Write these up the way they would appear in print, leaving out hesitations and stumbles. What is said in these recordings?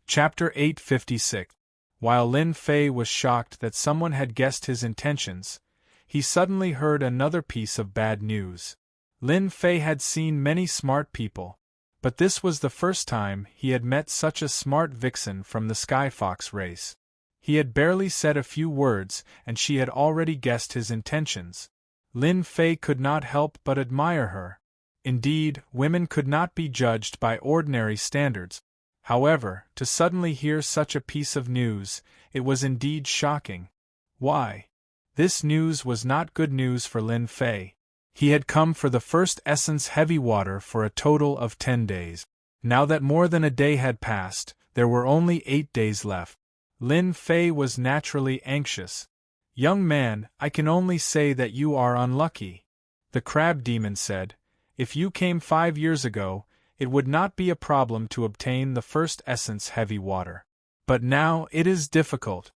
Chapter 856. While Lin Fei was shocked that someone had guessed his intentions, he suddenly heard another piece of bad news. Lin Fei had seen many smart people, but this was the first time he had met such a smart vixen from the Sky Fox race. He had barely said a few words and she had already guessed his intentions. Lin Fei could not help but admire her. Indeed, women could not be judged by ordinary standards. However, to suddenly hear such a piece of news, it was indeed shocking. Why? This news was not good news for Lin Fei. He had come for the first essence heavy water for a total of 10 days. Now that more than a day had passed, there were only 8 days left. Lin Fei was naturally anxious. "Young man, I can only say that you are unlucky," the crab demon said. "If you came 5 years ago, it would not be a problem to obtain the first essence heavy water. But now it is difficult."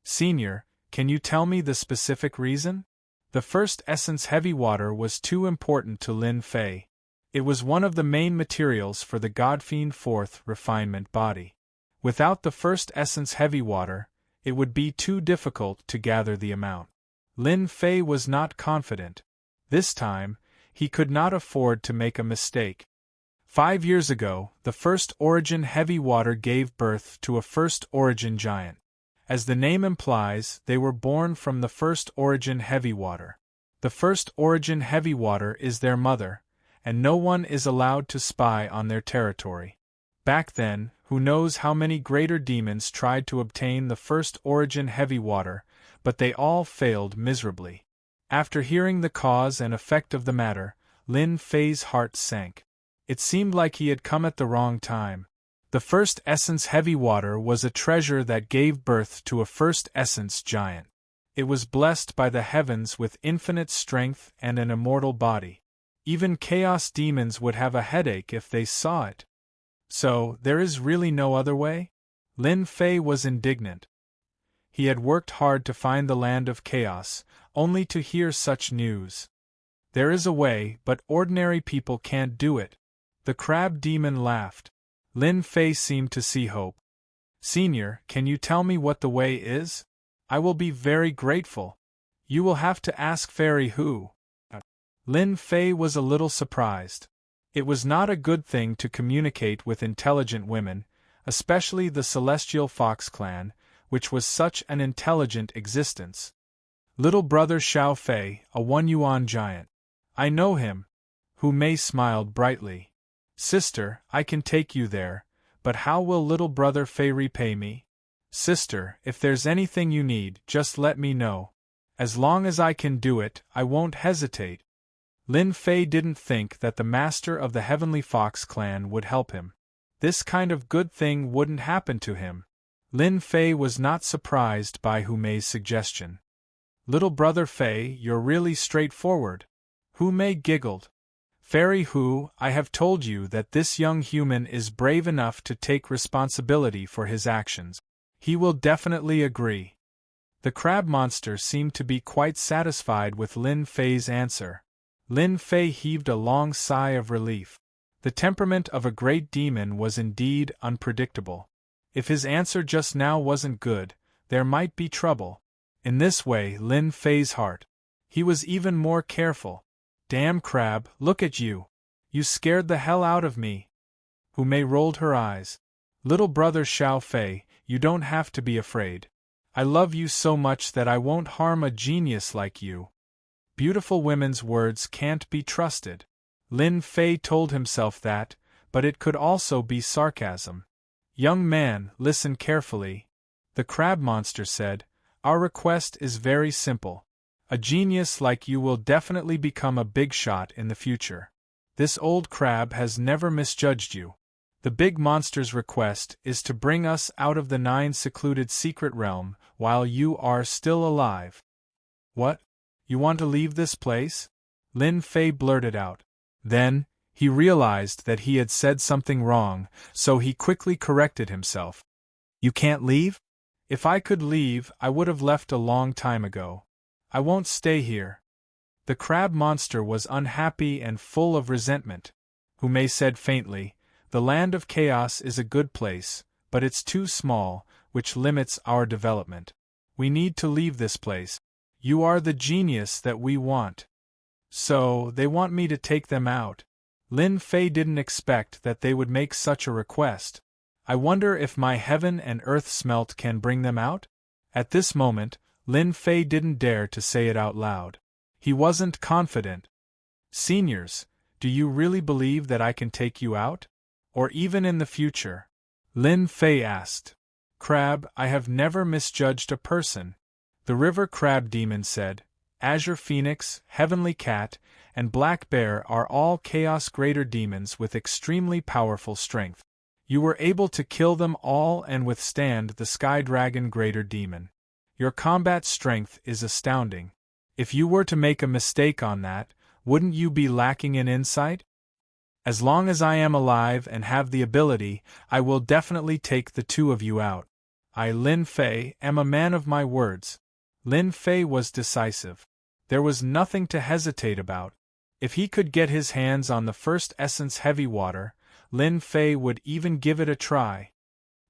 "Senior, can you tell me the specific reason?" The first essence heavy water was too important to Lin Fei. It was one of the main materials for the Godfiend fourth refinement body. Without the first essence heavy water, it would be too difficult to gather the amount. Lin Fei was not confident. This time, he could not afford to make a mistake. 5 years ago, the first origin heavy water gave birth to a first origin giant. As the name implies, they were born from the first origin heavy water. The first origin heavy water is their mother, and no one is allowed to spy on their territory. Back then, who knows how many greater demons tried to obtain the first origin heavy water, but they all failed miserably. After hearing the cause and effect of the matter, Lin Fei's heart sank. It seemed like he had come at the wrong time. The first essence heavy water was a treasure that gave birth to a first essence giant. It was blessed by the heavens with infinite strength and an immortal body. Even chaos demons would have a headache if they saw it. So, there is really no other way? Lin Fei was indignant. He had worked hard to find the land of chaos, only to hear such news. There is a way, but ordinary people can't do it. The crab demon laughed. Lin Fei seemed to see hope. "Senior, can you tell me what the way is? I will be very grateful." "You will have to ask Fairy Hu." Lin Fei was a little surprised. It was not a good thing to communicate with intelligent women, especially the Celestial Fox clan, which was such an intelligent existence. "Little brother Xiao Fei, a 1 yuan giant. I know him." Hu Mei smiled brightly. "Sister, I can take you there, but how will little brother Fei repay me?" "Sister, if there's anything you need, just let me know. As long as I can do it, I won't hesitate." Lin Fei didn't think that the master of the Heavenly Fox clan would help him. This kind of good thing wouldn't happen to him. Lin Fei was not surprised by Hu Mei's suggestion. "Little brother Fei, you're really straightforward." Hu Mei giggled. "Fairy Hu, I have told you that this young human is brave enough to take responsibility for his actions. He will definitely agree." The crab monster seemed to be quite satisfied with Lin Fei's answer. Lin Fei heaved a long sigh of relief. The temperament of a great demon was indeed unpredictable. If his answer just now wasn't good, there might be trouble. In this way, Lin Fei's heart. He was even more careful. "Damn crab, look at you. You scared the hell out of me." Hu Mei rolled her eyes. "Little brother Xiao Fei, you don't have to be afraid. I love you so much that I won't harm a genius like you." Beautiful women's words can't be trusted. Lin Fei told himself that, but it could also be sarcasm. "Young man, listen carefully," the crab monster said. "Our request is very simple. A genius like you will definitely become a big shot in the future. This old crab has never misjudged you. The big monster's request is to bring us out of the 9 secluded secret realm while you are still alive." "What? You want to leave this place?" Lin Fei blurted out. Then, he realized that he had said something wrong, so he quickly corrected himself. "You can't leave? If I could leave, I would have left a long time ago. I won't stay here." The crab monster was unhappy and full of resentment. Hu Mei said faintly, "The land of chaos is a good place, but it's too small, which limits our development. We need to leave this place. You are the genius that we want. So, they want me to take them out. Lin Fei didn't expect that they would make such a request. I wonder if my heaven and earth smelt can bring them out? At this moment, Lin Fei didn't dare to say it out loud. He wasn't confident. Seniors, do you really believe that I can take you out? Or even in the future? Lin Fei asked. Crab, I have never misjudged a person. The river crab demon said, Azure Phoenix, Heavenly Cat, and Black Bear are all Chaos Greater demons with extremely powerful strength. You were able to kill them all and withstand the Sky Dragon Greater Demon. Your combat strength is astounding. If you were to make a mistake on that, wouldn't you be lacking in insight? As long as I am alive and have the ability, I will definitely take the two of you out. I, Lin Fei, am a man of my words. Lin Fei was decisive. There was nothing to hesitate about. If he could get his hands on the first essence heavy water, Lin Fei would even give it a try.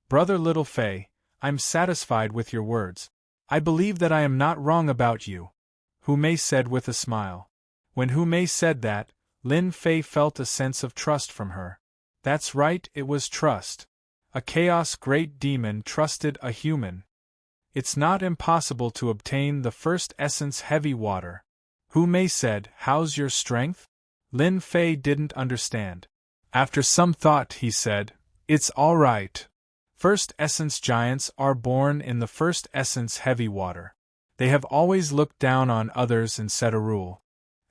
Brother Little Fei, I'm satisfied with your words. I believe that I am not wrong about you, Hu Mei said with a smile. When Hu Mei said that, Lin Fei felt a sense of trust from her. That's right, it was trust. A Chaos Great Demon trusted a human. It's not impossible to obtain the first essence heavy water. Hu Mei said, How's your strength? Lin Fei didn't understand. After some thought he said, It's all right. First essence giants are born in the first essence heavy water. They have always looked down on others and set a rule.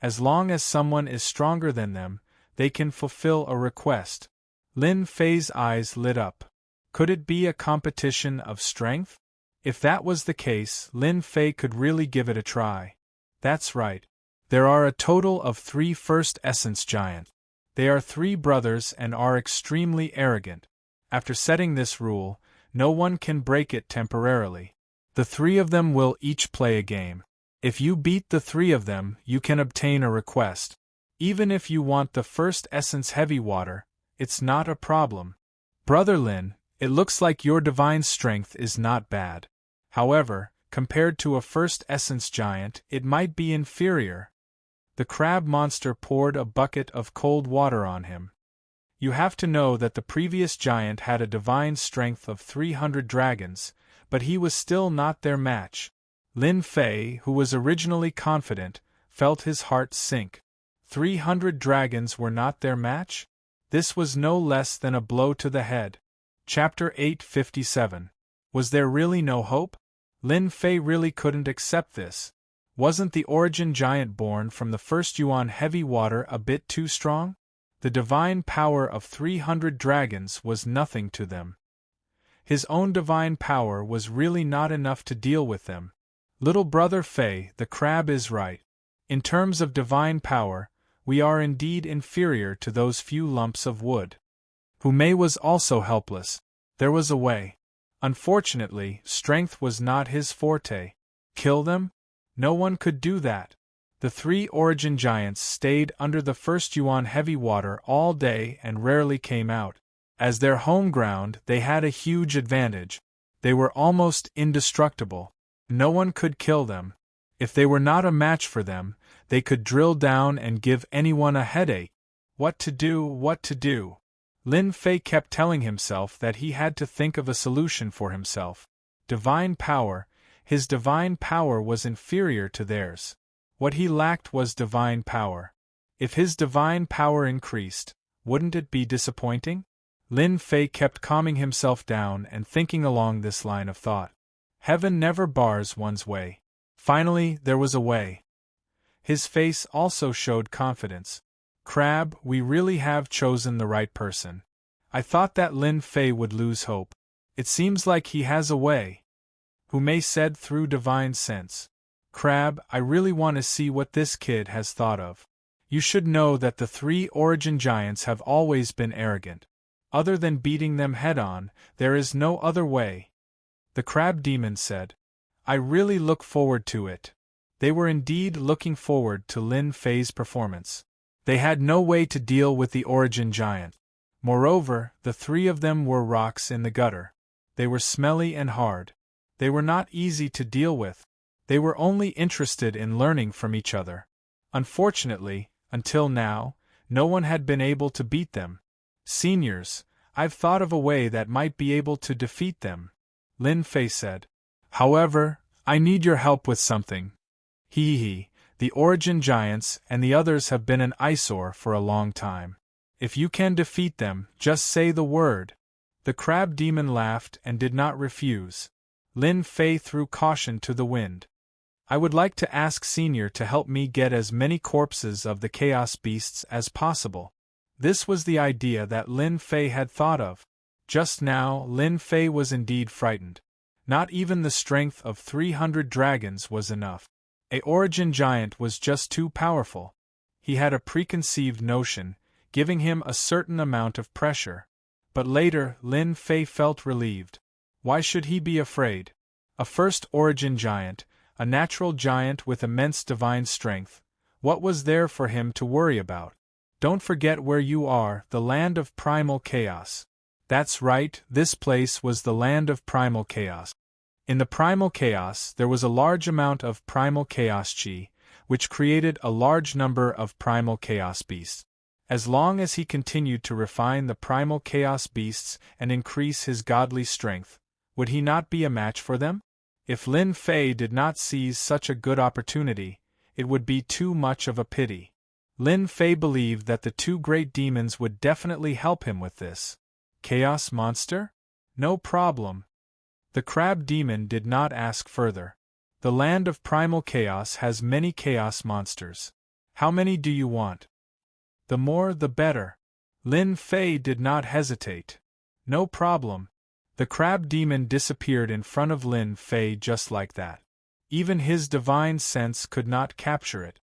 As long as someone is stronger than them, they can fulfill a request. Lin Fei's eyes lit up. Could it be a competition of strength? If that was the case, Lin Fei could really give it a try. That's right. There are a total of 3 first essence giants. They are 3 brothers and are extremely arrogant. After setting this rule, no one can break it temporarily. The 3 of them will each play a game. If you beat the 3 of them, you can obtain a request. Even if you want the first essence heavy water, it's not a problem. Brother Lin, it looks like your divine strength is not bad. However, compared to a first essence giant, it might be inferior. The crab monster poured a bucket of cold water on him. You have to know that the previous giant had a divine strength of 300 dragons, but he was still not their match. Lin Fei, who was originally confident, felt his heart sink. 300 dragons were not their match? This was no less than a blow to the head. Chapter 857. Was there really no hope? Lin Fei really couldn't accept this. Wasn't the origin giant born from the first Yuan heavy water a bit too strong? The divine power of 300 dragons was nothing to them. His own divine power was really not enough to deal with them. Little brother Fei, the crab is right. In terms of divine power, we are indeed inferior to those few lumps of wood. Hu Mei was also helpless. There was a way. Unfortunately, strength was not his forte. Kill them? No one could do that. The 3 origin giants stayed under the first Yuan heavy water all day and rarely came out. As their home ground, they had a huge advantage. They were almost indestructible. No one could kill them. If they were not a match for them, they could drill down and give anyone a headache. What to do, what to do? Lin Fei kept telling himself that he had to think of a solution for himself. Divine power, his divine power was inferior to theirs. What he lacked was divine power. If his divine power increased, wouldn't it be disappointing? Lin Fei kept calming himself down and thinking along this line of thought. Heaven never bars one's way. Finally, there was a way. His face also showed confidence. Crab, we really have chosen the right person. I thought that Lin Fei would lose hope. It seems like he has a way. Hu Mei said through divine sense. Crab, I really want to see what this kid has thought of. You should know that the 3 origin giants have always been arrogant. Other than beating them head-on, there is no other way. The crab demon said. I really look forward to it. They were indeed looking forward to Lin Fei's performance. They had no way to deal with the origin giant. Moreover, the 3 of them were rocks in the gutter. They were smelly and hard. They were not easy to deal with. They were only interested in learning from each other. Unfortunately, until now, no one had been able to beat them. Seniors, I've thought of a way that might be able to defeat them, Lin Fei said. However, I need your help with something. The Origin Giants and the others have been an eyesore for a long time. If you can defeat them, just say the word. The crab demon laughed and did not refuse. Lin Fei threw caution to the wind. I would like to ask Senior to help me get as many corpses of the chaos beasts as possible. This was the idea that Lin Fei had thought of. Just now, Lin Fei was indeed frightened. Not even the strength of 300 dragons was enough. A Origin Giant was just too powerful. He had a preconceived notion, giving him a certain amount of pressure. But later, Lin Fei felt relieved. Why should he be afraid? A first Origin Giant, a natural giant with immense divine strength. What was there for him to worry about? Don't forget where you are, the land of primal chaos. That's right, this place was the land of primal chaos. In the primal chaos, there was a large amount of primal chaos chi, which created a large number of primal chaos beasts. As long as he continued to refine the primal chaos beasts and increase his godly strength, would he not be a match for them? If Lin Fei did not seize such a good opportunity, it would be too much of a pity. Lin Fei believed that the two great demons would definitely help him with this. Chaos monster? No problem. The crab demon did not ask further. The land of primal chaos has many chaos monsters. How many do you want? The more the better. Lin Fei did not hesitate. No problem. The crab demon disappeared in front of Lin Fei just like that. Even his divine sense could not capture it.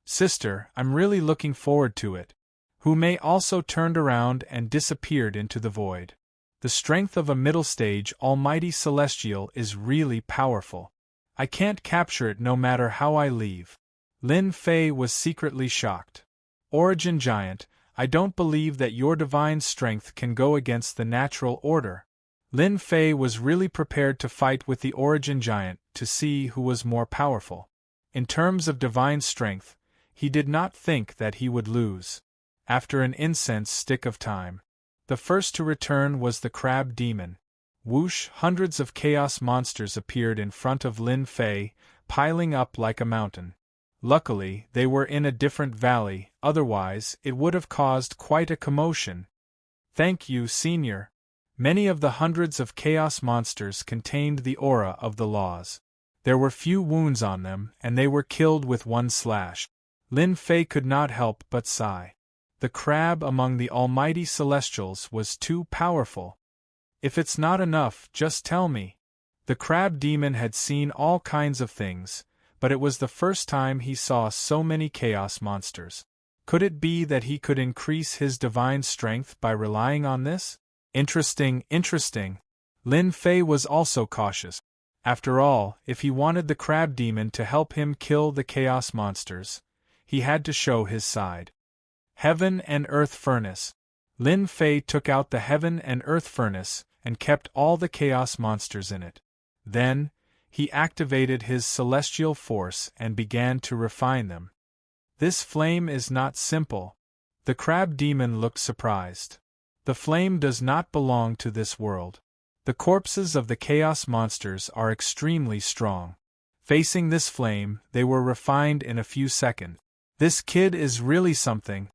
Sister, I'm really looking forward to it. Hu Mei also turned around and disappeared into the void. The strength of a middle stage almighty celestial is really powerful. I can't capture it no matter how I leave. Lin Fei was secretly shocked. Origin Giant, I don't believe that your divine strength can go against the natural order. Lin Fei was really prepared to fight with the Origin Giant to see who was more powerful. In terms of divine strength, he did not think that he would lose. After an incense stick of time, the first to return was the crab demon. Whoosh! Hundreds of chaos monsters appeared in front of Lin Fei, piling up like a mountain. Luckily, they were in a different valley, otherwise it would have caused quite a commotion. Thank you, Senior. Many of the hundreds of chaos monsters contained the aura of the laws. There were few wounds on them, and they were killed with one slash. Lin Fei could not help but sigh. The crab among the almighty celestials was too powerful. If it's not enough, just tell me. The crab demon had seen all kinds of things, but it was the first time he saw so many chaos monsters. Could it be that he could increase his divine strength by relying on this? Interesting. Lin Fei was also cautious. After all, if he wanted the crab demon to help him kill the chaos monsters, he had to show his side. Heaven and Earth Furnace. Lin Fei took out the Heaven and Earth Furnace and kept all the chaos monsters in it. Then, he activated his celestial force and began to refine them. This flame is not simple. The crab demon looked surprised. The flame does not belong to this world. The corpses of the chaos monsters are extremely strong. Facing this flame, they were refined in a few seconds. This kid is really something.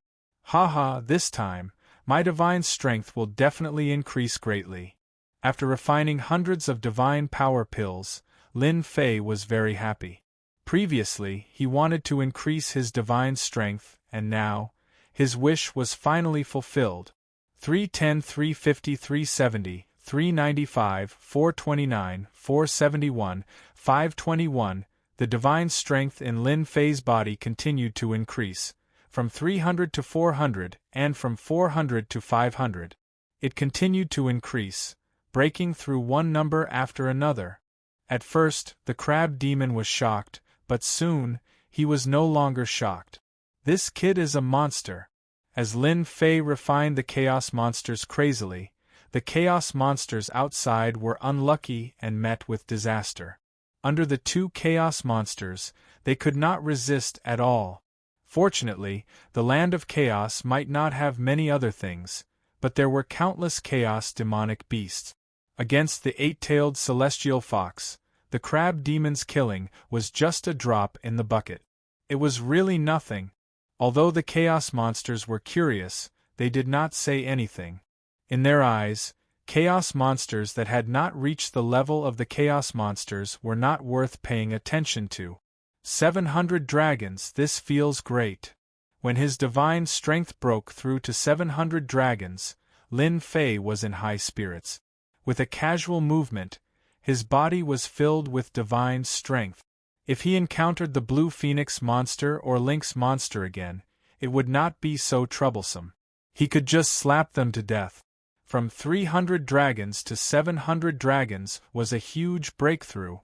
Haha, this time, my divine strength will definitely increase greatly. After refining hundreds of divine power pills, Lin Fei was very happy. Previously, he wanted to increase his divine strength, and now, his wish was finally fulfilled. 310, 350, 370, 395, 429, 471, 521, the divine strength in Lin Fei's body continued to increase, from 300 to 400, and from 400 to 500. It continued to increase, breaking through one number after another. At first, the crab demon was shocked, but soon, he was no longer shocked. This kid is a monster. As Lin Fei refined the chaos monsters crazily, the chaos monsters outside were unlucky and met with disaster. Under the two chaos monsters, they could not resist at all. Fortunately, the land of chaos might not have many other things, but there were countless chaos demonic beasts. Against the eight-tailed celestial fox, the crab demon's killing was just a drop in the bucket. It was really nothing. Although the chaos monsters were curious, they did not say anything. In their eyes, chaos monsters that had not reached the level of the chaos monsters were not worth paying attention to. 700 dragons, this feels great. When his divine strength broke through to 700 dragons, Lin Fei was in high spirits. With a casual movement, his body was filled with divine strength. If he encountered the blue phoenix monster or lynx monster again, it would not be so troublesome. He could just slap them to death. From 300 dragons to 700 dragons was a huge breakthrough.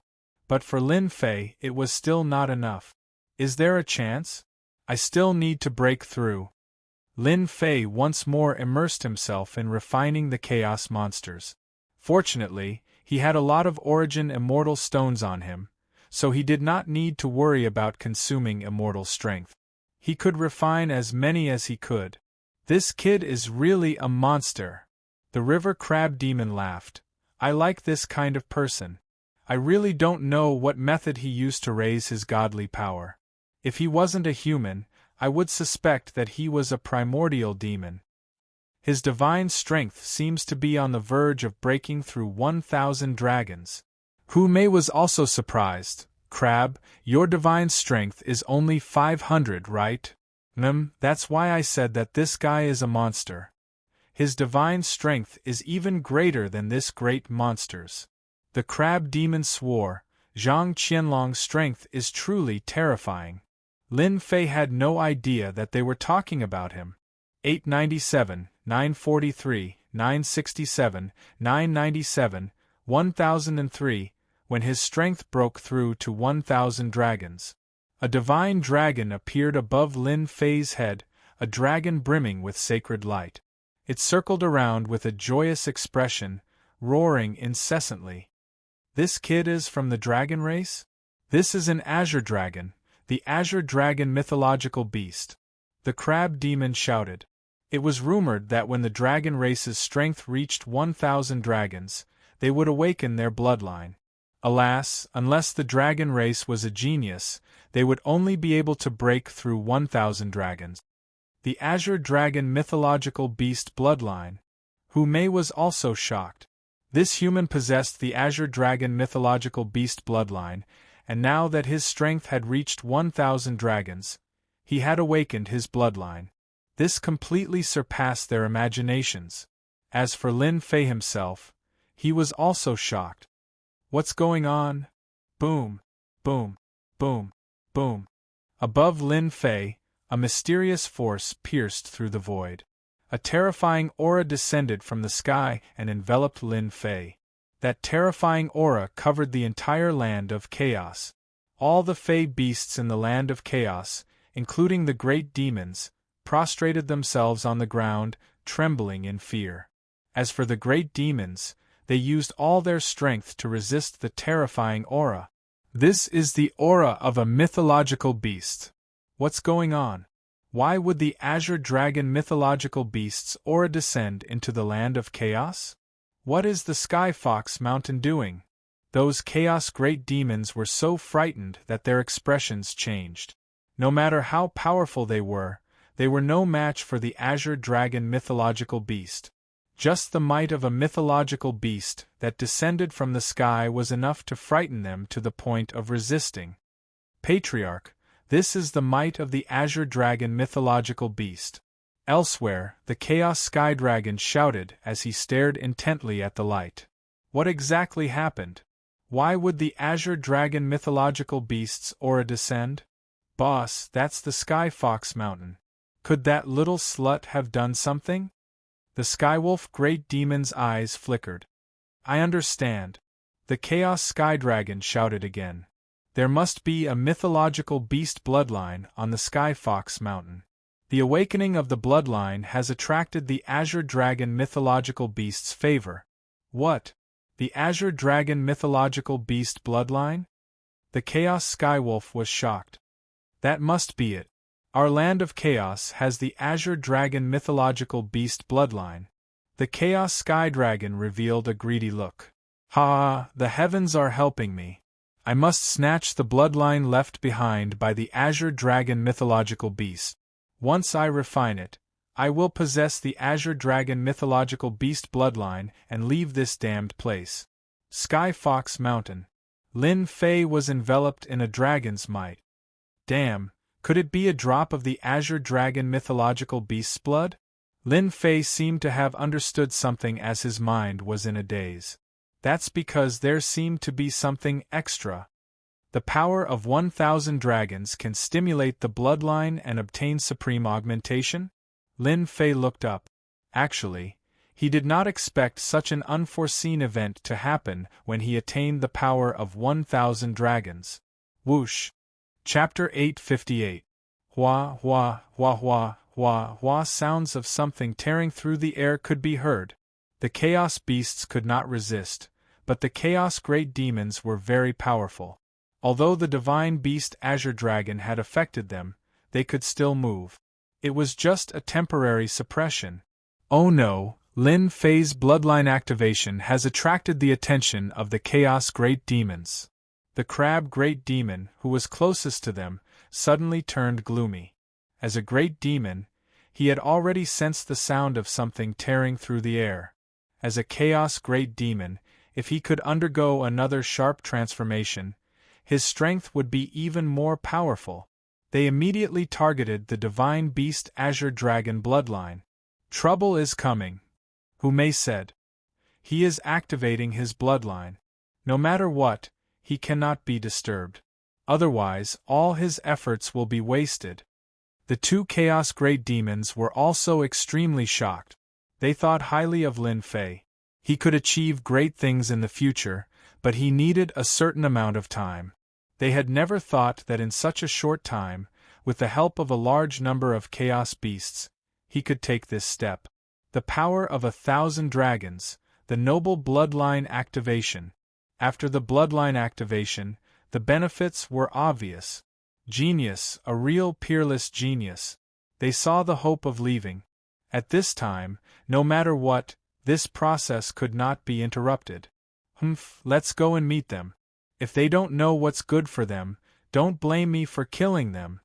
But for Lin Fei, it was still not enough. Is there a chance? I still need to break through. Lin Fei once more immersed himself in refining the chaos monsters. Fortunately, he had a lot of origin immortal stones on him, so he did not need to worry about consuming immortal strength. He could refine as many as he could. This kid is really a monster. The river crab demon laughed. I like this kind of person. I really don't know what method he used to raise his godly power. If he wasn't a human, I would suspect that he was a primordial demon. His divine strength seems to be on the verge of breaking through 1,000 dragons. Hu Mei was also surprised. Crab, your divine strength is only 500, right? That's why I said that this guy is a monster. His divine strength is even greater than this great monster's. The crab demon swore, Zhang Qianlong's strength is truly terrifying. Lin Fei had no idea that they were talking about him. 897, 943, 967, 997, 1003, when his strength broke through to 1,000 dragons. A divine dragon appeared above Lin Fei's head, a dragon brimming with sacred light. It circled around with a joyous expression, roaring incessantly. This kid is from the dragon race? This is an azure dragon, the azure dragon mythological beast. The crab demon shouted. It was rumored that when the dragon race's strength reached 1,000 dragons, they would awaken their bloodline. Alas, unless the dragon race was a genius, they would only be able to break through 1,000 dragons. The azure dragon mythological beast bloodline. Hu Mei was also shocked. This human possessed the azure dragon mythological beast bloodline, and now that his strength had reached 1,000 dragons, he had awakened his bloodline. This completely surpassed their imaginations. As for Lin Fei himself, he was also shocked. What's going on? Boom, boom, boom, boom. Above Lin Fei, a mysterious force pierced through the void. A terrifying aura descended from the sky and enveloped Lin Fei. That terrifying aura covered the entire land of chaos. All the Fey beasts in the land of chaos, including the great demons, prostrated themselves on the ground, trembling in fear. As for the great demons, they used all their strength to resist the terrifying aura. This is the aura of a mythological beast. What's going on? Why would the azure dragon mythological beast's aura descend into the land of chaos? What is the Sky Fox Mountain doing? Those chaos great demons were so frightened that their expressions changed. No matter how powerful they were no match for the azure dragon mythological beast. Just the might of a mythological beast that descended from the sky was enough to frighten them to the point of resisting. Patriarch, this is the might of the azure dragon mythological beast. Elsewhere, the Chaos Sky Dragon shouted as he stared intently at the light. What exactly happened? Why would the azure dragon mythological beast's aura descend? Boss, that's the Sky Fox Mountain. Could that little slut have done something? The Skywolf Great Demon's eyes flickered. I understand. The Chaos Sky Dragon shouted again. There must be a mythological beast bloodline on the Sky Fox Mountain. The awakening of the bloodline has attracted the Azure Dragon mythological beast's favor. What? The Azure Dragon mythological beast bloodline? The Chaos Skywolf was shocked. That must be it. Our land of chaos has the Azure Dragon mythological beast bloodline. The Chaos Sky Dragon revealed a greedy look. Ha! The heavens are helping me. I must snatch the bloodline left behind by the Azure Dragon mythological beast. Once I refine it, I will possess the Azure Dragon mythological beast bloodline and leave this damned place. Sky Fox Mountain. Lin Fei was enveloped in a dragon's might. Damn, could it be a drop of the Azure Dragon mythological beast's blood? Lin Fei seemed to have understood something as his mind was in a daze. That's because there seemed to be something extra. The power of 1,000 dragons can stimulate the bloodline and obtain supreme augmentation? Lin Fei looked up. Actually, he did not expect such an unforeseen event to happen when he attained the power of 1,000 dragons. Whoosh! Chapter 858. Hua, hua, hua, hua, hua, hua. Sounds of something tearing through the air could be heard. The Chaos Beasts could not resist, but the Chaos Great Demons were very powerful. Although the Divine Beast Azure Dragon had affected them, they could still move. It was just a temporary suppression. Oh no, Lin Fei's bloodline activation has attracted the attention of the Chaos Great Demons. The Crab Great Demon, who was closest to them, suddenly turned gloomy. As a great demon, he had already sensed the sound of something tearing through the air. As a Chaos Great Demon, if he could undergo another sharp transformation, his strength would be even more powerful. They immediately targeted the Divine Beast Azure Dragon bloodline. Trouble is coming, Humei said. He is activating his bloodline. No matter what, he cannot be disturbed. Otherwise, all his efforts will be wasted. The two Chaos Great Demons were also extremely shocked. They thought highly of Lin Fei. He could achieve great things in the future, but he needed a certain amount of time. They had never thought that in such a short time, with the help of a large number of Chaos Beasts, he could take this step. The power of 1,000 dragons, the noble bloodline activation. After the bloodline activation, the benefits were obvious. Genius, a real peerless genius. They saw the hope of leaving. At this time, no matter what, this process could not be interrupted. Let's go and meet them. If they don't know what's good for them, don't blame me for killing them.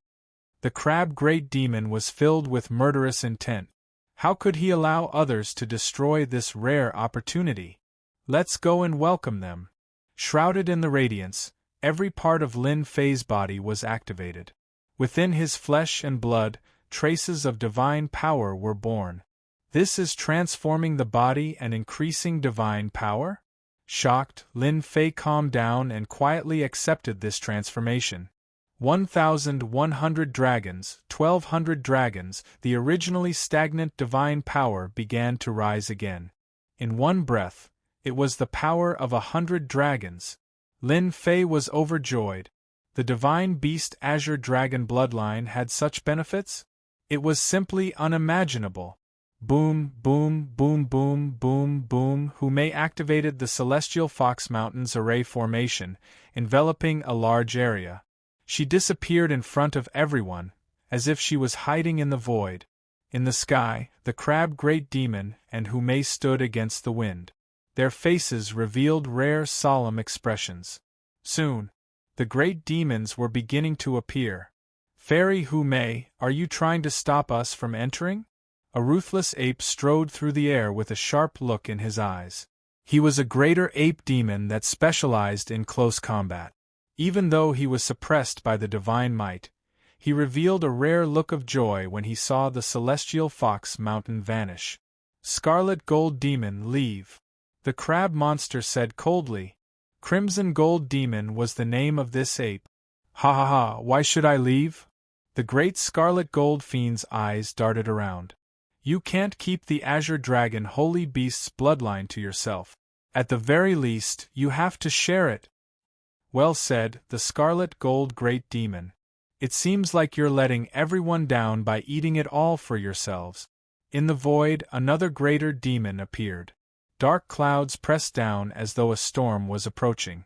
The Crab Great Demon was filled with murderous intent. How could he allow others to destroy this rare opportunity? Let's go and welcome them. Shrouded in the radiance, every part of Lin Fei's body was activated. Within his flesh and blood, traces of divine power were born. This is transforming the body and increasing divine power? Shocked, Lin Fei calmed down and quietly accepted this transformation. 1,100 dragons, 1,200 dragons, the originally stagnant divine power began to rise again. In one breath, it was the power of 100 dragons. Lin Fei was overjoyed. The Divine Beast Azure Dragon bloodline had such benefits? It was simply unimaginable. Boom, boom, boom, boom, boom, boom. Humei activated the Celestial Fox Mountains array formation, enveloping a large area. She disappeared in front of everyone, as if she was hiding in the void. In the sky, the Crab Great Demon and Humei stood against the wind. Their faces revealed rare solemn expressions. Soon, the great demons were beginning to appear. Fairy Humei, are you trying to stop us from entering? A ruthless ape strode through the air with a sharp look in his eyes. He was a greater ape demon that specialized in close combat. Even though he was suppressed by the divine might, he revealed a rare look of joy when he saw the Celestial Fox Mountain vanish. Scarlet Gold Demon, leave. The crab monster said coldly. Crimson Gold Demon was the name of this ape. Ha ha ha, why should I leave? The great Scarlet Gold Fiend's eyes darted around. You can't keep the Azure Dragon Holy Beast's bloodline to yourself. At the very least, you have to share it. Well said, the Scarlet Gold Great Demon. It seems like you're letting everyone down by eating it all for yourselves. In the void, another greater demon appeared. Dark clouds pressed down as though a storm was approaching.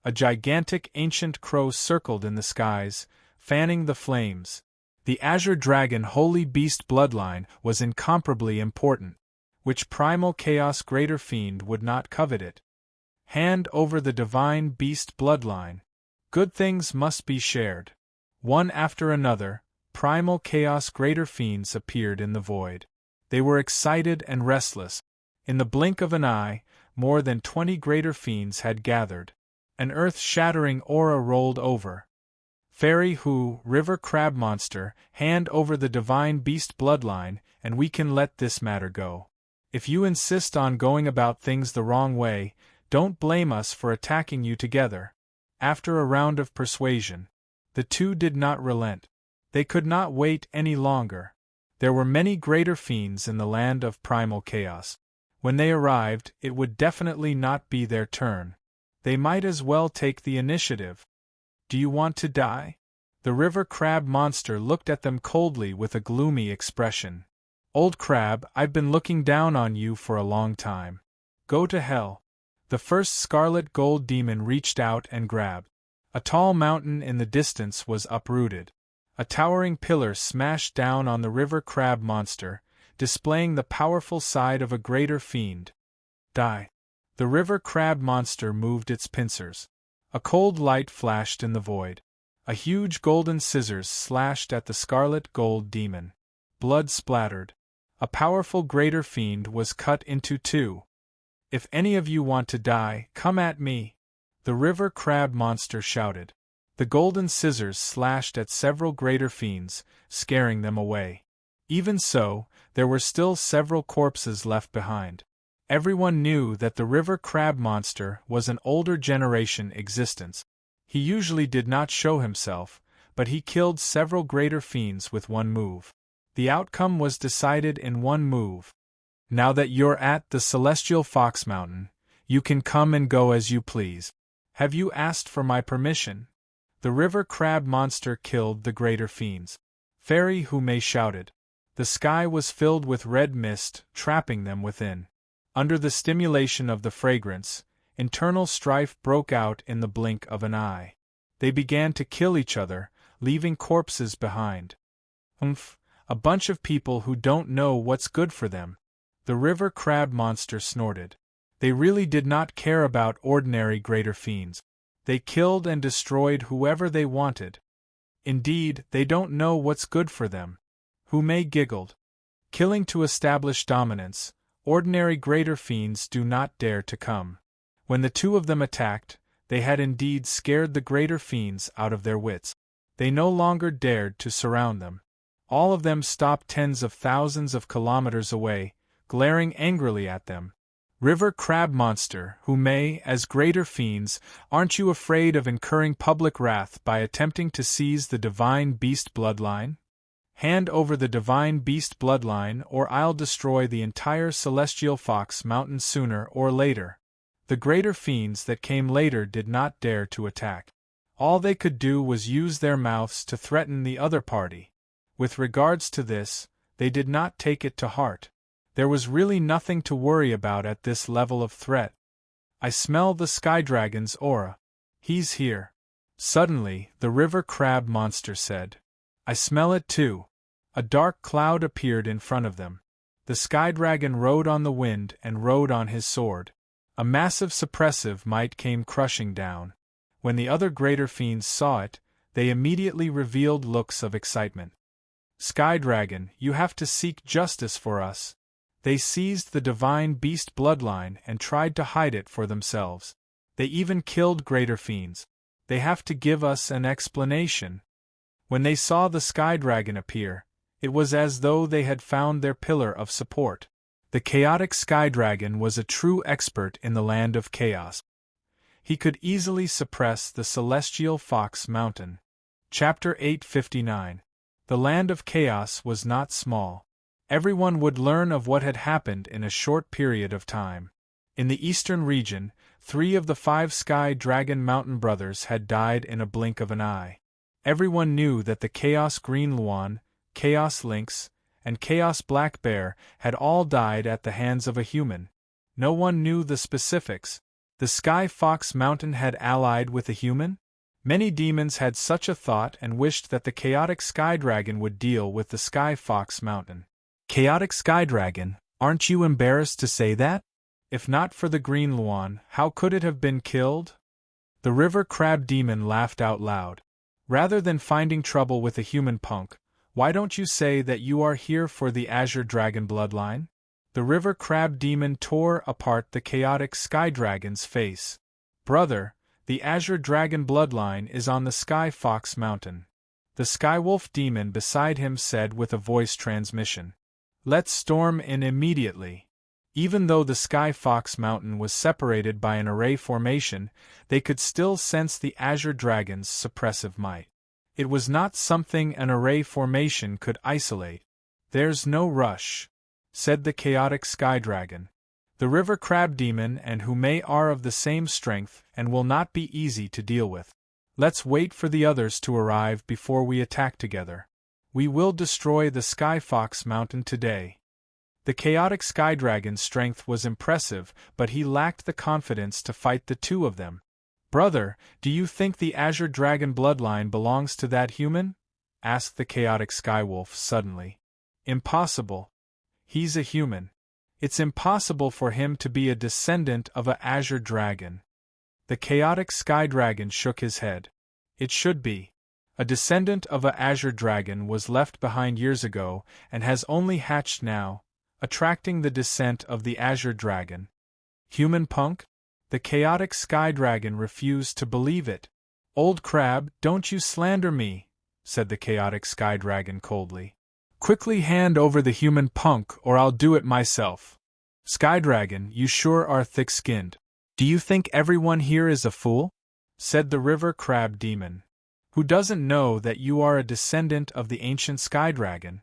A gigantic ancient crow circled in the skies, fanning the flames. The azure dragon holy beast bloodline was incomparably important. Which primal chaos greater fiend would not covet it? Hand over the divine beast bloodline. Good things must be shared. One after another, primal chaos greater fiends appeared in the void. They were excited and restless. In the blink of an eye, more than 20 greater fiends had gathered. An earth-shattering aura rolled over. Fairy Who, river crab monster, hand over the divine beast bloodline, and we can let this matter go. If you insist on going about things the wrong way, don't blame us for attacking you together. After a round of persuasion, the two did not relent. They could not wait any longer. There were many greater fiends in the land of primal chaos. When they arrived, it would definitely not be their turn. They might as well take the initiative. Do you want to die? The river crab monster looked at them coldly with a gloomy expression. Old crab, I've been looking down on you for a long time. Go to hell. The first scarlet gold demon reached out and grabbed. A tall mountain in the distance was uprooted. A towering pillar smashed down on the river crab monster, displaying the powerful side of a greater fiend. Die. The river crab monster moved its pincers. A cold light flashed in the void. A huge golden scissors slashed at the scarlet gold demon. Blood splattered. A powerful greater fiend was cut into two. If any of you want to die, come at me. The river crab monster shouted. The golden scissors slashed at several greater fiends, scaring them away. Even so, there were still several corpses left behind. Everyone knew that the river crab monster was an older generation existence. He usually did not show himself, but he killed several greater fiends with one move. The outcome was decided in one move. Now that you're at the Celestial Fox Mountain, you can come and go as you please. Have you asked for my permission? The river crab monster killed the greater fiends. Fairy Who May shouted. The sky was filled with red mist, trapping them within. Under the stimulation of the fragrance, internal strife broke out in the blink of an eye. They began to kill each other, leaving corpses behind. A bunch of people who don't know what's good for them. The river crab monster snorted. They really did not care about ordinary greater fiends. They killed and destroyed whoever they wanted. Indeed, they don't know what's good for them. Who May giggled. Killing to establish dominance, ordinary greater fiends do not dare to come. When the two of them attacked, they had indeed scared the greater fiends out of their wits. They no longer dared to surround them. All of them stopped tens of thousands of kilometers away, glaring angrily at them. River crab monster, Who May, as greater fiends, aren't you afraid of incurring public wrath by attempting to seize the divine beast bloodline? Hand over the divine beast bloodline or I'll destroy the entire Celestial Fox Mountain sooner or later. The greater fiends that came later did not dare to attack. All they could do was use their mouths to threaten the other party. With regards to this, they did not take it to heart. There was really nothing to worry about at this level of threat. I smell the sky dragon's aura. He's here. Suddenly, the river crab monster said. I smell it too. A dark cloud appeared in front of them. The sky dragon rode on the wind and rode on his sword. A massive suppressive might came crushing down. When the other greater fiends saw it, they immediately revealed looks of excitement. Sky dragon, you have to seek justice for us. They seized the divine beast bloodline and tried to hide it for themselves. They even killed greater fiends. They have to give us an explanation. When they saw the sky dragon appear, it was as though they had found their pillar of support. The chaotic sky dragon was a true expert in the land of chaos. He could easily suppress the Celestial Fox Mountain. Chapter 859. The land of chaos was not small. Everyone would learn of what had happened in a short period of time. In the eastern region, 3 of the 5 Sky Dragon Mountain brothers had died in a blink of an eye. Everyone knew that the Chaos Green Luan, Chaos Lynx, and Chaos Black Bear had all died at the hands of a human. No one knew the specifics. The Sky Fox Mountain had allied with a human? Many demons had such a thought and wished that the Chaotic Sky Dragon would deal with the Sky Fox Mountain. Chaotic Sky Dragon, aren't you embarrassed to say that? If not for the Green Luan, how could it have been killed? The River Crab Demon laughed out loud. Rather than finding trouble with a human punk, why don't you say that you are here for the Azure Dragon bloodline? The River Crab Demon tore apart the Chaotic Sky Dragon's face. Brother, the Azure Dragon bloodline is on the Sky Fox Mountain. The Skywolf Demon beside him said with a voice transmission. Let's storm in immediately. Even though the Sky Fox Mountain was separated by an array formation, they could still sense the Azure Dragon's suppressive might. It was not something an array formation could isolate. There's no rush, said the Chaotic Sky Dragon. The River Crab Demon and Hume are of the same strength and will not be easy to deal with. Let's wait for the others to arrive before we attack together. We will destroy the Sky Fox Mountain today. The Chaotic Sky Dragon's strength was impressive, but he lacked the confidence to fight the two of them. Brother, do you think the Azure Dragon bloodline belongs to that human? Asked the Chaotic Skywolf suddenly. Impossible. He's a human. It's impossible for him to be a descendant of a Azure Dragon. The Chaotic Sky Dragon shook his head. It should be. A descendant of a Azure Dragon was left behind years ago and has only hatched now, attracting the descent of the Azure Dragon. Human punk? The Chaotic Sky Dragon refused to believe it. Old crab, don't you slander me, said the Chaotic Sky Dragon coldly. Quickly hand over the human punk or I'll do it myself. Sky Dragon, you sure are thick-skinned. Do you think everyone here is a fool? Said the River Crab Demon. Who doesn't know that you are a descendant of the ancient Sky Dragon?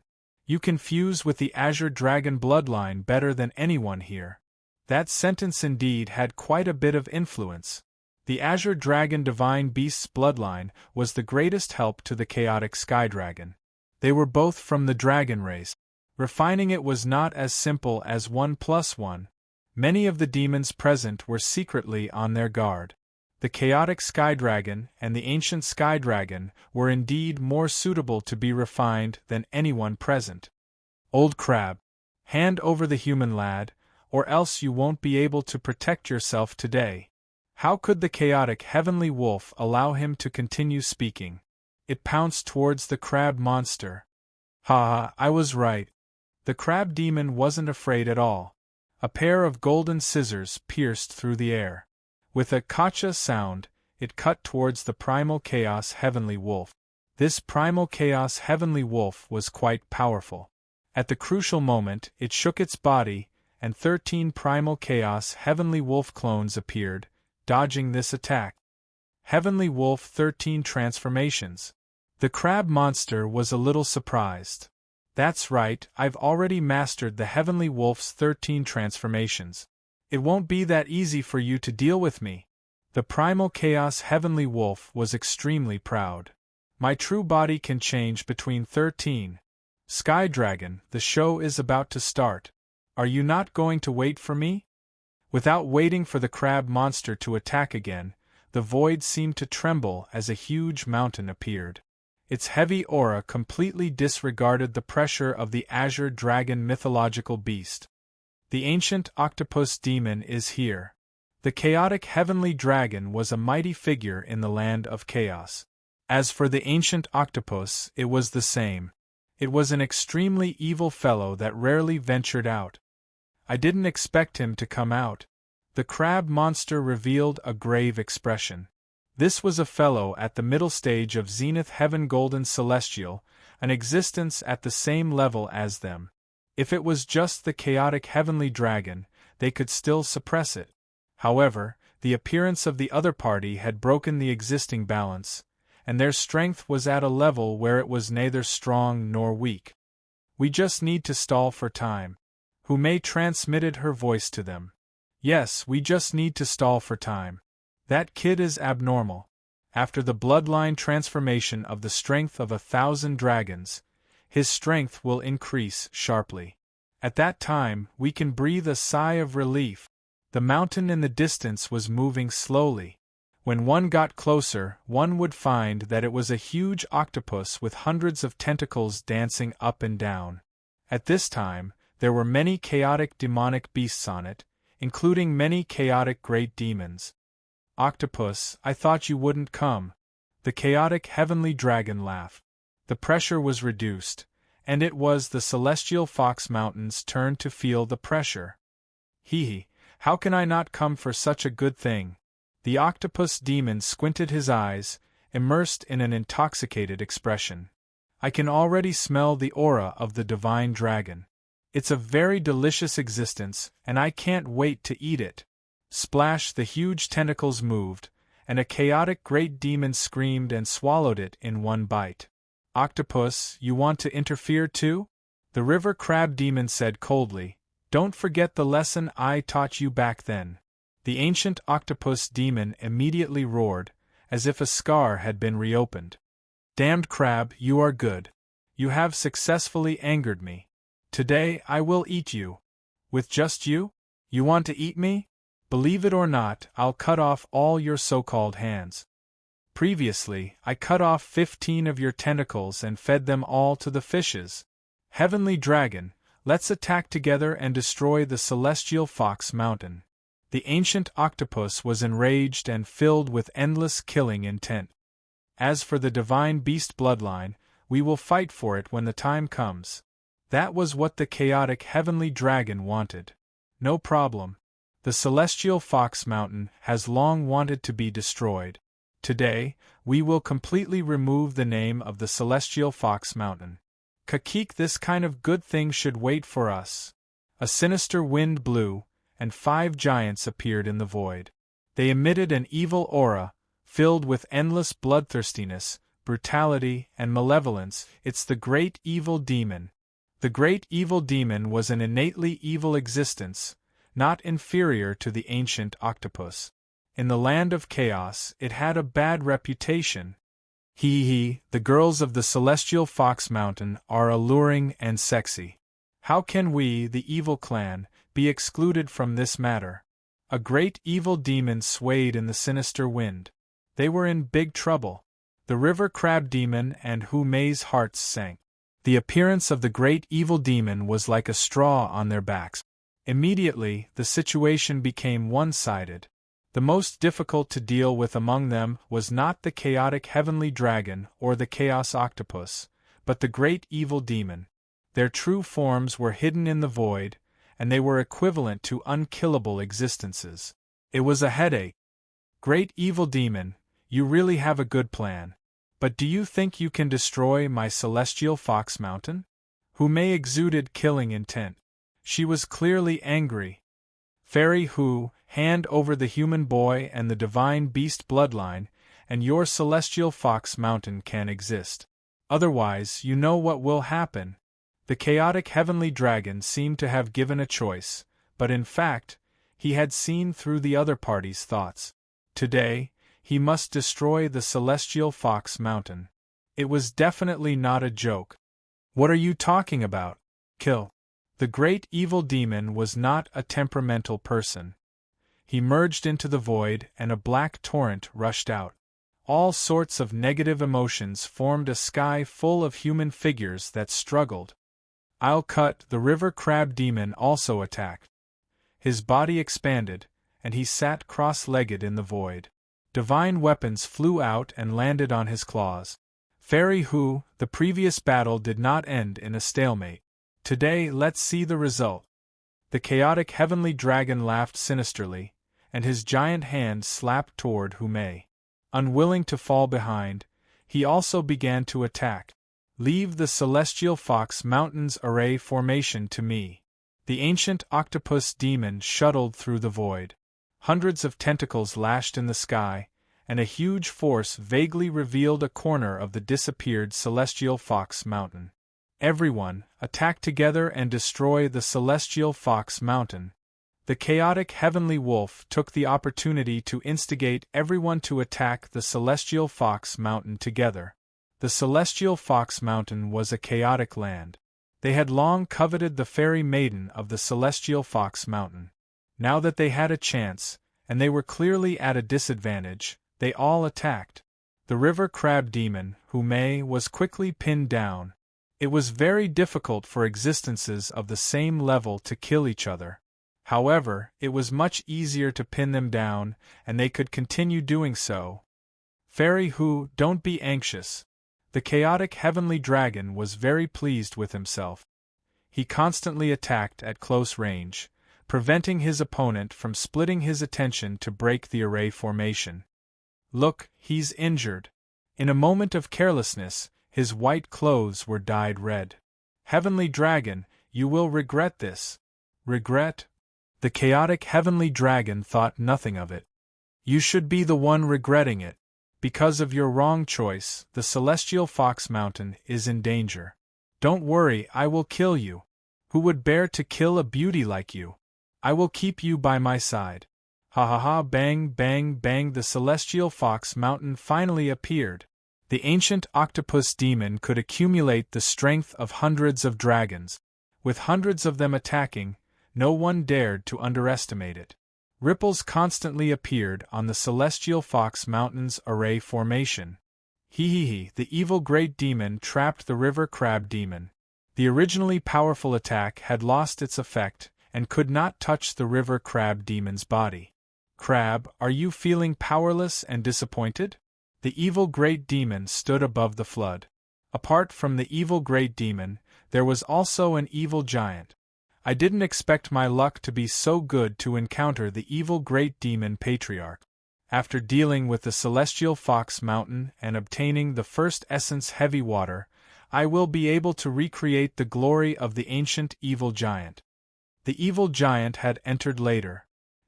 You confuse with the Azure Dragon bloodline better than anyone here. That sentence indeed had quite a bit of influence. The Azure Dragon Divine Beast's bloodline was the greatest help to the Chaotic Sky Dragon. They were both from the dragon race. Refining it was not as simple as 1 + 1. Many of the demons present were secretly on their guard. The Chaotic Sky Dragon and the Ancient Sky Dragon were indeed more suitable to be refined than anyone present. Old crab, hand over the human lad, or else you won't be able to protect yourself today. How could the Chaotic Heavenly Wolf allow him to continue speaking? It pounced towards the crab monster. Ha, I was right. The crab demon wasn't afraid at all. A pair of golden scissors pierced through the air. With a "kacha" sound, it cut towards the Primal Chaos Heavenly Wolf. This Primal Chaos Heavenly Wolf was quite powerful. At the crucial moment, it shook its body, and 13 Primal Chaos Heavenly Wolf clones appeared, dodging this attack. Heavenly Wolf 13 transformations. The crab monster was a little surprised. That's right, I've already mastered the Heavenly Wolf's 13 transformations. It won't be that easy for you to deal with me. The Primal Chaos Heavenly Wolf was extremely proud. My true body can change between 13. Sky Dragon, the show is about to start. Are you not going to wait for me? Without waiting for the crab monster to attack again, the void seemed to tremble as a huge mountain appeared. Its heavy aura completely disregarded the pressure of the Azure Dragon mythological beast. The ancient octopus demon is here. The chaotic heavenly dragon was a mighty figure in the land of chaos. As for the ancient octopus, it was the same. It was an extremely evil fellow that rarely ventured out. I didn't expect him to come out. The crab monster revealed a grave expression. This was a fellow at the middle stage of Zenith Heaven Golden Celestial, an existence at the same level as them. If it was just the chaotic heavenly dragon, they could still suppress it. However, the appearance of the other party had broken the existing balance, and their strength was at a level where it was neither strong nor weak. We just need to stall for time. Hume transmitted her voice to them. Yes, we just need to stall for time. That kid is abnormal. After the bloodline transformation of the strength of 1,000 dragons, his strength will increase sharply. At that time, we can breathe a sigh of relief. The mountain in the distance was moving slowly. When one got closer, one would find that it was a huge octopus with hundreds of tentacles dancing up and down. At this time, there were many chaotic demonic beasts on it, including many chaotic great demons. "Octopus, I thought you wouldn't come." The chaotic heavenly dragon laughed. The pressure was reduced, and it was the celestial fox mountain's turn to feel the pressure. "Hee, how can I not come for such a good thing?" The octopus demon squinted his eyes, immersed in an intoxicated expression. "I can already smell the aura of the divine dragon. It's a very delicious existence, and I can't wait to eat it." Splash! The huge tentacles moved, and a chaotic great demon screamed and swallowed it in one bite. "Octopus, you want to interfere too?" The river crab demon said coldly. "Don't forget the lesson I taught you back then." The ancient octopus demon immediately roared, as if a scar had been reopened. "Damned crab, you are good. You have successfully angered me. Today I will eat you." "With just you? You want to eat me? Believe it or not, I'll cut off all your so-called hands. Previously, I cut off 15 of your tentacles and fed them all to the fishes. Heavenly Dragon, let's attack together and destroy the celestial fox mountain." The ancient octopus was enraged and filled with endless killing intent. "As for the divine beast bloodline, we will fight for it when the time comes." That was what the chaotic heavenly dragon wanted. "No problem. The celestial fox mountain has long wanted to be destroyed. Today, we will completely remove the name of the celestial fox mountain. Kakik, this kind of good thing should wait for us." A sinister wind blew, and 5 giants appeared in the void. They emitted an evil aura, filled with endless bloodthirstiness, brutality, and malevolence. "It's the great evil demon." The great evil demon was an innately evil existence, not inferior to the ancient octopus. In the land of chaos, it had a bad reputation. The girls of the celestial fox mountain are alluring and sexy. How can we, the evil clan, be excluded from this matter? A great evil demon swayed in the sinister wind. They were in big trouble. The river crab demon and Hu Mei's hearts sank. The appearance of the great evil demon was like a straw on their backs. Immediately, the situation became one-sided. The most difficult to deal with among them was not the chaotic heavenly dragon or the chaos octopus, but the great evil demon. Their true forms were hidden in the void, and they were equivalent to unkillable existences. It was a headache. "Great evil demon, you really have a good plan. But do you think you can destroy my celestial fox mountain?" Hu Mei exuded killing intent. She was clearly angry. "Fairy Hu, hand over the human boy and the divine beast bloodline, and your celestial fox mountain can exist. Otherwise, you know what will happen." The chaotic heavenly dragon seemed to have given a choice, but in fact, he had seen through the other party's thoughts. Today, he must destroy the celestial fox mountain. It was definitely not a joke. "What are you talking about? Kill." The great evil demon was not a temperamental person. He merged into the void and a black torrent rushed out. All sorts of negative emotions formed a sky full of human figures that struggled. "I'll cut." The river crab demon also attacked. His body expanded, and he sat cross-legged in the void. Divine weapons flew out and landed on his claws. "Fairy Hu, the previous battle did not end in a stalemate. Today let's see the result." The chaotic heavenly dragon laughed sinisterly, and his giant hand slapped toward Hu Mei. Unwilling to fall behind, he also began to attack. "Leave the celestial fox mountain's array formation to me." The ancient octopus demon shuttled through the void. Hundreds of tentacles lashed in the sky, and a huge force vaguely revealed a corner of the disappeared celestial fox mountain. "Everyone, attack together and destroy the celestial fox mountain." The chaotic heavenly wolf took the opportunity to instigate everyone to attack the celestial Fox Mountain together. The celestial Fox Mountain was a chaotic land. They had long coveted the fairy maiden of the celestial Fox Mountain. Now that they had a chance, and they were clearly at a disadvantage, they all attacked. The river crab demon, Hume, was quickly pinned down. It was very difficult for existences of the same level to kill each other. However, it was much easier to pin them down, and they could continue doing so. Fairy Hu, don't be anxious. The chaotic heavenly dragon was very pleased with himself. He constantly attacked at close range, preventing his opponent from splitting his attention to break the array formation. Look, he's injured. In a moment of carelessness, his white clothes were dyed red. Heavenly dragon, you will regret this. Regret? The chaotic heavenly dragon thought nothing of it. You should be the one regretting it. Because of your wrong choice, the celestial Fox Mountain is in danger. Don't worry, I will kill you. Who would bear to kill a beauty like you? I will keep you by my side. Ha ha ha, bang, bang, bang. The celestial Fox Mountain finally appeared. The ancient octopus demon could accumulate the strength of hundreds of dragons. With hundreds of them attacking, no one dared to underestimate it. Ripples constantly appeared on the celestial Fox Mountain's array formation. The evil great demon trapped the river crab demon. The originally powerful attack had lost its effect and could not touch the river crab demon's body. Crab, are you feeling powerless and disappointed? The evil great demon stood above the flood. Apart from the evil great demon, there was also an evil giant. I didn't expect my luck to be so good to encounter the evil great demon patriarch. After dealing with the celestial Fox Mountain and obtaining the first essence heavy water, I will be able to recreate the glory of the ancient evil giant. The evil giant had entered later.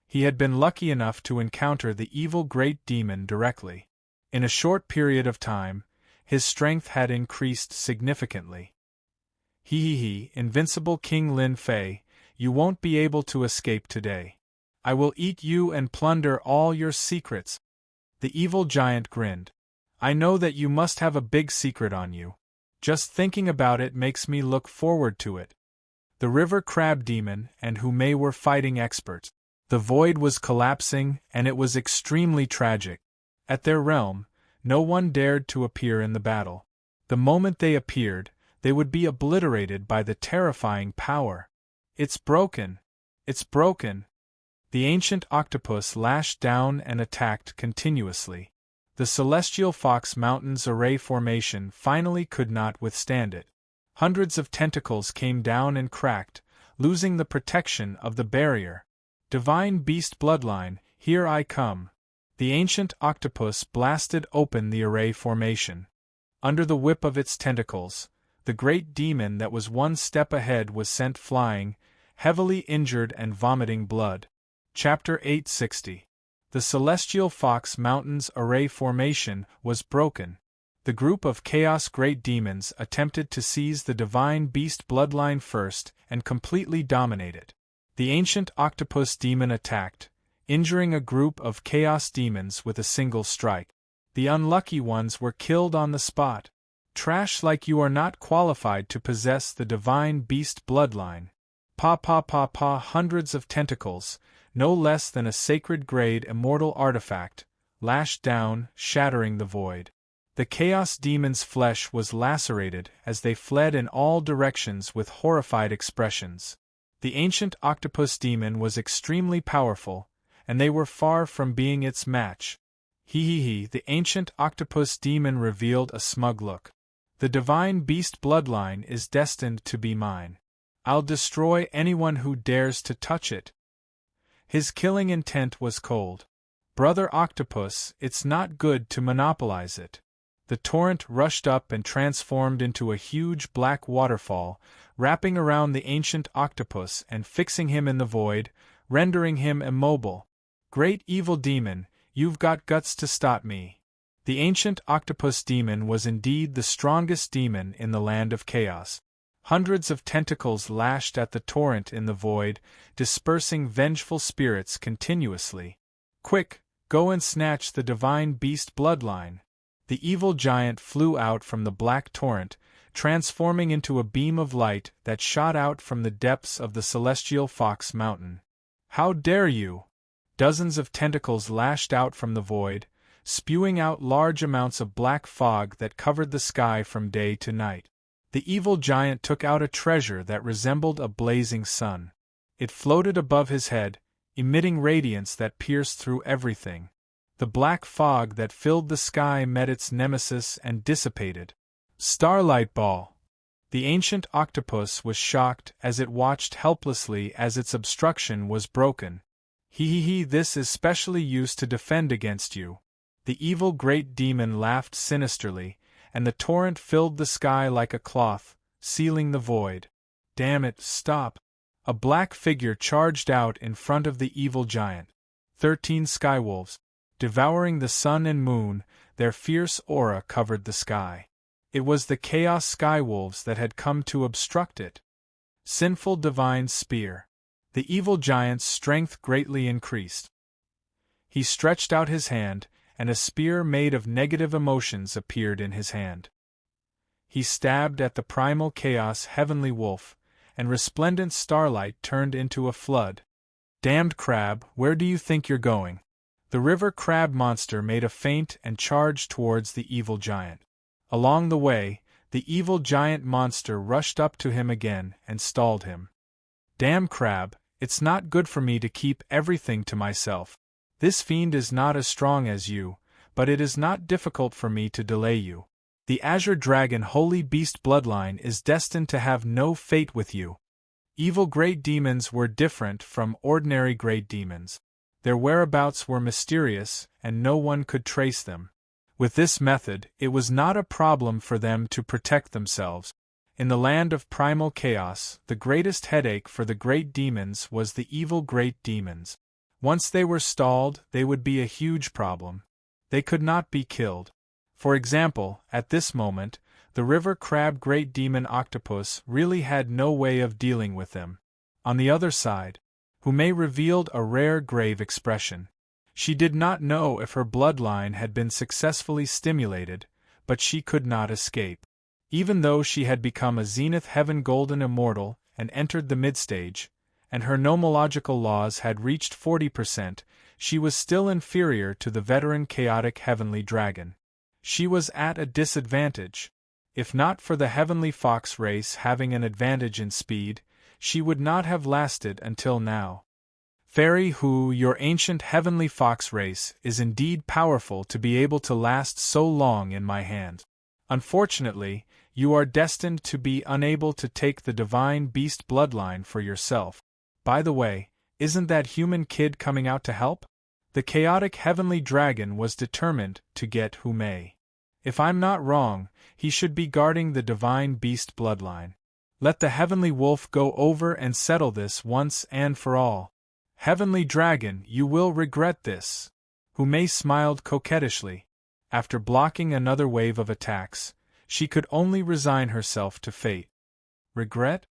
He had been lucky enough to encounter the evil great demon directly. In a short period of time, his strength had increased significantly. Invincible King Lin Fei, you won't be able to escape today. I will eat you and plunder all your secrets. The evil giant grinned. I know that you must have a big secret on you. Just thinking about it makes me look forward to it. The river crab demon and Hume were fighting experts. The void was collapsing, and it was extremely tragic. At their realm, no one dared to appear in the battle. The moment they appeared, they would be obliterated by the terrifying power. It's broken! It's broken! The ancient octopus lashed down and attacked continuously. The celestial Fox Mountain's array formation finally could not withstand it. Hundreds of tentacles came down and cracked, losing the protection of the barrier. Divine beast bloodline, here I come. The ancient octopus blasted open the array formation. Under the whip of its tentacles, the great demon that was one step ahead was sent flying, heavily injured and vomiting blood. Chapter 860. The celestial Fox Mountain's array formation was broken. The group of chaos great demons attempted to seize the divine beast bloodline first and completely dominate it. The ancient octopus demon attacked, injuring a group of chaos demons with a single strike. The unlucky ones were killed on the spot. Trash, like you are not qualified to possess the divine beast bloodline. Hundreds of tentacles, no less than a sacred grade immortal artifact, lashed down, shattering the void. The chaos demons' flesh was lacerated as they fled in all directions with horrified expressions. The ancient octopus demon was extremely powerful, and they were far from being its match. The ancient octopus demon revealed a smug look. The divine beast bloodline is destined to be mine. I'll destroy anyone who dares to touch it. His killing intent was cold. Brother Octopus, it's not good to monopolize it. The torrent rushed up and transformed into a huge black waterfall, wrapping around the ancient octopus and fixing him in the void, rendering him immobile. Great evil demon, you've got guts to stop me. The ancient octopus demon was indeed the strongest demon in the land of chaos. Hundreds of tentacles lashed at the torrent in the void, dispersing vengeful spirits continuously. Quick, go and snatch the divine beast bloodline. The evil giant flew out from the black torrent, transforming into a beam of light that shot out from the depths of the celestial Fox Mountain. How dare you! Dozens of tentacles lashed out from the void, spewing out large amounts of black fog that covered the sky from day to night. The evil giant took out a treasure that resembled a blazing sun. It floated above his head, emitting radiance that pierced through everything. The black fog that filled the sky met its nemesis and dissipated. Starlight Ball! The ancient octopus was shocked as it watched helplessly as its obstruction was broken. This is specially used to defend against you. The evil great demon laughed sinisterly, and the torrent filled the sky like a cloth, sealing the void. Damn it, stop! A black figure charged out in front of the evil giant. 13 skywolves, devouring the sun and moon, their fierce aura covered the sky. It was the Chaos Skywolves that had come to obstruct it. Sinful divine spear. The evil giant's strength greatly increased. He stretched out his hand, and a spear made of negative emotions appeared in his hand. He stabbed at the primal chaos heavenly wolf, and resplendent starlight turned into a flood. Damned crab, where do you think you're going? The river crab monster made a feint and charged towards the evil giant. Along the way, the evil giant monster rushed up to him again and stalled him. Damn crab, it's not good for me to keep everything to myself. This fiend is not as strong as you, but it is not difficult for me to delay you. The Azure Dragon Holy Beast bloodline is destined to have no fate with you. Evil great demons were different from ordinary great demons. Their whereabouts were mysterious, and no one could trace them. With this method, it was not a problem for them to protect themselves. In the land of primal chaos, the greatest headache for the great demons was the evil great demons. Once they were stalled, they would be a huge problem. They could not be killed. For example, at this moment, the river crab great demon octopus really had no way of dealing with them. On the other side, Hume revealed a rare grave expression. She did not know if her bloodline had been successfully stimulated, but she could not escape. Even though she had become a Zenith Heaven Golden Immortal and entered the midstage, and her nomological laws had reached 40%, she was still inferior to the veteran chaotic Heavenly Dragon. She was at a disadvantage. If not for the Heavenly Fox race having an advantage in speed, she would not have lasted until now. Fairy Who, your ancient Heavenly Fox race is indeed powerful to be able to last so long in my hand. Unfortunately, you are destined to be unable to take the divine beast bloodline for yourself. By the way, isn't that human kid coming out to help? The chaotic Heavenly Dragon was determined to get Hume. If I'm not wrong, he should be guarding the divine beast bloodline. Let the Heavenly Wolf go over and settle this once and for all. Heavenly Dragon, you will regret this. Hume smiled coquettishly. After blocking another wave of attacks, she could only resign herself to fate. Regret?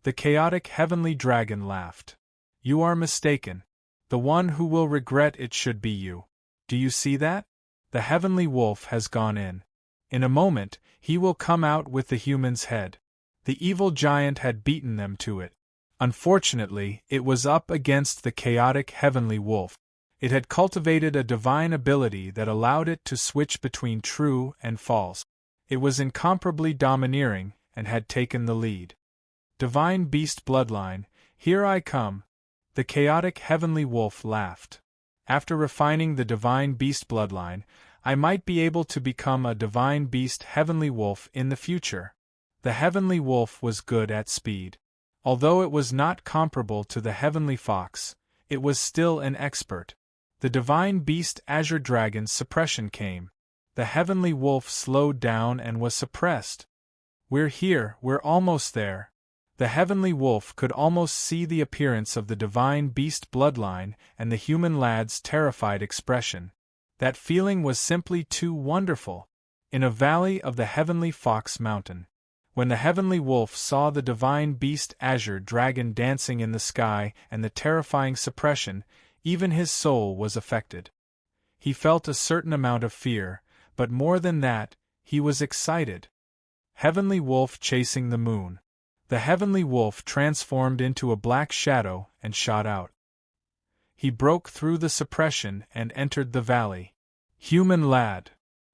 The chaotic Heavenly Dragon laughed. You are mistaken. The one who will regret it should be you. Do you see that? The Heavenly Wolf has gone in. In a moment, he will come out with the human's head. The evil giant had beaten them to it. Unfortunately, it was up against the chaotic Heavenly Wolf. It had cultivated a divine ability that allowed it to switch between true and false. It was incomparably domineering, and had taken the lead. Divine Beast Bloodline, here I come. The chaotic Heavenly Wolf laughed. After refining the Divine Beast Bloodline, I might be able to become a Divine Beast Heavenly Wolf in the future. The Heavenly Wolf was good at speed. Although it was not comparable to the Heavenly Fox, it was still an expert. The Divine Beast Azure Dragon's suppression came. The Heavenly Wolf slowed down and was suppressed. We're here, we're almost there. The Heavenly Wolf could almost see the appearance of the Divine Beast bloodline and the human lad's terrified expression. That feeling was simply too wonderful. In a valley of the Heavenly Fox Mountain. When the heavenly wolf saw the divine beast azure dragon dancing in the sky and the terrifying suppression, even his soul was affected. He felt a certain amount of fear, but more than that, he was excited. Heavenly wolf chasing the moon. The heavenly wolf transformed into a black shadow and shot out. He broke through the suppression and entered the valley. Human lad.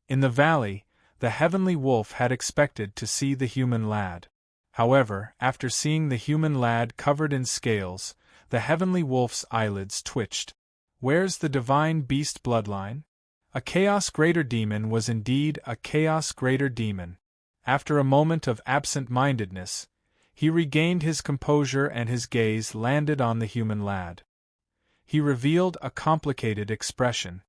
In the valley, the heavenly wolf had expected to see the human lad. However, after seeing the human lad covered in scales, the heavenly wolf's eyelids twitched. Where's the divine beast bloodline? A chaos greater demon was indeed a chaos greater demon. After a moment of absent-mindedness, he regained his composure and his gaze landed on the human lad. He revealed a complicated expression.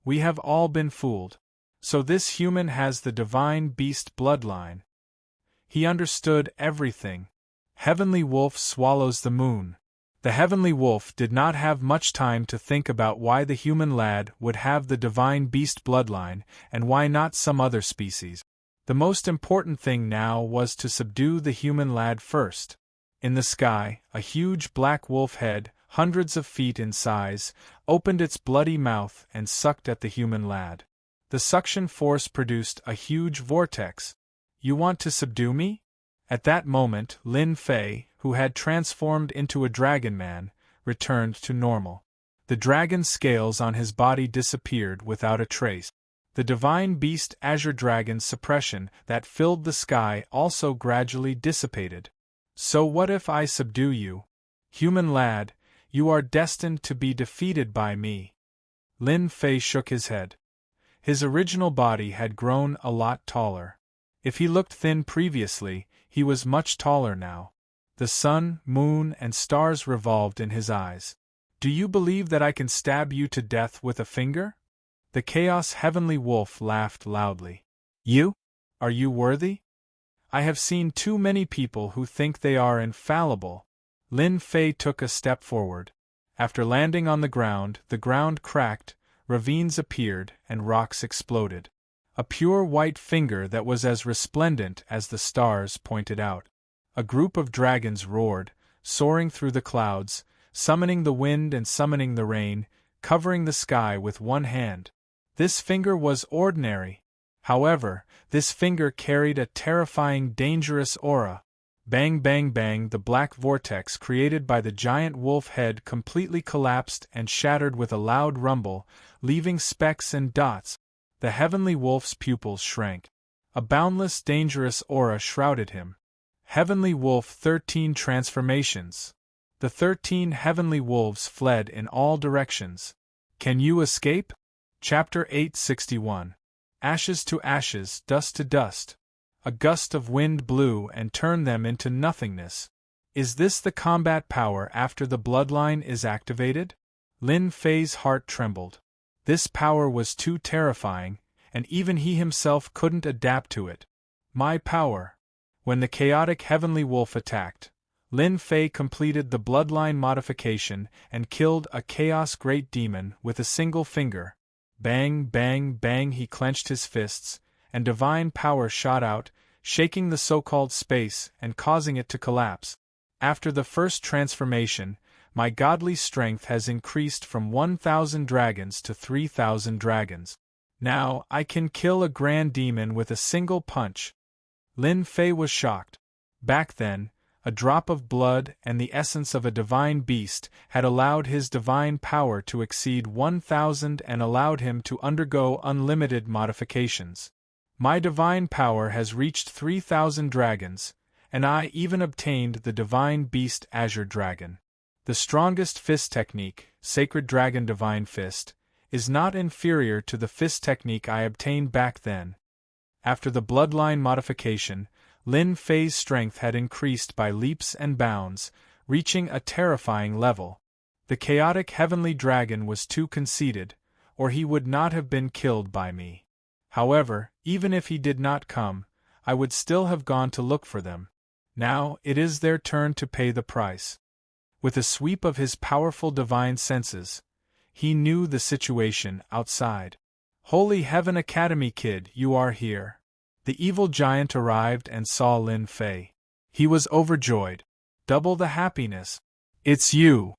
We have all been fooled. So this human has the divine beast bloodline. He understood everything. Heavenly wolf swallows the moon. The heavenly wolf did not have much time to think about why the human lad would have the divine beast bloodline and why not some other species. The most important thing now was to subdue the human lad first. In the sky, a huge black wolf head, hundreds of feet in size, opened its bloody mouth and sucked at the human lad. The suction force produced a huge vortex. You want to subdue me? At that moment, Lin Fei, who had transformed into a dragon man, returned to normal. The dragon scales on his body disappeared without a trace. The divine beast azure dragon suppression that filled the sky also gradually dissipated. So what if I subdue you? Human lad, you are destined to be defeated by me. Lin Fei shook his head. His original body had grown a lot taller. If he looked thin previously, he was much taller now. The sun, moon, and stars revolved in his eyes. Do you believe that I can stab you to death with a finger? The Chaos Heavenly Wolf laughed loudly. You? Are you worthy? I have seen too many people who think they are infallible. Lin Fei took a step forward. After landing on the ground cracked, ravines appeared, and rocks exploded. A pure white finger that was as resplendent as the stars pointed out. A group of dragons roared, soaring through the clouds, summoning the wind and summoning the rain, covering the sky with one hand. This finger was ordinary. However, this finger carried a terrifying, dangerous aura. Bang bang bang, the black vortex created by the giant wolf head completely collapsed and shattered with a loud rumble, leaving specks and dots. The heavenly wolf's pupils shrank. A boundless, dangerous aura shrouded him. Heavenly Wolf 13 Transformations. The 13 heavenly wolves fled in all directions. Can you escape? Chapter 861. Ashes to ashes, dust to dust. A gust of wind blew and turned them into nothingness. Is this the combat power after the bloodline is activated? Lin Fei's heart trembled. This power was too terrifying, and even he himself couldn't adapt to it. My power. When the chaotic heavenly wolf attacked, Lin Fei completed the bloodline modification and killed a chaos great demon with a single finger. Bang, bang, bang, he clenched his fists, and divine power shot out, shaking the so-called space and causing it to collapse. After the first transformation, my godly strength has increased from 1,000 dragons to 3,000 dragons. Now I can kill a grand demon with a single punch. Lin Fei was shocked. Back then, a drop of blood and the essence of a divine beast had allowed his divine power to exceed 1,000 and allowed him to undergo unlimited modifications. My divine power has reached 3,000 dragons, and I even obtained the divine beast Azure Dragon. The strongest fist technique, Sacred Dragon Divine Fist, is not inferior to the fist technique I obtained back then. After the bloodline modification, Lin Fei's strength had increased by leaps and bounds, reaching a terrifying level. The chaotic heavenly dragon was too conceited, or he would not have been killed by me. However, even if he did not come, I would still have gone to look for them. Now it is their turn to pay the price. With a sweep of his powerful divine senses, he knew the situation outside. Holy Heaven Academy kid, you are here. The evil giant arrived and saw Lin Fei. He was overjoyed. Double the happiness. It's you!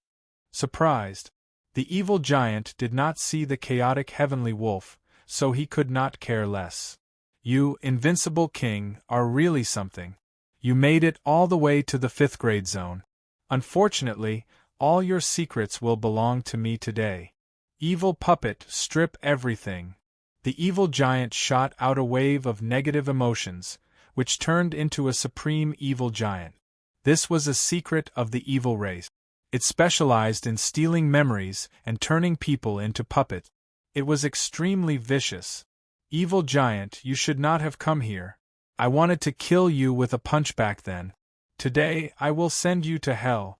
Surprised. The evil giant did not see the chaotic heavenly wolf, so he could not care less. You, invincible king, are really something. You made it all the way to the 5th grade zone. Unfortunately, all your secrets will belong to me today. Evil puppet, strip everything. The evil giant shot out a wave of negative emotions, which turned into a supreme evil giant. This was a secret of the evil race. It specialized in stealing memories and turning people into puppets. It was extremely vicious. Evil giant, you should not have come here. I wanted to kill you with a punch back then. Today, I will send you to hell.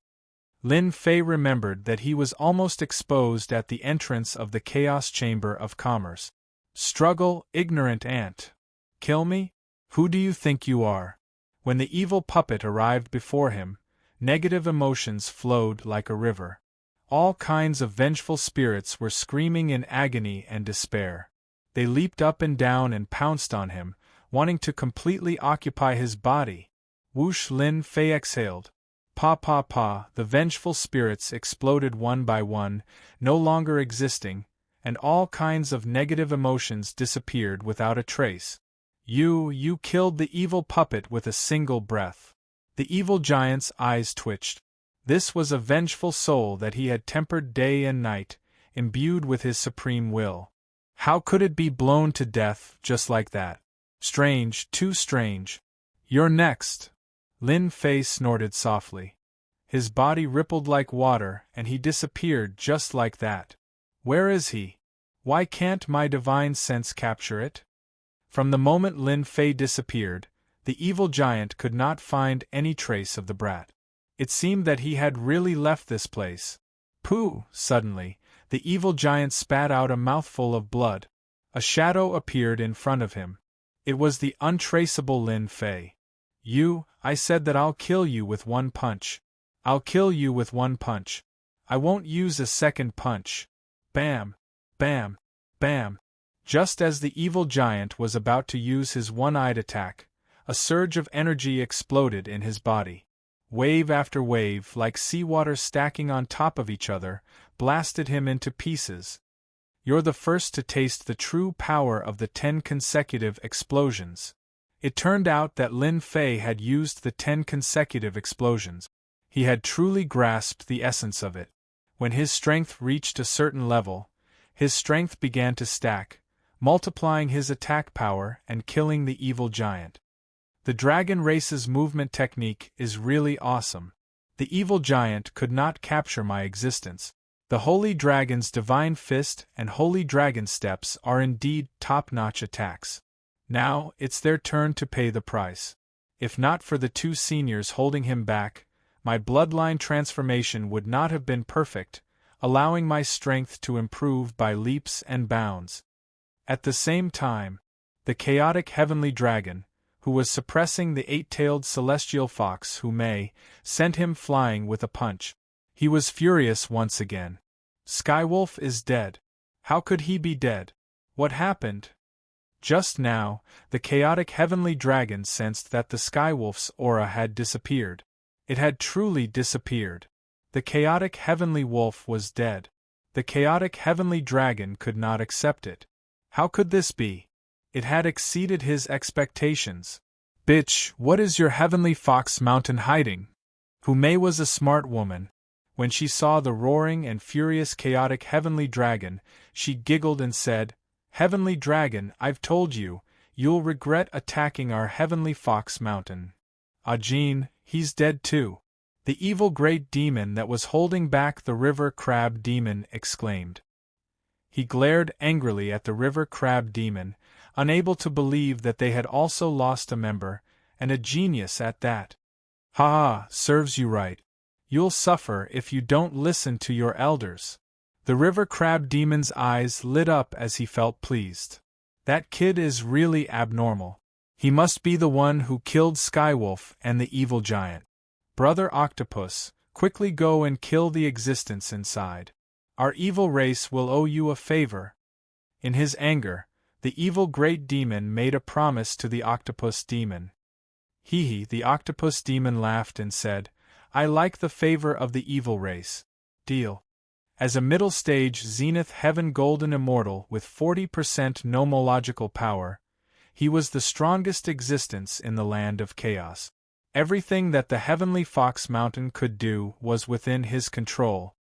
Lin Fei remembered that he was almost exposed at the entrance of the Chaos Chamber of Commerce. Struggle, ignorant ant. Kill me? Who do you think you are? When the evil puppet arrived before him, negative emotions flowed like a river. All kinds of vengeful spirits were screaming in agony and despair. They leaped up and down and pounced on him, wanting to completely occupy his body. Whoosh! Lin Fei exhaled. Pa pa pa, the vengeful spirits exploded one by one, no longer existing, and all kinds of negative emotions disappeared without a trace. You killed the evil puppet with a single breath. The evil giant's eyes twitched. This was a vengeful soul that he had tempered day and night, imbued with his supreme will. How could it be blown to death just like that? Strange, too strange. You're next. Lin Fei snorted softly. His body rippled like water, and he disappeared just like that. Where is he? Why can't my divine sense capture it? From the moment Lin Fei disappeared, the evil giant could not find any trace of the brat. It seemed that he had really left this place. Pooh! Suddenly, the evil giant spat out a mouthful of blood. A shadow appeared in front of him. It was the untraceable Lin Fei. I said that I'll kill you with one punch. I'll kill you with one punch. I won't use a second punch. Bam! Bam! Bam! Just as the evil giant was about to use his one-eyed attack, a surge of energy exploded in his body. Wave after wave, like seawater stacking on top of each other, blasted him into pieces. You're the first to taste the true power of the 10 consecutive explosions. It turned out that Lin Fei had used the 10 consecutive explosions. He had truly grasped the essence of it. When his strength reached a certain level, his strength began to stack, multiplying his attack power and killing the evil giant. The dragon race's movement technique is really awesome. The evil giant could not capture my existence. The Holy Dragon's Divine Fist and Holy Dragon Steps are indeed top-notch attacks. Now, it's their turn to pay the price. If not for the 2 seniors holding him back, my bloodline transformation would not have been perfect, allowing my strength to improve by leaps and bounds. At the same time, the chaotic heavenly dragon, who was suppressing the 8-tailed celestial fox sent him flying with a punch. He was furious once again. Skywolf is dead. How could he be dead? What happened? Just now, the chaotic heavenly dragon sensed that the Skywolf's aura had disappeared. It had truly disappeared. The chaotic heavenly wolf was dead. The chaotic heavenly dragon could not accept it. How could this be? It had exceeded his expectations. Bitch, what is your heavenly fox mountain hiding? Hume was a smart woman. When she saw the roaring and furious chaotic heavenly dragon, she giggled and said, Heavenly dragon, I've told you, you'll regret attacking our heavenly fox mountain. Jean, he's dead too. The evil great demon that was holding back the river crab demon exclaimed. He glared angrily at the river crab demon, unable to believe that they had also lost a member, and a genius at that. Ha ha, serves you right. You'll suffer if you don't listen to your elders. The river crab demon's eyes lit up as he felt pleased. That kid is really abnormal. He must be the one who killed Skywolf and the evil giant. Brother Octopus, quickly go and kill the existence inside. Our evil race will owe you a favor. In his anger, the evil great demon made a promise to the octopus demon. The octopus demon laughed and said, "I like the favor of the evil race. Deal." As a middle stage zenith heaven golden immortal with 40% nomological power, he was the strongest existence in the land of chaos. Everything that the heavenly Fox Mountain could do was within his control.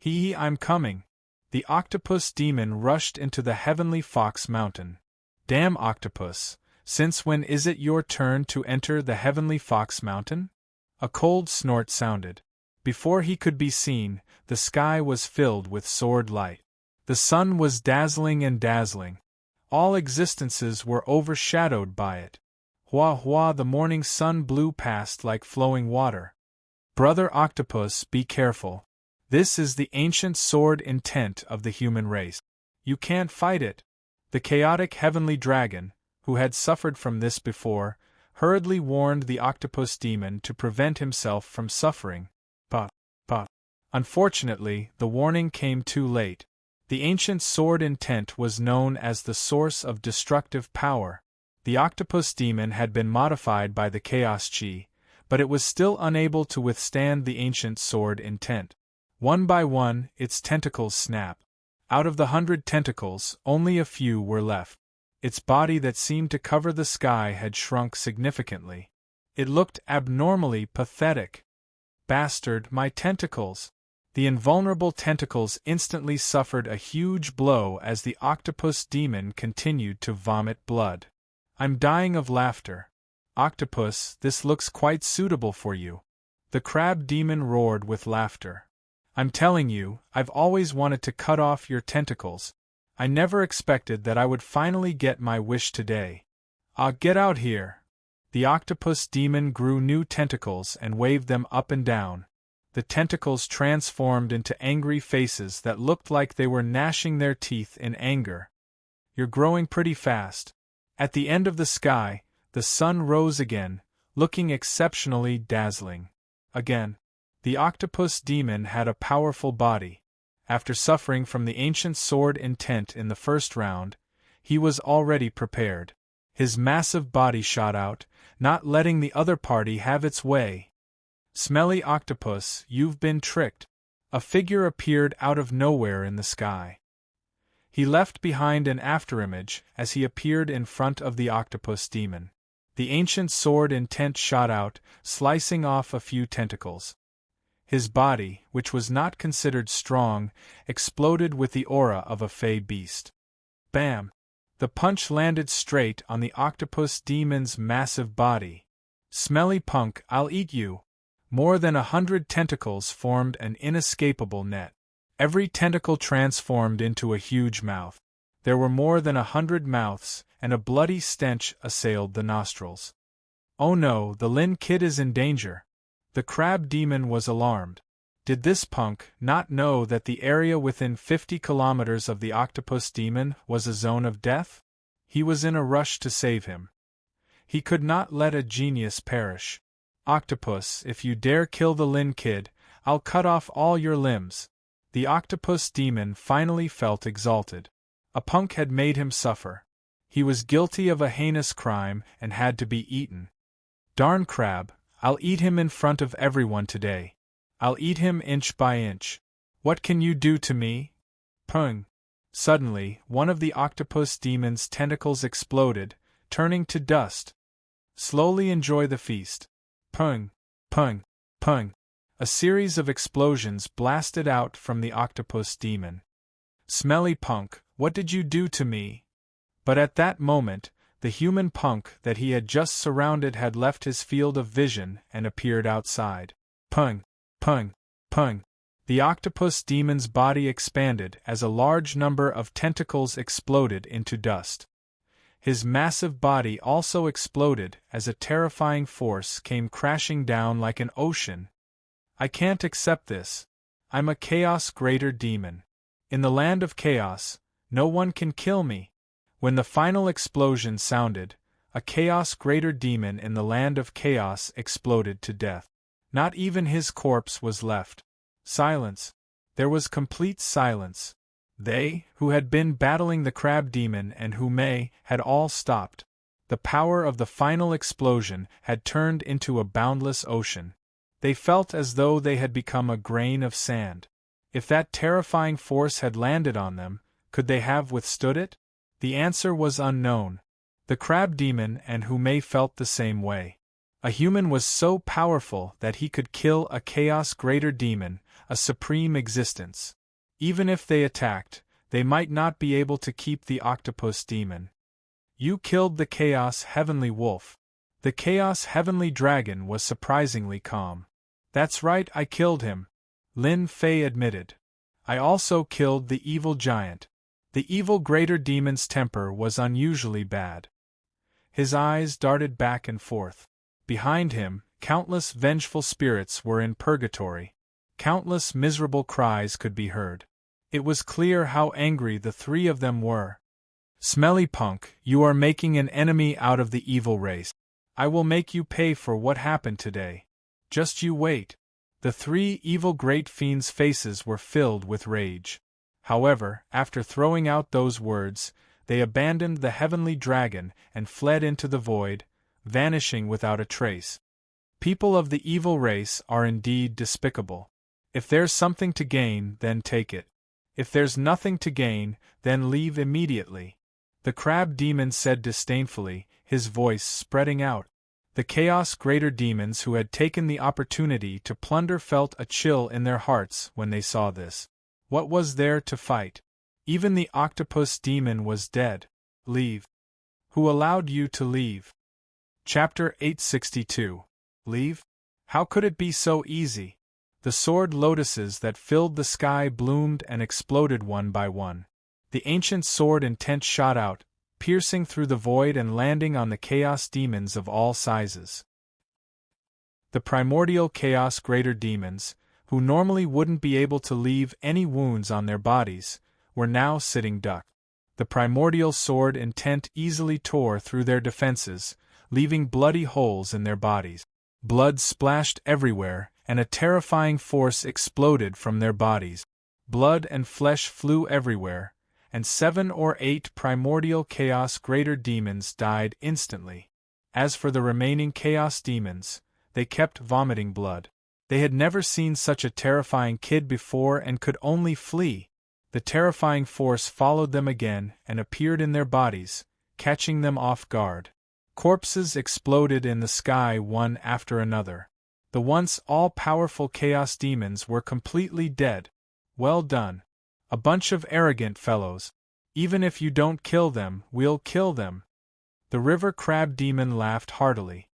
I'm coming. The octopus demon rushed into the heavenly Fox Mountain. Damn octopus, since when is it your turn to enter the heavenly Fox Mountain? A cold snort sounded. Before he could be seen, the sky was filled with sword light. The sun was dazzling and dazzling. All existences were overshadowed by it. Hua hua, the morning sun blew past like flowing water. Brother Octopus, be careful. This is the ancient sword intent of the human race. You can't fight it. The chaotic heavenly dragon, who had suffered from this before, hurriedly warned the octopus demon to prevent himself from suffering. But. Unfortunately, the warning came too late. The ancient sword intent was known as the source of destructive power. The octopus demon had been modified by the chaos chi, but it was still unable to withstand the ancient sword intent. One by one, its tentacles snapped. Out of the 100 tentacles, only a few were left. Its body that seemed to cover the sky had shrunk significantly. It looked abnormally pathetic. Bastard, my tentacles! The invulnerable tentacles instantly suffered a huge blow as the octopus demon continued to vomit blood. I'm dying of laughter. Octopus, this looks quite suitable for you. The crab demon roared with laughter. I'm telling you, I've always wanted to cut off your tentacles. I never expected that I would finally get my wish today. Get out here. The octopus demon grew new tentacles and waved them up and down. The tentacles transformed into angry faces that looked like they were gnashing their teeth in anger. You're growing pretty fast. At the end of the sky, the sun rose again, looking exceptionally dazzling. Again, the octopus demon had a powerful body. After suffering from the ancient sword intent in the first round, he was already prepared. His massive body shot out, not letting the other party have its way. Smelly octopus, you've been tricked. A figure appeared out of nowhere in the sky. He left behind an afterimage as he appeared in front of the octopus demon. The ancient sword intent shot out, slicing off a few tentacles. His body, which was not considered strong, exploded with the aura of a fey beast. Bam! The punch landed straight on the octopus demon's massive body. Smelly punk, I'll eat you! More than 100 tentacles formed an inescapable net. Every tentacle transformed into a huge mouth. There were more than 100 mouths, and a bloody stench assailed the nostrils. Oh no, the Lin kid is in danger. The crab demon was alarmed. Did this punk not know that the area within 50 kilometers of the octopus demon was a zone of death? He was in a rush to save him. He could not let a genius perish. Octopus, if you dare kill the Lin kid, I'll cut off all your limbs. The octopus demon finally felt exalted. A punk had made him suffer. He was guilty of a heinous crime and had to be eaten. Darn crab, I'll eat him in front of everyone today. I'll eat him inch by inch. What can you do to me? Pung! Suddenly, one of the octopus demon's tentacles exploded, turning to dust. Slowly enjoy the feast. Pung! Pung! Pung! A series of explosions blasted out from the octopus demon. Smelly punk, what did you do to me? But at that moment, the human punk that he had just surrounded had left his field of vision and appeared outside. Pung! Pung! Pung! The octopus demon's body expanded as a large number of tentacles exploded into dust. His massive body also exploded as a terrifying force came crashing down like an ocean. I can't accept this. I'm a chaos greater demon. In the land of chaos, no one can kill me. When the final explosion sounded, a chaos greater demon in the land of chaos exploded to death. Not even his corpse was left. Silence. There was complete silence. They, who had been battling the crab demon and Hume, had all stopped. The power of the final explosion had turned into a boundless ocean. They felt as though they had become a grain of sand. If that terrifying force had landed on them, could they have withstood it? The answer was unknown. The crab demon and Hume felt the same way. A human was so powerful that he could kill a chaos greater demon, a supreme existence. Even if they attacked, they might not be able to keep the octopus demon. You killed the Chaos Heavenly Wolf. The Chaos Heavenly Dragon was surprisingly calm. That's right, I killed him, Lin Fei admitted. I also killed the evil giant. The evil greater demon's temper was unusually bad. His eyes darted back and forth. Behind him, countless vengeful spirits were in purgatory. Countless miserable cries could be heard. It was clear how angry the three of them were. Smelly punk, you are making an enemy out of the evil race. I will make you pay for what happened today. Just you wait. The three evil great fiends' faces were filled with rage. However, after throwing out those words, they abandoned the heavenly dragon and fled into the void, vanishing without a trace. People of the evil race are indeed despicable. If there's something to gain, then take it. If there's nothing to gain, then leave immediately. The crab demon said disdainfully, his voice spreading out. The chaos greater demons who had taken the opportunity to plunder felt a chill in their hearts when they saw this. What was there to fight? Even the octopus demon was dead. Leave. Who allowed you to leave? Chapter 862. Leave? How could it be so easy? The sword lotuses that filled the sky bloomed and exploded one by one. The ancient sword intent shot out, piercing through the void and landing on the chaos demons of all sizes. The primordial chaos greater demons, who normally wouldn't be able to leave any wounds on their bodies, were now sitting duck. The primordial sword intent easily tore through their defenses, leaving bloody holes in their bodies. Blood splashed everywhere, and a terrifying force exploded from their bodies. Blood and flesh flew everywhere, and 7 or 8 primordial chaos greater demons died instantly. As for the remaining chaos demons, they kept vomiting blood. They had never seen such a terrifying kid before and could only flee. The terrifying force followed them again and appeared in their bodies, catching them off guard. Corpses exploded in the sky one after another. The once all-powerful chaos demons were completely dead. Well done. A bunch of arrogant fellows. Even if you don't kill them, we'll kill them. The river crab demon laughed heartily.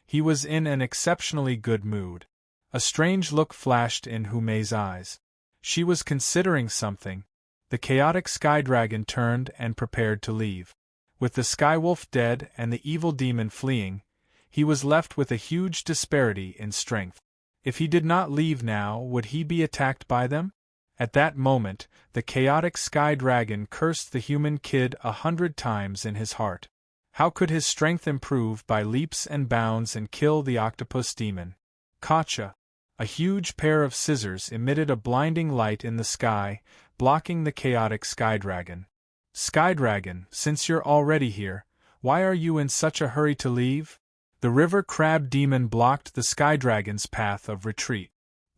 He was in an exceptionally good mood. A strange look flashed in Hume's eyes. She was considering something. The chaotic sky dragon turned and prepared to leave. With the skywolf dead and the evil demon fleeing, he was left with a huge disparity in strength. If he did not leave now, would he be attacked by them? At that moment, the chaotic sky dragon cursed the human kid 100 times in his heart. How could his strength improve by leaps and bounds and kill the octopus demon? Gotcha! A huge pair of scissors emitted a blinding light in the sky, blocking the chaotic sky dragon. Sky dragon, since you're already here, why are you in such a hurry to leave? The river crab demon blocked the sky dragon's path of retreat.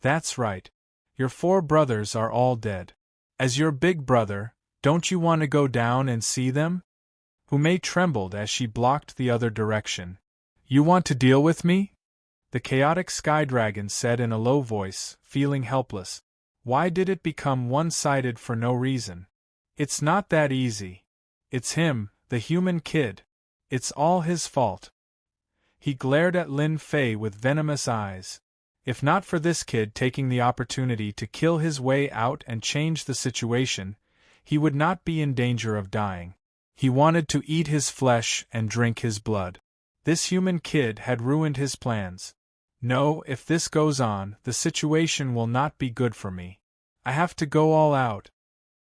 That's right. Your 4 brothers are all dead. As your big brother, don't you want to go down and see them? Hume trembled as she blocked the other direction. You want to deal with me? The chaotic sky dragon said in a low voice, feeling helpless. Why did it become one-sided for no reason? It's not that easy. It's him, the human kid. It's all his fault. He glared at Lin Fei with venomous eyes. If not for this kid taking the opportunity to kill his way out and change the situation, he would not be in danger of dying. He wanted to eat his flesh and drink his blood. This human kid had ruined his plans. No, if this goes on, the situation will not be good for me. I have to go all out.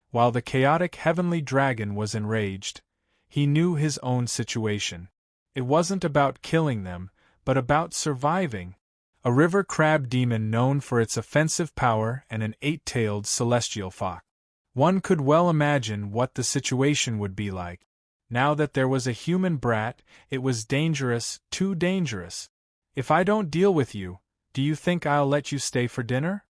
While the chaotic heavenly dragon was enraged, he knew his own situation. It wasn't about killing them, but about surviving. A river crab demon known for its offensive power and an 8-tailed celestial fox. One could well imagine what the situation would be like. Now that there was a human brat, it was dangerous, too dangerous. If I don't deal with you, do you think I'll let you stay for dinner?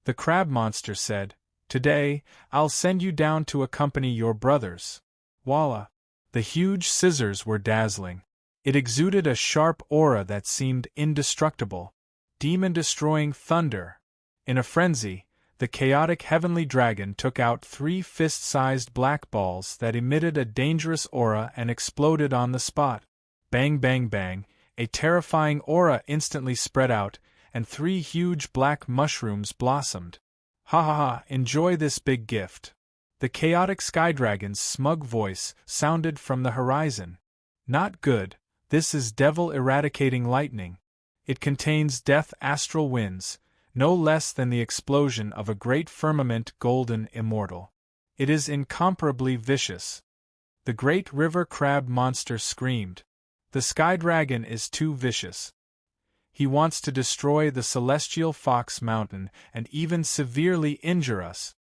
The crab monster said, Today, I'll send you down to accompany your brothers. Voila! The huge scissors were dazzling. It exuded a sharp aura that seemed indestructible. Demon-destroying thunder. In a frenzy, the chaotic heavenly dragon took out 3 fist-sized black balls that emitted a dangerous aura and exploded on the spot. Bang bang bang, a terrifying aura instantly spread out, and 3 huge black mushrooms blossomed. Ha ha ha, enjoy this big gift. The chaotic sky dragon's smug voice sounded from the horizon. Not good, this is devil-eradicating lightning. It contains death astral winds, no less than the explosion of a great firmament golden immortal. It is incomparably vicious. The great river crab monster screamed. The sky dragon is too vicious. He wants to destroy the celestial fox mountain and even severely injure us.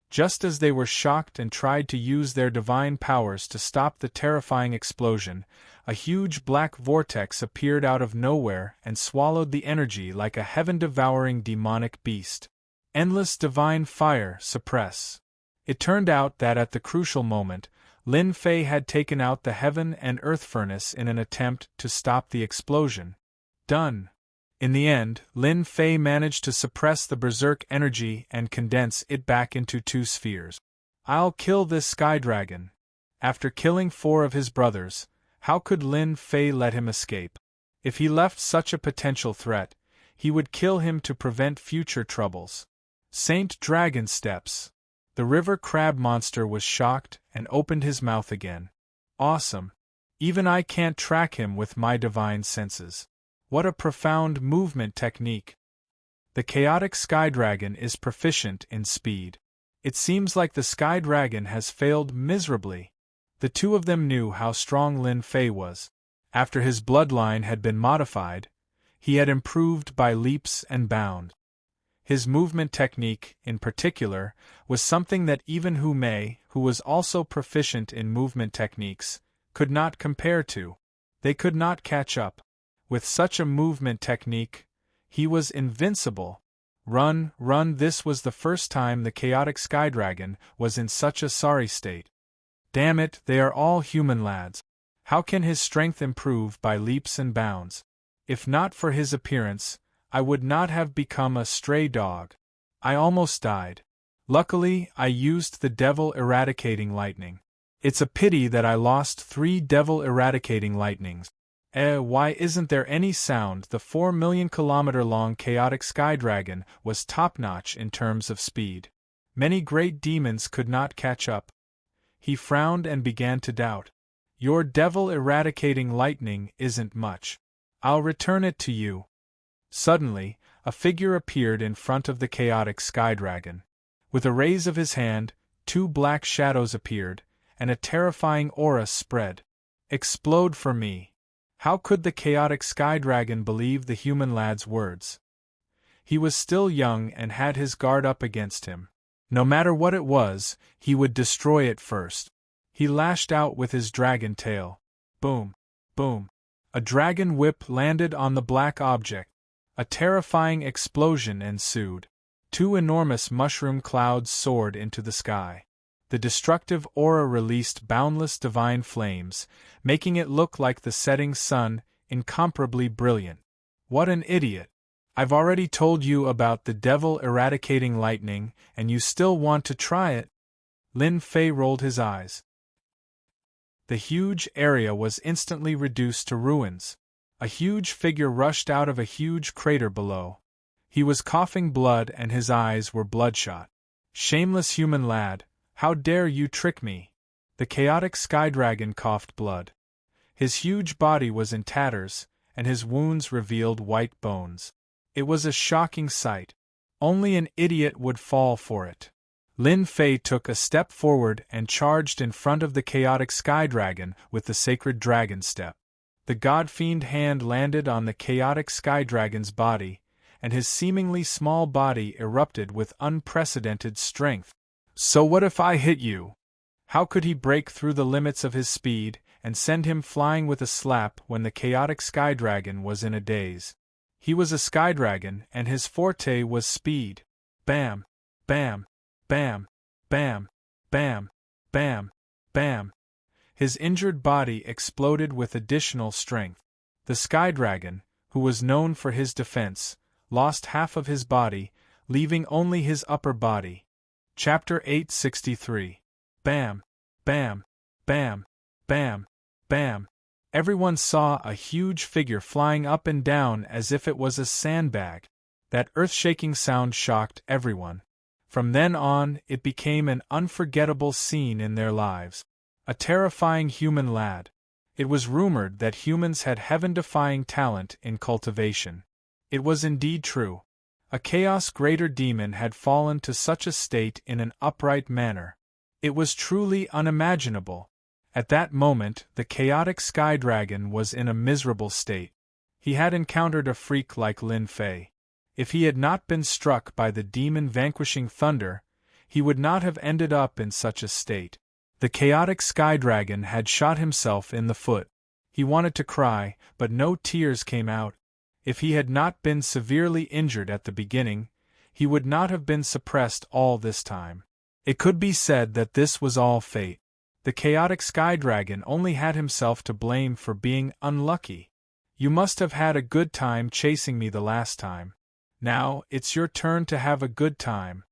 Just as they were shocked and tried to use their divine powers to stop the terrifying explosion, a huge black vortex appeared out of nowhere and swallowed the energy like a heaven-devouring demonic beast. Endless divine fire suppress. It turned out that at the crucial moment, Lin Fei had taken out the heaven and earth furnace in an attempt to stop the explosion. Done. In the end, Lin Fei managed to suppress the berserk energy and condense it back into 2 spheres. I'll kill this sky dragon. After killing 4 of his brothers, how could Lin Fei let him escape? If he left such a potential threat, he would kill him to prevent future troubles. Saint Dragon Steps. The river crab monster was shocked and opened his mouth again. Awesome. Even I can't track him with my divine senses. What a profound movement technique. The chaotic sky dragon is proficient in speed. It seems like the sky dragon has failed miserably. The 2 of them knew how strong Lin Fei was. After his bloodline had been modified, he had improved by leaps and bounds. His movement technique, in particular, was something that even Hu Mei, who was also proficient in movement techniques, could not compare to. They could not catch up. With such a movement technique, he was invincible. Run, run! This was the first time the chaotic sky dragon was in such a sorry state. Damn it, they are all human lads. How can his strength improve by leaps and bounds? If not for his appearance, I would not have become a stray dog. I almost died. Luckily, I used the devil-eradicating lightning. It's a pity that I lost 3 devil-eradicating lightnings. Why isn't there any sound? The 4 million kilometer-long chaotic sky dragon was top-notch in terms of speed. Many great demons could not catch up. He frowned and began to doubt. Your devil-eradicating lightning isn't much. I'll return it to you. Suddenly, a figure appeared in front of the chaotic sky dragon. With a raise of his hand, 2 black shadows appeared, and a terrifying aura spread. Explode for me. How could the chaotic sky dragon believe the human lad's words? He was still young and had his guard up against him. No matter what it was, he would destroy it first. He lashed out with his dragon tail. Boom! Boom! A dragon whip landed on the black object. A terrifying explosion ensued. 2 enormous mushroom clouds soared into the sky. The destructive aura released boundless divine flames, making it look like the setting sun, incomparably brilliant. What an idiot! I've already told you about the devil-eradicating lightning, and you still want to try it? Lin Fei rolled his eyes. The huge area was instantly reduced to ruins. A huge figure rushed out of a huge crater below. He was coughing blood and his eyes were bloodshot. Shameless human lad! How dare you trick me? The chaotic sky dragon coughed blood. His huge body was in tatters, and his wounds revealed white bones. It was a shocking sight. Only an idiot would fall for it. Lin Fei took a step forward and charged in front of the chaotic sky dragon with the sacred dragon step. The god-fiend hand landed on the chaotic sky dragon's body, and his seemingly small body erupted with unprecedented strength. So what if I hit you? How could he break through the limits of his speed and send him flying with a slap when the chaotic sky dragon was in a daze? He was a sky dragon, and his forte was speed. Bam! Bam! Bam! Bam! Bam! Bam! Bam! His injured body exploded with additional strength. The sky dragon, who was known for his defense, lost half of his body, leaving only his upper body. Chapter 863. Bam! Bam! Bam! Bam! Bam! Everyone saw a huge figure flying up and down as if it was a sandbag. That earth-shaking sound shocked everyone. From then on, it became an unforgettable scene in their lives. A terrifying human lad. It was rumored that humans had heaven-defying talent in cultivation. It was indeed true. A chaos greater demon had fallen to such a state in an upright manner. It was truly unimaginable. At that moment, the chaotic sky dragon was in a miserable state. He had encountered a freak like Lin Fei. If he had not been struck by the demon-vanquishing thunder, he would not have ended up in such a state. The chaotic sky dragon had shot himself in the foot. He wanted to cry, but no tears came out. If he had not been severely injured at the beginning, he would not have been suppressed all this time. It could be said that this was all fate. The chaotic sky dragon only had himself to blame for being unlucky. You must have had a good time chasing me the last time. Now, it's your turn to have a good time.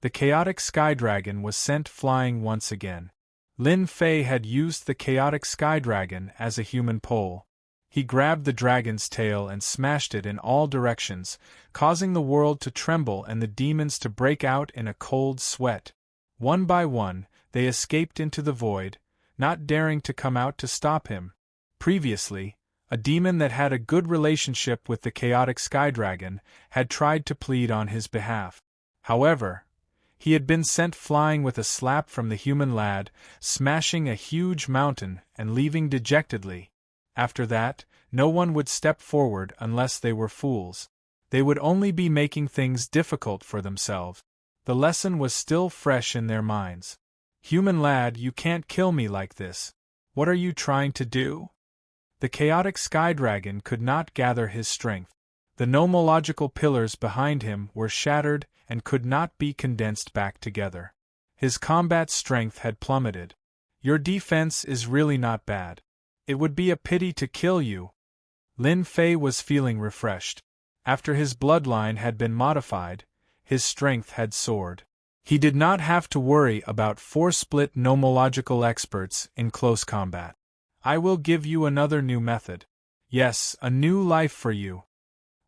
The chaotic sky dragon was sent flying once again. Lin Fei had used the chaotic sky dragon as a human pole. He grabbed the dragon's tail and smashed it in all directions, causing the world to tremble and the demons to break out in a cold sweat. One by one, they escaped into the void, not daring to come out to stop him. Previously, a demon that had a good relationship with the chaotic sky dragon had tried to plead on his behalf. However, he had been sent flying with a slap from the human lad, smashing a huge mountain and leaving dejectedly. After that, no one would step forward unless they were fools. They would only be making things difficult for themselves. The lesson was still fresh in their minds. Human lad, you can't kill me like this. What are you trying to do? The chaotic sky dragon could not gather his strength. The nomological pillars behind him were shattered and could not be condensed back together. His combat strength had plummeted. Your defense is really not bad. It would be a pity to kill you. Lin Fei was feeling refreshed. After his bloodline had been modified, his strength had soared. He did not have to worry about 4-split nomological experts in close combat. I will give you another new method. Yes, a new life for you.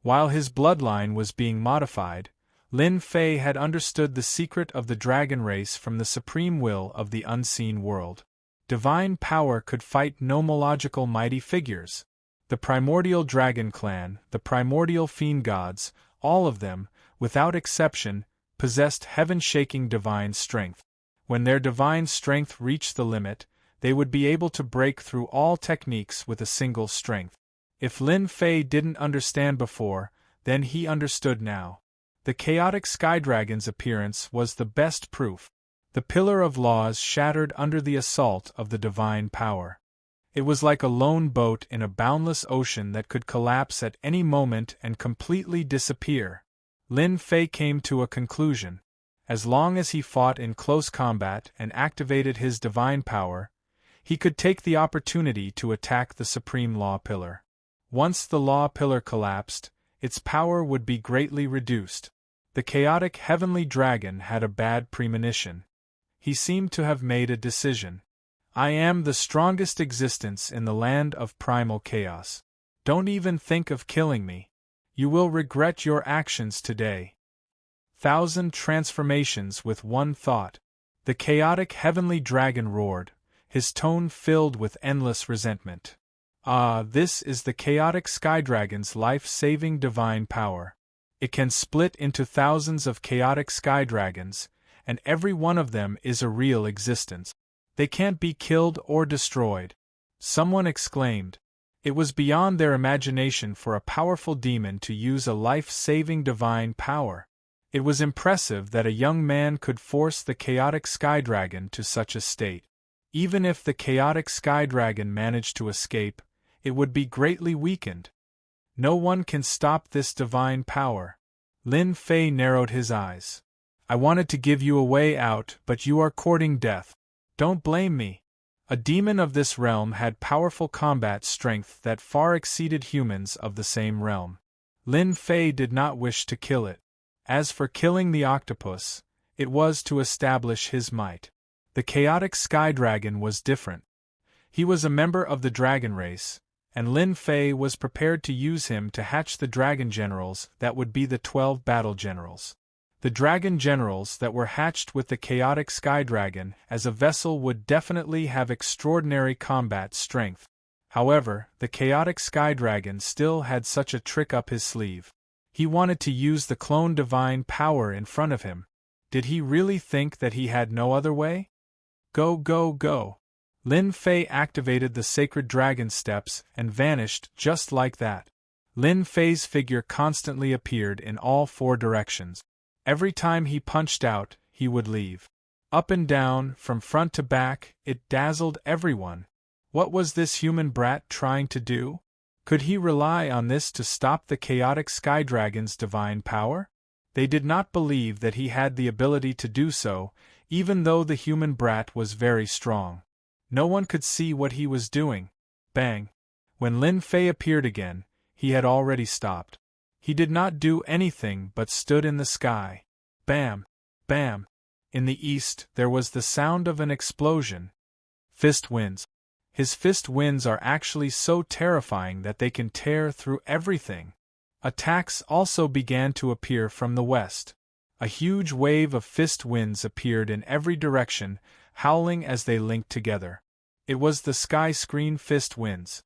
While his bloodline was being modified, Lin Fei had understood the secret of the dragon race from the supreme will of the unseen world. Divine power could fight nomological mighty figures. The primordial dragon clan, the primordial fiend gods, all of them, without exception, possessed heaven-shaking divine strength. When their divine strength reached the limit, they would be able to break through all techniques with a single strength. If Lin Fei didn't understand before, then he understood now. The chaotic sky dragon's appearance was the best proof. The pillar of laws shattered under the assault of the divine power. It was like a lone boat in a boundless ocean that could collapse at any moment and completely disappear. Lin Fei came to a conclusion. As long as he fought in close combat and activated his divine power, he could take the opportunity to attack the supreme law pillar. Once the law pillar collapsed, its power would be greatly reduced. The chaotic heavenly dragon had a bad premonition. He seemed to have made a decision. I am the strongest existence in the land of primal chaos. Don't even think of killing me. You will regret your actions today. 1,000 transformations with one thought. The chaotic heavenly dragon roared, his tone filled with endless resentment. Ah, this is the chaotic sky dragon's life-saving divine power. It can split into thousands of chaotic sky dragons, and every one of them is a real existence. They can't be killed or destroyed. Someone exclaimed. It was beyond their imagination for a powerful demon to use a life-saving divine power. It was impressive that a young man could force the chaotic sky dragon to such a state. Even if the chaotic sky dragon managed to escape, it would be greatly weakened. No one can stop this divine power. Lin Fei narrowed his eyes. I wanted to give you a way out, but you are courting death. Don't blame me. A demon of this realm had powerful combat strength that far exceeded humans of the same realm. Lin Fei did not wish to kill it. As for killing the octopus, it was to establish his might. The chaotic sky dragon was different. He was a member of the dragon race, and Lin Fei was prepared to use him to hatch the dragon generals that would be the 12 battle generals. The dragon generals that were hatched with the chaotic sky dragon as a vessel would definitely have extraordinary combat strength. However, the chaotic sky dragon still had such a trick up his sleeve. He wanted to use the clone divine power in front of him. Did he really think that he had no other way? Go, go, go. Lin Fei activated the sacred dragon steps and vanished just like that. Lin Fei's figure constantly appeared in all 4 directions. Every time he punched out, he would leave. Up and down, from front to back, it dazzled everyone. What was this human brat trying to do? Could he rely on this to stop the chaotic sky dragon's divine power? They did not believe that he had the ability to do so, even though the human brat was very strong. No one could see what he was doing. Bang! When Lin Fei appeared again, he had already stopped. He did not do anything but stood in the sky. Bam! Bam! In the east there was the sound of an explosion. Fist winds. His fist winds are actually so terrifying that they can tear through everything. Attacks also began to appear from the west. A huge wave of fist winds appeared in every direction, howling as they linked together. It was the sky screen fist winds.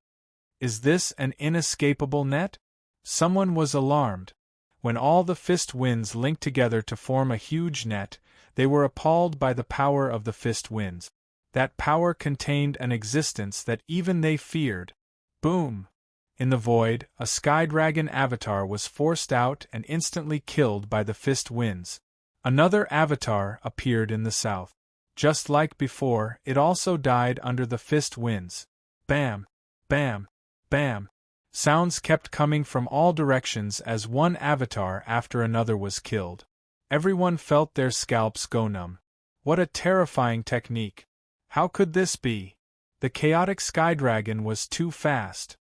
Is this an inescapable net? Someone was alarmed. When all the fist winds linked together to form a huge net, they were appalled by the power of the fist winds. That power contained an existence that even they feared. Boom! In the void, a sky dragon avatar was forced out and instantly killed by the fist winds. Another avatar appeared in the south. Just like before, it also died under the fist winds. Bam! Bam! Bam! Sounds kept coming from all directions as one avatar after another was killed. Everyone felt their scalps go numb. What a terrifying technique! How could this be? The chaotic sky dragon was too fast.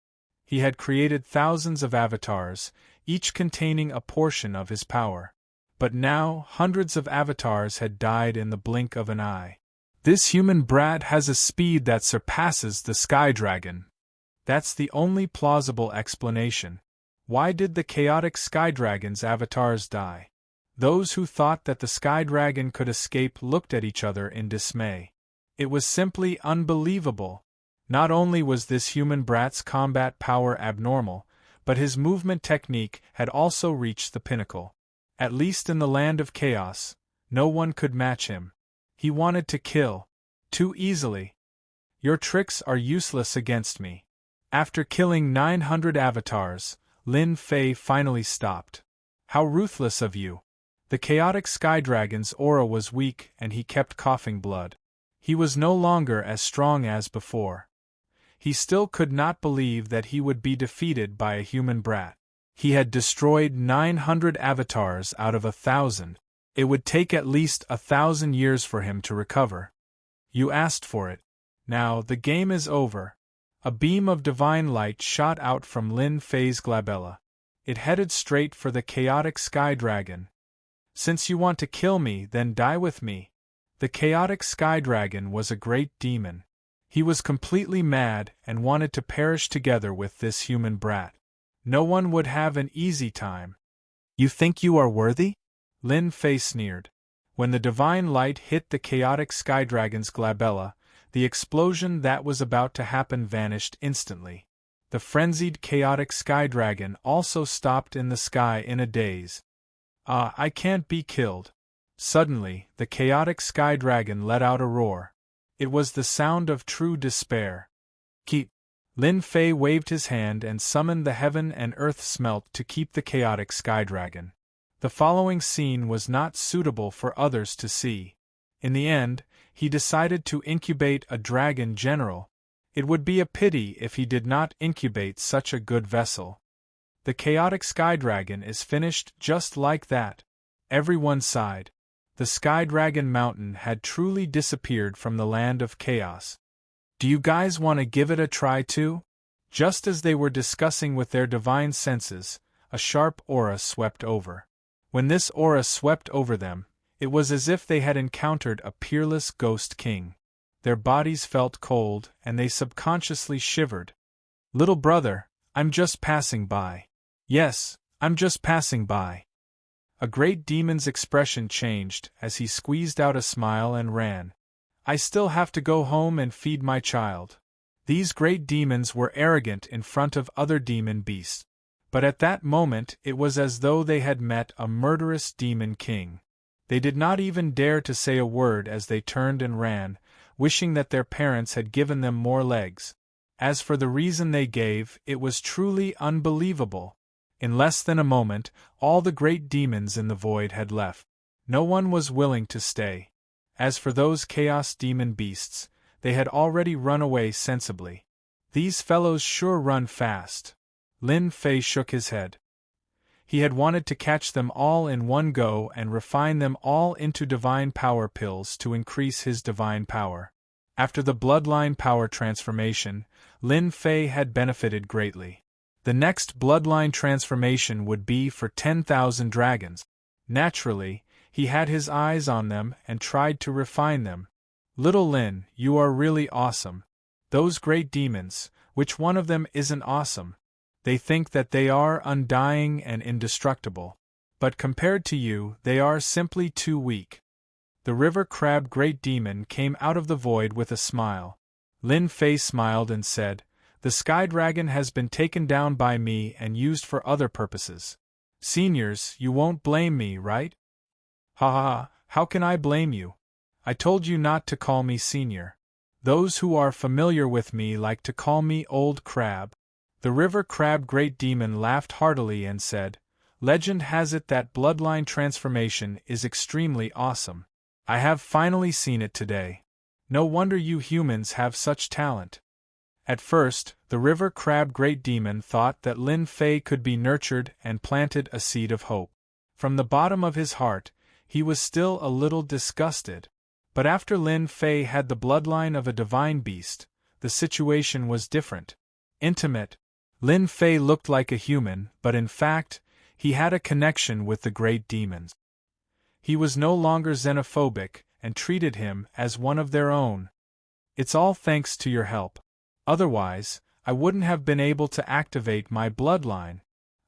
He had created thousands of avatars, each containing a portion of his power. But now, hundreds of avatars had died in the blink of an eye. This human brat has a speed that surpasses the sky dragon. That's the only plausible explanation. Why did the chaotic sky dragon's avatars die? Those who thought that the sky dragon could escape looked at each other in dismay. It was simply unbelievable. Not only was this human brat's combat power abnormal, but his movement technique had also reached the pinnacle. At least in the land of chaos, no one could match him. He wanted to kill. Too easily. Your tricks are useless against me. After killing 900 avatars, Lin Fei finally stopped. How ruthless of you. The chaotic sky dragon's aura was weak and he kept coughing blood. He was no longer as strong as before. He still could not believe that he would be defeated by a human brat. He had destroyed 900 avatars out of 1,000. It would take at least 1,000 years for him to recover. You asked for it. Now the game is over. A beam of divine light shot out from Lin Fei's glabella. It headed straight for the chaotic sky dragon. Since you want to kill me, then die with me. The chaotic sky dragon was a great demon. He was completely mad and wanted to perish together with this human brat. No one would have an easy time. You think you are worthy? Lin Fei sneered. When the divine light hit the chaotic sky dragon's glabella, the explosion that was about to happen vanished instantly. The frenzied chaotic sky dragon also stopped in the sky in a daze. I can't be killed. Suddenly, the chaotic sky dragon let out a roar. It was the sound of true despair. Keep! Lin Fei waved his hand and summoned the heaven and earth smelt to keep the chaotic sky dragon. The following scene was not suitable for others to see. In the end, he decided to incubate a dragon general. It would be a pity if he did not incubate such a good vessel. The chaotic sky dragon is finished just like that. Everyone sighed. The sky dragon mountain had truly disappeared from the land of chaos. Do you guys want to give it a try too? Just as they were discussing with their divine senses, a sharp aura swept over. When this aura swept over them, it was as if they had encountered a peerless ghost king. Their bodies felt cold, and they subconsciously shivered. Little brother, I'm just passing by. Yes, I'm just passing by. A great demon's expression changed as he squeezed out a smile and ran. I still have to go home and feed my child. These great demons were arrogant in front of other demon beasts. But at that moment it was as though they had met a murderous demon king. They did not even dare to say a word as they turned and ran, wishing that their parents had given them more legs. As for the reason they gave, it was truly unbelievable. In less than a moment, all the great demons in the void had left. No one was willing to stay. As for those chaos demon beasts, they had already run away sensibly. These fellows sure run fast. Lin Fei shook his head. He had wanted to catch them all in one go and refine them all into divine power pills to increase his divine power. After the bloodline power transformation, Lin Fei had benefited greatly. The next bloodline transformation would be for 10,000 dragons. Naturally, he had his eyes on them and tried to refine them. Little Lin, you are really awesome. Those great demons, which one of them isn't awesome? They think that they are undying and indestructible. But compared to you, they are simply too weak. The river crab great demon came out of the void with a smile. Lin Fei smiled and said, The sky dragon has been taken down by me and used for other purposes. Seniors, you won't blame me, right? Ha ha ha, how can I blame you? I told you not to call me senior. Those who are familiar with me like to call me old crab. The river crab great demon laughed heartily and said, Legend has it that bloodline transformation is extremely awesome. I have finally seen it today. No wonder you humans have such talent. At first, the river crab great demon thought that Lin Fei could be nurtured and planted a seed of hope. From the bottom of his heart, he was still a little disgusted. But after Lin Fei had the bloodline of a divine beast, the situation was different. Intimate. Lin Fei looked like a human, but in fact, he had a connection with the great demons. He was no longer xenophobic, and treated him as one of their own. It's all thanks to your help. Otherwise, I wouldn't have been able to activate my bloodline.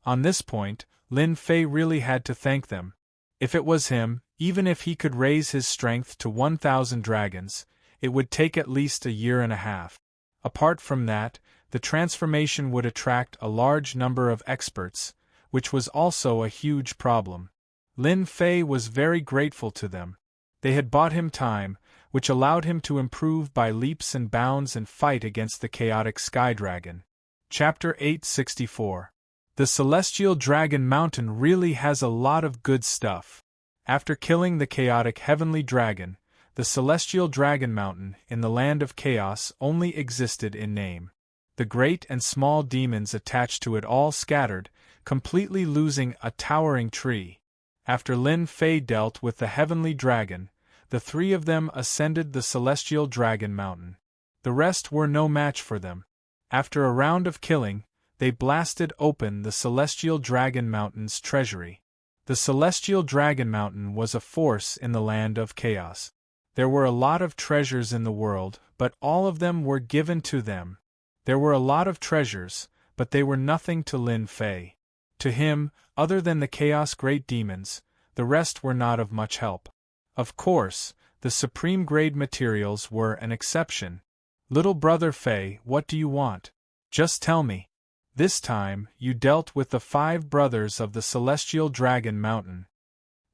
On this point, Lin Fei really had to thank them. If it was him, even if he could raise his strength to 1,000 dragons, it would take at least a year and a half. Apart from that, the transformation would attract a large number of experts, which was also a huge problem. Lin Fei was very grateful to them. They had bought him time, which allowed him to improve by leaps and bounds and fight against the chaotic sky dragon. Chapter 864. The Celestial Dragon Mountain really has a lot of good stuff. After killing the chaotic heavenly dragon, the Celestial Dragon Mountain in the land of chaos only existed in name. The great and small demons attached to it all scattered, completely losing a towering tree. After Lin Fei dealt with the heavenly dragon, the three of them ascended the Celestial Dragon Mountain. The rest were no match for them. After a round of killing, they blasted open the Celestial Dragon Mountain's treasury. The Celestial Dragon Mountain was a force in the land of chaos. There were a lot of treasures in the world, but all of them were given to them. There were a lot of treasures, but they were nothing to Lin Fei. To him, other than the chaos great demons, the rest were not of much help. Of course, the supreme grade materials were an exception. Little brother Fei, what do you want? Just tell me. This time, you dealt with the 5 brothers of the Celestial Dragon Mountain.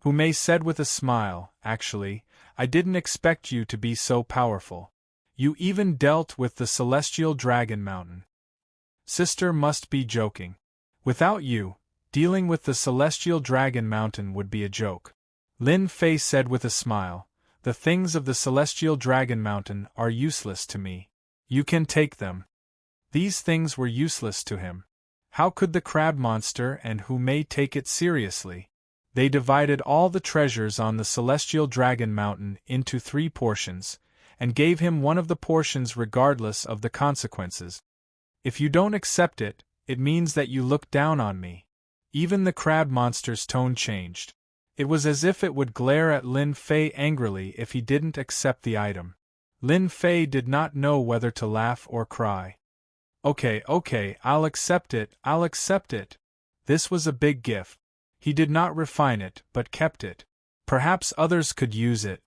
Humei said with a smile, actually, I didn't expect you to be so powerful. You even dealt with the Celestial Dragon Mountain. Sister must be joking. Without you, Dealing with the celestial dragon mountain would be a joke. Lin Fei said with a smile, "The things of the celestial dragon mountain are useless to me. You can take them." These things were useless to him. How could the crab monster and Hu Mei take it seriously? They divided all the treasures on the celestial dragon mountain into 3 portions, and gave him one of the portions regardless of the consequences. "If you don't accept it, it means that you look down on me." Even the crab monster's tone changed. It was as if it would glare at Lin Fei angrily if he didn't accept the item. Lin Fei did not know whether to laugh or cry. Okay, I'll accept it. This was a big gift. He did not refine it, but kept it. Perhaps others could use it.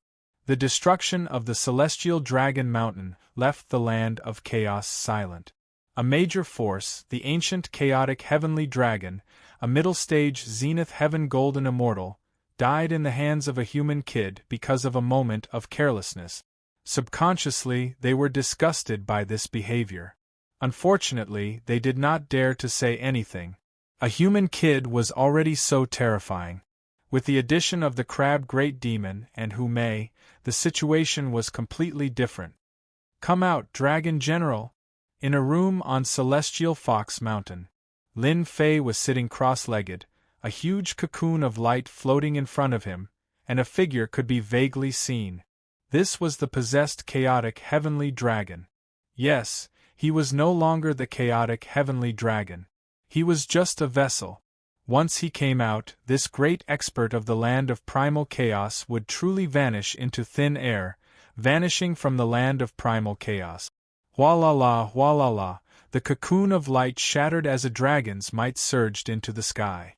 The destruction of the celestial dragon mountain left the land of chaos silent. A major force, the ancient chaotic heavenly dragon, a middle-stage zenith heaven golden immortal, died in the hands of a human kid because of a moment of carelessness. Subconsciously, they were disgusted by this behavior. Unfortunately, they did not dare to say anything. A human kid was already so terrifying. With the addition of the crab great demon and Hu Mei, the situation was completely different. "Come out, Dragon General!" In a room on Celestial Fox Mountain, Lin Fei was sitting cross-legged, a huge cocoon of light floating in front of him, and a figure could be vaguely seen. This was the possessed chaotic heavenly dragon. Yes, he was no longer the chaotic heavenly dragon. He was just a vessel. Once he came out, this great expert of the land of primal chaos would truly vanish into thin air, vanishing from the land of primal chaos. Wah-la-la, the cocoon of light shattered as a dragon's might surged into the sky.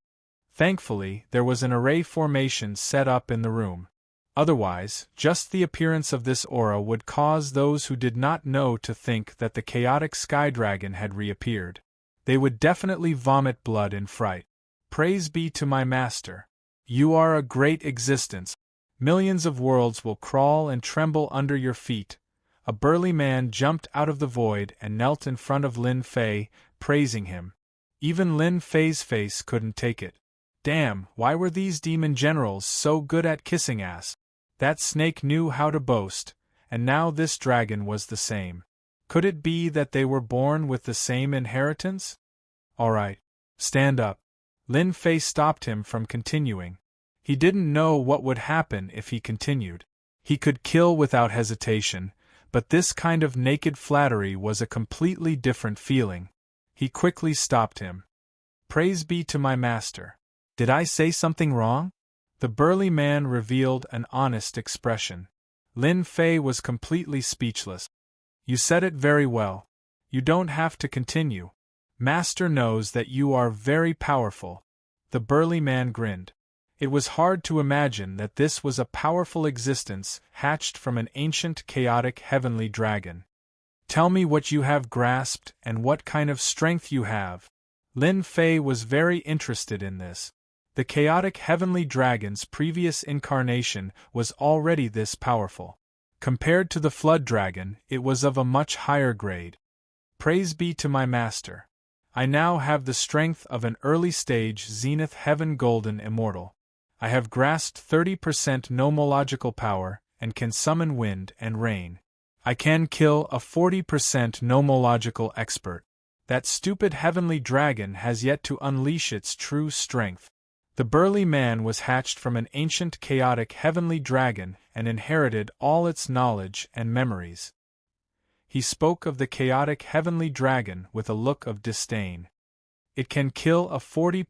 Thankfully, there was an array formation set up in the room. Otherwise, just the appearance of this aura would cause those who did not know to think that the chaotic sky dragon had reappeared. They would definitely vomit blood in fright. Praise be to my master. You are a great existence. Millions of worlds will crawl and tremble under your feet. A burly man jumped out of the void and knelt in front of Lin Fei, praising him. Even Lin Fei's face couldn't take it. Damn, why were these demon generals so good at kissing ass? That snake knew how to boast, and now this dragon was the same. Could it be that they were born with the same inheritance? Alright, stand up. Lin Fei stopped him from continuing. He didn't know what would happen if he continued. He could kill without hesitation, but this kind of naked flattery was a completely different feeling. He quickly stopped him. Praise be to my master. Did I say something wrong? The burly man revealed an honest expression. Lin Fei was completely speechless. You said it very well. You don't have to continue. Master knows that you are very powerful. The burly man grinned. It was hard to imagine that this was a powerful existence hatched from an ancient chaotic heavenly dragon. Tell me what you have grasped and what kind of strength you have. Lin Fei was very interested in this. The chaotic heavenly dragon's previous incarnation was already this powerful. Compared to the flood dragon, it was of a much higher grade. Praise be to my master. I now have the strength of an early-stage Zenith Heaven Golden Immortal. I have grasped 30% nomological power, and can summon wind and rain. I can kill a 40% nomological expert. That stupid heavenly dragon has yet to unleash its true strength. The burly man was hatched from an ancient chaotic heavenly dragon and inherited all its knowledge and memories. He spoke of the chaotic heavenly dragon with a look of disdain. It can kill a 40%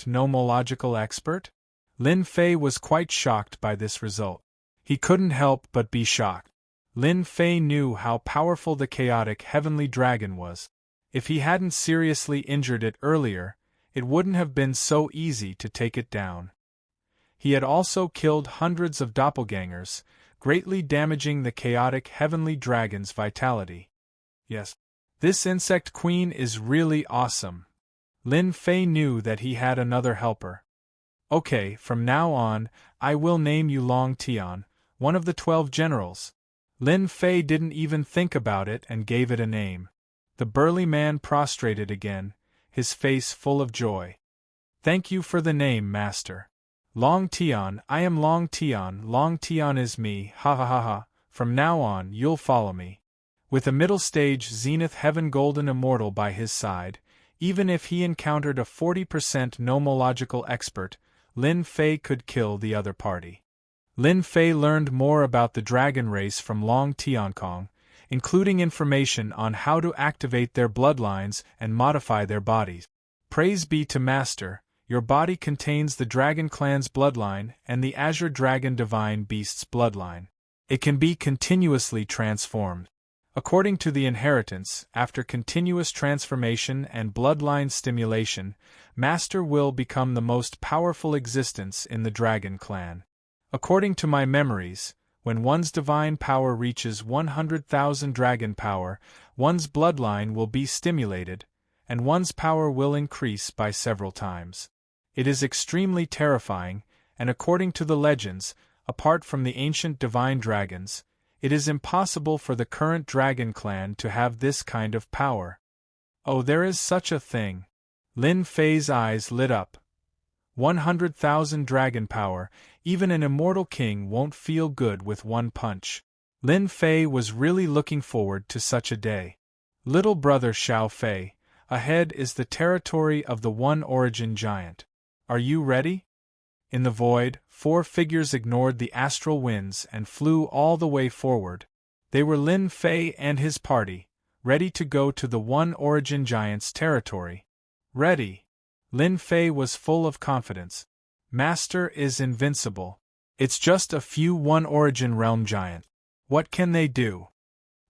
nomological expert? Lin Fei was quite shocked by this result. He couldn't help but be shocked. Lin Fei knew how powerful the chaotic heavenly dragon was. If he hadn't seriously injured it earlier, it wouldn't have been so easy to take it down. He had also killed hundreds of doppelgangers, greatly damaging the chaotic heavenly dragon's vitality. Yes, this insect queen is really awesome. Lin Fei knew that he had another helper. Okay, from now on, I will name you Long Tian, one of the 12 generals. Lin Fei didn't even think about it and gave it a name. The burly man prostrated again, his face full of joy. Thank you for the name, master. Long Tian, I am Long Tian. Long Tian is me, ha ha ha ha. From now on, you'll follow me. With a middle stage Zenith Heaven Golden Immortal by his side, even if he encountered a 40% nomological expert, Lin Fei could kill the other party. Lin Fei learned more about the dragon race from Long Tiankong, including information on how to activate their bloodlines and modify their bodies. Praise be to Master, your body contains the Dragon Clan's bloodline and the Azure Dragon Divine Beast's bloodline. It can be continuously transformed. According to the inheritance, after continuous transformation and bloodline stimulation, Master will become the most powerful existence in the Dragon Clan. According to my memories, when one's divine power reaches 100,000 dragon power, one's bloodline will be stimulated, and one's power will increase by several times. It is extremely terrifying, and according to the legends, apart from the ancient divine dragons, it is impossible for the current Dragon Clan to have this kind of power. Oh, there is such a thing. Lin Fei's eyes lit up. 100,000 dragon power, even an immortal king won't feel good with one punch. Lin Fei was really looking forward to such a day. Little brother Xiao Fei, ahead is the territory of the One Origin Giant. Are you ready? In the void, 4 figures ignored the astral winds and flew all the way forward. They were Lin Fei and his party, ready to go to the One Origin Giant's territory. Ready. Lin Fei was full of confidence. Master is invincible. It's just a few One Origin Realm Giant. What can they do?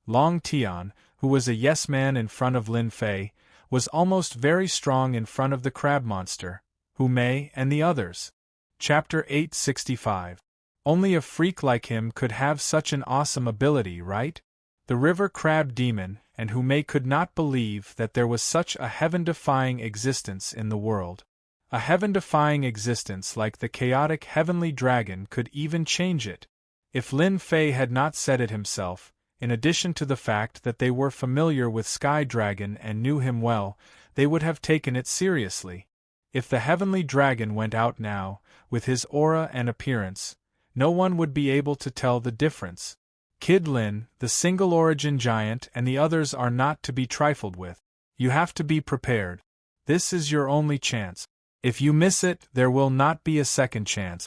Long Tian, who was a yes man in front of Lin Fei, was almost very strong in front of the crab monster, Hu Mei and the others. Chapter 865. Only a freak like him could have such an awesome ability, right? The river crab demon and Hu Mei could not believe that there was such a heaven-defying existence in the world. A heaven-defying existence like the chaotic heavenly dragon could even change it. If Lin Fei had not said it himself, in addition to the fact that they were familiar with Sky Dragon and knew him well, they would have taken it seriously. If the heavenly dragon went out now, with his aura and appearance, no one would be able to tell the difference. Kid Lin, the single origin giant, and the others are not to be trifled with. You have to be prepared. This is your only chance. If you miss it, there will not be a second chance.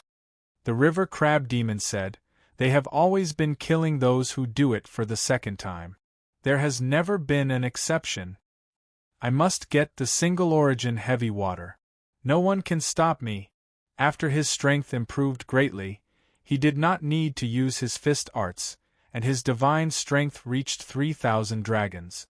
The river crab demon said, they have always been killing those who do it for the second time. There has never been an exception. I must get the single origin heavy water. No one can stop me. After his strength improved greatly, he did not need to use his fist arts, and his divine strength reached 3,000 dragons.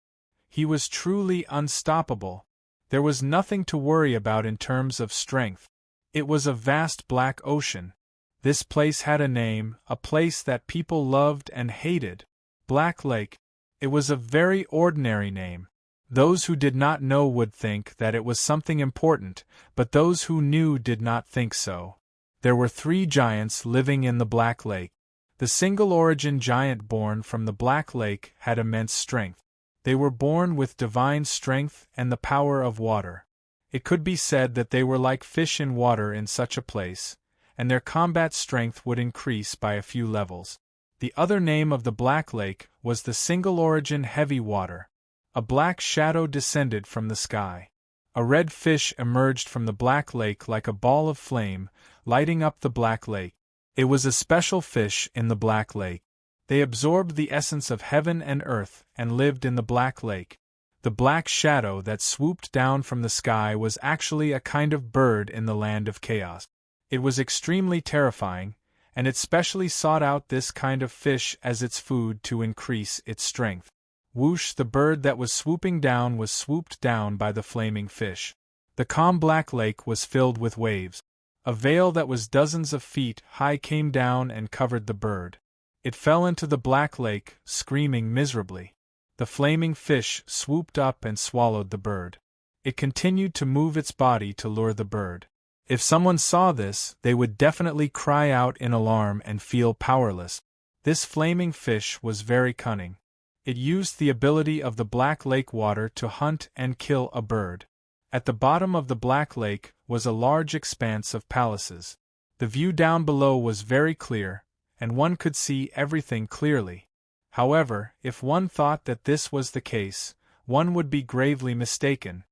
He was truly unstoppable. There was nothing to worry about in terms of strength. It was a vast black ocean. This place had a name, a place that people loved and hated. Black Lake. It was a very ordinary name. Those who did not know would think that it was something important, but those who knew did not think so. There were 3 giants living in the Black Lake. The single origin giant born from the Black Lake had immense strength. They were born with divine strength and the power of water. It could be said that they were like fish in water in such a place, and their combat strength would increase by a few levels. The other name of the Black Lake was the single origin heavy water. A black shadow descended from the sky. A red fish emerged from the Black Lake like a ball of flame, lighting up the Black Lake. It was a special fish in the Black Lake. They absorbed the essence of heaven and earth and lived in the Black Lake. The black shadow that swooped down from the sky was actually a kind of bird in the land of chaos. It was extremely terrifying, and it specially sought out this kind of fish as its food to increase its strength. Whoosh! The bird that was swooping down was swooped down by the flaming fish. The calm Black Lake was filled with waves. A veil that was dozens of feet high came down and covered the bird. It fell into the Black Lake, screaming miserably. The flaming fish swooped up and swallowed the bird. It continued to move its body to lure the bird. If someone saw this, they would definitely cry out in alarm and feel powerless. This flaming fish was very cunning. It used the ability of the Black Lake water to hunt and kill a bird. At the bottom of the Black Lake was a large expanse of palaces. The view down below was very clear, and one could see everything clearly. However, if one thought that this was the case, one would be gravely mistaken.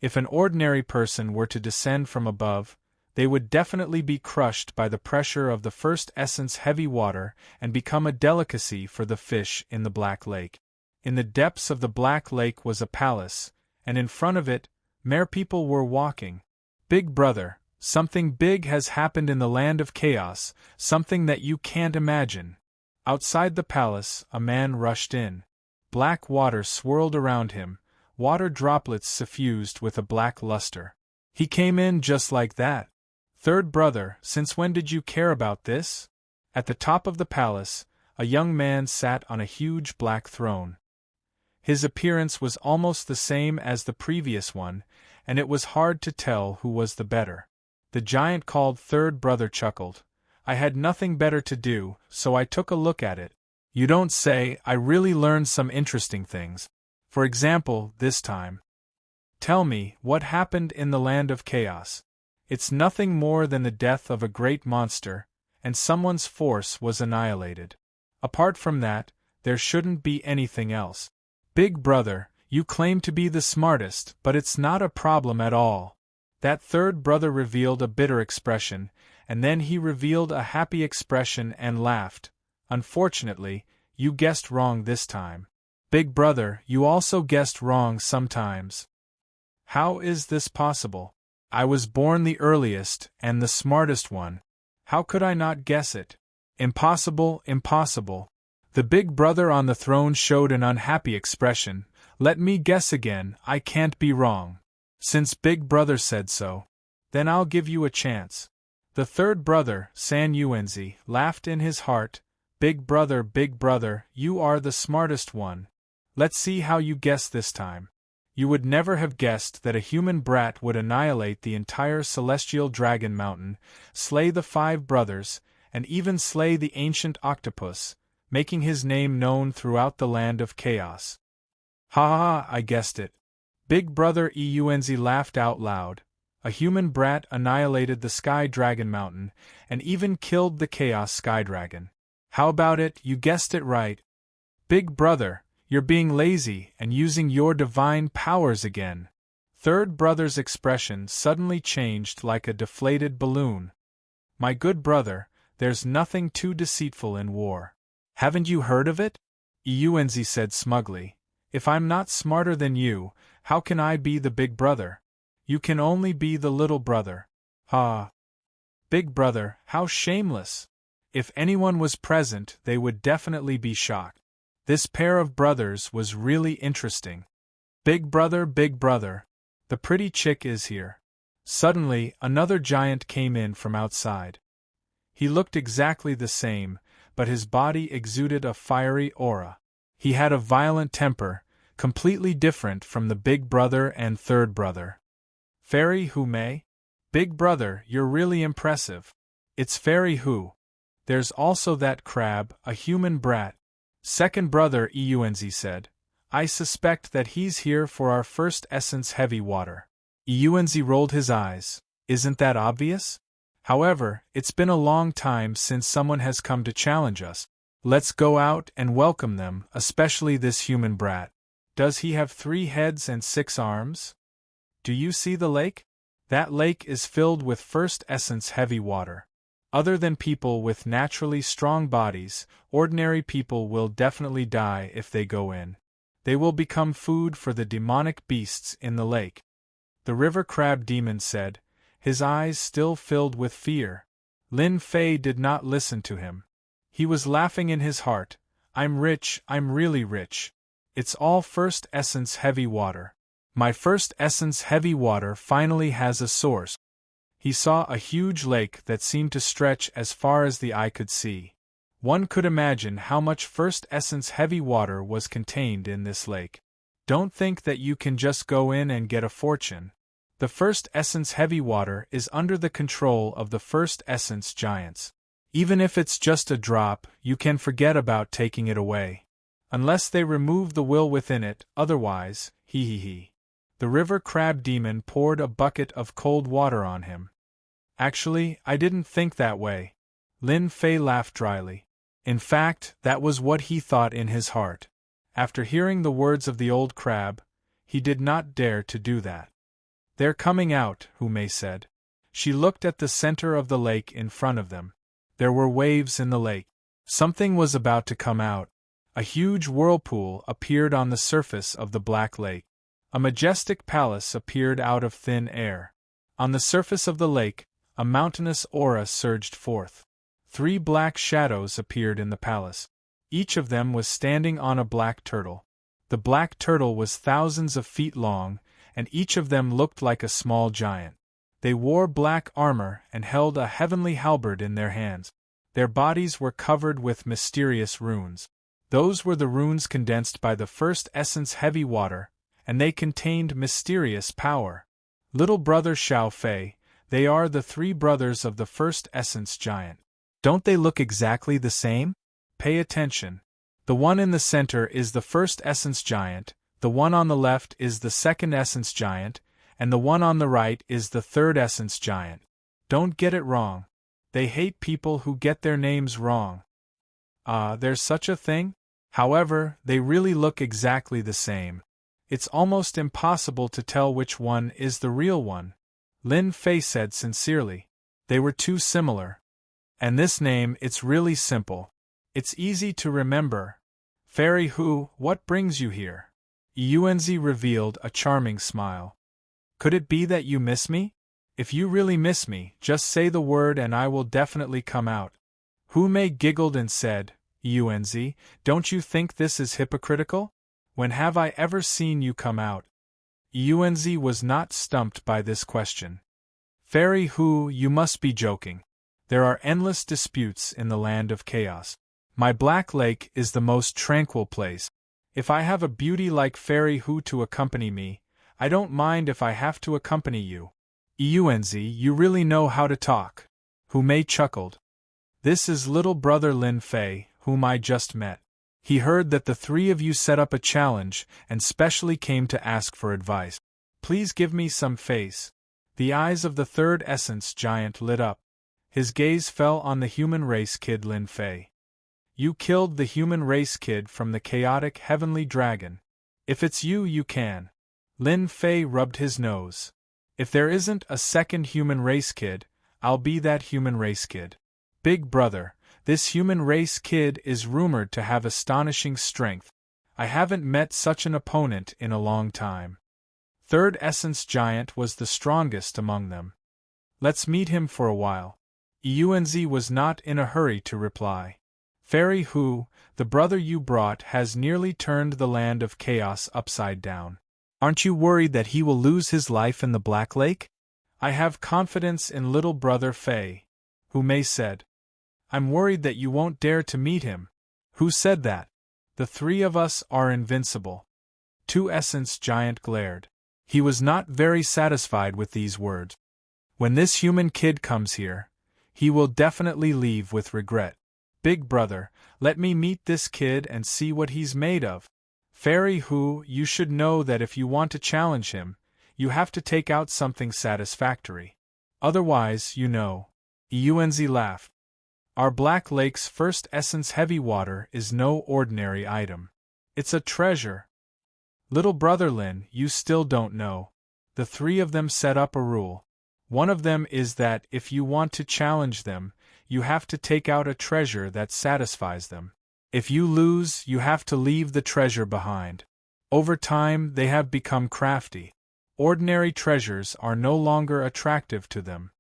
If an ordinary person were to descend from above, they would definitely be crushed by the pressure of the first essence heavy water and become a delicacy for the fish in the Black Lake. In the depths of the Black Lake was a palace, and in front of it, mere people were walking. Big brother, something big has happened in the land of chaos, something that you can't imagine. Outside the palace, a man rushed in. Black water swirled around him, water droplets suffused with a black luster. He came in just like that. Third brother, since when did you care about this? At the top of the palace, a young man sat on a huge black throne. His appearance was almost the same as the previous one, and it was hard to tell who was the better. The giant called third brother chuckled. I had nothing better to do, so I took a look at it. You don't say. I really learned some interesting things. For example, this time. Tell me, what happened in the land of chaos? It's nothing more than the death of a great monster, and someone's force was annihilated. Apart from that, there shouldn't be anything else. Big brother, you claim to be the smartest, but it's not a problem at all. That third brother revealed a bitter expression, and then he revealed a happy expression and laughed. Unfortunately, you guessed wrong this time. Big brother, you also guessed wrong sometimes. How is this possible? I was born the earliest and the smartest one. How could I not guess it? Impossible, impossible. The big brother on the throne showed an unhappy expression. Let me guess again, I can't be wrong. Since big brother said so. Then I'll give you a chance. The third brother, San Yuenzi, laughed in his heart. Big brother, you are the smartest one. Let's see how you guess this time. You would never have guessed that a human brat would annihilate the entire celestial dragon mountain, slay the 5 brothers, and even slay the ancient octopus, making his name known throughout the land of chaos. Ha ha ha, I guessed it. Big brother Eunzi laughed out loud. A human brat annihilated the Sky Dragon Mountain, and even killed the Chaos Sky Dragon. How about it, you guessed it right. Big brother, you're being lazy and using your divine powers again. Third brother's expression suddenly changed like a deflated balloon. My good brother, there's nothing too deceitful in war. Haven't you heard of it? Eunzi said smugly. If I'm not smarter than you, how can I be the big brother? You can only be the little brother. Ha! Big brother, how shameless! If anyone was present, they would definitely be shocked. This pair of brothers was really interesting. Big brother, the pretty chick is here. Suddenly, another giant came in from outside. He looked exactly the same, but his body exuded a fiery aura. He had a violent temper, completely different from the big brother and third brother. Fairy Hu Mei? Big brother, you're really impressive. It's Fairy Hu. There's also that crab, a human brat. Second brother Eunzi said. I suspect that he's here for our first essence heavy water. Eunzi rolled his eyes. Isn't that obvious? However, it's been a long time since someone has come to challenge us. Let's go out and welcome them, especially this human brat. Does he have 3 heads and 6 arms? Do you see the lake? That lake is filled with first essence heavy water. Other than people with naturally strong bodies, ordinary people will definitely die if they go in. They will become food for the demonic beasts in the lake. The river crab demon said, his eyes still filled with fear. Lin Fei did not listen to him. He was laughing in his heart. I'm rich, I'm really rich. It's all first essence heavy water. My first essence heavy water finally has a source. He saw a huge lake that seemed to stretch as far as the eye could see. One could imagine how much first essence heavy water was contained in this lake. Don't think that you can just go in and get a fortune. The first essence heavy water is under the control of the first essence giants. Even if it's just a drop, you can forget about taking it away. Unless they remove the will within it, otherwise, hee. The river crab demon poured a bucket of cold water on him. Actually, I didn't think that way. Lin Fei laughed dryly. In fact, that was what he thought in his heart. After hearing the words of the old crab, he did not dare to do that. They're coming out, Hu Mei said. She looked at the center of the lake in front of them. There were waves in the lake. Something was about to come out. A huge whirlpool appeared on the surface of the black lake. A majestic palace appeared out of thin air. On the surface of the lake, a mountainous aura surged forth. 3 black shadows appeared in the palace. Each of them was standing on a black turtle. The black turtle was thousands of feet long, and each of them looked like a small giant. They wore black armor and held a heavenly halberd in their hands. Their bodies were covered with mysterious runes. Those were the runes condensed by the first essence heavy water, and they contained mysterious power. Little brother Xiao Fei, they are the 3 brothers of the first essence giant. Don't they look exactly the same? Pay attention. The one in the center is the first essence giant, the one on the left is the second essence giant, and the one on the right is the third essence giant. Don't get it wrong. They hate people who get their names wrong. There's such a thing? However, they really look exactly the same. It's almost impossible to tell which one is the real one. Lin Fei said sincerely. They were too similar. And this name, it's really simple. It's easy to remember. Fairy Hu, what brings you here? Yuanzi revealed a charming smile. Could it be that you miss me? If you really miss me, just say the word and I will definitely come out. Hu Mei giggled and said, Yuanzi, don't you think this is hypocritical? When have I ever seen you come out? Yuanzi was not stumped by this question. Fairy Hu, you must be joking. There are endless disputes in the land of chaos. My Black Lake is the most tranquil place. If I have a beauty like Fairy Hu to accompany me, I don't mind if I have to accompany you. Yuanzi, you really know how to talk. Hu Mei chuckled. This is little brother Lin Fei, whom I just met. He heard that the 3 of you set up a challenge and specially came to ask for advice. Please give me some face. The eyes of the third essence giant lit up. His gaze fell on the human race kid Lin Fei. You killed the human race kid from the chaotic heavenly dragon. If it's you, you can. Lin Fei rubbed his nose. If there isn't a second human race kid, I'll be that human race kid. Big brother, this human race kid is rumored to have astonishing strength. I haven't met such an opponent in a long time. Third essence giant was the strongest among them. Let's meet him for a while. Yuanzi was not in a hurry to reply. Fairy Hu, the brother you brought has nearly turned the land of chaos upside down. Aren't you worried that he will lose his life in the Black Lake? I have confidence in little brother Fei, Hu Mei said. I'm worried that you won't dare to meet him. Who said that? The 3 of us are invincible. 2 essence giant glared. He was not very satisfied with these words. When this human kid comes here, he will definitely leave with regret. Big brother, let me meet this kid and see what he's made of. Fairy Hu, you should know that if you want to challenge him, you have to take out something satisfactory. Otherwise, you know. Yuanzi laughed. Our Black Lake's first essence heavy water is no ordinary item. It's a treasure. Little brother Lin, you still don't know. The 3 of them set up a rule. One of them is that if you want to challenge them, you have to take out a treasure that satisfies them. If you lose, you have to leave the treasure behind. Over time, they have become crafty. Ordinary treasures are no longer attractive to them.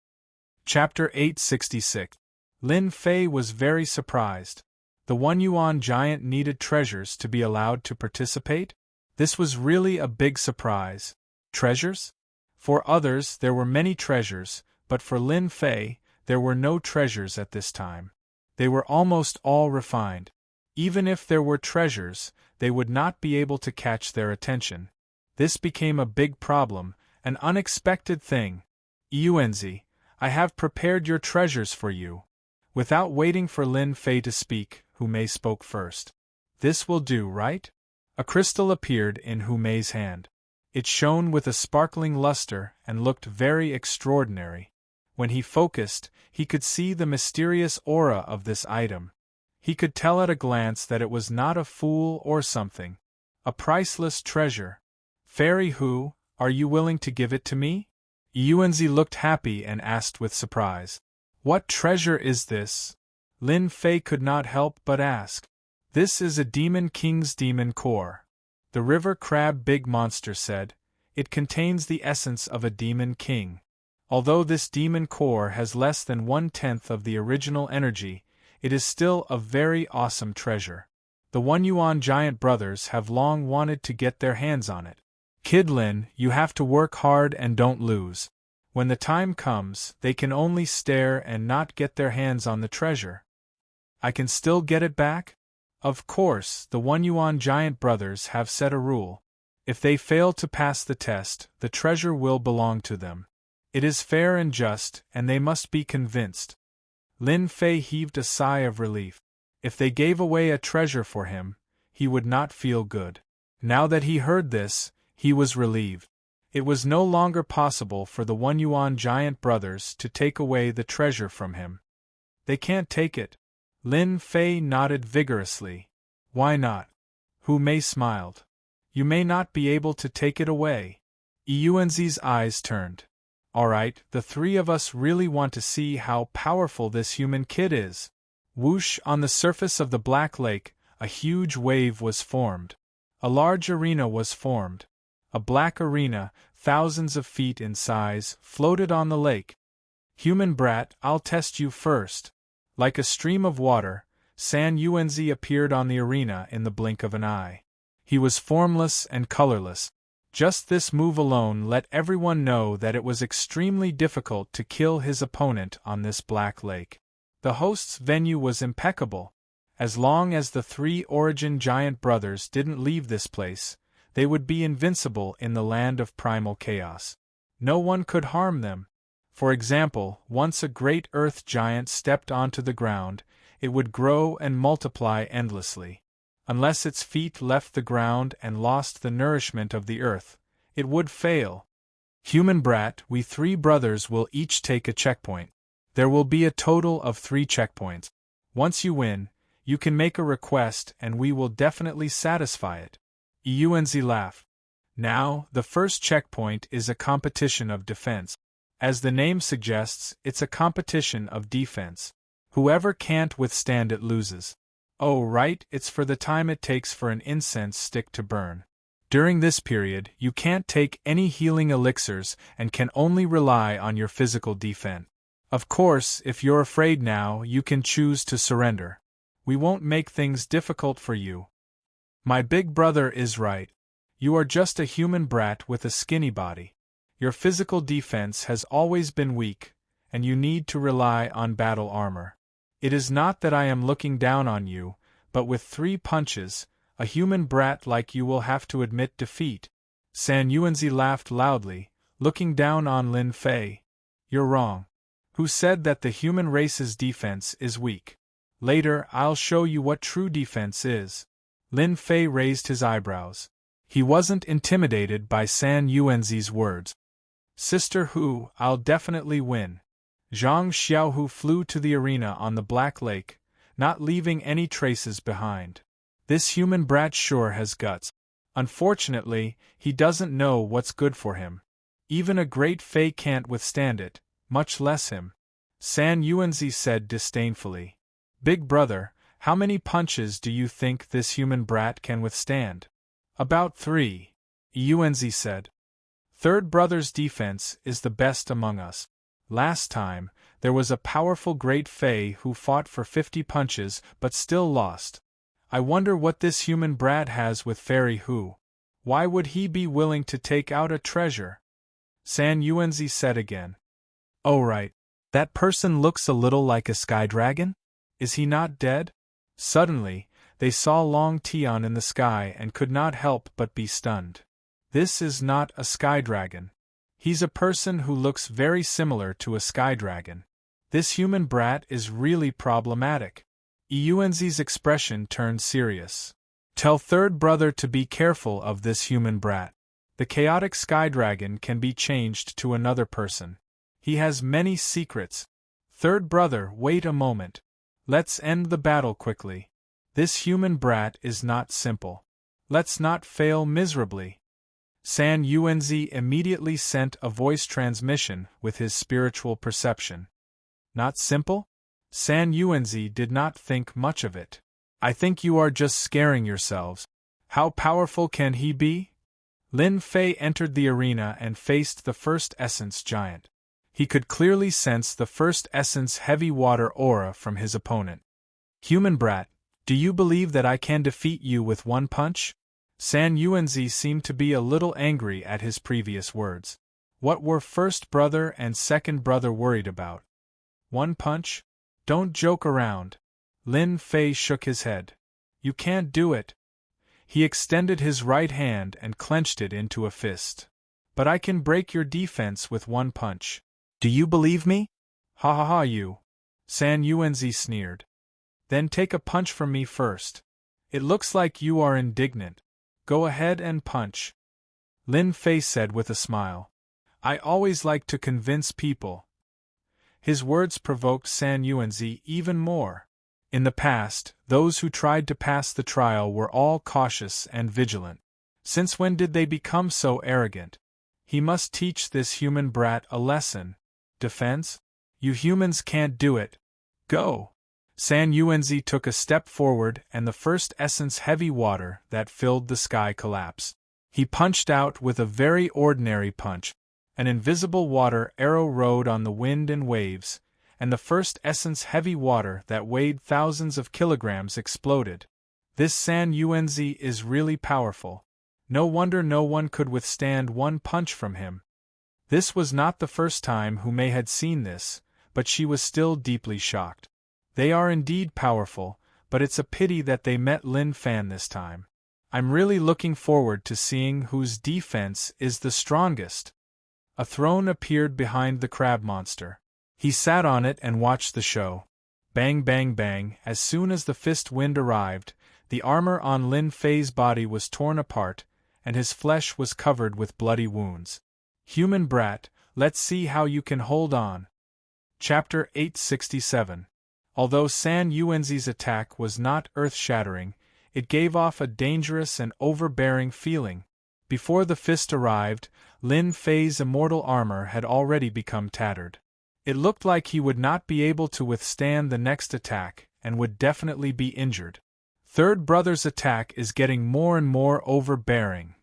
Chapter 866. Lin Fei was very surprised. The One Yuan giant needed treasures to be allowed to participate? This was really a big surprise. Treasures? For others, there were many treasures, but for Lin Fei, there were no treasures at this time. They were almost all refined. Even if there were treasures, they would not be able to catch their attention. This became a big problem, an unexpected thing. Yuanzi, I have prepared your treasures for you. Without waiting for Lin Fei to speak, Hu Mei spoke first. This will do, right? A crystal appeared in Hu Mei's hand. It shone with a sparkling luster and looked very extraordinary. When he focused, he could see the mysterious aura of this item. He could tell at a glance that it was not a fool or something. A priceless treasure. Fairy Hu, are you willing to give it to me? Yuanzi looked happy and asked with surprise. What treasure is this? Lin Fei could not help but ask. This is a demon king's demon core. The river crab big monster said. It contains the essence of a demon king. Although this demon core has less than 1/10 of the original energy, it is still a very awesome treasure. The One Yuan giant brothers have long wanted to get their hands on it. Kid Lin, you have to work hard and don't lose. When the time comes, they can only stare and not get their hands on the treasure. I can still get it back? Of course, the One Yuan giant brothers have set a rule. If they fail to pass the test, the treasure will belong to them. It is fair and just, and they must be convinced. Lin Fei heaved a sigh of relief. If they gave away a treasure for him, he would not feel good. Now that he heard this, he was relieved. It was no longer possible for the One Yuan giant brothers to take away the treasure from him. They can't take it. Lin Fei nodded vigorously. Why not? Hu Mei smiled. You may not be able to take it away. Yuanzi's eyes turned. All right, the three of us really want to see how powerful this human kid is. Whoosh, on the surface of the Black Lake, a huge wave was formed. A large arena was formed. A black arena, thousands of feet in size, floated on the lake. Human brat, I'll test you first. Like a stream of water, San Yuanzi appeared on the arena in the blink of an eye. He was formless and colorless. Just this move alone let everyone know that it was extremely difficult to kill his opponent on this Black Lake. The host's venue was impeccable. As long as the three Origin giant brothers didn't leave this place, they would be invincible in the land of primal chaos. No one could harm them. For example, once a great earth giant stepped onto the ground, it would grow and multiply endlessly. Unless its feet left the ground and lost the nourishment of the earth, it would fail. Human brat, we three brothers will each take a checkpoint. There will be a total of 3 checkpoints. Once you win, you can make a request and we will definitely satisfy it. Yuanzi laughed. Now, the first checkpoint is a competition of defense. As the name suggests, it's a competition of defense. Whoever can't withstand it loses. Oh right, it's for the time it takes for an incense stick to burn. During this period, you can't take any healing elixirs and can only rely on your physical defense. Of course, if you're afraid now, you can choose to surrender. We won't make things difficult for you. My big brother is right. You are just a human brat with a skinny body. Your physical defense has always been weak, and you need to rely on battle armor. It is not that I am looking down on you, but with 3 punches, a human brat like you will have to admit defeat. San Yuanzi laughed loudly, looking down on Lin Fei. You're wrong. Who said that the human race's defense is weak? Later, I'll show you what true defense is. Lin Fei raised his eyebrows. He wasn't intimidated by San Yuanzi's words. Sister Hu, I'll definitely win. Zhang Xiaohu flew to the arena on the Black Lake, not leaving any traces behind. This human brat sure has guts. Unfortunately, he doesn't know what's good for him. Even a great Fei can't withstand it, much less him. San Yuanzi said disdainfully. Big brother, how many punches do you think this human brat can withstand? About 3. Yuanzi said. Third brother's defense is the best among us. Last time, there was a powerful great Fei who fought for 50 punches but still lost. I wonder what this human brat has with Fairy Hu. Why would he be willing to take out a treasure? San Yuanzi said again. Oh right. That person looks a little like a sky dragon? Is he not dead? Suddenly, they saw Long Tian in the sky and could not help but be stunned. This is not a sky dragon. He's a person who looks very similar to a sky dragon. This human brat is really problematic. Yuanzi's expression turned serious. Tell third brother to be careful of this human brat. The chaotic sky dragon can be changed to another person. He has many secrets. Third brother, wait a moment. Let's end the battle quickly. This human brat is not simple. Let's not fail miserably. San Yuanzi immediately sent a voice transmission with his spiritual perception. Not simple? San Yuanzi did not think much of it. I think you are just scaring yourselves. How powerful can he be? Lin Fei entered the arena and faced the first essence giant. He could clearly sense the first essence heavy water aura from his opponent. Human brat, do you believe that I can defeat you with one punch? San Yuanzi seemed to be a little angry at his previous words. What were first brother and second brother worried about? One punch? Don't joke around. Lin Fei shook his head. You can't do it. He extended his right hand and clenched it into a fist. But I can break your defense with one punch. Do you believe me? Ha ha ha you. San Yuanzi sneered. Then take a punch from me first. It looks like you are indignant. Go ahead and punch. Lin Fei said with a smile. I always like to convince people. His words provoked San Yuanzi even more. In the past, those who tried to pass the trial were all cautious and vigilant. Since when did they become so arrogant? He must teach this human brat a lesson. Defense? You humans can't do it. Go! San Yuanzi took a step forward and the first essence heavy water that filled the sky collapsed. He punched out with a very ordinary punch. An invisible water arrow rode on the wind and waves, and the first essence heavy water that weighed thousands of kilograms exploded. This San Yuanzi is really powerful. No wonder no one could withstand one punch from him. This was not the first time Hu Mei had seen this, but she was still deeply shocked. They are indeed powerful, but it's a pity that they met Lin Fan this time. I'm really looking forward to seeing whose defense is the strongest. A throne appeared behind the crab monster. He sat on it and watched the show. Bang bang bang, as soon as the fist wind arrived, the armor on Lin Fei's body was torn apart, and his flesh was covered with bloody wounds. Human brat, let's see how you can hold on. Chapter 867. Although San Yuanzi's attack was not earth-shattering, it gave off a dangerous and overbearing feeling. Before the fist arrived, Lin Fei's immortal armor had already become tattered. It looked like he would not be able to withstand the next attack, and would definitely be injured. Third brother's attack is getting more and more overbearing.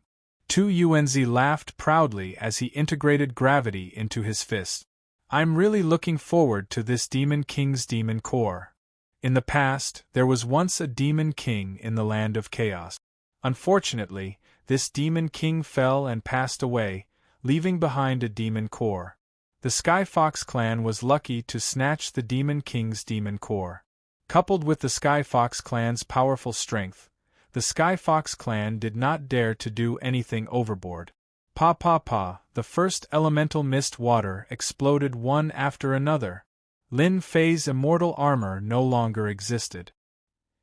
Tu Yuanzi laughed proudly as he integrated gravity into his fist. I'm really looking forward to this Demon King's demon core. In the past, there was once a Demon King in the land of chaos. Unfortunately, this Demon King fell and passed away, leaving behind a demon core. The Sky Fox clan was lucky to snatch the Demon King's demon core. Coupled with the Sky Fox clan's powerful strength, the Sky Fox clan did not dare to do anything overboard. Pa pa pa, the first elemental mist water exploded one after another. Lin Fei's immortal armor no longer existed.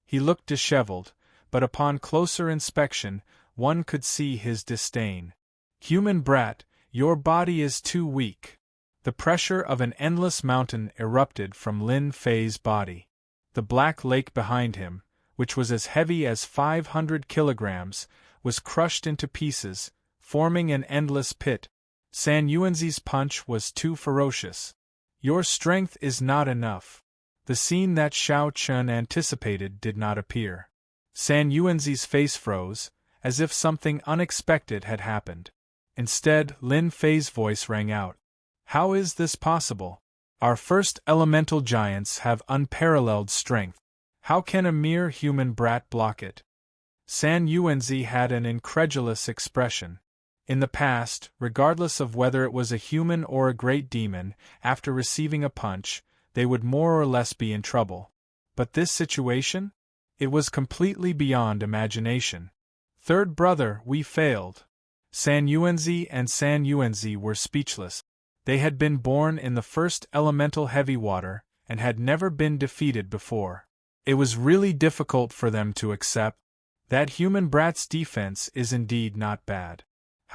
He looked disheveled, but upon closer inspection, one could see his disdain. Human brat, your body is too weak. The pressure of an endless mountain erupted from Lin Fei's body. The black lake behind him, which was as heavy as 500 kilograms, was crushed into pieces, forming an endless pit. San Yuanzi's punch was too ferocious. Your strength is not enough. The scene that Xiao Chun anticipated did not appear. San Yuanzi's face froze, as if something unexpected had happened. Instead, Lin Fei's voice rang out. How is this possible? Our first elemental giants have unparalleled strength. How can a mere human brat block it? San Yuanzi had an incredulous expression. In the past, regardless of whether it was a human or a great demon, after receiving a punch, they would more or less be in trouble. But this situation? It was completely beyond imagination. Third brother, we failed. San Yuanzi and San Yuanzi were speechless. They had been born in the first elemental heavy water, and had never been defeated before. It was really difficult for them to accept. That human brat's defense is indeed not bad.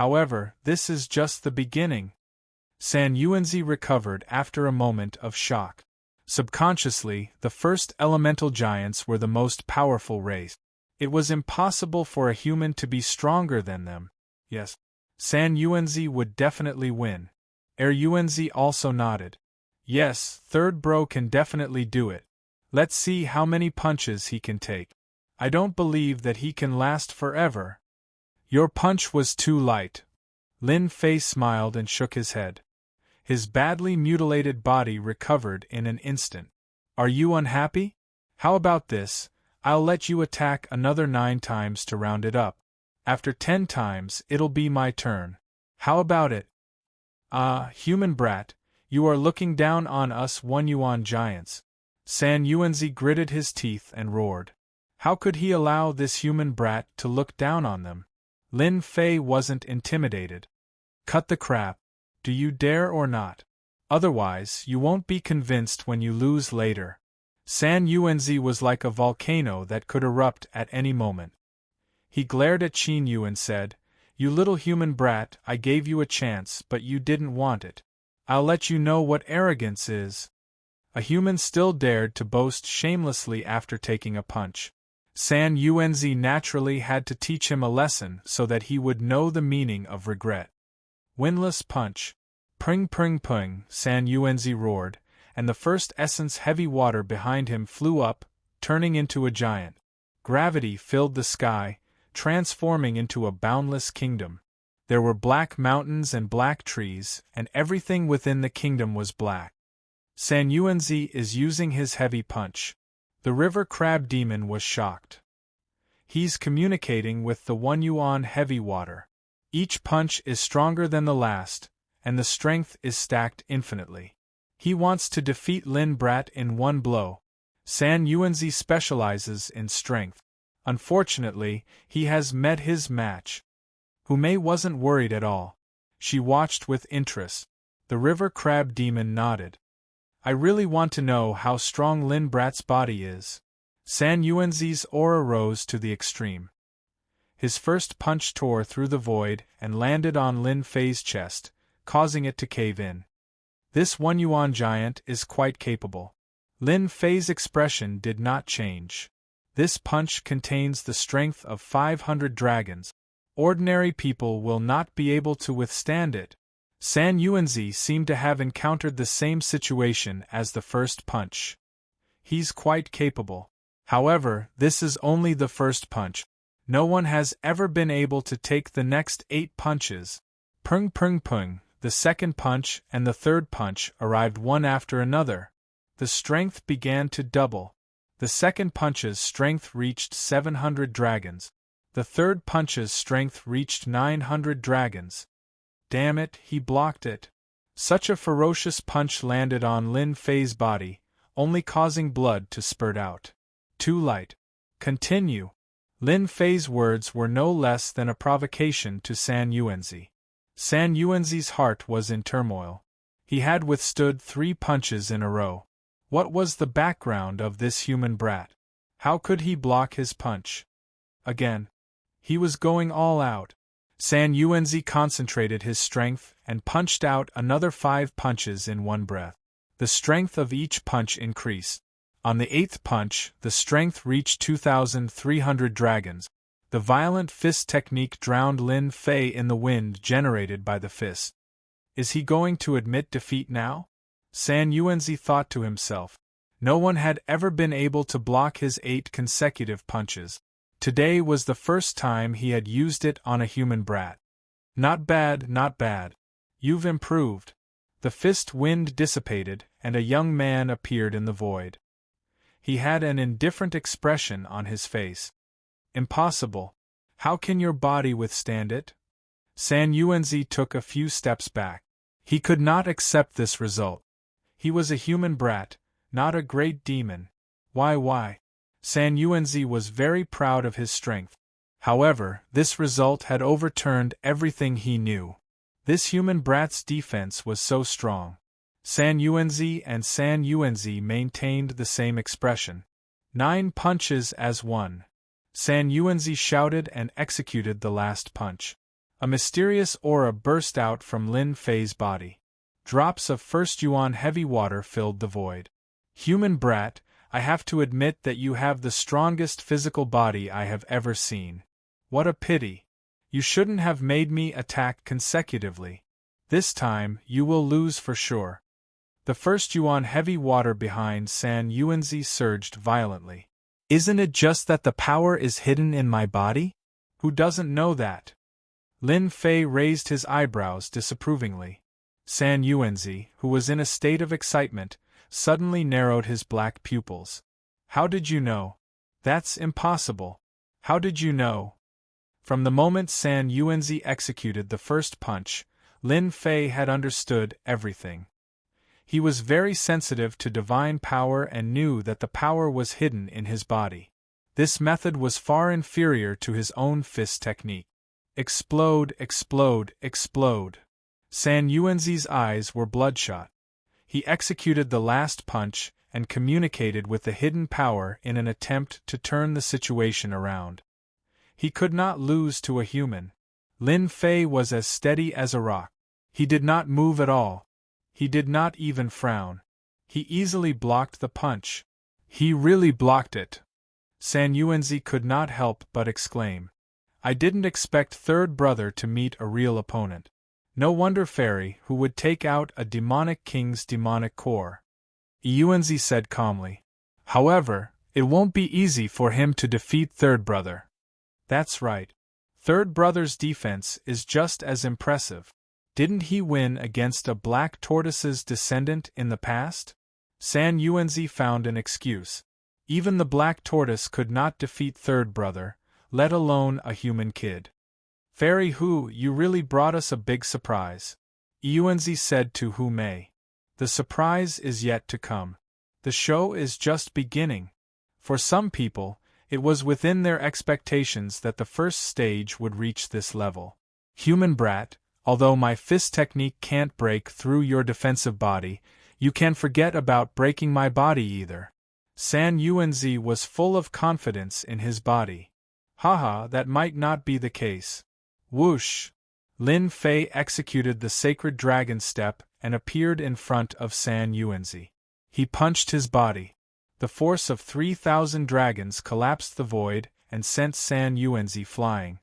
However, this is just the beginning. San Yuanzi recovered after a moment of shock. Subconsciously, the first elemental giants were the most powerful race. It was impossible for a human to be stronger than them. Yes. San Yuanzi would definitely win. Yuanzi also nodded. Yes, third bro can definitely do it. Let's see how many punches he can take. I don't believe that he can last forever. Your punch was too light. Lin Fei smiled and shook his head. His badly mutilated body recovered in an instant. Are you unhappy? How about this? I'll let you attack another 9 times to round it up. After 10 times, it'll be my turn. How about it? Ah, human brat, you are looking down on us 1 yuan giants. San Yuanzi gritted his teeth and roared. How could he allow this human brat to look down on them? Lin Fei wasn't intimidated. Cut the crap. Do you dare or not? Otherwise, you won't be convinced when you lose later. San Yuanzi was like a volcano that could erupt at any moment. He glared at Qin Yu and said, You little human brat, I gave you a chance but you didn't want it. I'll let you know what arrogance is. A human still dared to boast shamelessly after taking a punch. San Yuanzi naturally had to teach him a lesson so that he would know the meaning of regret. Windlass punch. Pring pring pung, San Yuanzi roared, and the first essence heavy water behind him flew up, turning into a giant. Gravity filled the sky, transforming into a boundless kingdom. There were black mountains and black trees, and everything within the kingdom was black. San Yuanzi is using his heavy punch. The river crab demon was shocked. He's communicating with the 1 yuan heavy water. Each punch is stronger than the last, and the strength is stacked infinitely. He wants to defeat Lin Brat in one blow. San Yuanzi specializes in strength. Unfortunately, he has met his match. Humei wasn't worried at all. She watched with interest. The river crab demon nodded. I really want to know how strong Lin Brat's body is. San Yuanzi's aura rose to the extreme. His first punch tore through the void and landed on Lin Fei's chest, causing it to cave in. This 1 yuan giant is quite capable. Lin Fei's expression did not change. This punch contains the strength of 500 dragons. Ordinary people will not be able to withstand it. San Yuanzi seemed to have encountered the same situation as the first punch. He's quite capable. However, this is only the first punch. No one has ever been able to take the next 8 punches. Pung pung pung, the second punch and the third punch arrived one after another. The strength began to double. The second punch's strength reached 700 dragons. The third punch's strength reached 900 dragons. Damn it, he blocked it. Such a ferocious punch landed on Lin Fei's body, only causing blood to spurt out. Too light. Continue. Lin Fei's words were no less than a provocation to San Yuanzi. San Yuanzi's heart was in turmoil. He had withstood 3 punches in a row. What was the background of this human brat? How could he block his punch? Again. He was going all out. San Yuanzi concentrated his strength and punched out another 5 punches in one breath. The strength of each punch increased. On the 8th punch, the strength reached 2,300 dragons. The violent fist technique drowned Lin Fei in the wind generated by the fist. Is he going to admit defeat now? San Yuanzi thought to himself. No one had ever been able to block his 8 consecutive punches. Today was the first time he had used it on a human brat. Not bad, not bad. You've improved. The fist wind dissipated, and a young man appeared in the void. He had an indifferent expression on his face. Impossible. How can your body withstand it? San Yuanzi took a few steps back. He could not accept this result. He was a human brat, not a great demon. Why? San Yuanzi was very proud of his strength. However, this result had overturned everything he knew. This human brat's defense was so strong. San Yuanzi maintained the same expression. 9 punches as one. San Yuanzi shouted and executed the last punch. A mysterious aura burst out from Lin Fei's body. Drops of first yuan heavy water filled the void. Human brat, I have to admit that you have the strongest physical body I have ever seen. What a pity. You shouldn't have made me attack consecutively. This time, you will lose for sure. The first yuan heavy water behind San Yuanzi surged violently. Isn't it just that the power is hidden in my body? Who doesn't know that? Lin Fei raised his eyebrows disapprovingly. San Yuanzi, who was in a state of excitement, suddenly narrowed his black pupils. How did you know? That's impossible. How did you know? From the moment San Yuanzi executed the first punch, Lin Fei had understood everything. He was very sensitive to divine power and knew that the power was hidden in his body. This method was far inferior to his own fist technique. Explode, explode, explode. San Yuanzi's eyes were bloodshot. He executed the last punch and communicated with the hidden power in an attempt to turn the situation around. He could not lose to a human. Lin Fei was as steady as a rock. He did not move at all. He did not even frown. He easily blocked the punch. He really blocked it. San Yuanzi could not help but exclaim. I didn't expect third brother to meet a real opponent. No wonder fairy who would take out a demonic king's demonic core. Yuanzi said calmly. However, it won't be easy for him to defeat third brother. That's right. Third brother's defense is just as impressive. Didn't he win against a black tortoise's descendant in the past? San Yuanzi found an excuse. Even the black tortoise could not defeat third brother, let alone a human kid. Fairy Hu, you really brought us a big surprise, Yuanzi said to Hu Mei. The surprise is yet to come. The show is just beginning. For some people, it was within their expectations that the first stage would reach this level. Human brat, although my fist technique can't break through your defensive body, you can forget about breaking my body either. San Yuanzi was full of confidence in his body. Haha, that might not be the case. Whoosh! Lin Fei executed the sacred dragon step and appeared in front of San Yuanzi. He punched his body. The force of 3,000 dragons collapsed the void and sent San Yuanzi flying.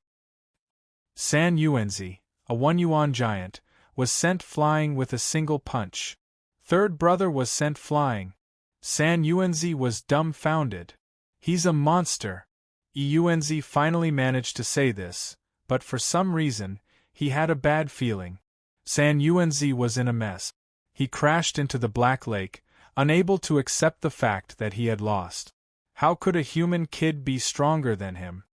San Yuanzi, a 1 yuan giant, was sent flying with a single punch. Third brother was sent flying. San Yuanzi was dumbfounded. He's a monster. Yuanzi finally managed to say this, but for some reason, he had a bad feeling. San Yuanzi was in a mess. He crashed into the Black Lake, unable to accept the fact that he had lost. How could a human kid be stronger than him?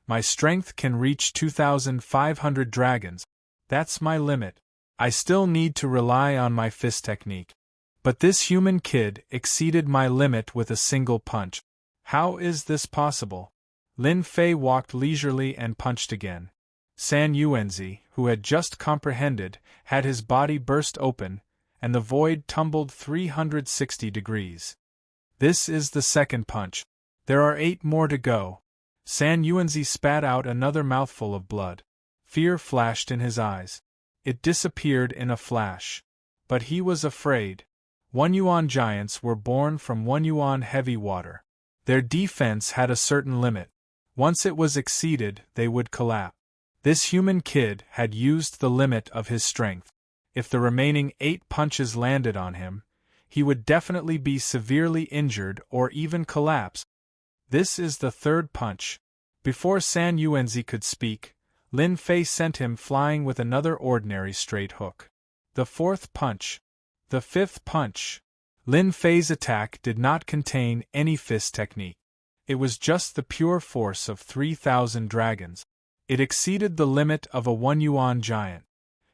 My strength can reach 2,500 dragons. That's my limit. I still need to rely on my fist technique. But this human kid exceeded my limit with a single punch. How is this possible? Lin Fei walked leisurely and punched again. San Yuanzi, who had just comprehended, had his body burst open, and the void tumbled 360 degrees. This is the second punch. There are 8 more to go. San Yuanzi spat out another mouthful of blood. Fear flashed in his eyes. It disappeared in a flash. But he was afraid. 1 yuan giants were born from 1 yuan heavy water. Their defense had a certain limit. Once it was exceeded, they would collapse. This human kid had used the limit of his strength. If the remaining 8 punches landed on him, he would definitely be severely injured or even collapse. This is the third punch. Before San Yuanzi could speak, Lin Fei sent him flying with another ordinary straight hook. The fourth punch. The fifth punch. Lin Fei's attack did not contain any fist technique. It was just the pure force of 3,000 dragons. It exceeded the limit of a 1 yuan giant.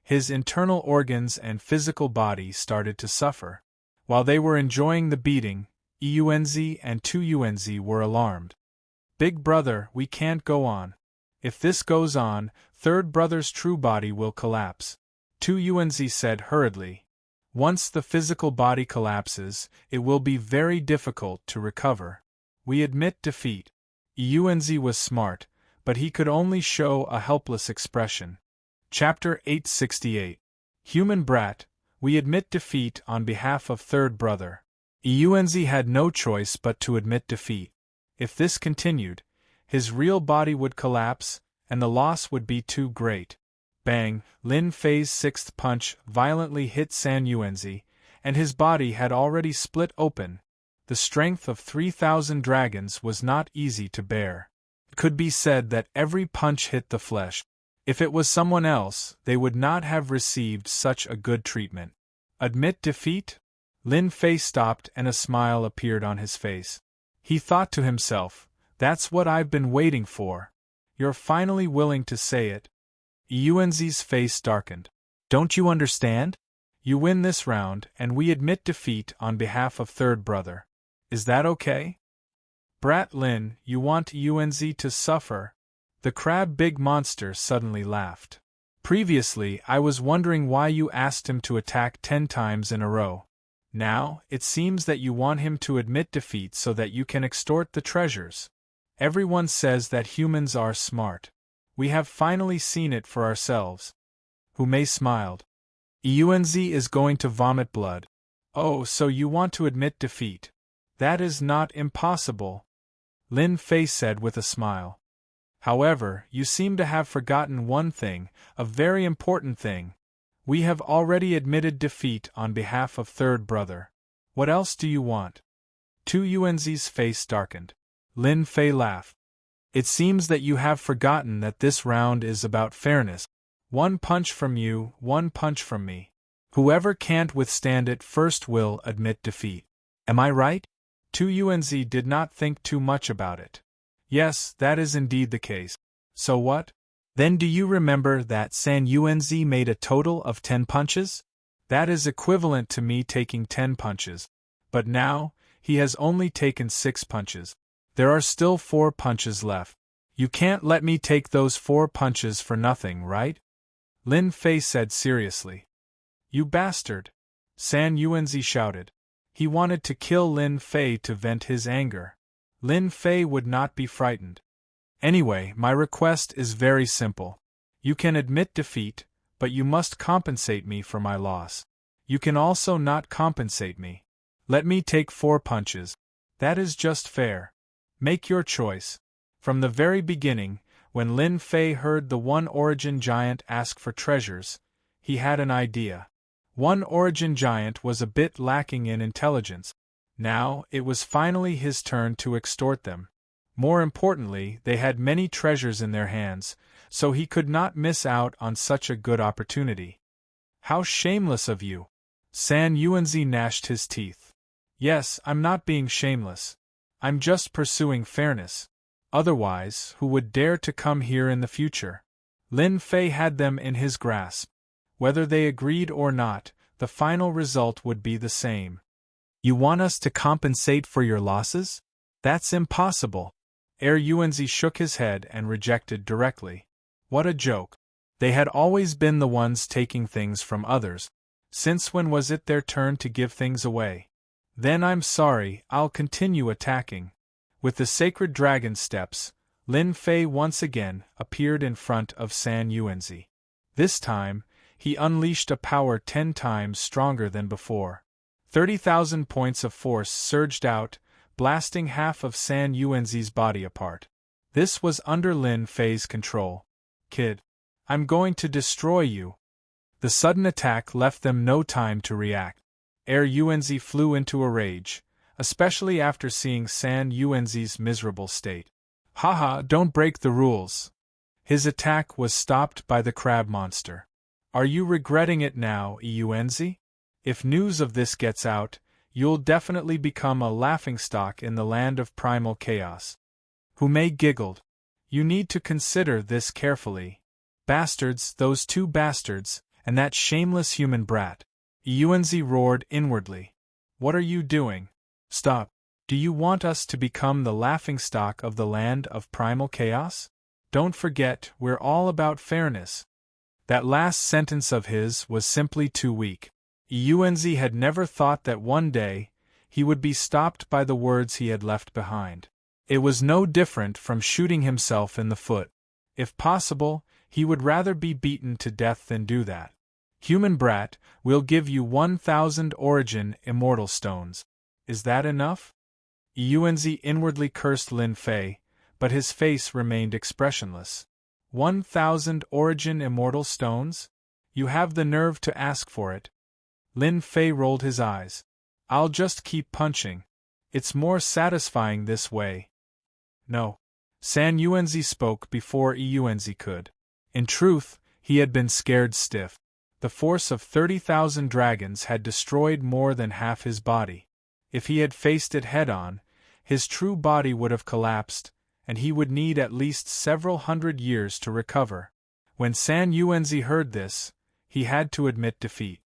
His internal organs and physical body started to suffer. While they were enjoying the beating, Yuanzi and 2 Yuanzi were alarmed. Big brother, we can't go on. If this goes on, third brother's true body will collapse. 2 Yuanzi said hurriedly. Once the physical body collapses, it will be very difficult to recover. We admit defeat. Yuanzi was smart, but he could only show a helpless expression. Chapter 868. Human Brat, we admit defeat on behalf of third brother. Eunzi had no choice but to admit defeat. If this continued, his real body would collapse, and the loss would be too great. Bang! Lin Fei's sixth punch violently hit San Yuanzi, and his body had already split open. The strength of 3,000 dragons was not easy to bear. It could be said that every punch hit the flesh. If it was someone else, they would not have received such a good treatment. Admit defeat? Lin Fei stopped and a smile appeared on his face. He thought to himself, that's what I've been waiting for. You're finally willing to say it. Yuanzi's face darkened. Don't you understand? You win this round and we admit defeat on behalf of third brother. Is that okay? Brat Lin, you want Yuanzi to suffer? The crab big monster suddenly laughed. Previously I was wondering why you asked him to attack 10 times in a row. Now, it seems that you want him to admit defeat so that you can extort the treasures. Everyone says that humans are smart. We have finally seen it for ourselves. Humei smiled. Yuanzi is going to vomit blood. Oh, so you want to admit defeat. That is not impossible, Lin Fei said with a smile. However, you seem to have forgotten one thing, a very important thing. We have already admitted defeat on behalf of third brother. What else do you want? Tu Yuanzi's face darkened. Lin Fei laughed. It seems that you have forgotten that this round is about fairness. One punch from you, one punch from me. Whoever can't withstand it first will admit defeat. Am I right? Tu Yuanzi did not think too much about it. Yes, that is indeed the case. So what? Then do you remember that San Yuanzi made a total of 10 punches? That is equivalent to me taking 10 punches. But now, he has only taken 6 punches. There are still 4 punches left. You can't let me take those 4 punches for nothing, right? Lin Fei said seriously. You bastard! San Yuanzi shouted. He wanted to kill Lin Fei to vent his anger. Lin Fei would not be frightened. Anyway, my request is very simple. You can admit defeat, but you must compensate me for my loss. You can also not compensate me. Let me take 4 punches. That is just fair. Make your choice. From the very beginning, when Lin Fei heard the One Origin Giant ask for treasures, he had an idea. One Origin Giant was a bit lacking in intelligence. Now, it was finally his turn to extort them. More importantly, they had many treasures in their hands, so he could not miss out on such a good opportunity. How shameless of you! San Yuanzi gnashed his teeth. Yes, I'm not being shameless. I'm just pursuing fairness. Otherwise, who would dare to come here in the future? Lin Fei had them in his grasp. Whether they agreed or not, the final result would be the same. You want us to compensate for your losses? That's impossible. Yuanzi shook his head and rejected directly. What a joke. They had always been the ones taking things from others. Since when was it their turn to give things away? Then I'm sorry, I'll continue attacking. With the sacred dragon steps, Lin Fei once again appeared in front of San Yuanzi. This time, he unleashed a power 10 times stronger than before. 30,000 points of force surged out, blasting half of San Yuanzi's body apart. This was under Lin Fei's control. Kid, I'm going to destroy you. The sudden attack left them no time to react. Yuanzi flew into a rage, especially after seeing San Yuanzi's miserable state. Haha, don't break the rules. His attack was stopped by the crab monster. Are you regretting it now, Yuanzi? If news of this gets out, you'll definitely become a laughingstock in the land of primal chaos. Humei giggled. You need to consider this carefully. Bastards, those 2 bastards, and that shameless human brat. Yuanzi roared inwardly. What are you doing? Stop. Do you want us to become the laughingstock of the land of primal chaos? Don't forget, we're all about fairness. That last sentence of his was simply too weak. Yuanzi had never thought that one day, he would be stopped by the words he had left behind. It was no different from shooting himself in the foot. If possible, He would rather be beaten to death than do that. Human brat, we'll give you 1,000 origin immortal stones. Is that enough? Yuanzi inwardly cursed Lin Fei, but his face remained expressionless. 1,000 origin immortal stones? You have the nerve to ask for it. Lin Fei rolled his eyes. I'll just keep punching. It's more satisfying this way. No. San Yuanzi spoke before Yuanzi could. In truth, he had been scared stiff. The force of 30,000 dragons had destroyed more than half his body. If he had faced it head-on, his true body would have collapsed, and he would need at least several hundred years to recover. When San Yuanzi heard this, he had to admit defeat.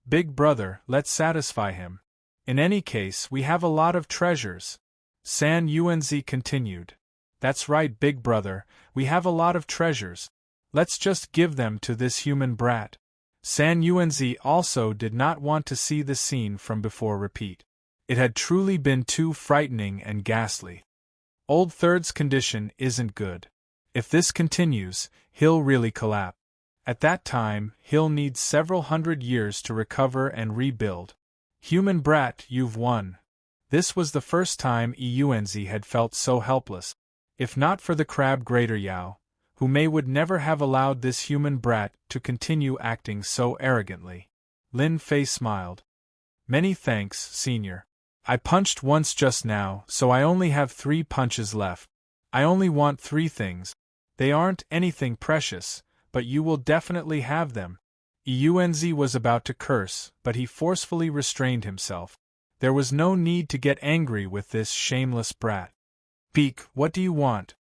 Big brother, let's satisfy him. In any case, we have a lot of treasures. San Yuanzi continued. That's right, big brother, we have a lot of treasures. Let's just give them to this human brat. San Yuanzi also did not want to see the scene from before repeat. It had truly been too frightening and ghastly. Old Third's condition isn't good. If this continues, he'll really collapse. At that time, he'll need several hundred years to recover and rebuild. Human brat, you've won. This was the first time Yuanzi had felt so helpless. If not for the crab greater Yao, who would never have allowed this human brat to continue acting so arrogantly. Lin Fei smiled. Many thanks, senior. I punched once just now, so I only have 3 punches left. I only want 3 things. They aren't anything precious, but you will definitely have them. Yuanzi was about to curse, but he forcefully restrained himself. There was no need to get angry with this shameless brat. Beak, what do you want?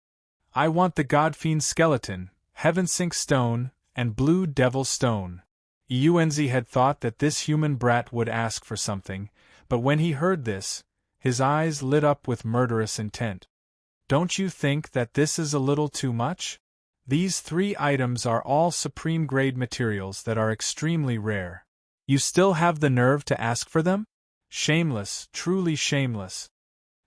I want the Godfiend skeleton, Heaven Sink stone, and Blue Devil stone. Yuanzi had thought that this human brat would ask for something, but when he heard this, his eyes lit up with murderous intent. Don't you think that this is a little too much? These 3 items are all supreme-grade materials that are extremely rare. You still have the nerve to ask for them? Shameless, truly shameless.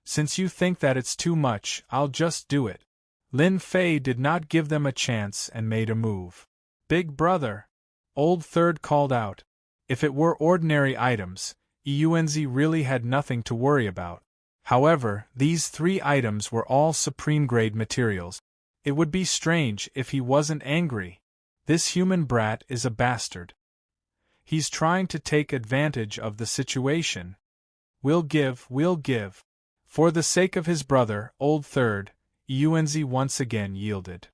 Since you think that it's too much, I'll just do it. Lin Fei did not give them a chance and made a move. Big brother! Old Third called out. If it were ordinary items, Yuanzi really had nothing to worry about. However, these 3 items were all supreme-grade materials. It would be strange if he wasn't angry. This human brat is a bastard. He's trying to take advantage of the situation. We'll give. For the sake of his brother, Old Third, Yuanzi once again yielded.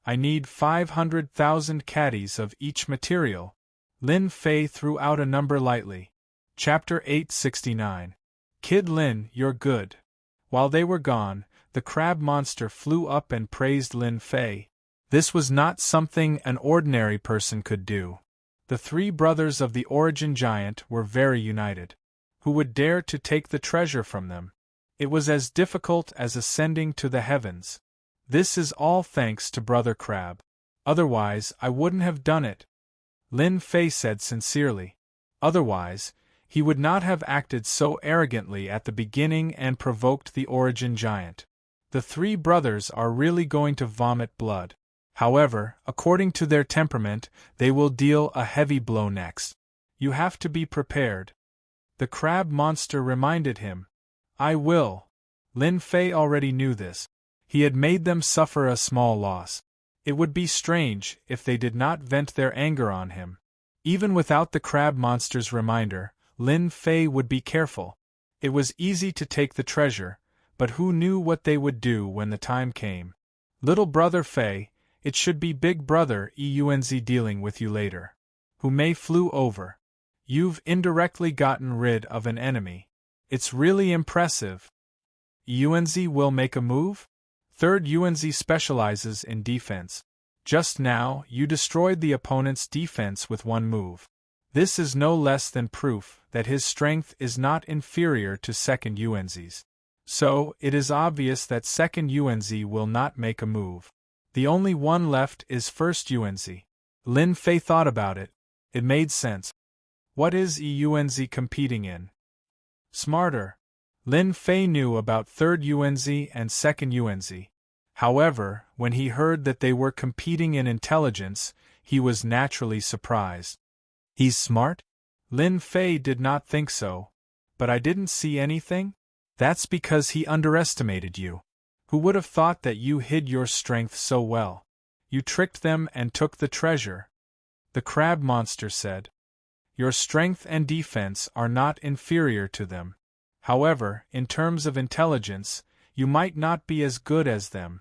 I need 500,000 caddies of each material. Lin Fei threw out a number lightly. Chapter 869. Kid Lin, you're good. While they were gone, the crab monster flew up and praised Lin Fei. This was not something an ordinary person could do. The 3 brothers of the Origin Giant were very united. Who would dare to take the treasure from them? It was as difficult as ascending to the heavens. This is all thanks to Brother Crab. Otherwise, I wouldn't have done it. Lin Fei said sincerely. Otherwise, he would not have acted so arrogantly at the beginning and provoked the Origin Giant. The 3 brothers are really going to vomit blood. However, according to their temperament, they will deal a heavy blow next. You have to be prepared. The crab monster reminded him. I will. Lin Fei already knew this. He had made them suffer a small loss. It would be strange if they did not vent their anger on him. Even without the crab monster's reminder, Lin Fei would be careful. It was easy to take the treasure, but who knew what they would do when the time came? Little brother Fei, it should be big brother Yuanzi dealing with you later. Who flew over. You've indirectly gotten rid of an enemy. It's really impressive. Yuanzi will make a move? Third Yuanzi specializes in defense. Just now, you destroyed the opponent's defense with 1 move. This is no less than proof that his strength is not inferior to second Yuanzi's. So, it is obvious that second Yuanzi will not make a move. The only one left is first Yuanzi. Lin Fei thought about it. It made sense. What is Yuanzi competing in? Smarter. Lin Fei knew about third Yuanzi and second Yuanzi. However, when he heard that they were competing in intelligence, he was naturally surprised. He's smart? Lin Fei did not think so. But I didn't see anything? That's because he underestimated you. Who would have thought that you hid your strength so well? You tricked them and took the treasure. The crab monster said. Your strength and defense are not inferior to them. However, in terms of intelligence, you might not be as good as them.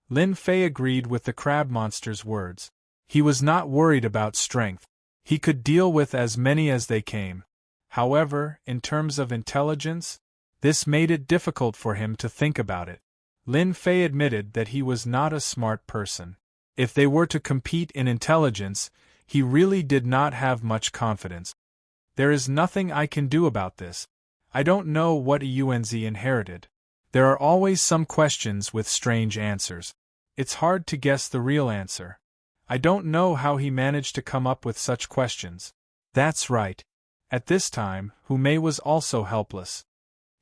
Lin Fei agreed with the crab monster's words. He was not worried about strength. He could deal with as many as they came. However, in terms of intelligence, this made it difficult for him to think about it. Lin Fei admitted that he was not a smart person. If they were to compete in intelligence, he really did not have much confidence. There is nothing I can do about this. I don't know what Unz inherited. There are always some questions with strange answers. It's hard to guess the real answer. I don't know how he managed to come up with such questions. That's right. At this time, Humei was also helpless.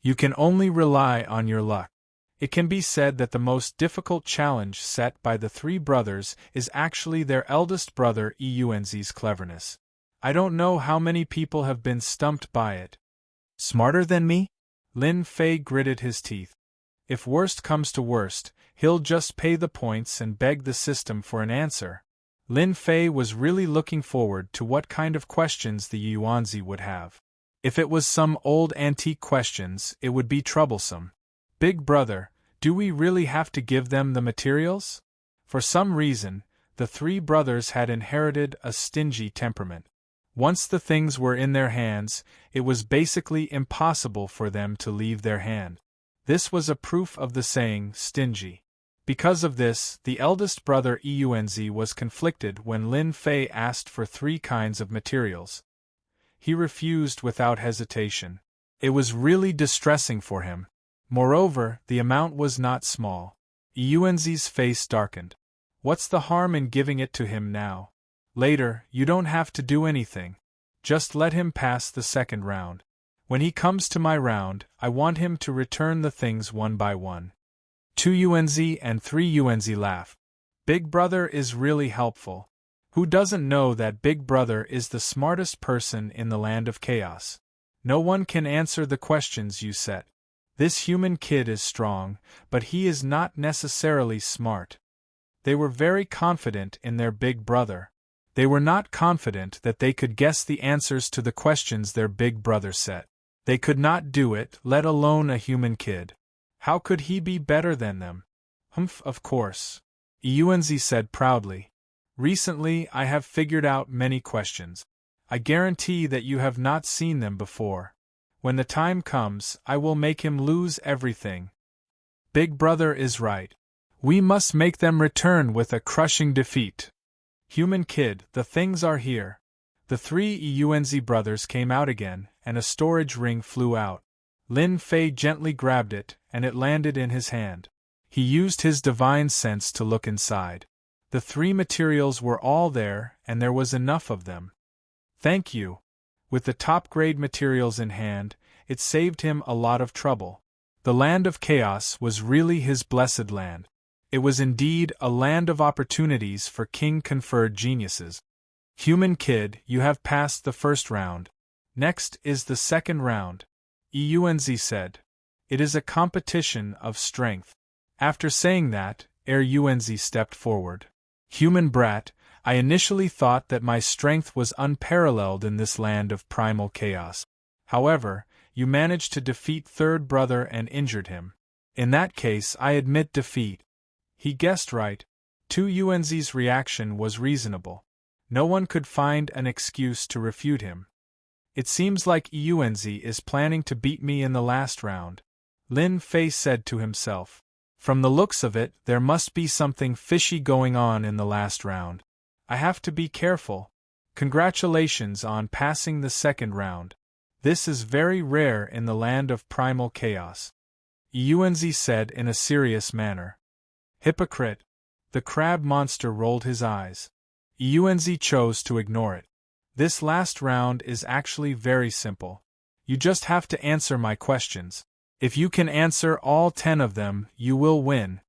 You can only rely on your luck. It can be said that the most difficult challenge set by the three brothers is actually their eldest brother Eunz's cleverness. I don't know how many people have been stumped by it. Smarter than me? Lin Fei gritted his teeth. If worst comes to worst, he'll just pay the points and beg the system for an answer. Lin Fei was really looking forward to what kind of questions the Yuanzi would have. If it was some old antique questions, it would be troublesome. Big brother, do we really have to give them the materials? For some reason, the three brothers had inherited a stingy temperament. Once the things were in their hands, it was basically impossible for them to leave their hand. This was a proof of the saying, stingy. Because of this, the eldest brother Eunz was conflicted when Lin Fei asked for 3 kinds of materials. He refused without hesitation. It was really distressing for him. Moreover, the amount was not small. Eunz's face darkened. What's the harm in giving it to him now? Later, you don't have to do anything. Just let him pass the second round. When he comes to my round, I want him to return the things one by one. 2 Unz and 3 Unz laugh. Big Brother is really helpful. Who doesn't know that Big Brother is the smartest person in the land of chaos? No one can answer the questions you set. This human kid is strong, but he is not necessarily smart. They were very confident in their big brother. They were not confident that they could guess the answers to the questions their big brother set. They could not do it, let alone a human kid. How could he be better than them? Humph, of course. Eunz said proudly. Recently I have figured out many questions. I guarantee that you have not seen them before. When the time comes, I will make him lose everything. Big Brother is right. We must make them return with a crushing defeat. Human kid, the things are here. The 3 Eunz brothers came out again, and a storage ring flew out. Lin Fei gently grabbed it, and it landed in his hand. He used his divine sense to look inside. The 3 materials were all there, and there was enough of them. Thank you. With the top-grade materials in hand, it saved him a lot of trouble. The land of chaos was really his blessed land. It was indeed a land of opportunities for king-conferred geniuses. Human kid, you have passed the first round. Next is the second round. Eunz said. It is a competition of strength. After saying that, Eunz stepped forward. Human brat, I initially thought that my strength was unparalleled in this land of primal chaos. However, you managed to defeat third brother and injured him. In that case, I admit defeat. He guessed right. 2 Unz's reaction was reasonable. No one could find an excuse to refute him. It seems like Eunz is planning to beat me in the last round. Lin Fei said to himself. From the looks of it, there must be something fishy going on in the last round. I have to be careful. Congratulations on passing the second round. This is very rare in the land of primal chaos. Eunz said in a serious manner. Hypocrite. The crab monster rolled his eyes. Eunz chose to ignore it. This last round is actually very simple. You just have to answer my questions. If you can answer all 10 of them, you will win.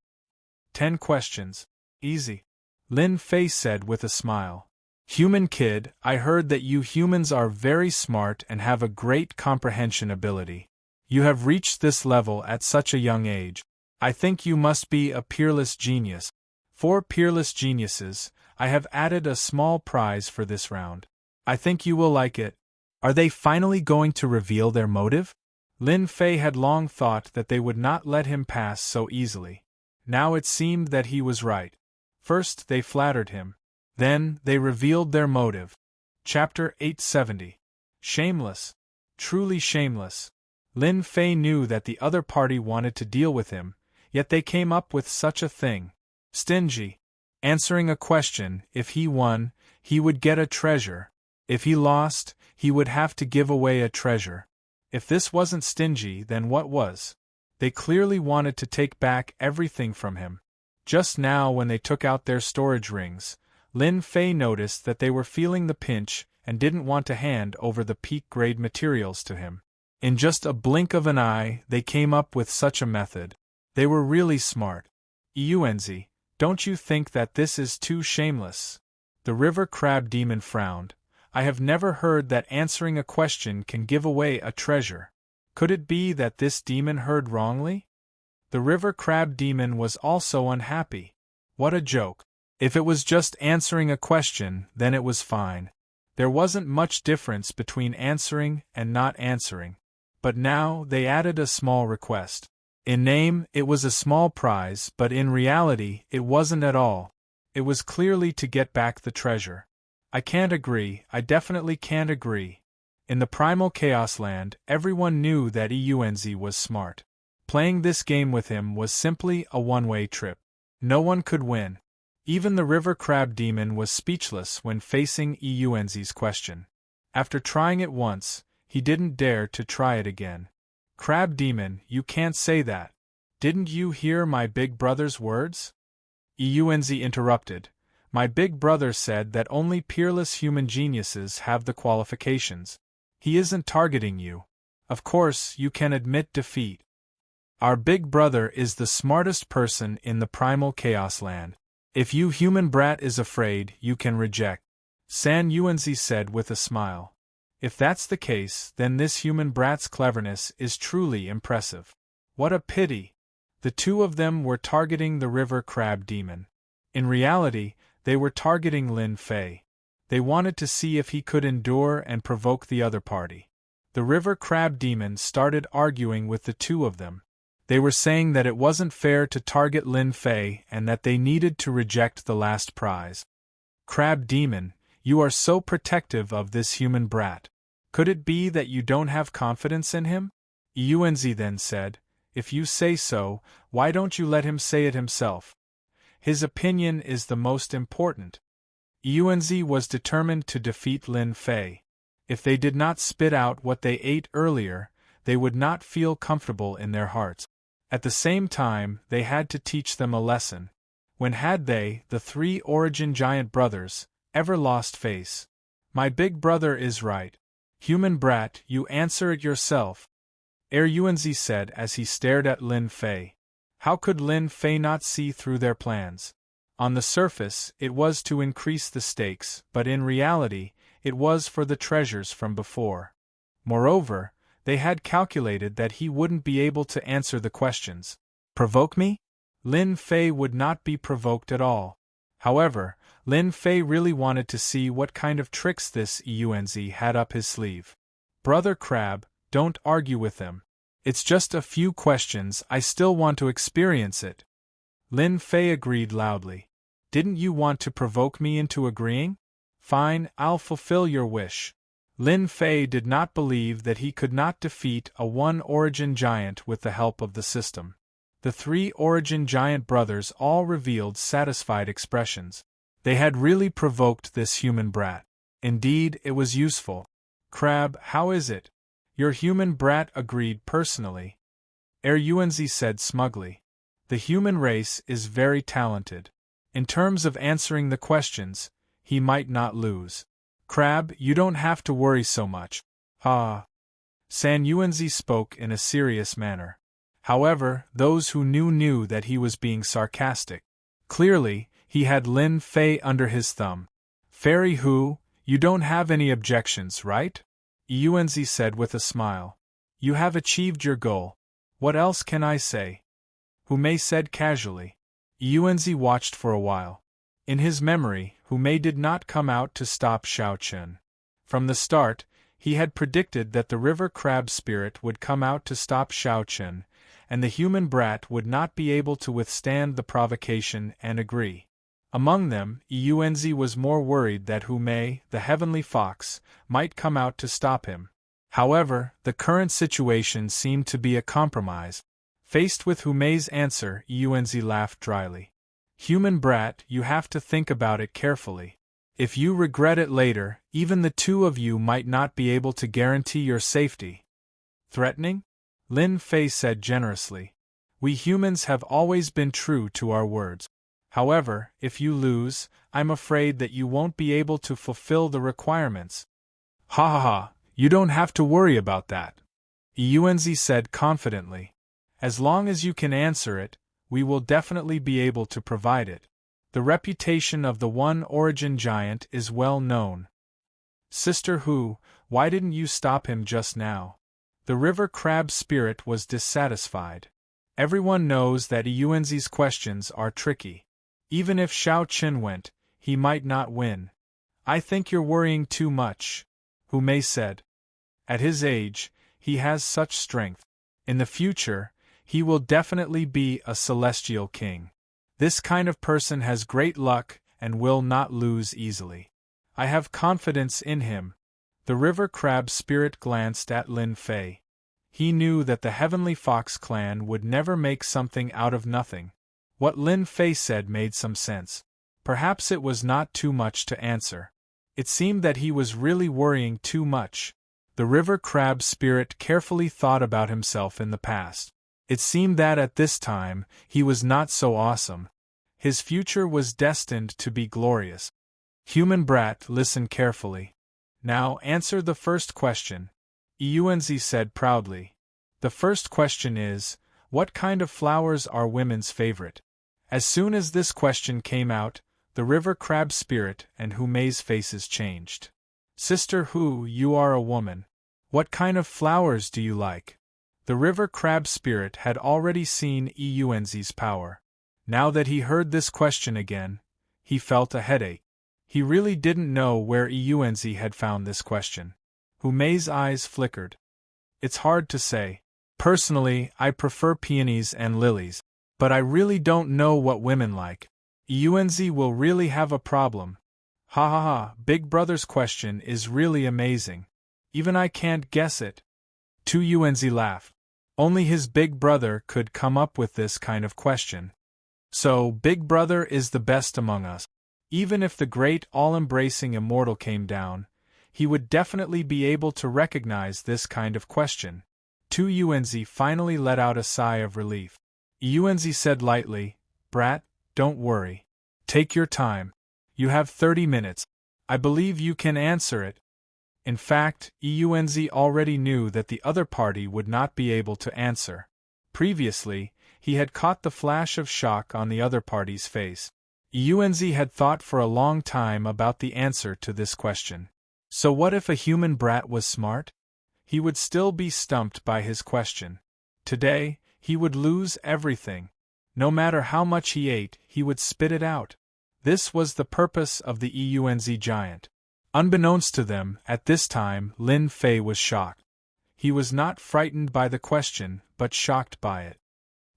10 questions. Easy. Lin Fei said with a smile. Human kid, I heard that you humans are very smart and have a great comprehension ability. You have reached this level at such a young age. I think you must be a peerless genius. For peerless geniuses, I have added a small prize for this round. I think you will like it. Are they finally going to reveal their motive? Lin Fei had long thought that they would not let him pass so easily. Now it seemed that he was right. First they flattered him. Then they revealed their motive. Chapter 870. Shameless. Truly shameless. Lin Fei knew that the other party wanted to deal with him, yet they came up with such a thing. Stingy. Answering a question, if he won, he would get a treasure. If he lost, he would have to give away a treasure. If this wasn't stingy, then what was? They clearly wanted to take back everything from him. Just now, when they took out their storage rings, Lin Fei noticed that they were feeling the pinch and didn't want to hand over the peak-grade materials to him. In just a blink of an eye, they came up with such a method. They were really smart. Unzi, don't you think that this is too shameless? The river crab demon frowned. I have never heard that answering a question can give away a treasure. Could it be that this demon heard wrongly? The river crab demon was also unhappy. What a joke. If it was just answering a question, then it was fine. There wasn't much difference between answering and not answering. But now they added a small request. In name, it was a small prize, but in reality, it wasn't at all. It was clearly to get back the treasure. I can't agree, I definitely can't agree. In the primal chaos land, everyone knew that Eunzi was smart. Playing this game with him was simply a one-way trip. No one could win. Even the river crab demon was speechless when facing Eunzi's question. After trying it once, he didn't dare to try it again. Crab demon, you can't say that. Didn't you hear my big brother's words? Eunzi interrupted. My big brother said that only peerless human geniuses have the qualifications. He isn't targeting you. Of course, you can admit defeat. Our big brother is the smartest person in the primal chaos land. If you human brat is afraid, you can reject. San Yuanzi said with a smile. If that's the case, then this human brat's cleverness is truly impressive. What a pity. The two of them were targeting the river crab demon. In reality, they were targeting Lin Fei. They wanted to see if he could endure and provoke the other party. The river crab demon started arguing with the two of them. They were saying that it wasn't fair to target Lin Fei and that they needed to reject the last prize. Crab demon, you are so protective of this human brat. Could it be that you don't have confidence in him? Yuanzi then said, if you say so, why don't you let him say it himself? His opinion is the most important. Yuanzi was determined to defeat Lin Fei. If they did not spit out what they ate earlier, they would not feel comfortable in their hearts. At the same time, they had to teach them a lesson. When had they, the three origin giant brothers, ever lost face? My big brother is right. Human brat, you answer it yourself. Yuanzi said as he stared at Lin Fei. How could Lin Fei not see through their plans? On the surface, it was to increase the stakes, but in reality, it was for the treasures from before. Moreover, they had calculated that he wouldn't be able to answer the questions. Provoke me? Lin Fei would not be provoked at all. However, Lin Fei really wanted to see what kind of tricks this Yuanzi had up his sleeve. Brother Crab, don't argue with them. It's just a few questions, I still want to experience it. Lin Fei agreed loudly. Didn't you want to provoke me into agreeing? Fine, I'll fulfill your wish. Lin Fei did not believe that he could not defeat a one-origin giant with the help of the system. The three origin giant brothers all revealed satisfied expressions. They had really provoked this human brat. Indeed, it was useful. Crab, how is it? Your human brat agreed personally. Yuanzi said smugly. The human race is very talented. In terms of answering the questions, he might not lose. Crab, you don't have to worry so much. San Yuanzi spoke in a serious manner. However, those who knew that he was being sarcastic. Clearly, he had Lin Fei under his thumb. Fairy Hu, you don't have any objections, right? Yuanzi said with a smile. You have achieved your goal. What else can I say? Hu Mei said casually. Yuanzi watched for a while. In his memory, Hu Mei did not come out to stop Xiao Chen. From the start, he had predicted that the river crab spirit would come out to stop Xiao Chen, and the human brat would not be able to withstand the provocation and agree. Among them, Yuanzi was more worried that Hu Mei, the heavenly fox, might come out to stop him. However, the current situation seemed to be a compromise. Faced with Hu Mei's answer, Yuanzi laughed dryly. Human brat, you have to think about it carefully. If you regret it later, even the two of you might not be able to guarantee your safety. Threatening? Lin Fei said generously. We humans have always been true to our words. However, if you lose, I'm afraid that you won't be able to fulfill the requirements. Ha ha ha, you don't have to worry about that. Yuanzi said confidently. As long as you can answer it, we will definitely be able to provide it. The reputation of the One Origin Giant is well known. Sister Hu, why didn't you stop him just now? The river crab spirit was dissatisfied. Everyone knows that Yuanzi's questions are tricky. Even if Xiao Chen went, he might not win. I think you're worrying too much, Hu Mei said. At his age, he has such strength. In the future, he will definitely be a celestial king. This kind of person has great luck and will not lose easily. I have confidence in him. The river crab spirit glanced at Lin Fei. He knew that the Heavenly Fox clan would never make something out of nothing. What Lin Fei said made some sense. Perhaps it was not too much to answer. It seemed that he was really worrying too much. The river crab spirit carefully thought about himself in the past. It seemed that at this time, he was not so awesome. His future was destined to be glorious. Human brat, listen carefully. Now answer the first question, Yuanzi said proudly. The first question is, what kind of flowers are women's favorite? As soon as this question came out, the river crab spirit and Hu Mei's faces changed. Sister Hu, you are a woman. What kind of flowers do you like? The river crab spirit had already seen Yuanzi's power. Now that he heard this question again, he felt a headache. He really didn't know where Yuanzi had found this question. Hu Mei's eyes flickered. It's hard to say. Personally, I prefer peonies and lilies. But I really don't know what women like. Yuanzi will really have a problem. Ha ha ha, Big Brother's question is really amazing. Even I can't guess it. Tu Yuanzi laughed. Only his big brother could come up with this kind of question. So, Big Brother is the best among us. Even if the great all-embracing immortal came down, he would definitely be able to recognize this kind of question. Tu Yuanzi finally let out a sigh of relief. Yuanzi said lightly, Brat, don't worry. Take your time. You have 30 minutes. I believe you can answer it. In fact, Yuanzi already knew that the other party would not be able to answer. Previously, he had caught the flash of shock on the other party's face. Yuanzi had thought for a long time about the answer to this question. So what if a human brat was smart? He would still be stumped by his question. Today, he would lose everything. No matter how much he ate, he would spit it out. This was the purpose of the Yuanzi giant. Unbeknownst to them, at this time, Lin Fei was shocked. He was not frightened by the question, but shocked by it.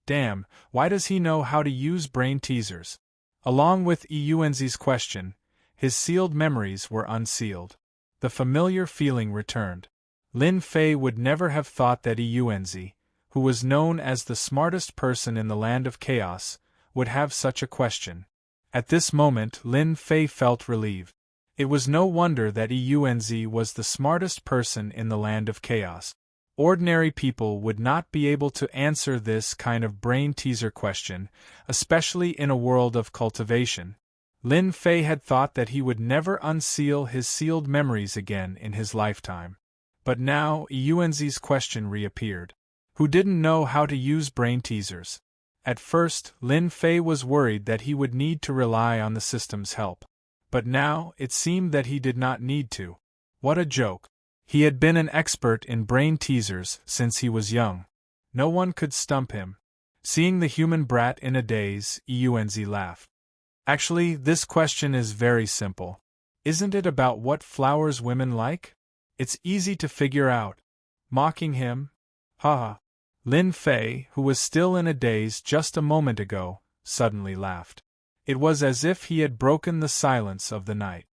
Damn, why does he know how to use brain teasers? Along with Yuanzi's question, his sealed memories were unsealed. The familiar feeling returned. Lin Fei would never have thought that Yuanzi, who was known as the smartest person in the land of chaos, would have such a question. At this moment, Lin Fei felt relieved. It was no wonder that Yuanzi was the smartest person in the land of chaos. Ordinary people would not be able to answer this kind of brain-teaser question, especially in a world of cultivation. Lin Fei had thought that he would never unseal his sealed memories again in his lifetime. But now Yuanzi's question reappeared. Who didn't know how to use brain teasers? At first, Lin Fei was worried that he would need to rely on the system's help. But now, it seemed that he did not need to. What a joke. He had been an expert in brain teasers since he was young. No one could stump him. Seeing the human brat in a daze, Yuanzi laughed. Actually, this question is very simple. Isn't it about what flowers women like? It's easy to figure out. Mocking him? Haha. Lin Fei, who was still in a daze just a moment ago, suddenly laughed. It was as if he had broken the silence of the night.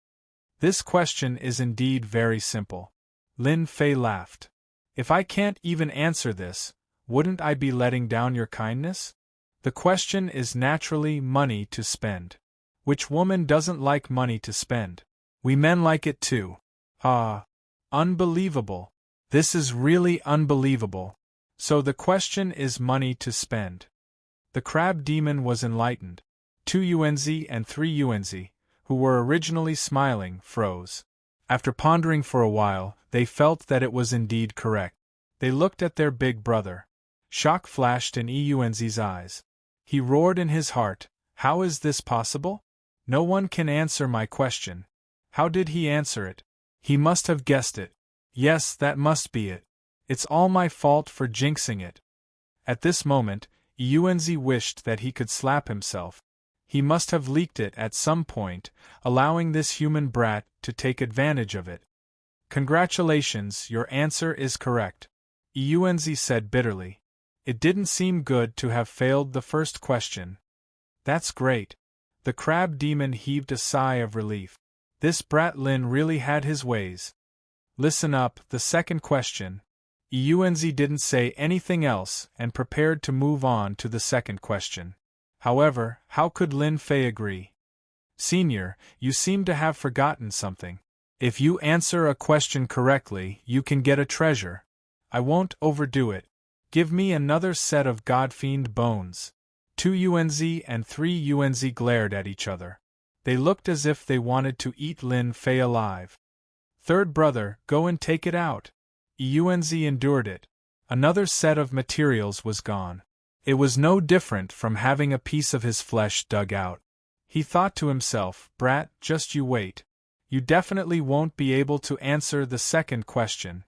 This question is indeed very simple. Lin Fei laughed. If I can't even answer this, wouldn't I be letting down your kindness? The question is naturally money to spend. Which woman doesn't like money to spend? We men like it too. Ah. Unbelievable. This is really unbelievable. So the question is money to spend. The crab demon was enlightened. 2 Yuanzi and 3 Yuanzi, who were originally smiling, froze. After pondering for a while, they felt that it was indeed correct. They looked at their big brother. Shock flashed in Yuanzi's eyes. He roared in his heart, "How is this possible? No one can answer my question. How did he answer it? He must have guessed it. Yes, that must be it. It's all my fault for jinxing it." At this moment, Yuanzi wished that he could slap himself. He must have leaked it at some point, allowing this human brat to take advantage of it. "Congratulations, your answer is correct," Yuanzi said bitterly. It didn't seem good to have failed the first question. "That's great." The crab demon heaved a sigh of relief. This brat Lin really had his ways. "Listen up, the second question." Yuanzi didn't say anything else and prepared to move on to the second question. However, how could Lin Fei agree? "Senior, you seem to have forgotten something. If you answer a question correctly, you can get a treasure. I won't overdo it. Give me another set of godfiend bones." 2 Yuanzi and 3 Yuanzi glared at each other. They looked as if they wanted to eat Lin Fei alive. "Third brother, go and take it out." Yuanzi endured it. Another set of materials was gone. It was no different from having a piece of his flesh dug out. He thought to himself, "Brat, just you wait. You definitely won't be able to answer the second question."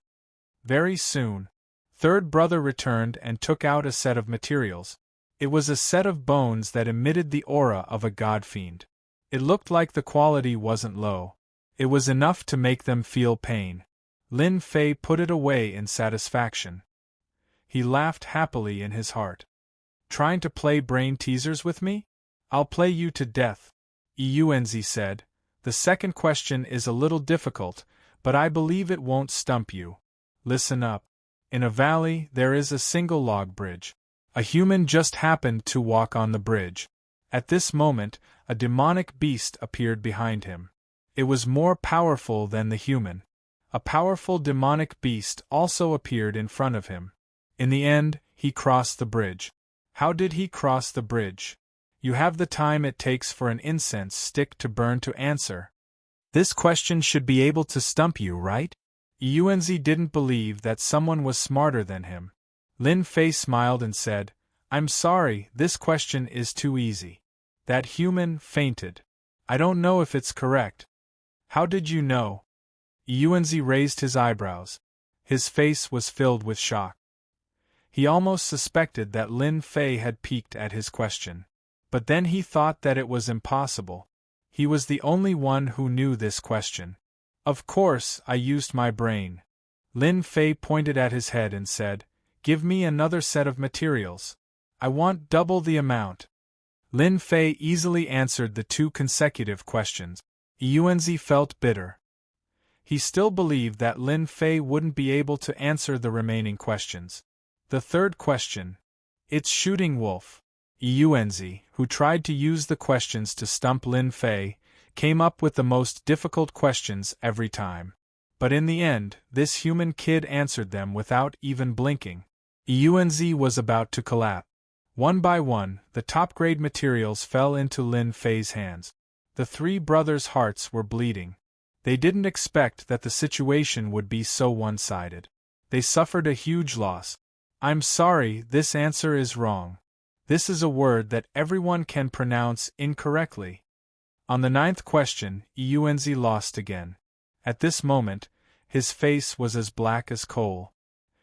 Very soon, third brother returned and took out a set of materials. It was a set of bones that emitted the aura of a godfiend. It looked like the quality wasn't low. It was enough to make them feel pain. Lin Fei put it away in satisfaction. He laughed happily in his heart. "Trying to play brain teasers with me? I'll play you to death," Yuanzi said. "The second question is a little difficult, but I believe it won't stump you. Listen up. In a valley, there is a single log bridge. A human just happened to walk on the bridge. At this moment, a demonic beast appeared behind him. It was more powerful than the human. A powerful demonic beast also appeared in front of him. In the end, he crossed the bridge. How did he cross the bridge? You have the time it takes for an incense stick to burn to answer. This question should be able to stump you, right? Yuanzi didn't believe that someone was smarter than him. Lin Fei smiled and said, "I'm sorry, this question is too easy. That human fainted. I don't know if it's correct." "How did you know?" Yuanzi raised his eyebrows. His face was filled with shock. He almost suspected that Lin Fei had peeked at his question. But then he thought that it was impossible. He was the only one who knew this question. "Of course, I used my brain." Lin Fei pointed at his head and said, "Give me another set of materials. I want double the amount." Lin Fei easily answered the 2 consecutive questions. Yuanzi felt bitter. He still believed that Lin Fei wouldn't be able to answer the remaining questions. The third question. "It's shooting wolf." Yuanzi, who tried to use the questions to stump Lin Fei, came up with the most difficult questions every time. But in the end, this human kid answered them without even blinking. Yuanzi was about to collapse. One by one, the top-grade materials fell into Lin Fei's hands. The 3 brothers' hearts were bleeding. They didn't expect that the situation would be so one-sided. They suffered a huge loss. "I'm sorry, this answer is wrong." This is a word that everyone can pronounce incorrectly. On the 9th question, Eunzi lost again. At this moment, his face was as black as coal.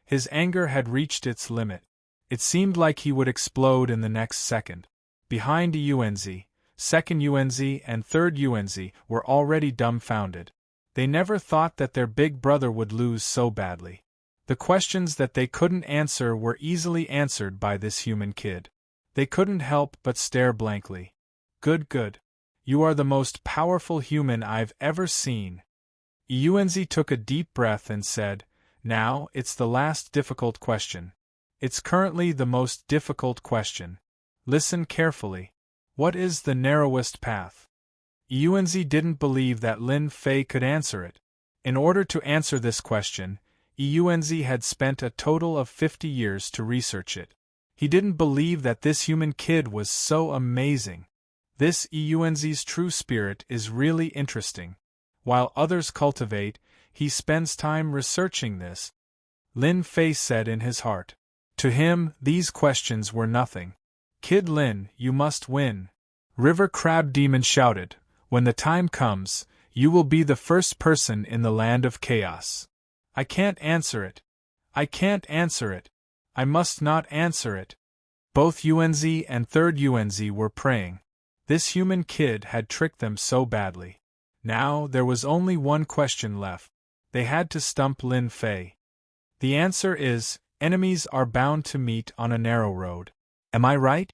His anger had reached its limit. It seemed like he would explode in the next second. Behind Eunzi, second Eunzi and third Eunzi were already dumbfounded. They never thought that their big brother would lose so badly. The questions that they couldn't answer were easily answered by this human kid. They couldn't help but stare blankly. Good. You are the most powerful human I've ever seen. Eunzi took a deep breath and said, "Now, it's the last difficult question. It's currently the most difficult question. Listen carefully. What is the narrowest path?" Eunzi didn't believe that Lin Fei could answer it. In order to answer this question, Eunzi had spent a total of 50 years to research it. He didn't believe that this human kid was so amazing. This Eunzi's true spirit is really interesting. While others cultivate, he spends time researching this. Lin Fei said in his heart. To him, these questions were nothing. Kid Lin, you must win. River Crab Demon shouted, when the time comes, you will be the first person in the land of chaos. I can't answer it. I can't answer it. I must not answer it. Both Eunzi and third Eunzi were praying. This human kid had tricked them so badly. Now there was only one question left. They had to stump Lin Fei. The answer is, enemies are bound to meet on a narrow road. Am I right?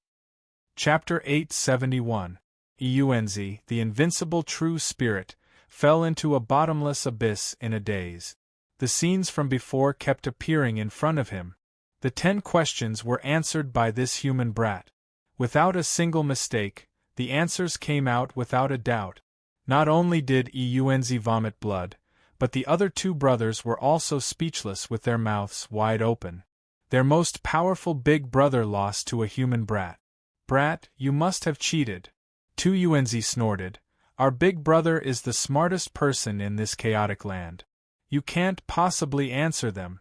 Chapter 871. Eunzi, the invincible true spirit, fell into a bottomless abyss in a daze. The scenes from before kept appearing in front of him. The 10 questions were answered by this human brat. Without a single mistake, the answers came out without a doubt. Not only did Eunzi vomit blood, but the other 2 brothers were also speechless with their mouths wide open. Their most powerful big brother lost to a human brat. Brat, you must have cheated. 2 Eunzi snorted. Our big brother is the smartest person in this chaotic land. You can't possibly answer them.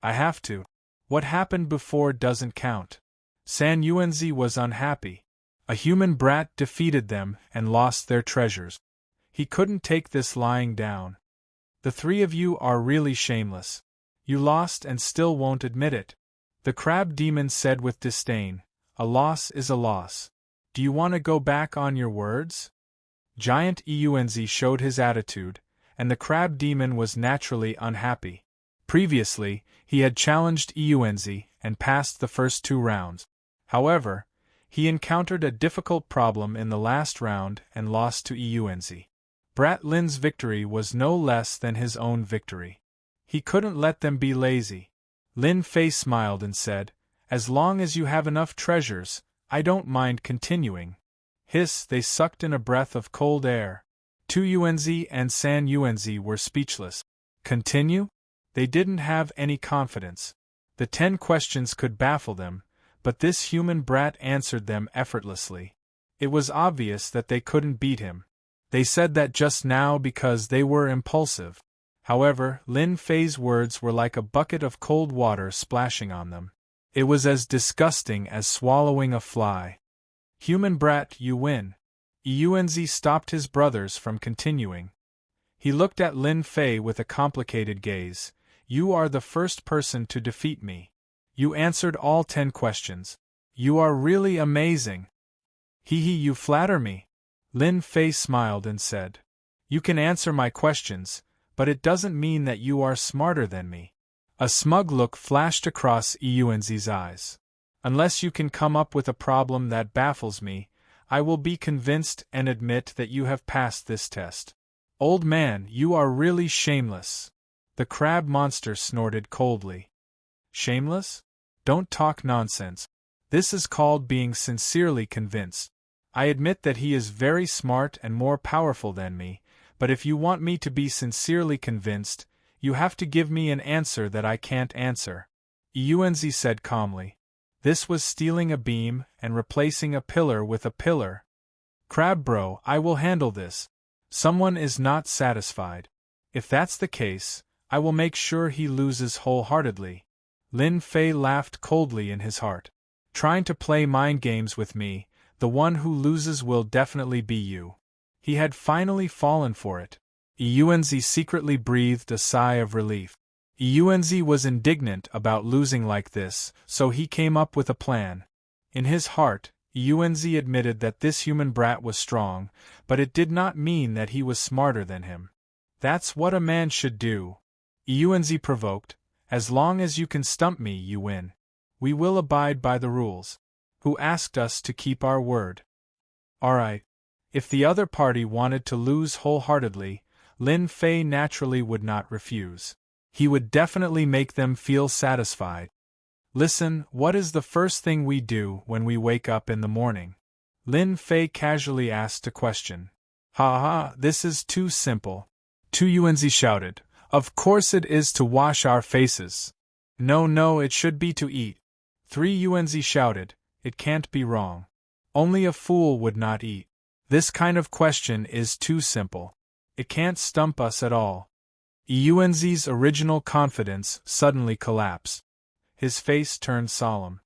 I have to. What happened before doesn't count. San Eunzi was unhappy. A human brat defeated them and lost their treasures. He couldn't take this lying down. The 3 of you are really shameless. You lost and still won't admit it. The crab demon said with disdain, a loss is a loss. Do you want to go back on your words? Giant Eunzi showed his attitude, and the crab demon was naturally unhappy. Previously, he had challenged Eunzi and passed the first 2 rounds. However, he encountered a difficult problem in the last round and lost to Eunzi. Brat Lin's victory was no less than his own victory. He couldn't let them be lazy. Lin Fei smiled and said, as long as you have enough treasures, I don't mind continuing. Hiss, they sucked in a breath of cold air. 2 Eunzi and San Eunzi were speechless. Continue? They didn't have any confidence. The 10 questions could baffle them, but this human brat answered them effortlessly. It was obvious that they couldn't beat him. They said that just now because they were impulsive. However, Lin Fei's words were like a bucket of cold water splashing on them. It was as disgusting as swallowing a fly. Human brat, you win. Eunzi stopped his brothers from continuing. He looked at Lin Fei with a complicated gaze. You are the first person to defeat me. You answered all 10 questions. You are really amazing. Hee, you flatter me. Lin Fei smiled and said, you can answer my questions, but it doesn't mean that you are smarter than me. A smug look flashed across Eunzi's eyes. Unless you can come up with a problem that baffles me, I will be convinced and admit that you have passed this test. Old man, you are really shameless. The crab monster snorted coldly. Shameless? Don't talk nonsense. This is called being sincerely convinced. I admit that he is very smart and more powerful than me, but if you want me to be sincerely convinced, you have to give me an answer that I can't answer. Eunzi said calmly. This was stealing a beam and replacing a pillar with a pillar. Crab bro, I will handle this. Someone is not satisfied. If that's the case, I will make sure he loses wholeheartedly. Lin Fei laughed coldly in his heart. Trying to play mind games with me, the one who loses will definitely be you. He had finally fallen for it. Eunzi secretly breathed a sigh of relief. Eunzi was indignant about losing like this, so he came up with a plan. In his heart, Eunzi admitted that this human brat was strong, but it did not mean that he was smarter than him. That's what a man should do. Eunzi provoked. As long as you can stump me, you win. We will abide by the rules. Who asked us to keep our word? Alright. If the other party wanted to lose wholeheartedly, Lin Fei naturally would not refuse. He would definitely make them feel satisfied. Listen, what is the first thing we do when we wake up in the morning? Lin Fei casually asked a question. Ha ha, this is too simple. Tu Yuanzi shouted. Of course it is to wash our faces. No, it should be to eat. 3 Yuanzi shouted. It can't be wrong. Only a fool would not eat. This kind of question is too simple. It can't stump us at all. Yuanzi's original confidence suddenly collapsed. His face turned solemn.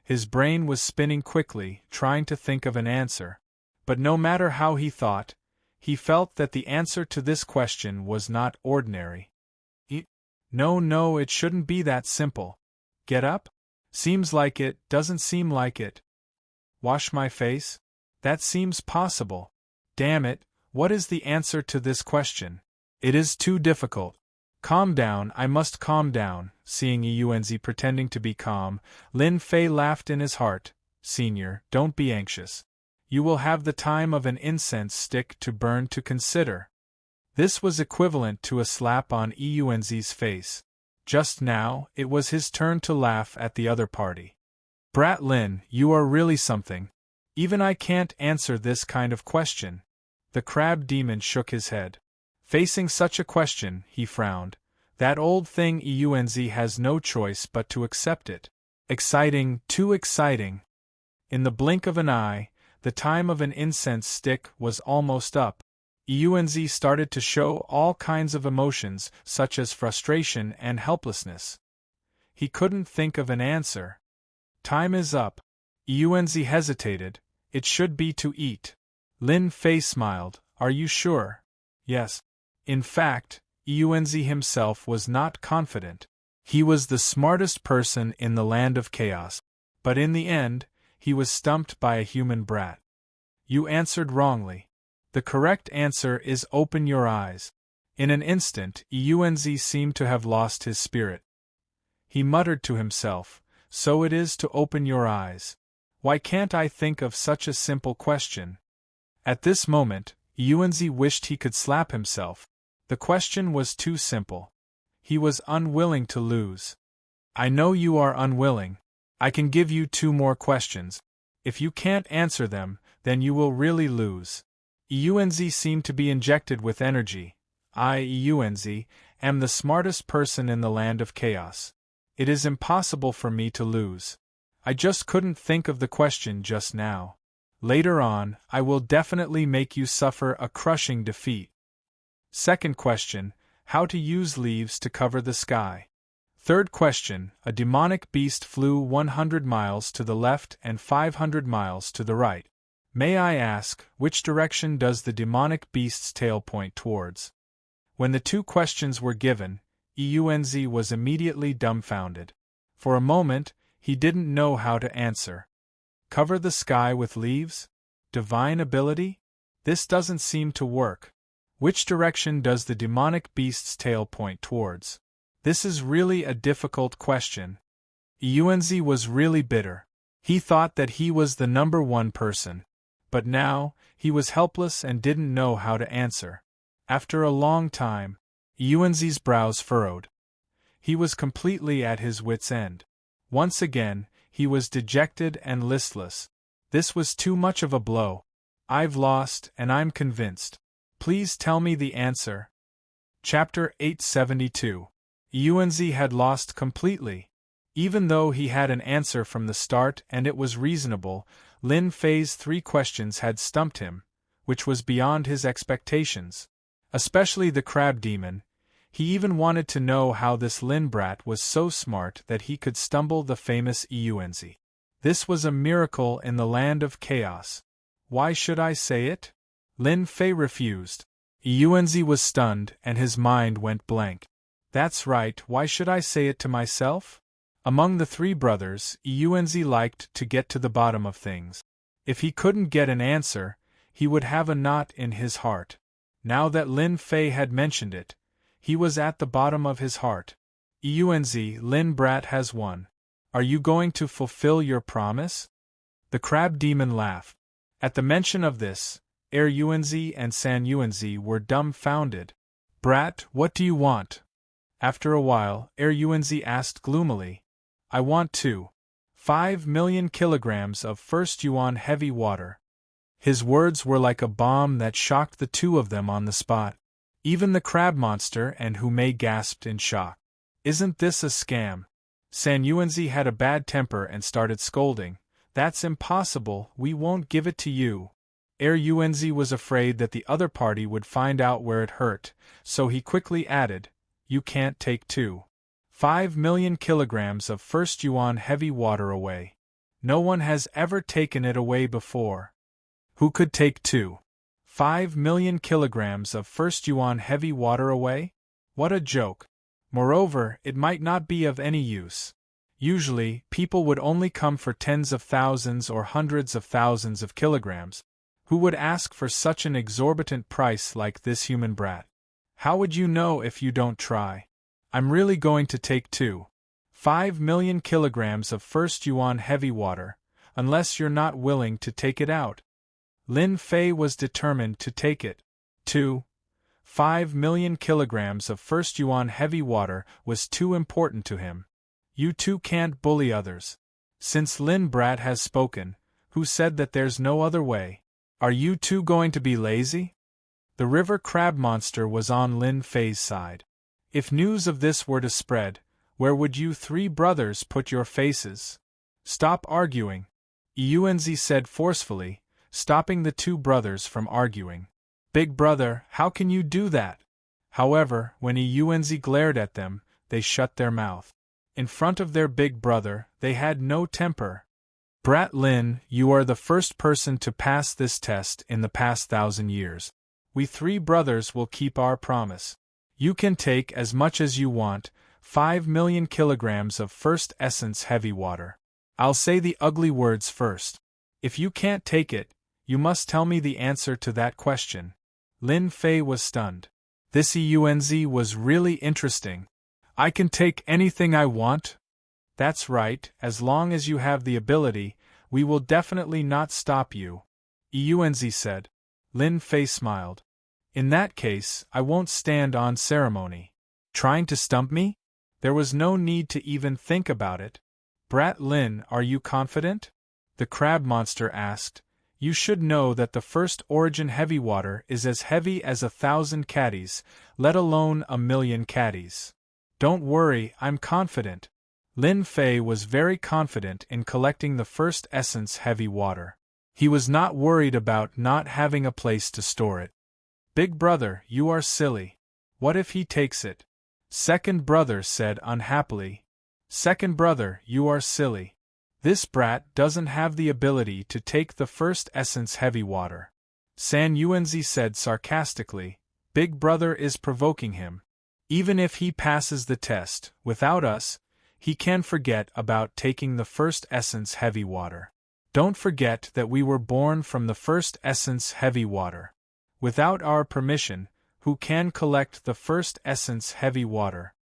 His brain was spinning quickly, trying to think of an answer. But no matter how he thought, he felt that the answer to this question was not ordinary. No, it shouldn't be that simple. Get up? Seems like it, doesn't seem like it. Wash my face? That seems possible. Damn it, what is the answer to this question? It is too difficult. Calm down, I must calm down. Seeing Yuanzi pretending to be calm, Lin Fei laughed in his heart. Senior, don't be anxious. You will have the time of an incense stick to burn to consider. This was equivalent to a slap on Yuanzi's face. Just now, it was his turn to laugh at the other party. Brat Lin, you are really something. Even I can't answer this kind of question. The crab demon shook his head. Facing such a question, he frowned. That old thing Yuanzi has no choice but to accept it. Exciting, too exciting. In the blink of an eye, the time of an incense stick was almost up. Yuanzi started to show all kinds of emotions, such as frustration and helplessness. He couldn't think of an answer. Time is up. Yuanzi hesitated. It should be to eat. Lin Fei smiled. Are you sure? Yes. In fact, Yuanzi himself was not confident. He was the smartest person in the land of chaos. But in the end, he was stumped by a human brat. You answered wrongly. The correct answer is open your eyes. In an instant, Yuanzi seemed to have lost his spirit. He muttered to himself, so it is to open your eyes. Why can't I think of such a simple question? At this moment, Yuanzi wished he could slap himself. The question was too simple. He was unwilling to lose. I know you are unwilling. I can give you 2 more questions. If you can't answer them, then you will really lose. Yuanzi seemed to be injected with energy. I, Yuanzi, am the smartest person in the land of chaos. It is impossible for me to lose. I just couldn't think of the question just now. Later on, I will definitely make you suffer a crushing defeat. Second question, how to use leaves to cover the sky. Third question, a demonic beast flew 100 miles to the left and 500 miles to the right. May I ask, which direction does the demonic beast's tail point towards? When the 2 questions were given, Yuanzi was immediately dumbfounded. For a moment, he didn't know how to answer. Cover the sky with leaves? Divine ability? This doesn't seem to work. Which direction does the demonic beast's tail point towards? This is really a difficult question. Yuanzi was really bitter. He thought that he was the number 1 person. But now, he was helpless and didn't know how to answer. After a long time, Yuanzi's brows furrowed. He was completely at his wits' end. Once again, he was dejected and listless. This was too much of a blow. I've lost, and I'm convinced. Please tell me the answer. Chapter 872. Yuanzi had lost completely. Even though he had an answer from the start and it was reasonable, Lin Fei's 3 questions had stumped him, which was beyond his expectations. Especially the crab demon. He even wanted to know how this Lin brat was so smart that he could stumble the famous Yuanzi. This was a miracle in the land of chaos. Why should I say it? Lin Fei refused. Yuanzi was stunned and his mind went blank. That's right, why should I say it to myself? Among the three brothers, Yuanzi liked to get to the bottom of things. If he couldn't get an answer, he would have a knot in his heart. Now that Lin Fei had mentioned it, he was at the bottom of his heart. Yuanzi, Lin Brat has won. Are you going to fulfill your promise? The crab demon laughed. At the mention of this, Yuanzi and San Yuanzi were dumbfounded. Brat, what do you want? After a while, Yuanzi asked gloomily. I want 5 million kilograms of first yuan heavy water. His words were like a bomb that shocked the two of them on the spot. Even the crab monster and Hu Mei gasped in shock. Isn't this a scam? San Yuanzi had a bad temper and started scolding. That's impossible, we won't give it to you. Yuanzi was afraid that the other party would find out where it hurt, so he quickly added, You can't take 5 million kilograms of first yuan heavy water away. No one has ever taken it away before. Who could take 5 million kilograms of first yuan heavy water away? What a joke. Moreover, it might not be of any use. Usually, people would only come for tens of thousands or hundreds of thousands of kilograms. Who would ask for such an exorbitant price like this human brat? How would you know if you don't try? I'm really going to take 5 million kilograms of first yuan heavy water, unless you're not willing to take it out. Lin Fei was determined to take it. 5 million kilograms of first yuan heavy water was too important to him. You two can't bully others. Since Lin Brat has spoken, who said that there's no other way? Are you two going to be lazy? The river crab monster was on Lin Fei's side. If news of this were to spread, where would you three brothers put your faces? Stop arguing, Yuanzi said forcefully, stopping the two brothers from arguing. Big brother, how can you do that? However, when Yuanzi glared at them, they shut their mouth. In front of their big brother, they had no temper. Brat Lin, you are the first person to pass this test in the past 1,000 years. We three brothers will keep our promise. You can take as much as you want, 5 million kilograms of first essence heavy water. I'll say the ugly words first. If you can't take it, you must tell me the answer to that question. Lin Fei was stunned. This Yuanzi was really interesting. I can take anything I want? That's right, as long as you have the ability, we will definitely not stop you, Yuanzi said. Lin Fei smiled. In that case, I won't stand on ceremony. Trying to stump me? There was no need to even think about it. Brat Lin, are you confident? The crab monster asked. You should know that the first origin heavy water is as heavy as 1,000 caddies, let alone 1,000,000 caddies. Don't worry, I'm confident. Lin Fei was very confident in collecting the first essence heavy water. He was not worried about not having a place to store it. Big brother, you are silly. What if he takes it? Second brother said unhappily. Second brother, you are silly. This brat doesn't have the ability to take the first essence heavy water. San Yuanzi said sarcastically. Big brother is provoking him. Even if he passes the test, without us, he can forget about taking the first essence heavy water. Don't forget that we were born from the first essence heavy water. Without our permission, who can collect the first essence heavy water?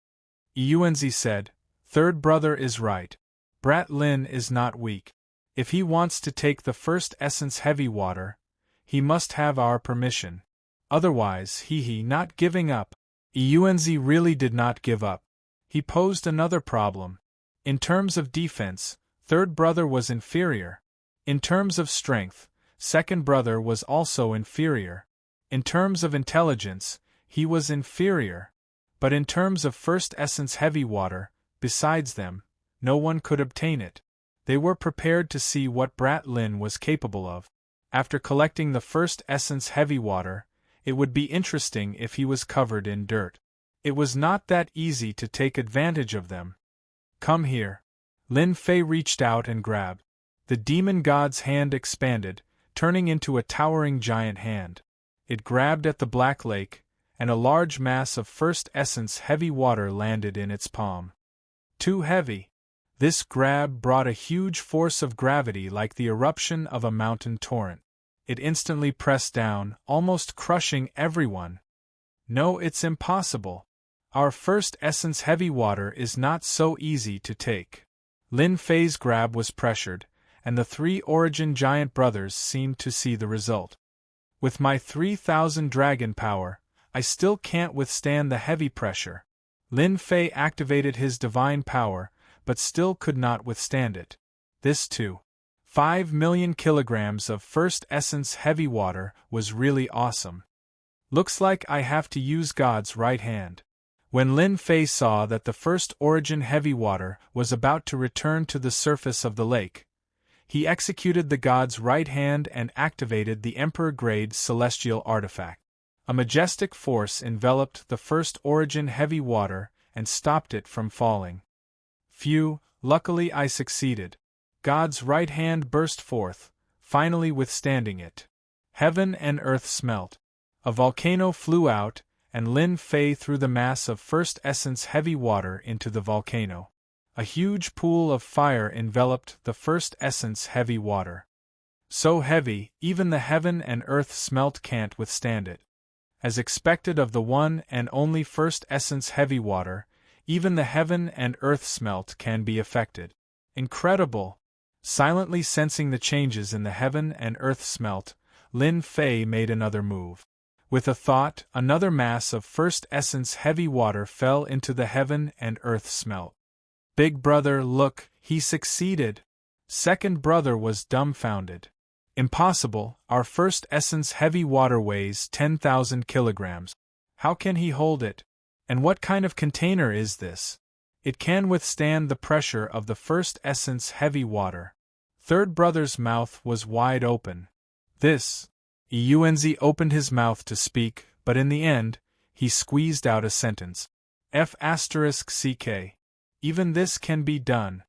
Yuanzi said. Third brother is right. Brat Lin is not weak. If he wants to take the first essence heavy water, he must have our permission. Otherwise, he not giving up. Yuanzi really did not give up. He posed another problem. In terms of defense, third brother was inferior. In terms of strength, second brother was also inferior. In terms of intelligence, he was inferior. But in terms of first essence heavy water, besides them, no one could obtain it. They were prepared to see what Brat Lin was capable of. After collecting the first essence heavy water, it would be interesting if he was covered in dirt. It was not that easy to take advantage of them. Come here. Lin Fei reached out and grabbed The demon god's hand expanded, turning into a towering giant hand. It grabbed at the black lake, and a large mass of first essence heavy water landed in its palm. Too heavy. This grab brought a huge force of gravity like the eruption of a mountain torrent. It instantly pressed down, almost crushing everyone. No, it's impossible. Our first essence heavy water is not so easy to take. Lin Fei's grab was pressured, and the three Origin giant brothers seemed to see the result. With my 3,000 dragon power, I still can't withstand the heavy pressure. Lin Fei activated his divine power, but still could not withstand it. This too. 5 million kilograms of first essence heavy water was really awesome. Looks like I have to use God's right hand. When Lin Fei saw that the first Origin heavy water was about to return to the surface of the lake, he executed the God's right hand and activated the Emperor-grade celestial artifact. A majestic force enveloped the first Origin heavy water and stopped it from falling. Phew, luckily I succeeded. God's right hand burst forth, finally withstanding it. Heaven and earth smelt. A volcano flew out, and Lin Fei threw the mass of first essence heavy water into the volcano. A huge pool of fire enveloped the first essence heavy water. So heavy, even the heaven and earth smelt can't withstand it. As expected of the one and only first essence heavy water, even the heaven and earth smelt can be affected. Incredible! Silently sensing the changes in the heaven and earth smelt, Lin Fei made another move. With a thought, another mass of first essence heavy water fell into the heaven and earth smelt. Big brother, look, he succeeded. Second brother was dumbfounded. Impossible, our first essence heavy water weighs 10,000 kilograms. How can he hold it? And what kind of container is this? It can withstand the pressure of the first essence heavy water. Third brother's mouth was wide open. This. Yuanzi opened his mouth to speak, but in the end, he squeezed out a sentence. F***ck. Even this can be done.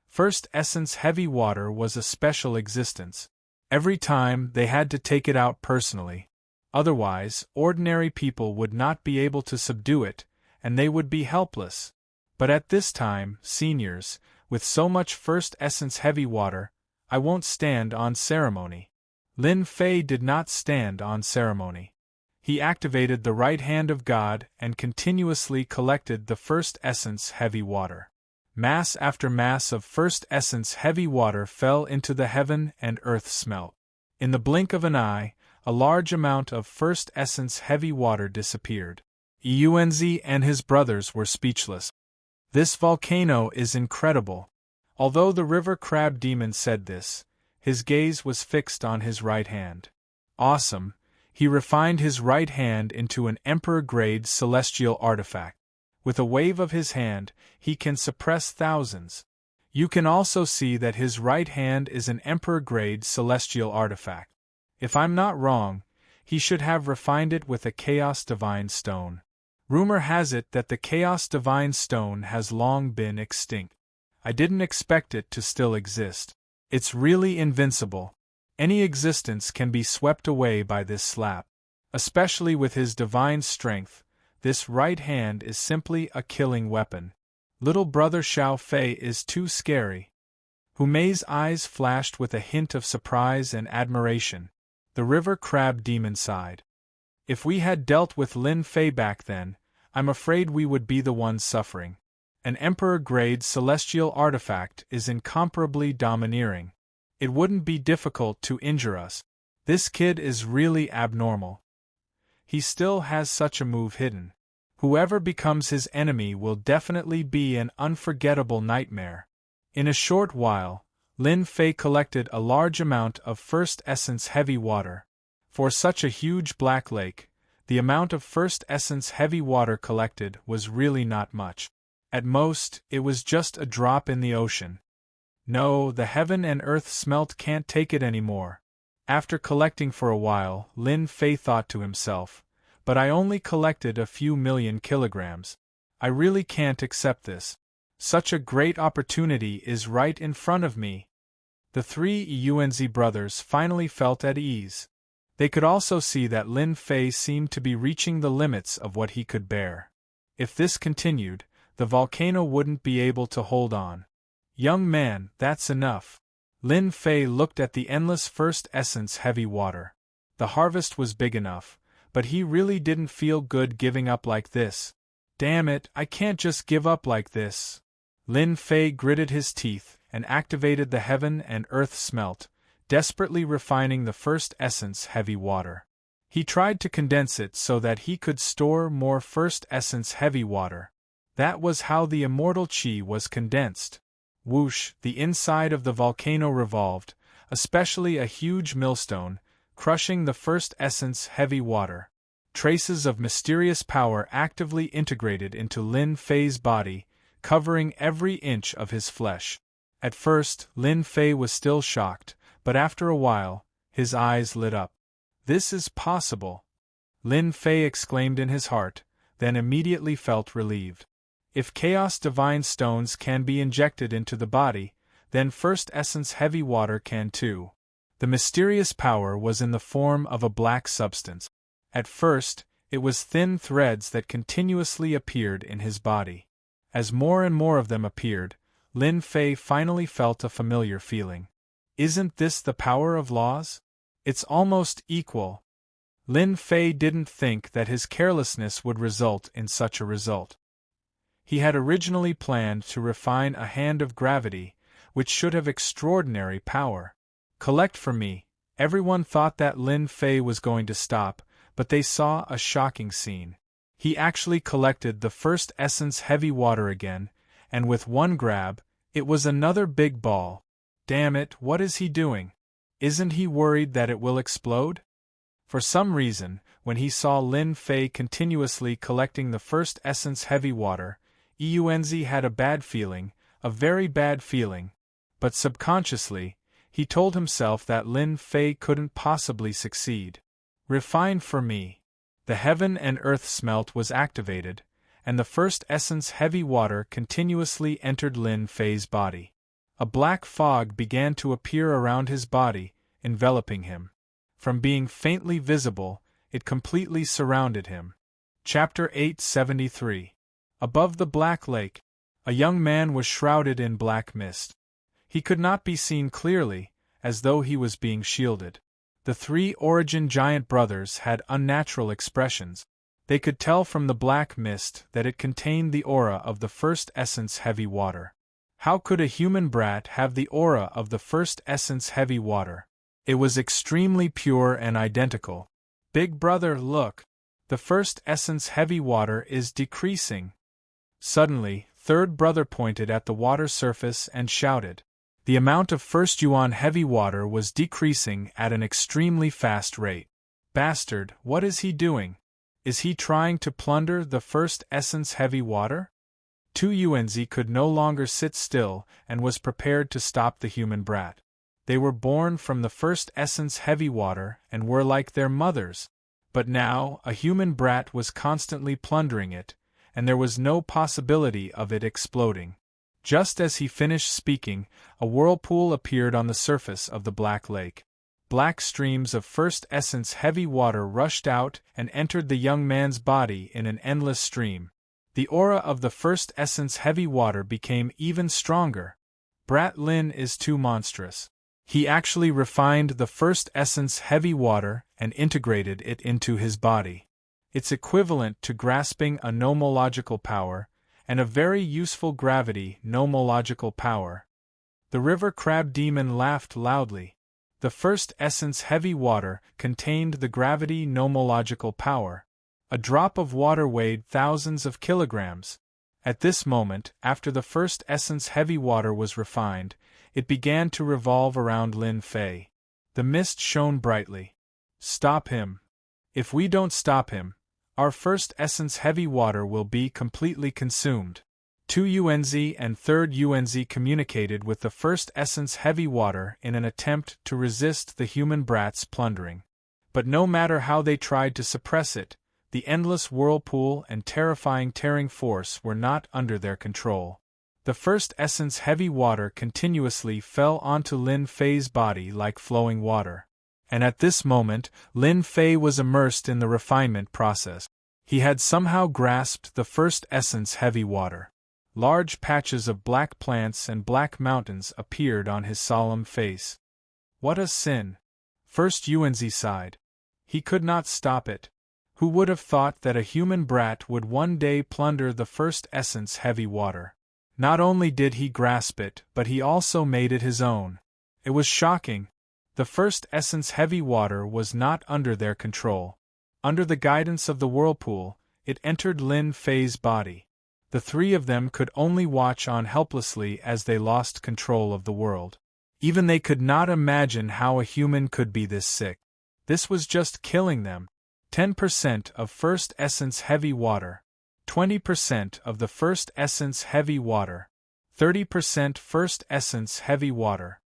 First essence heavy water was a special existence. Every time they had to take it out personally. Otherwise, ordinary people would not be able to subdue it, and they would be helpless. But at this time, seniors, with so much first essence heavy water, I won't stand on ceremony. Lin Fei did not stand on ceremony. He activated the right hand of God and continuously collected the first essence heavy water. Mass after mass of first essence heavy water fell into the heaven and earth smelt. In the blink of an eye, a large amount of first essence heavy water disappeared. Yuanzi and his brothers were speechless. This volcano is incredible. Although the river crab demon said this, his gaze was fixed on his right hand. Awesome. He refined his right hand into an Emperor-grade celestial artifact. With a wave of his hand, he can suppress thousands. You can also see that his right hand is an Emperor-grade celestial artifact. If I'm not wrong, he should have refined it with a Chaos Divine Stone. Rumor has it that the Chaos Divine Stone has long been extinct. I didn't expect it to still exist. It's really invincible. Any existence can be swept away by this slap. Especially with his divine strength, this right hand is simply a killing weapon. Little brother Xiao Fei is too scary. Hu Mei's eyes flashed with a hint of surprise and admiration. The river crab demon sighed. If we had dealt with Lin Fei back then, I'm afraid we would be the ones suffering. An Emperor-grade celestial artifact is incomparably domineering. It wouldn't be difficult to injure us. This kid is really abnormal. He still has such a move hidden. Whoever becomes his enemy will definitely be an unforgettable nightmare. In a short while, Lin Fei collected a large amount of first essence heavy water. For such a huge black lake, the amount of first essence heavy water collected was really not much. At most, it was just a drop in the ocean. No, the heaven and earth smelt can't take it anymore. After collecting for a while, Lin Fei thought to himself, but I only collected a few million kilograms. I really can't accept this. Such a great opportunity is right in front of me. The three Unz brothers finally felt at ease. They could also see that Lin Fei seemed to be reaching the limits of what he could bear. If this continued, the volcano wouldn't be able to hold on. Young man, that's enough. Lin Fei looked at the endless first essence heavy water. The harvest was big enough, but he really didn't feel good giving up like this. Damn it, I can't just give up like this. Lin Fei gritted his teeth and activated the heaven and earth smelt, desperately refining the first essence heavy water. He tried to condense it so that he could store more first essence heavy water. That was how the immortal chi was condensed. Whoosh, the inside of the volcano revolved, especially a huge millstone, crushing the first essence heavy water. Traces of mysterious power actively integrated into Lin Fei's body, covering every inch of his flesh. At first, Lin Fei was still shocked, but after a while, his eyes lit up. This is possible! Lin Fei exclaimed in his heart, then immediately felt relieved. If Chaos Divine Stones can be injected into the body, then First Essence Heavy Water can too. The mysterious power was in the form of a black substance. At first, it was thin threads that continuously appeared in his body. As more and more of them appeared, Lin Fei finally felt a familiar feeling. Isn't this the power of laws? It's almost equal. Lin Fei didn't think that his carelessness would result in such a result. He had originally planned to refine a hand of gravity, which should have extraordinary power. Collect for me. Everyone thought that Lin Fei was going to stop, but they saw a shocking scene. He actually collected the first essence heavy water again, and with one grab, it was another big ball. Damn it, what is he doing? Isn't he worried that it will explode? For some reason, when he saw Lin Fei continuously collecting the first essence heavy water, Eunz had a bad feeling, a very bad feeling. But subconsciously, he told himself that Lin Fei couldn't possibly succeed. Refine for me. The heaven and earth smelt was activated, and the first essence heavy water continuously entered Lin Fei's body. A black fog began to appear around his body, enveloping him. From being faintly visible, it completely surrounded him. Chapter 873. Above the Black Lake, a young man was shrouded in black mist. He could not be seen clearly, as though he was being shielded. The three Origin giant brothers had unnatural expressions. They could tell from the black mist that it contained the aura of the first essence heavy water. How could a human brat have the aura of the first essence heavy water? It was extremely pure and identical. Big brother, look! The first essence heavy water is decreasing. Suddenly, third brother pointed at the water surface and shouted. The amount of first yuan heavy water was decreasing at an extremely fast rate. Bastard, what is he doing? Is he trying to plunder the first essence heavy water? Unz could no longer sit still and was prepared to stop the human brat. They were born from the first essence heavy water and were like their mothers. But now, a human brat was constantly plundering it, and there was no possibility of it exploding. Just as he finished speaking, a whirlpool appeared on the surface of the Black Lake. Black streams of first essence heavy water rushed out and entered the young man's body in an endless stream. The aura of the first essence heavy water became even stronger. Brat Lin is too monstrous. He actually refined the first essence heavy water and integrated it into his body. It's equivalent to grasping a nomological power, and a very useful gravity nomological power. The river crab demon laughed loudly. The first essence heavy water contained the gravity nomological power. A drop of water weighed thousands of kilograms. At this moment, after the first essence heavy water was refined, it began to revolve around Lin Fei. The mist shone brightly. Stop him. If we don't stop him, our first essence heavy water will be completely consumed. Unz and third Unz communicated with the first essence heavy water in an attempt to resist the human brat's plundering. But no matter how they tried to suppress it, the endless whirlpool and terrifying tearing force were not under their control. The first essence heavy water continuously fell onto Lin Fei's body like flowing water. And at this moment, Lin Fei was immersed in the refinement process. He had somehow grasped the first essence heavy water. Large patches of black plants and black mountains appeared on his solemn face. What a sin! First Yuanzi sighed. He could not stop it. Who would have thought that a human brat would one day plunder the first essence heavy water? Not only did he grasp it, but he also made it his own. It was shocking. The first essence heavy water was not under their control. Under the guidance of the whirlpool, it entered Lin Fei's body. The three of them could only watch on helplessly as they lost control of the world. Even they could not imagine how a human could be this sick. This was just killing them. 10% of first essence heavy water. 20% of the first essence heavy water. 30% first essence heavy water.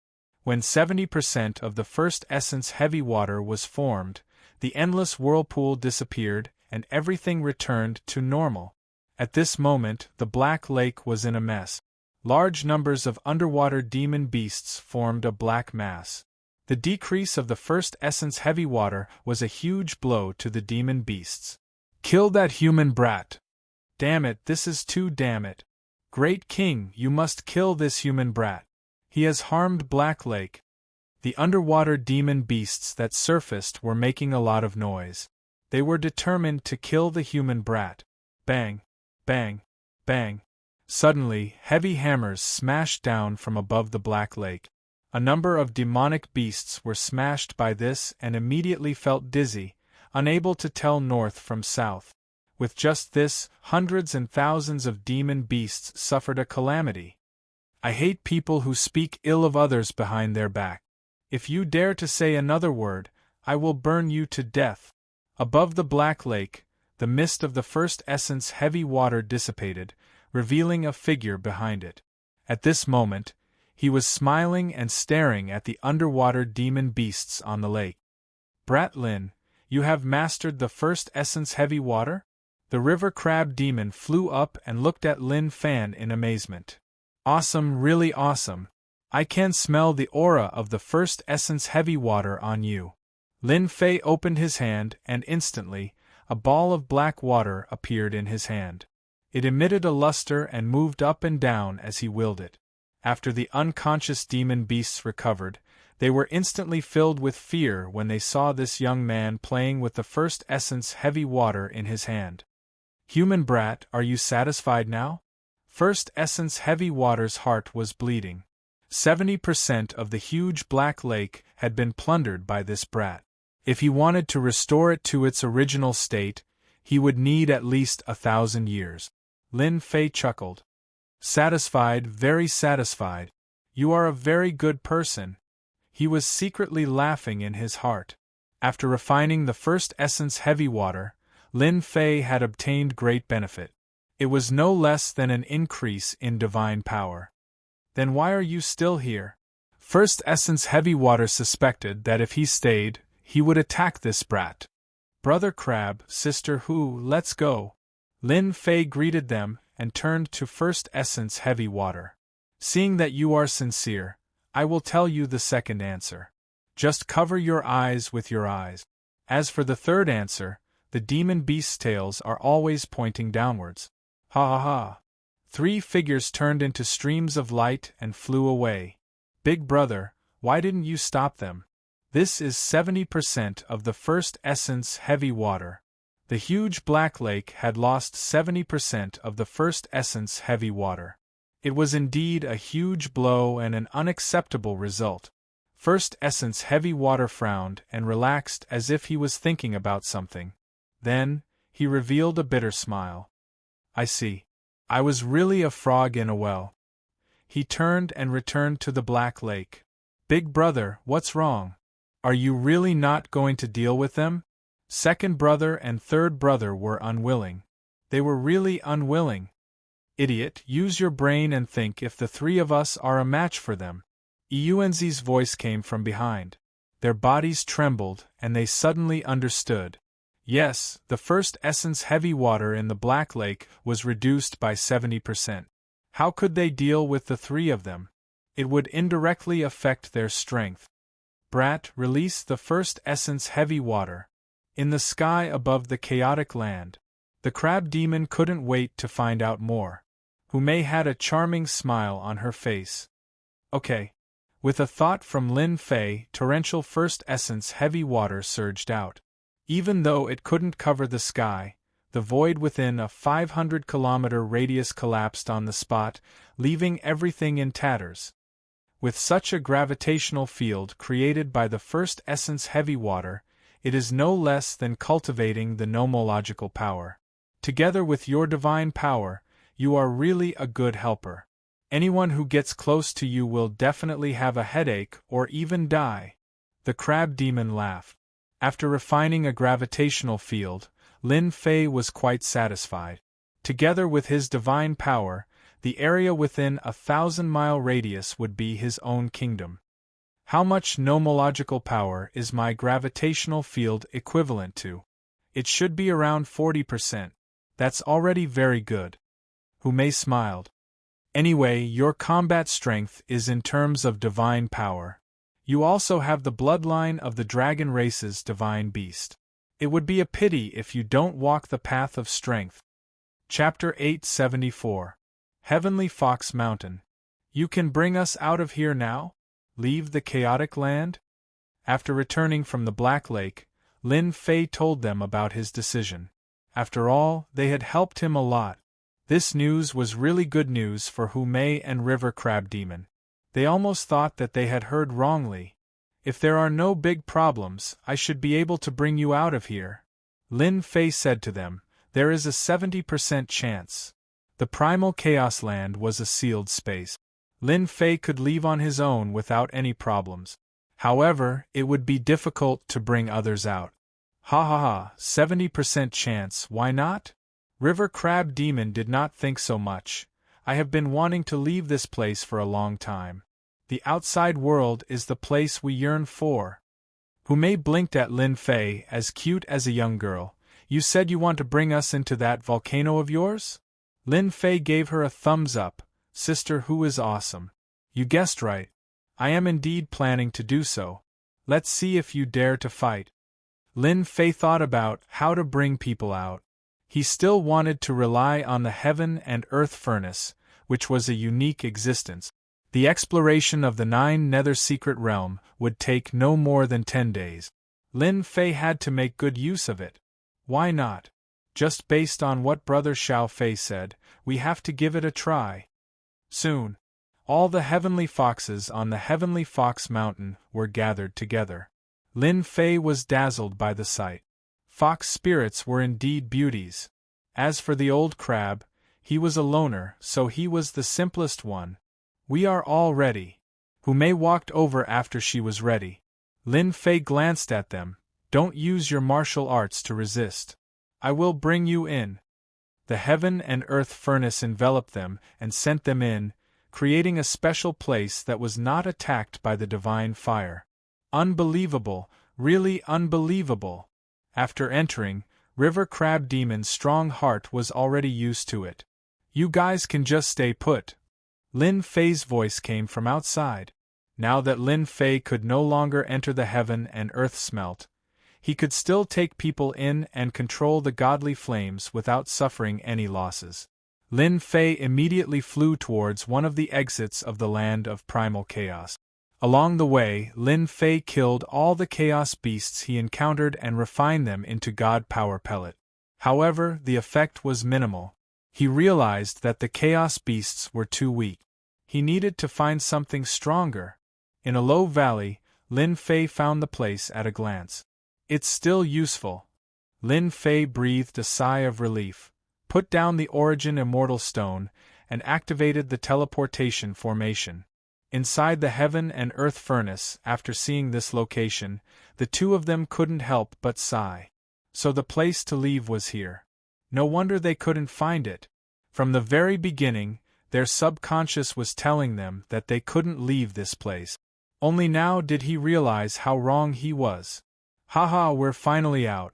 When 70% of the first essence heavy water was formed, the endless whirlpool disappeared and everything returned to normal. At this moment, the Black Lake was in a mess. Large numbers of underwater demon beasts formed a black mass. The decrease of the first essence heavy water was a huge blow to the demon beasts. Kill that human brat! Damn it, this is too damn it. Great King, you must kill this human brat. He has harmed Black Lake. The underwater demon beasts that surfaced were making a lot of noise. They were determined to kill the human brat. Bang, bang, bang. Suddenly, heavy hammers smashed down from above the Black Lake. A number of demonic beasts were smashed by this and immediately felt dizzy, unable to tell north from south. With just this, hundreds and thousands of demon beasts suffered a calamity. I hate people who speak ill of others behind their back. If you dare to say another word, I will burn you to death. Above the Black Lake, the mist of the first essence heavy water dissipated, revealing a figure behind it. At this moment, he was smiling and staring at the underwater demon beasts on the lake. Brat Lin, you have mastered the first essence heavy water? The river crab demon flew up and looked at Lin Fan in amazement. Awesome, really awesome. I can smell the aura of the first essence heavy water on you. Lin Fei opened his hand and instantly, a ball of black water appeared in his hand. It emitted a luster and moved up and down as he willed it. After the unconscious demon beasts recovered, they were instantly filled with fear when they saw this young man playing with the first essence heavy water in his hand. Human brat, are you satisfied now? First essence heavy water's heart was bleeding. 70% of the huge Black Lake had been plundered by this brat. If he wanted to restore it to its original state, he would need at least 1,000 years. Lin Fei chuckled. Satisfied, very satisfied. You are a very good person. He was secretly laughing in his heart. After refining the first essence heavy water, Lin Fei had obtained great benefit. It was no less than an increase in divine power. Then why are you still here? First essence heavy water suspected that if he stayed, he would attack this brat. Brother Crab, Sister Hu, let's go. Lin Fei greeted them and turned to first essence heavy water. Seeing that you are sincere, I will tell you the second answer. Just cover your eyes with your eyes. As for the third answer, the demon beast's tails are always pointing downwards. Ha ha ha. 3 figures turned into streams of light and flew away. Big brother, why didn't you stop them? This is 70% of the first essence heavy water. The huge Black Lake had lost 70% of the first essence heavy water. It was indeed a huge blow and an unacceptable result. First essence heavy water frowned and relaxed as if he was thinking about something. Then, he revealed a bitter smile. I see. I was really a frog in a well. He turned and returned to the Black Lake. Big brother, what's wrong? Are you really not going to deal with them? Second brother and third brother were unwilling. They were really unwilling. Idiot, use your brain and think if the 3 of us are a match for them. Yuanzi's voice came from behind. Their bodies trembled and they suddenly understood. Yes, the first essence heavy water in the Black Lake was reduced by 70%. How could they deal with the three of them? It would indirectly affect their strength. Brat, release the first essence heavy water. In the sky above the chaotic land. The crab demon couldn't wait to find out more. Hume had a charming smile on her face. Okay. With a thought from Lin Fei, torrential first essence heavy water surged out. Even though it couldn't cover the sky, the void within a 500-kilometer radius collapsed on the spot, leaving everything in tatters. With such a gravitational field created by the first essence heavy water, it is no less than cultivating the nomological power. Together with your divine power, you are really a good helper. Anyone who gets close to you will definitely have a headache or even die. The crab demon laughed. After refining a gravitational field, Lin Fei was quite satisfied. Together with his divine power, the area within a 1,000-mile radius would be his own kingdom. How much nomological power is my gravitational field equivalent to? It should be around 40%. That's already very good. Hume smiled. Anyway, your combat strength is in terms of divine power. You also have the bloodline of the dragon race's divine beast. It would be a pity if you don't walk the path of strength. Chapter 874. Heavenly Fox Mountain. You can bring us out of here now? Leave the chaotic land? After returning from the Black Lake, Lin Fei told them about his decision. After all, they had helped him a lot. This news was really good news for Hume and River Crab Demon. They almost thought that they had heard wrongly. If there are no big problems, I should be able to bring you out of here. Lin Fei said to them, there is a 70% chance. The primal chaos land was a sealed space. Lin Fei could leave on his own without any problems. However, it would be difficult to bring others out. Ha ha ha, 70% chance, why not? River Crab Demon did not think so much. I have been wanting to leave this place for a long time. The outside world is the place we yearn for. Hume blinked at Lin Fei, as cute as a young girl. You said you want to bring us into that volcano of yours? Lin Fei gave her a thumbs up. Sister, who is awesome. You guessed right. I am indeed planning to do so. Let's see if you dare to fight. Lin Fei thought about how to bring people out. He still wanted to rely on the heaven and earth furnace, which was a unique existence. The exploration of the 9 Nether secret realm would take no more than 10 days. Lin Fei had to make good use of it. Why not? Just based on what Brother Xiao Fei said, we have to give it a try. Soon, all the heavenly foxes on the Heavenly Fox Mountain were gathered together. Lin Fei was dazzled by the sight. Fox spirits were indeed beauties. As for the old crab, he was a loner, so he was the simplest one. We are all ready. Hume walked over after she was ready. Lin Fei glanced at them. Don't use your martial arts to resist. I will bring you in. The heaven and earth furnace enveloped them and sent them in, creating a special place that was not attacked by the divine fire. Unbelievable, really unbelievable. After entering, River Crab Demon's strong heart was already used to it. You guys can just stay put. Lin Fei's voice came from outside. Now that Lin Fei could no longer enter the heaven and earth smelt, he could still take people in and control the godly flames without suffering any losses. Lin Fei immediately flew towards one of the exits of the land of primal chaos. Along the way, Lin Fei killed all the chaos beasts he encountered and refined them into god power pellet. However, the effect was minimal. He realized that the chaos beasts were too weak. He needed to find something stronger. In a low valley, Lin Fei found the place at a glance. It's still useful. Lin Fei breathed a sigh of relief, put down the Origin Immortal Stone, and activated the teleportation formation. Inside the heaven and earth furnace, after seeing this location, the two of them couldn't help but sigh. So the place to leave was here. No wonder they couldn't find it. From the very beginning, their subconscious was telling them that they couldn't leave this place. Only now did he realize how wrong he was. Haha, we're finally out.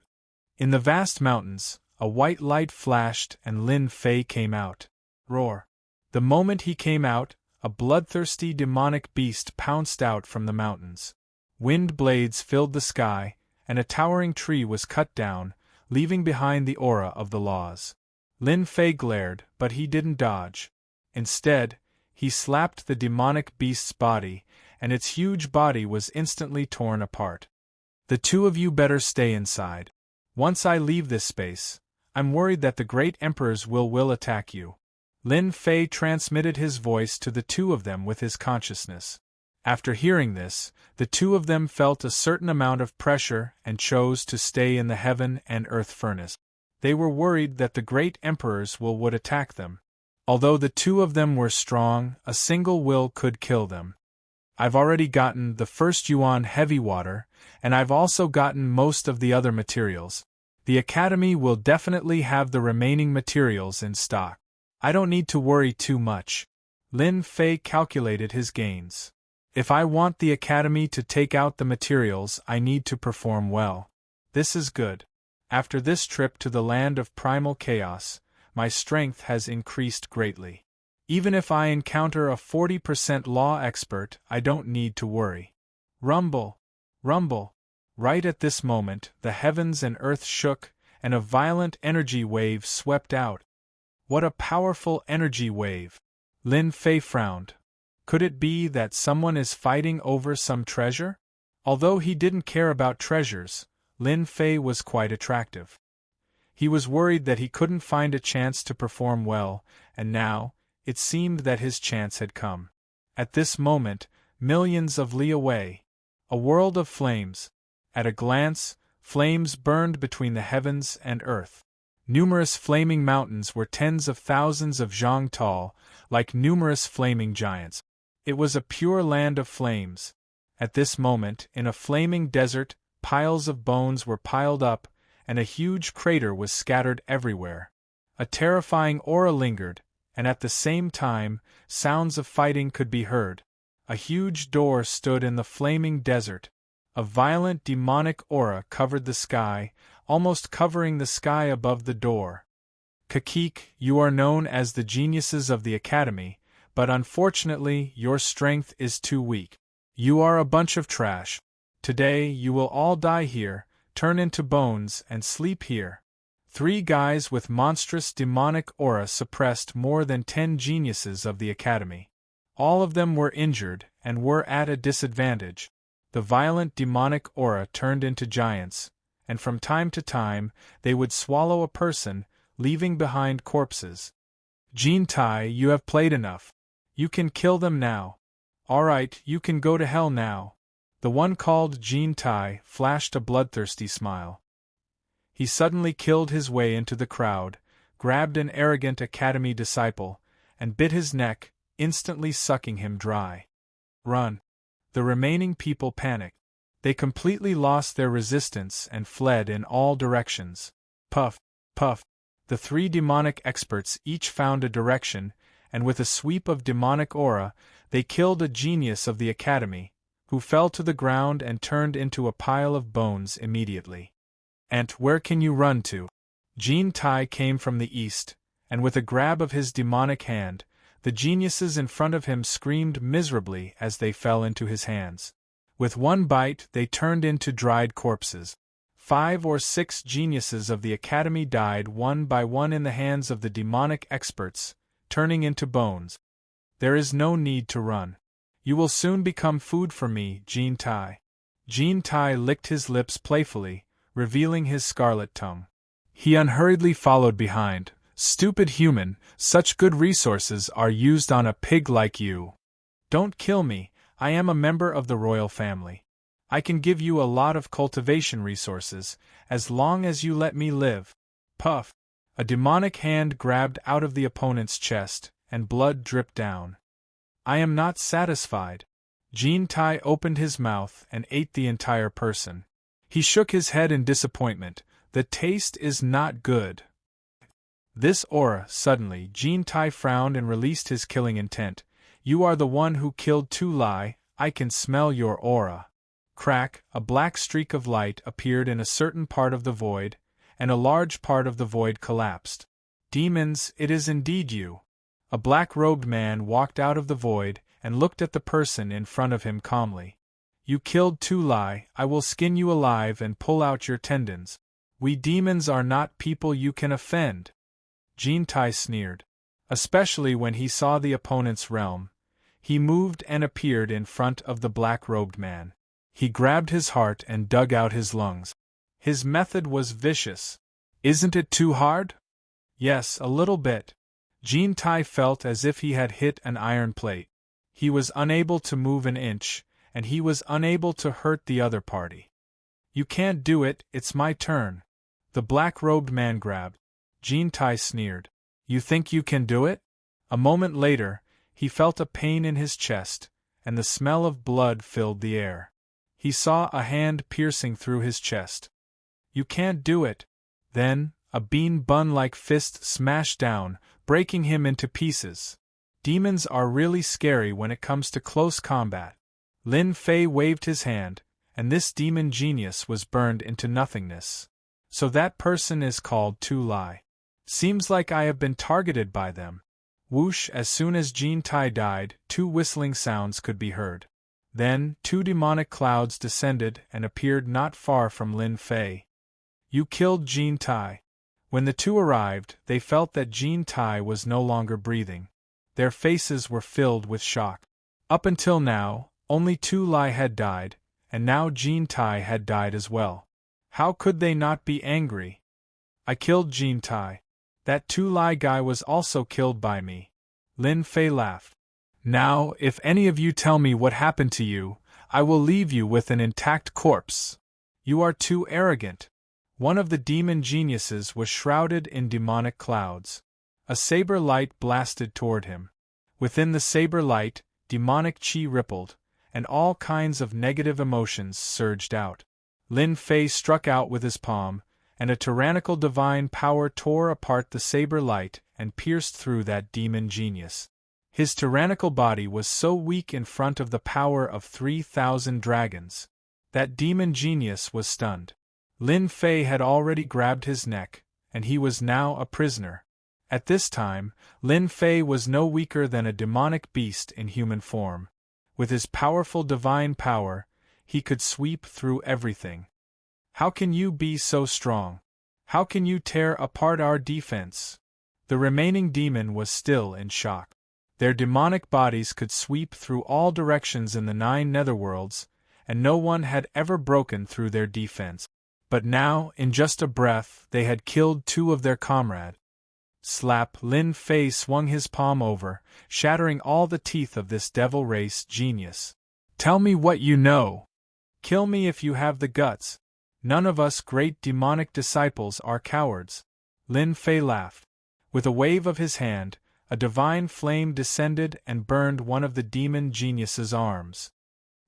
In the vast mountains, a white light flashed and Lin Fei came out. Roar. The moment he came out, a bloodthirsty demonic beast pounced out from the mountains. Wind blades filled the sky, and a towering tree was cut down, leaving behind the aura of the laws. Lin Fei glared, but he didn't dodge. Instead, he slapped the demonic beast's body, and its huge body was instantly torn apart. The two of you better stay inside. Once I leave this space, I'm worried that the great emperors will attack you. Lin Fei transmitted his voice to the two of them with his consciousness. After hearing this, the two of them felt a certain amount of pressure and chose to stay in the heaven and earth furnace. They were worried that the great emperors would attack them. Although the two of them were strong, a single will could kill them. I've already gotten the first yuan heavy water, and I've also gotten most of the other materials. The Academy will definitely have the remaining materials in stock. I don't need to worry too much. Lin Fei calculated his gains. If I want the Academy to take out the materials, I need to perform well. This is good. After this trip to the land of primal chaos, my strength has increased greatly. Even if I encounter a 40% law expert, I don't need to worry. Rumble! Rumble! Right at this moment, the heavens and earth shook, and a violent energy wave swept out. What a powerful energy wave! Lin Fei frowned. Could it be that someone is fighting over some treasure? Although he didn't care about treasures, Lin Fei was quite attractive. He was worried that he couldn't find a chance to perform well, and now, it seemed that his chance had come. At this moment, millions of li away. A world of flames. At a glance, flames burned between the heavens and earth. Numerous flaming mountains were tens of thousands of zhang tall, like numerous flaming giants. It was a pure land of flames. At this moment, in a flaming desert, piles of bones were piled up, and a huge crater was scattered everywhere. A terrifying aura lingered, and at the same time, sounds of fighting could be heard. A huge door stood in the flaming desert. A violent demonic aura covered the sky, almost covering the sky above the door. Kakik, you are known as the geniuses of the Academy, but unfortunately your strength is too weak. You are a bunch of trash. Today you will all die here, turn into bones and sleep here. 3 guys with monstrous demonic aura suppressed more than 10 geniuses of the Academy. All of them were injured and were at a disadvantage. The violent demonic aura turned into giants, and from time to time they would swallow a person, leaving behind corpses. Jin Tai, you have played enough. You can kill them now. Alright, you can go to hell now. The one called Jin Tai flashed a bloodthirsty smile. He suddenly killed his way into the crowd, grabbed an arrogant Academy disciple, and bit his neck, instantly sucking him dry. Run! The remaining people panicked. They completely lost their resistance and fled in all directions. Puff! Puff! The 3 demonic experts each found a direction, and with a sweep of demonic aura, they killed a genius of the Academy, who fell to the ground and turned into a pile of bones immediately. And where can you run to? Jin Tai came from the east, and with a grab of his demonic hand, the geniuses in front of him screamed miserably as they fell into his hands. With one bite, they turned into dried corpses. 5 or 6 geniuses of the Academy died one by one in the hands of the demonic experts, turning into bones. There is no need to run. You will soon become food for me, Jin Tai. Jin Tai licked his lips playfully, revealing his scarlet tongue. He unhurriedly followed behind. Stupid human, such good resources are used on a pig like you. Don't kill me, I am a member of the royal family. I can give you a lot of cultivation resources, as long as you let me live. Puff! A demonic hand grabbed out of the opponent's chest, and blood dripped down. I am not satisfied. Jin Tai opened his mouth and ate the entire person. He shook his head in disappointment. The taste is not good. This aura, suddenly, Jin Tai frowned and released his killing intent. You are the one who killed Tu Lai, I can smell your aura. Crack, a black streak of light appeared in a certain part of the void, and a large part of the void collapsed. Demons, it is indeed you. A black-robed man walked out of the void and looked at the person in front of him calmly. You killed Tulai, I will skin you alive and pull out your tendons. We demons are not people you can offend. Jintai sneered. Especially when he saw the opponent's realm. He moved and appeared in front of the black-robed man. He grabbed his heart and dug out his lungs. His method was vicious. Isn't it too hard? Yes, a little bit. Jintai felt as if he had hit an iron plate. He was unable to move an inch, and he was unable to hurt the other party. You can't do it, it's my turn. The black-robed man grabbed. Jintai sneered. You think you can do it? A moment later, he felt a pain in his chest, and the smell of blood filled the air. He saw a hand piercing through his chest. You can't do it. Then, a bean bun-like fist smashed down, breaking him into pieces. Demons are really scary when it comes to close combat. Lin Fei waved his hand, and this demon genius was burned into nothingness. So that person is called Tulai. Seems like I have been targeted by them. Whoosh! As soon as Jintai died, 2 whistling sounds could be heard. Then, 2 demonic clouds descended and appeared not far from Lin Fei. You killed Jintai. When the 2 arrived, they felt that Jintai was no longer breathing. Their faces were filled with shock. Up until now, only Tulai had died, and now Jintai had died as well. How could they not be angry? I killed Jintai. That Tulai guy was also killed by me. Lin Fei laughed. Now, if any of you tell me what happened to you, I will leave you with an intact corpse. You are too arrogant. One of the demon geniuses was shrouded in demonic clouds. A saber light blasted toward him. Within the saber light, demonic chi rippled, and all kinds of negative emotions surged out. Lin Fei struck out with his palm, and a tyrannical divine power tore apart the saber light and pierced through that demon genius. His tyrannical body was so weak in front of the power of 3,000 dragons. That demon genius was stunned. Lin Fei had already grabbed his neck, and he was now a prisoner. At this time, Lin Fei was no weaker than a demonic beast in human form. With his powerful divine power, he could sweep through everything. How can you be so strong? How can you tear apart our defense? The remaining demon was still in shock. Their demonic bodies could sweep through all directions in the 9 netherworlds, and no one had ever broken through their defense. But now, in just a breath, they had killed 2 of their comrades. Slap! Lin Fei swung his palm over, shattering all the teeth of this devil race genius. Tell me what you know. Kill me if you have the guts. None of us great demonic disciples are cowards. Lin Fei laughed. With a wave of his hand, a divine flame descended and burned one of the demon genius's arms.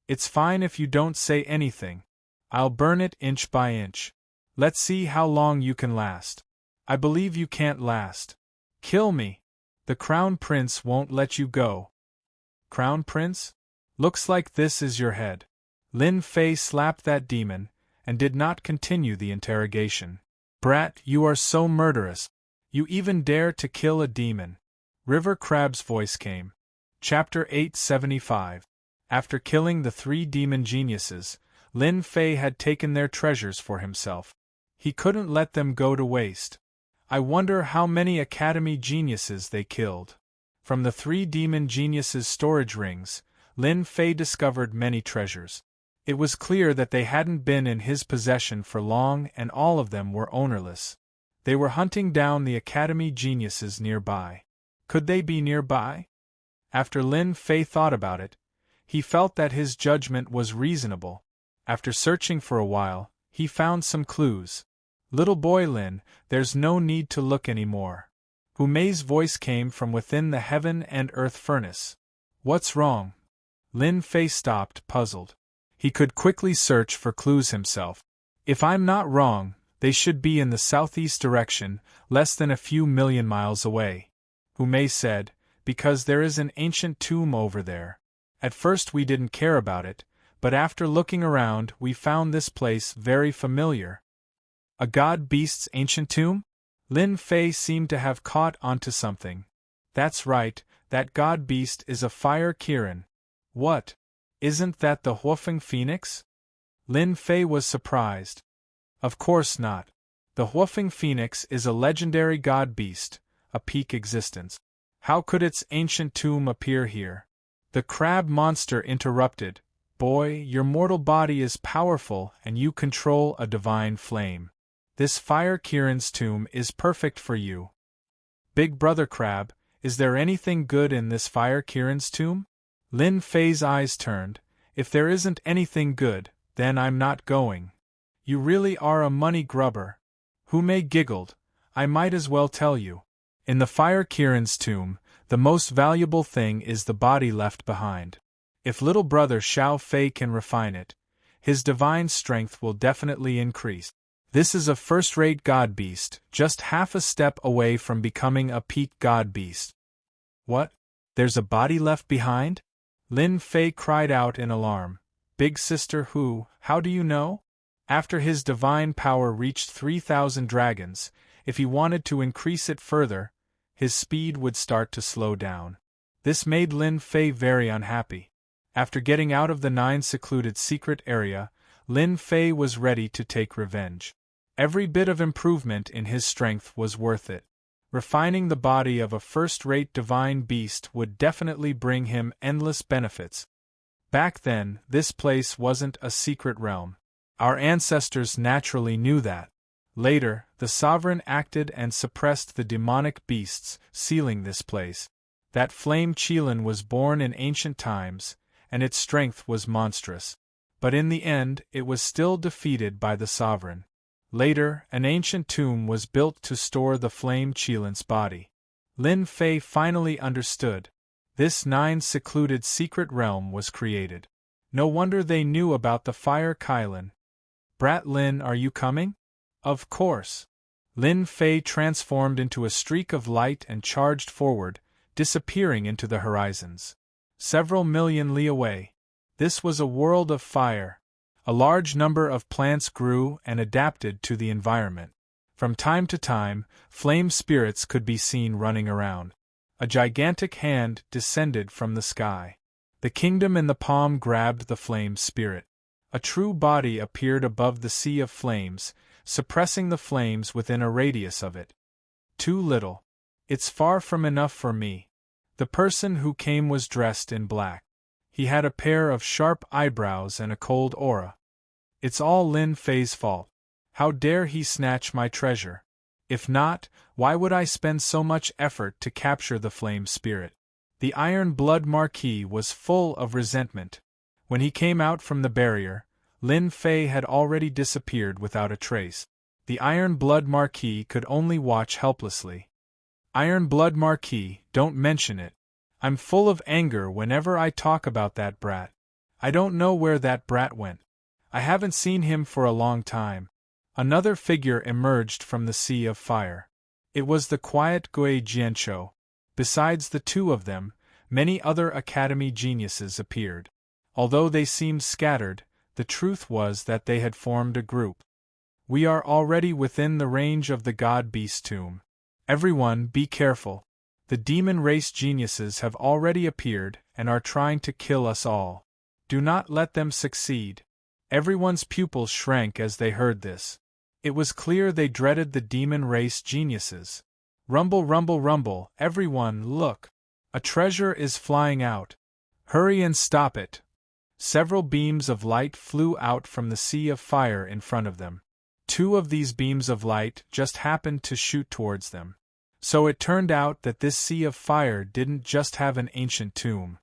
It's fine if you don't say anything. I'll burn it inch by inch. Let's see how long you can last. I believe you can't last. Kill me. The Crown Prince won't let you go. Crown Prince? Looks like this is your head. Lin Fei slapped that demon, and did not continue the interrogation. Brat, you are so murderous. You even dare to kill a demon. River Crab's voice came. Chapter 875. After killing the 3 demon geniuses, Lin Fei had taken their treasures for himself. He couldn't let them go to waste. I wonder how many Academy geniuses they killed. From the 3 demon geniuses' storage rings, Lin Fei discovered many treasures. It was clear that they hadn't been in his possession for long, and all of them were ownerless. They were hunting down the Academy geniuses nearby. Could they be nearby? After Lin Fei thought about it, he felt that his judgment was reasonable. After searching for a while, he found some clues. Little boy Lin, there's no need to look anymore. Hu Mei's voice came from within the heaven and earth furnace. What's wrong? Lin Fei stopped, puzzled. He could quickly search for clues himself. If I'm not wrong, they should be in the southeast direction, less than a few million miles away. Hu Mei said, because there is an ancient tomb over there. At first we didn't care about it, but after looking around we found this place very familiar. A god beast's ancient tomb? Lin Fei seemed to have caught onto something. That's right, that god beast is a fire Kirin. What? Isn't that the Huofeng Phoenix? Lin Fei was surprised. Of course not. The Huofeng Phoenix is a legendary god beast, a peak existence. How could its ancient tomb appear here? The crab monster interrupted. Boy, your mortal body is powerful and you control a divine flame. This fire Kirin's tomb is perfect for you. Big brother crab, is there anything good in this fire Kirin's tomb? Lin Fei's eyes turned. If there isn't anything good, then I'm not going. You really are a money grubber. Hume giggled. I might as well tell you. In the fire Kirin's tomb, the most valuable thing is the body left behind. If little brother Xiao Fei can refine it, his divine strength will definitely increase. This is a first-rate god beast, just half a step away from becoming a peak god beast. What? There's a body left behind? Lin Fei cried out in alarm. Big sister Hu, how do you know? After his divine power reached 3,000 dragons, if he wanted to increase it further, his speed would start to slow down. This made Lin Fei very unhappy. After getting out of the 9 secluded secret area, Lin Fei was ready to take revenge. Every bit of improvement in his strength was worth it. Refining the body of a first-rate divine beast would definitely bring him endless benefits. Back then, this place wasn't a secret realm. Our ancestors naturally knew that. Later, the sovereign acted and suppressed the demonic beasts, sealing this place. That flame Qilin was born in ancient times, and its strength was monstrous. But in the end, it was still defeated by the sovereign. Later, an ancient tomb was built to store the flame Qilin's body. Lin Fei finally understood. This 9 secluded secret realm was created. No wonder they knew about the fire Qilin. Brat Lin, are you coming? Of course. Lin Fei transformed into a streak of light and charged forward, disappearing into the horizons. Several million li away. This was a world of fire. A large number of plants grew and adapted to the environment. From time to time, flame spirits could be seen running around. A gigantic hand descended from the sky. The kingdom in the palm grabbed the flame spirit. A true body appeared above the sea of flames, suppressing the flames within a radius of it. Too little. It's far from enough for me. The person who came was dressed in black. He had a pair of sharp eyebrows and a cold aura. It's all Lin Fei's fault. How dare he snatch my treasure? If not, why would I spend so much effort to capture the flame spirit? The Iron Blood Marquis was full of resentment. When he came out from the barrier, Lin Fei had already disappeared without a trace. The Iron Blood Marquis could only watch helplessly. Iron Blood Marquis, don't mention it. I'm full of anger whenever I talk about that brat. I don't know where that brat went. I haven't seen him for a long time. Another figure emerged from the sea of fire. It was the quiet Gui Jianqiu. Besides the 2 of them, many other academy geniuses appeared. Although they seemed scattered, the truth was that they had formed a group. We are already within the range of the god beast tomb. Everyone, be careful. The demon race geniuses have already appeared and are trying to kill us all. Do not let them succeed. Everyone's pupils shrank as they heard this. It was clear they dreaded the demon race geniuses. Rumble, rumble, rumble, everyone, look! A treasure is flying out. Hurry and stop it! Several beams of light flew out from the sea of fire in front of them. 2 of these beams of light just happened to shoot towards them. So it turned out that this sea of fire didn't just have an ancient tomb.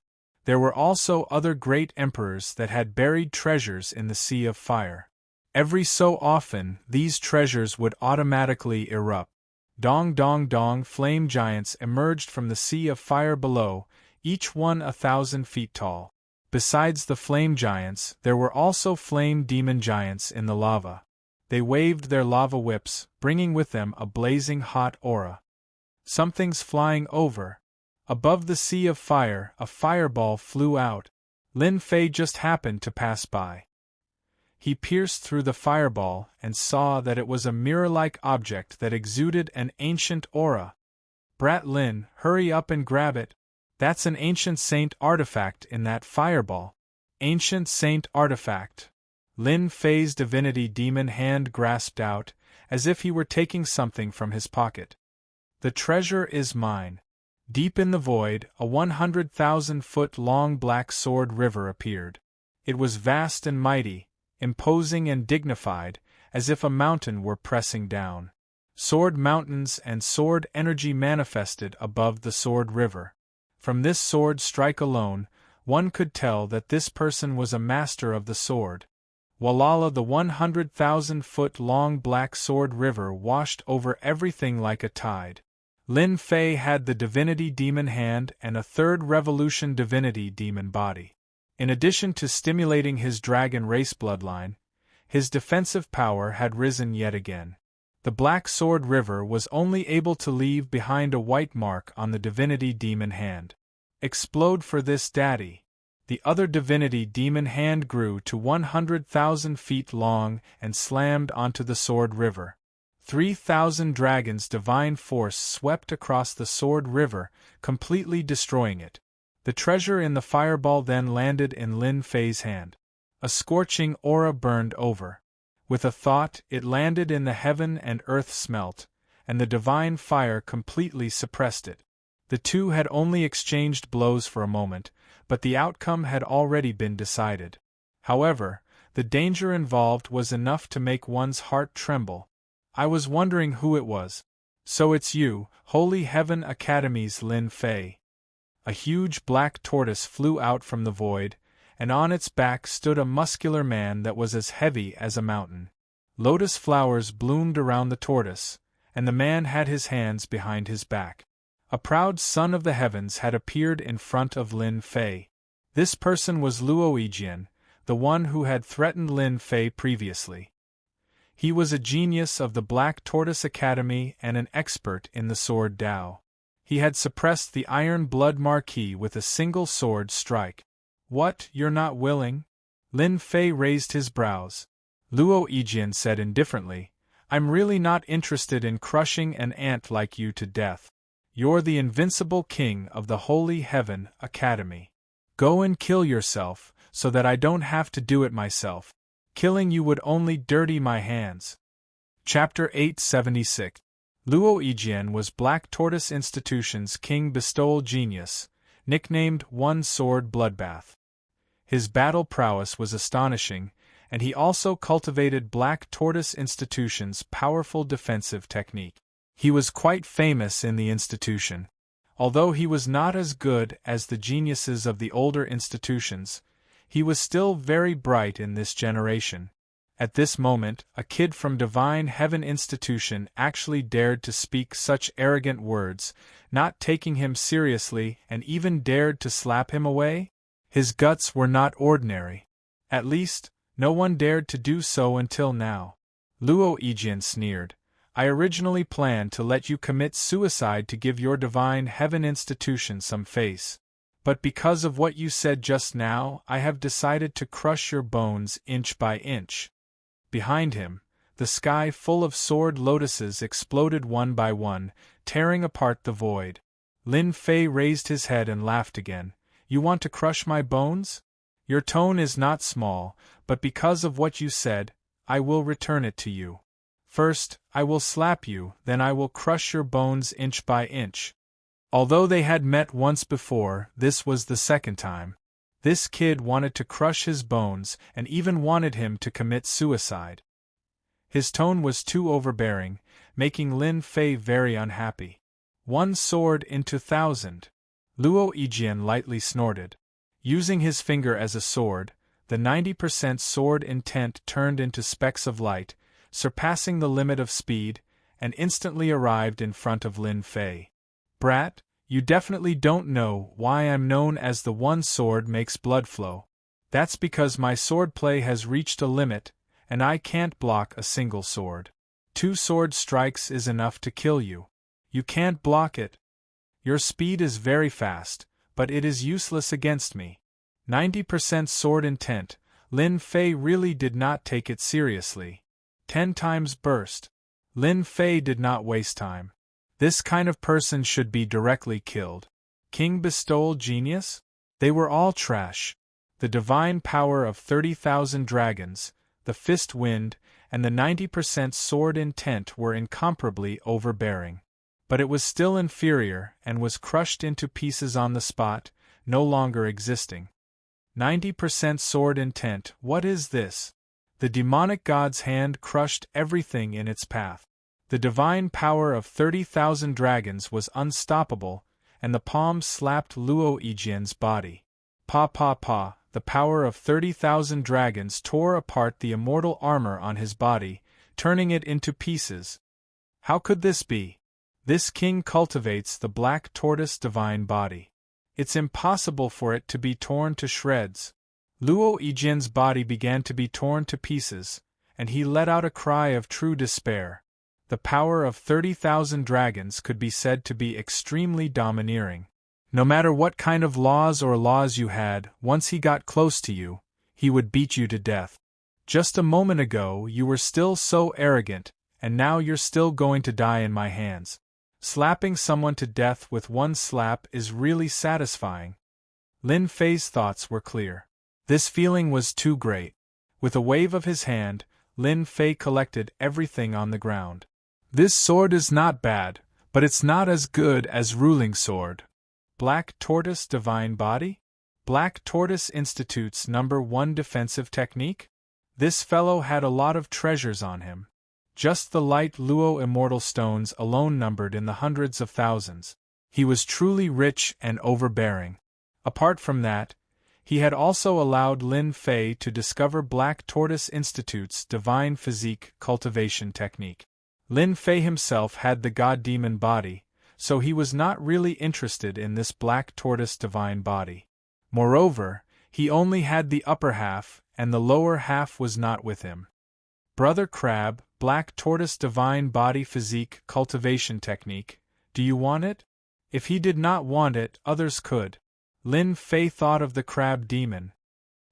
There were also other great emperors that had buried treasures in the sea of fire. Every so often, these treasures would automatically erupt. Dong dong dong, flame giants emerged from the sea of fire below, each one 1,000 feet tall. Besides the flame giants, there were also flame demon giants in the lava. They waved their lava whips, bringing with them a blazing hot aura. Something's flying over. Above the sea of fire, a fireball flew out. Lin Fei just happened to pass by. He pierced through the fireball and saw that it was a mirror-like object that exuded an ancient aura. Brat Lin, hurry up and grab it. That's an ancient saint artifact in that fireball. Ancient saint artifact. Lin Fei's divinity demon hand grasped out, as if he were taking something from his pocket. The treasure is mine. Deep in the void, a 100,000-foot-long black sword river appeared. It was vast and mighty, imposing and dignified, as if a mountain were pressing down. Sword mountains and sword energy manifested above the sword river. From this sword strike alone, one could tell that this person was a master of the sword. Walala, the 100,000-foot-long black sword river washed over everything like a tide. Lin Fei had the divinity demon hand and a third revolution divinity demon body. In addition to stimulating his dragon race bloodline, his defensive power had risen yet again. The Black Sword River was only able to leave behind a white mark on the divinity demon hand. Explode for this, daddy. The other divinity demon hand grew to 100,000 feet long and slammed onto the Sword River. 3,000 dragons' divine force swept across the Sword River, completely destroying it. The treasure in the fireball then landed in Lin Fei's hand. A scorching aura burned over. With a thought, it landed in the heaven and earth smelt, and the divine fire completely suppressed it. The two had only exchanged blows for a moment, but the outcome had already been decided. However, the danger involved was enough to make one's heart tremble. I was wondering who it was. So it's you, Holy Heaven Academy's Lin Fei. A huge black tortoise flew out from the void, and on its back stood a muscular man that was as heavy as a mountain. Lotus flowers bloomed around the tortoise, and the man had his hands behind his back. A proud son of the heavens had appeared in front of Lin Fei. This person was Luo Yijian, the one who had threatened Lin Fei previously. He was a genius of the Black Tortoise Academy and an expert in the sword Dao. He had suppressed the Iron Blood Marquis with a single sword strike. What, you're not willing? Lin Fei raised his brows. Luo Yijian said indifferently, I'm really not interested in crushing an ant like you to death. You're the invincible king of the Holy Heaven Academy. Go and kill yourself, so that I don't have to do it myself. Killing you would only dirty my hands. Chapter 876. Luo Yijian was Black Tortoise Institution's King Bestowal Genius, nicknamed One Sword Bloodbath. His battle prowess was astonishing, and he also cultivated Black Tortoise Institution's powerful defensive technique. He was quite famous in the institution. Although he was not as good as the geniuses of the older institutions, he was still very bright in this generation. At this moment, a kid from Divine Heaven Institution actually dared to speak such arrogant words, not taking him seriously, and even dared to slap him away? His guts were not ordinary. At least, no one dared to do so until now. Luo Yijian sneered. I originally planned to let you commit suicide to give your Divine Heaven Institution some face. But because of what you said just now, I have decided to crush your bones inch by inch. Behind him, the sky full of sword lotuses exploded one by one, tearing apart the void. Lin Fei raised his head and laughed again. You want to crush my bones? Your tone is not small, but because of what you said, I will return it to you. First, I will slap you, then I will crush your bones inch by inch. Although they had met once before, this was the second time. This kid wanted to crush his bones and even wanted him to commit suicide. His tone was too overbearing, making Lin Fei very unhappy. One sword into 1,000. Luo Yijian lightly snorted. Using his finger as a sword, the 90% sword intent turned into specks of light, surpassing the limit of speed, and instantly arrived in front of Lin Fei. Brat, you definitely don't know why I'm known as the one sword makes blood flow. That's because my swordplay has reached a limit, and I can't block a single sword. 2 sword strikes is enough to kill you. You can't block it. Your speed is very fast, but it is useless against me. 90% sword intent, Lin Fei really did not take it seriously. 10 times burst. Lin Fei did not waste time. This kind of person should be directly killed. King bestowed genius? They were all trash. The divine power of 30,000 dragons, the fist wind, and the 90% sword intent were incomparably overbearing. But it was still inferior and was crushed into pieces on the spot, no longer existing. 90% sword intent, what is this? The demonic god's hand crushed everything in its path. The divine power of 30,000 dragons was unstoppable, and the palms slapped Luo Yijian's body. Pa pa pa, the power of 30,000 dragons tore apart the immortal armor on his body, turning it into pieces. How could this be? This king cultivates the black tortoise divine body. It's impossible for it to be torn to shreds. Luo Yijian's body began to be torn to pieces, and he let out a cry of true despair. The power of 30,000 dragons could be said to be extremely domineering. No matter what kind of laws you had, once he got close to you, he would beat you to death. Just a moment ago you were still so arrogant, and now you're still going to die in my hands. Slapping someone to death with one slap is really satisfying. Lin Fei's thoughts were clear. This feeling was too great. With a wave of his hand, Lin Fei collected everything on the ground. This sword is not bad, but it's not as good as ruling sword. Black Tortoise Divine Body? Black Tortoise Institute's #1 defensive technique? This fellow had a lot of treasures on him. Just the light Luo immortal stones alone numbered in the hundreds of thousands. He was truly rich and overbearing. Apart from that, he had also allowed Lin Fei to discover Black Tortoise Institute's divine physique cultivation technique. Lin Fei himself had the god-demon body, so he was not really interested in this Black Tortoise divine body. Moreover, he only had the upper half, and the lower half was not with him. Brother Crab, Black Tortoise divine body physique cultivation technique, do you want it? If he did not want it, others could. Lin Fei thought of the crab demon.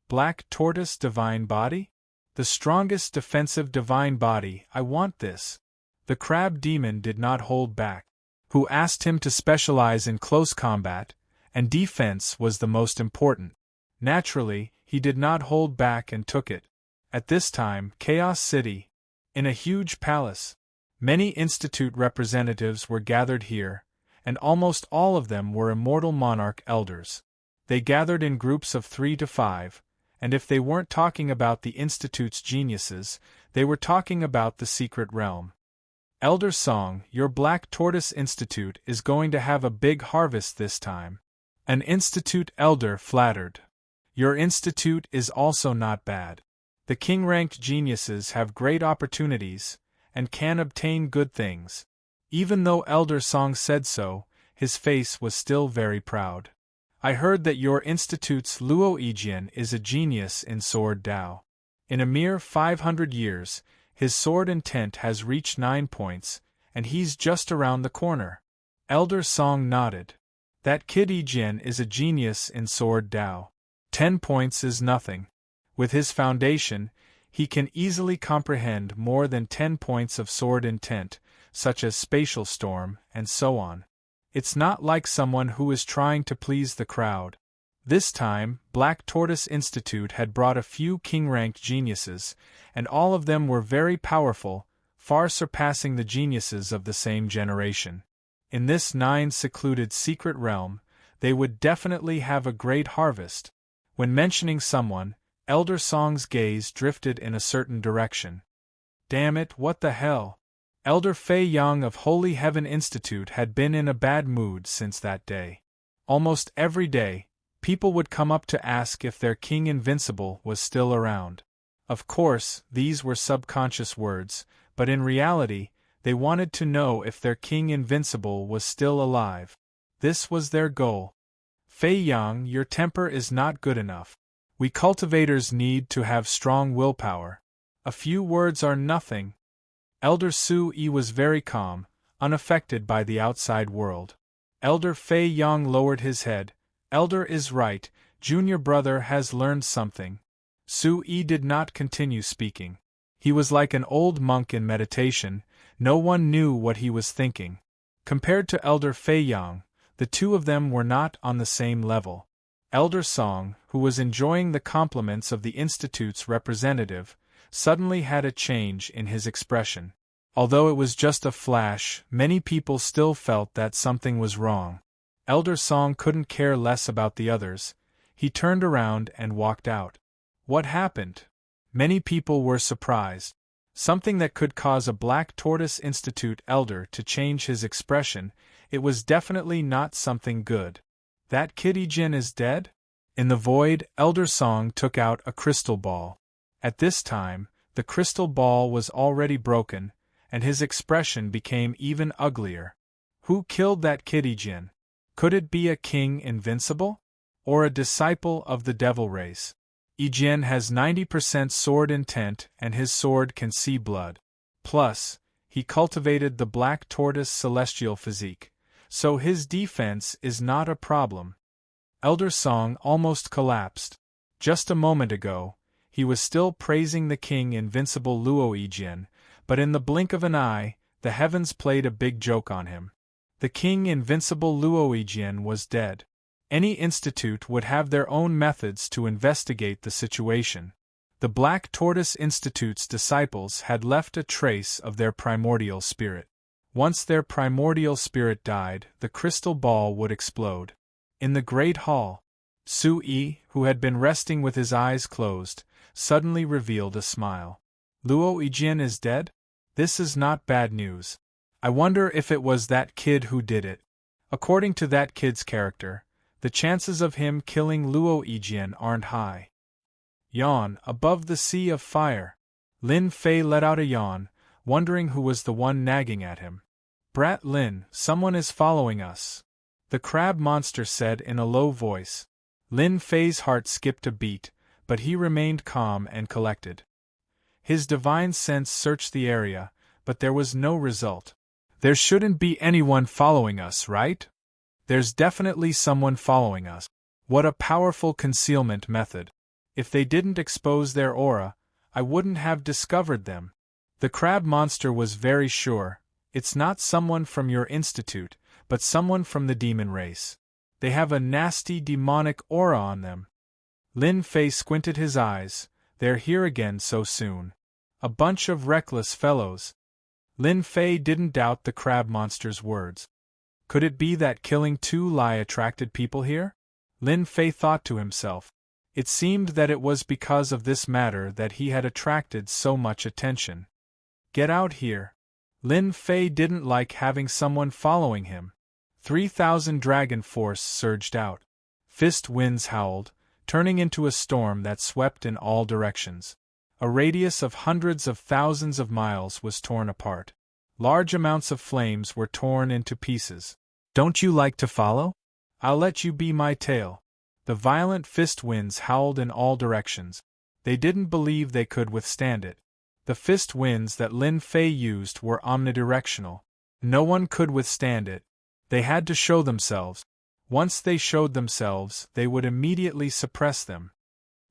Black Tortoise divine body? The strongest defensive divine body, I want this. The crab demon did not hold back. Who asked him to specialize in close combat, and defense was the most important. Naturally, he did not hold back and took it. At this time, Chaos City, in a huge palace, many institute representatives were gathered here, and almost all of them were immortal monarch elders. They gathered in groups of 3 to 5, and if they weren't talking about the institute's geniuses, they were talking about the secret realm. Elder Song, your Black Tortoise Institute is going to have a big harvest this time. An institute elder flattered. Your institute is also not bad. The king-ranked geniuses have great opportunities, and can obtain good things. Even though Elder Song said so, his face was still very proud. I heard that your institute's Luo Yijian is a genius in sword Dao. In a mere 500 years, his sword intent has reached 9 points, and he's just around the corner. Elder Song nodded. That kid Yijian is a genius in sword Dao. 10 points is nothing. With his foundation, he can easily comprehend more than 10 points of sword intent, such as spatial storm, and so on. It's not like someone who is trying to please the crowd. This time, Black Tortoise Institute had brought a few king-ranked geniuses, and all of them were very powerful, far surpassing the geniuses of the same generation. In this 9 secluded secret realm, they would definitely have a great harvest. When mentioning someone, Elder Song's gaze drifted in a certain direction. Damn it, what the hell? Elder Fei Yang of Holy Heaven Institute had been in a bad mood since that day. Almost every day, people would come up to ask if their King Invincible was still around. Of course, these were subconscious words, but in reality, they wanted to know if their King Invincible was still alive. This was their goal. Fei Yang, your temper is not good enough. We cultivators need to have strong willpower. A few words are nothing. Elder Su Yi was very calm, unaffected by the outside world. Elder Fei Yang lowered his head. Elder is right, junior brother has learned something. Su Yi did not continue speaking. He was like an old monk in meditation, no one knew what he was thinking. Compared to Elder Fei Yang, the two of them were not on the same level. Elder Song, who was enjoying the compliments of the Institute's representative, suddenly had a change in his expression. Although it was just a flash, many people still felt that something was wrong. Elder Song couldn't care less about the others. He turned around and walked out. What happened? Many people were surprised. Something that could cause a Black Tortoise Institute elder to change his expression, it was definitely not something good. That kid Ijin is dead? In the void, Elder Song took out a crystal ball. At this time, the crystal ball was already broken, and his expression became even uglier. Who killed that kid Ijin? Could it be a king invincible? Or a disciple of the devil race? Ijin has 90% sword intent and his sword can see blood. Plus, he cultivated the Black Tortoise celestial physique, so his defense is not a problem. Elder Song almost collapsed. Just a moment ago, he was still praising the king invincible Luo Ijin, but in the blink of an eye, the heavens played a big joke on him. The king invincible Luo Ijin was dead. Any institute would have their own methods to investigate the situation. The Black Tortoise Institute's disciples had left a trace of their primordial spirit. Once their primordial spirit died, the crystal ball would explode. In the Great Hall, Su-yi, who had been resting with his eyes closed, suddenly revealed a smile. Luo Ijin is dead? This is not bad news. I wonder if it was that kid who did it. According to that kid's character, the chances of him killing Luo Ijin aren't high. Yawn, above the sea of fire. Lin Fei let out a yawn, wondering who was the one nagging at him. Brat Lin, someone is following us. The crab monster said in a low voice. Lin Fei's heart skipped a beat, but he remained calm and collected. His divine sense searched the area, but there was no result. There shouldn't be anyone following us, right? There's definitely someone following us. What a powerful concealment method. If they didn't expose their aura, I wouldn't have discovered them. The crab monster was very sure. It's not someone from your institute, but someone from the demon race. They have a nasty demonic aura on them. Lin Fei squinted his eyes. They're here again so soon. A bunch of reckless fellows. Lin Fei didn't doubt the crab monster's words. Could it be that killing Tu Lai attracted people here? Lin Fei thought to himself. It seemed that it was because of this matter that he had attracted so much attention. Get out here. Lin Fei didn't like having someone following him. 3,000 dragon force surged out. Fist winds howled, turning into a storm that swept in all directions. A radius of hundreds of thousands of miles was torn apart. Large amounts of flames were torn into pieces. Don't you like to follow? I'll let you be my tail. The violent fist winds howled in all directions. They didn't believe they could withstand it. The fist winds that Lin Fei used were omnidirectional. No one could withstand it. They had to show themselves. Once they showed themselves, they would immediately suppress them.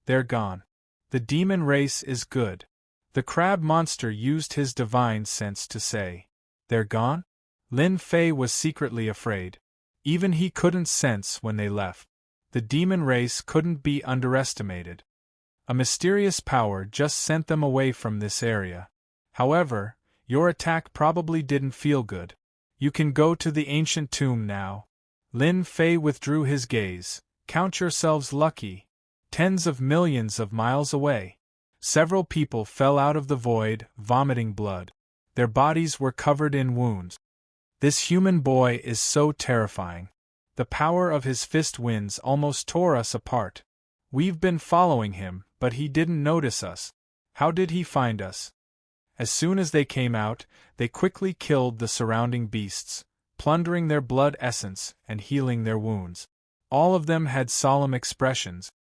They're gone. The demon race is good. The crab monster used his divine sense to say. They're gone? Lin Fei was secretly afraid. Even he couldn't sense when they left. The demon race couldn't be underestimated. A mysterious power just sent them away from this area. However, your attack probably didn't feel good. You can go to the ancient tomb now. Lin Fei withdrew his gaze. Count yourselves lucky. Tens of millions of miles away. Several people fell out of the void, vomiting blood. Their bodies were covered in wounds. This human boy is so terrifying. The power of his fist winds almost tore us apart. We've been following him, but he didn't notice us. How did he find us? As soon as they came out, they quickly killed the surrounding beasts, plundering their blood essence and healing their wounds. All of them had solemn expressions.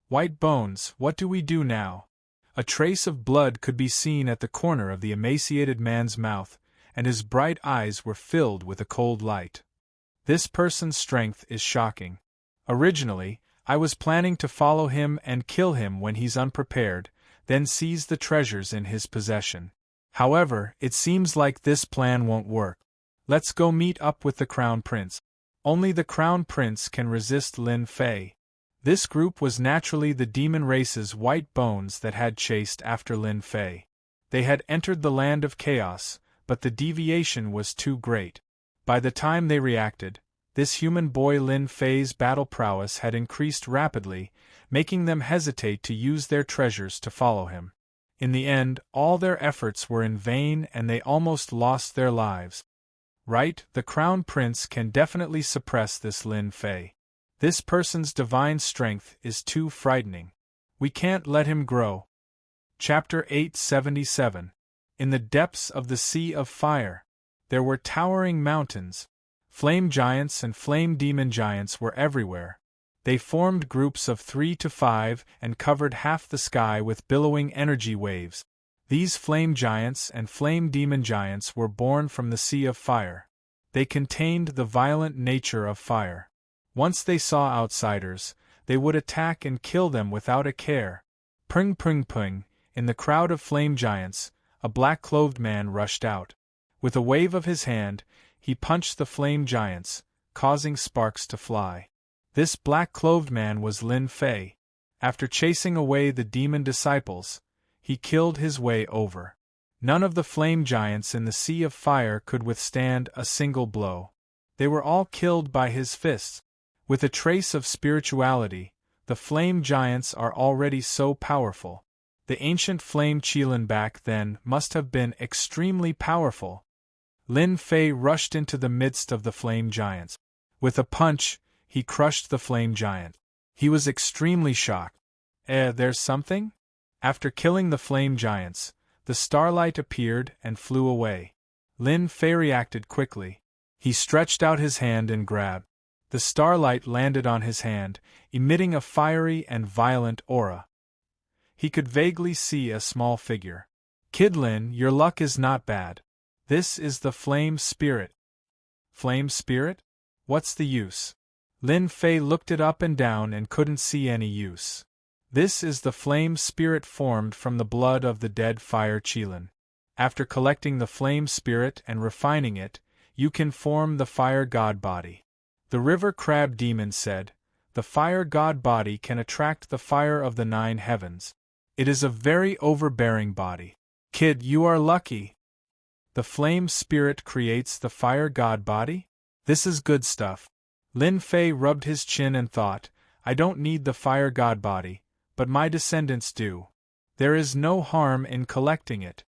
White Bones, what do we do now? A trace of blood could be seen at the corner of the emaciated man's mouth, and his bright eyes were filled with a cold light. This person's strength is shocking. Originally, I was planning to follow him and kill him when he's unprepared, then seize the treasures in his possession. However, it seems like this plan won't work. Let's go meet up with the Crown Prince. Only the Crown Prince can resist Lin Fei. This group was naturally the demon race's white bones that had chased after Lin Fei. They had entered the land of chaos, but the deviation was too great. By the time they reacted, this human boy Lin Fei's battle prowess had increased rapidly, making them hesitate to use their treasures to follow him. In the end, all their efforts were in vain and they almost lost their lives. Right, the Crown Prince can definitely suppress this Lin Fei. This person's divine strength is too frightening. We can't let him grow. Chapter 877. In the depths of the Sea of Fire, there were towering mountains. Flame giants and flame demon giants were everywhere. They formed groups of 3 to 5 and covered half the sky with billowing energy waves. These flame giants and flame demon giants were born from the Sea of Fire. They contained the violent nature of fire. Once they saw outsiders, they would attack and kill them without a care. Pring pring pring, in the crowd of flame giants, a black-clothed man rushed out. With a wave of his hand, he punched the flame giants, causing sparks to fly. This black-clothed man was Lin Fei. After chasing away the demon disciples, he killed his way over. None of the flame giants in the Sea of Fire could withstand a single blow. They were all killed by his fists. With a trace of spirituality, the flame giants are already so powerful. The ancient flame Qilin back then must have been extremely powerful. Lin Fei rushed into the midst of the flame giants. With a punch, he crushed the flame giant. He was extremely shocked. There's something? After killing the flame giants, the starlight appeared and flew away. Lin Fei reacted quickly. He stretched out his hand and grabbed. The starlight landed on his hand, emitting a fiery and violent aura. He could vaguely see a small figure. Kid Lin, your luck is not bad. This is the flame spirit. Flame spirit? What's the use? Lin Fei looked it up and down and couldn't see any use. This is the flame spirit formed from the blood of the dead fire Qilin. After collecting the flame spirit and refining it, you can form the fire god body. The river crab demon said, the fire god body can attract the fire of the 9 heavens. It is a very overbearing body. Kid, you are lucky. The flame spirit creates the fire god body? This is good stuff. Lin Fei rubbed his chin and thought, I don't need the fire god body, but my descendants do. There is no harm in collecting it.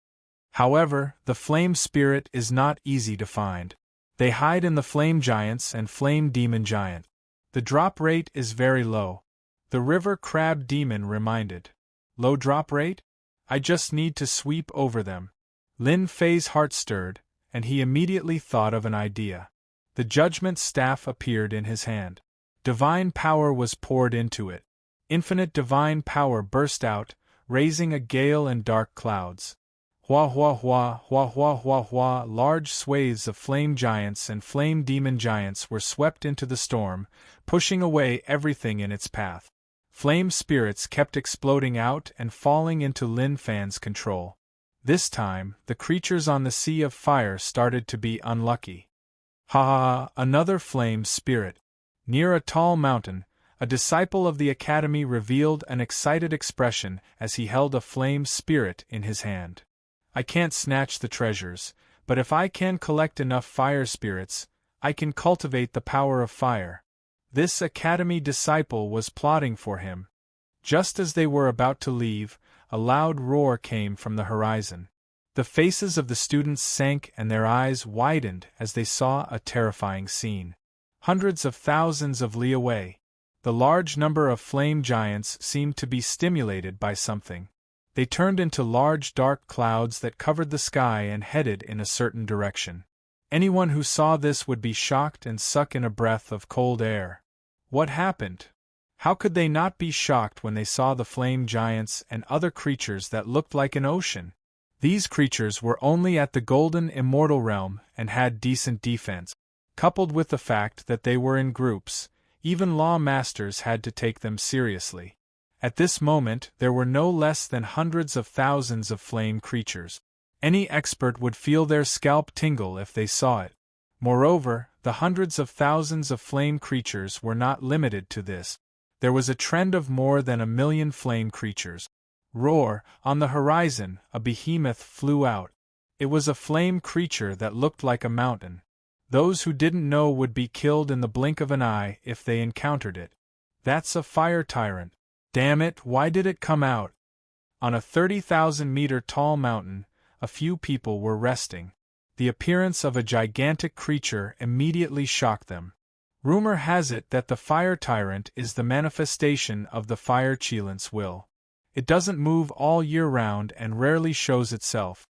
However, the flame spirit is not easy to find. They hide in the flame giants and flame demon giant. The drop rate is very low. The river crab demon reminded. Low drop rate? I just need to sweep over them. Lin Fei's heart stirred, and he immediately thought of an idea. The judgment staff appeared in his hand. Divine power was poured into it. Infinite divine power burst out, raising a gale and dark clouds. Hua hua hua, hua hua hua hua, large swathes of flame giants and flame demon giants were swept into the storm, pushing away everything in its path. Flame spirits kept exploding out and falling into Lin Fei's control. This time, the creatures on the Sea of Fire started to be unlucky. Ha ha ha, another flame spirit. Near a tall mountain, a disciple of the academy revealed an excited expression as he held a flame spirit in his hand. I can't snatch the treasures, but if I can collect enough fire spirits, I can cultivate the power of fire. This academy disciple was plotting for him. Just as they were about to leave, a loud roar came from the horizon. The faces of the students sank and their eyes widened as they saw a terrifying scene. Hundreds of thousands of li away, the large number of flame giants seemed to be stimulated by something. They turned into large dark clouds that covered the sky and headed in a certain direction. Anyone who saw this would be shocked and suck in a breath of cold air. What happened? How could they not be shocked when they saw the flame giants and other creatures that looked like an ocean? These creatures were only at the golden immortal realm and had decent defense. Coupled with the fact that they were in groups, even law masters had to take them seriously. At this moment, there were no less than hundreds of thousands of flame creatures. Any expert would feel their scalp tingle if they saw it. Moreover, the hundreds of thousands of flame creatures were not limited to this. There was a trend of more than 1,000,000 flame creatures. Roar, on the horizon, a behemoth flew out. It was a flame creature that looked like a mountain. Those who didn't know would be killed in the blink of an eye if they encountered it. That's a fire tyrant. Damn it, why did it come out? On a 30,000-meter tall mountain, a few people were resting. The appearance of a gigantic creature immediately shocked them. Rumor has it that the fire tyrant is the manifestation of the fire Chilant's will. It doesn't move all year round and rarely shows itself.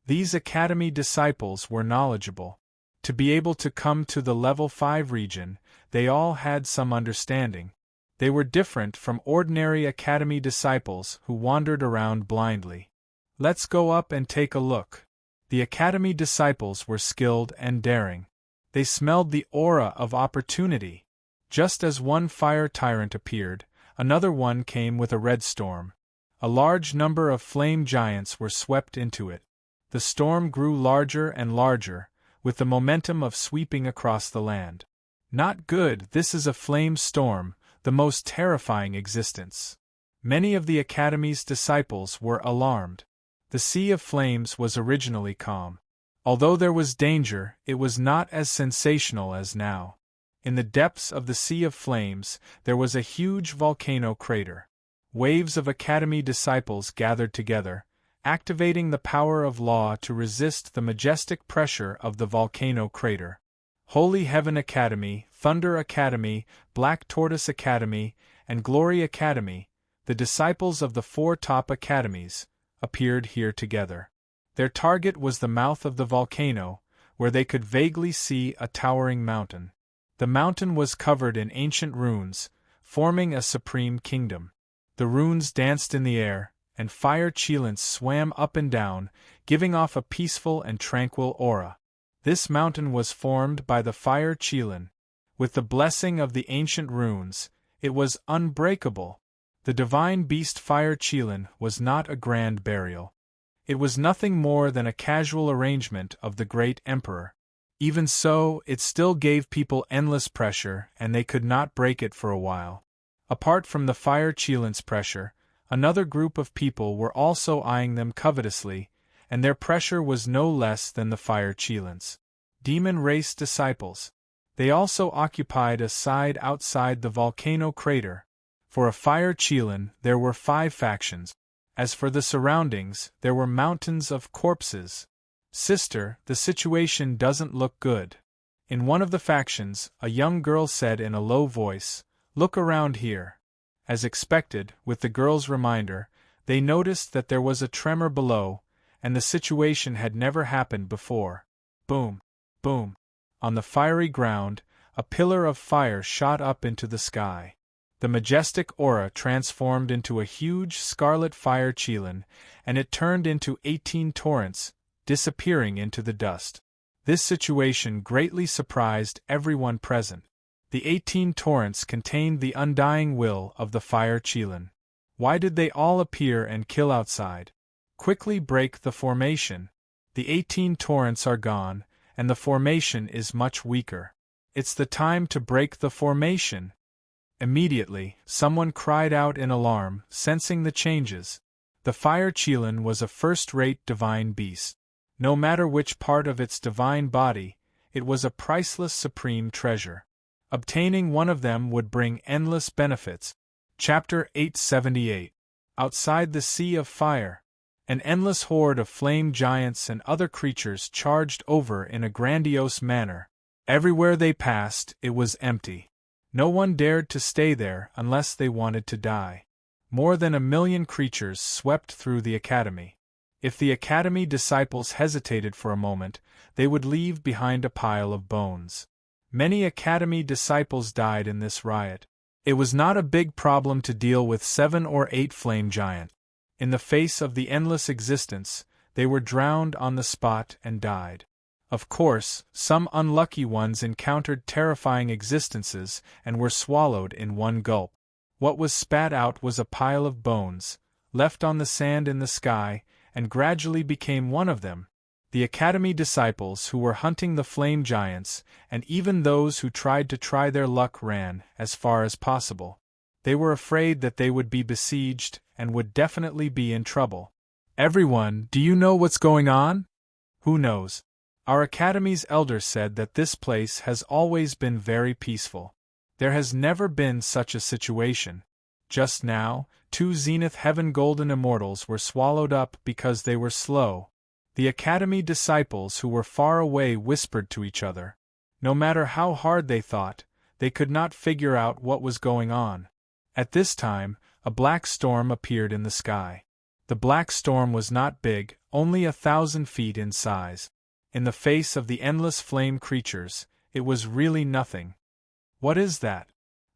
These Academy disciples were knowledgeable. To be able to come to the level 5 region, they all had some understanding. They were different from ordinary Academy disciples who wandered around blindly. Let's go up and take a look. The Academy disciples were skilled and daring. They smelled the aura of opportunity. Just as one fire tyrant appeared, another one came with a red storm. A large number of flame giants were swept into it. The storm grew larger and larger, with the momentum of sweeping across the land. Not good, this is a flame storm, the most terrifying existence. Many of the Academy's disciples were alarmed. The sea of flames was originally calm. Although there was danger, it was not as sensational as now. In the depths of the sea of flames, there was a huge volcano crater. Waves of Academy disciples gathered together, activating the power of law to resist the majestic pressure of the volcano crater. Holy Heaven Academy, Thunder Academy, Black Tortoise Academy, and Glory Academy, the disciples of the 4 top academies, appeared here together. Their target was the mouth of the volcano, where they could vaguely see a towering mountain. The mountain was covered in ancient runes, forming a supreme kingdom. The runes danced in the air, and fire Chilants swam up and down, giving off a peaceful and tranquil aura. This mountain was formed by the fire Chilan. With the blessing of the ancient runes, it was unbreakable. The divine beast fire Chilan was not a grand burial. It was nothing more than a casual arrangement of the great emperor. Even so, it still gave people endless pressure, and they could not break it for a while. Apart from the fire Chilan's pressure, another group of people were also eyeing them covetously, and their pressure was no less than the fire Chilan's. Demon race disciples. They also occupied a side outside the volcano crater. For a fire Chilan, there were 5 factions. As for the surroundings, there were mountains of corpses. Sister, the situation doesn't look good. In one of the factions, a young girl said in a low voice, "Look around here." As expected, with the girl's reminder, they noticed that there was a tremor below, and the situation had never happened before. Boom! Boom! On the fiery ground, a pillar of fire shot up into the sky. The majestic aura transformed into a huge scarlet fire Chilan, and it turned into 18 torrents, disappearing into the dust. This situation greatly surprised everyone present. The 18 torrents contained the undying will of the fire Chilan. Why did they all appear and kill outside? Quickly break the formation. The 18 torrents are gone, and the formation is much weaker. It's the time to break the formation. Immediately, someone cried out in alarm, sensing the changes. The fire Chilan was a first-rate divine beast. No matter which part of its divine body, it was a priceless supreme treasure. Obtaining one of them would bring endless benefits. Chapter 878. Outside the Sea of Fire. An endless horde of flame giants and other creatures charged over in a grandiose manner. Everywhere they passed, it was empty. No one dared to stay there unless they wanted to die. More than 1,000,000 creatures swept through the academy. If the academy disciples hesitated for a moment, they would leave behind a pile of bones. Many academy disciples died in this riot. It was not a big problem to deal with 7 or 8 flame giants. In the face of the endless existence, they were drowned on the spot and died. Of course, some unlucky ones encountered terrifying existences and were swallowed in one gulp. What was spat out was a pile of bones, left on the sand in the sky, and gradually became one of them. The Academy disciples who were hunting the flame giants, and even those who tried to try their luck ran as far as possible. They were afraid that they would be besieged and would definitely be in trouble. Everyone, do you know what's going on? Who knows? Our Academy's elder said that this place has always been very peaceful. There has never been such a situation. Just now, 2 Zenith Heaven Golden Immortals were swallowed up because they were slow. The Academy disciples who were far away whispered to each other. No matter how hard they thought, they could not figure out what was going on. At this time, a black storm appeared in the sky. The black storm was not big, only 1,000 feet in size. In the face of the endless flame creatures, it was really nothing. What is that?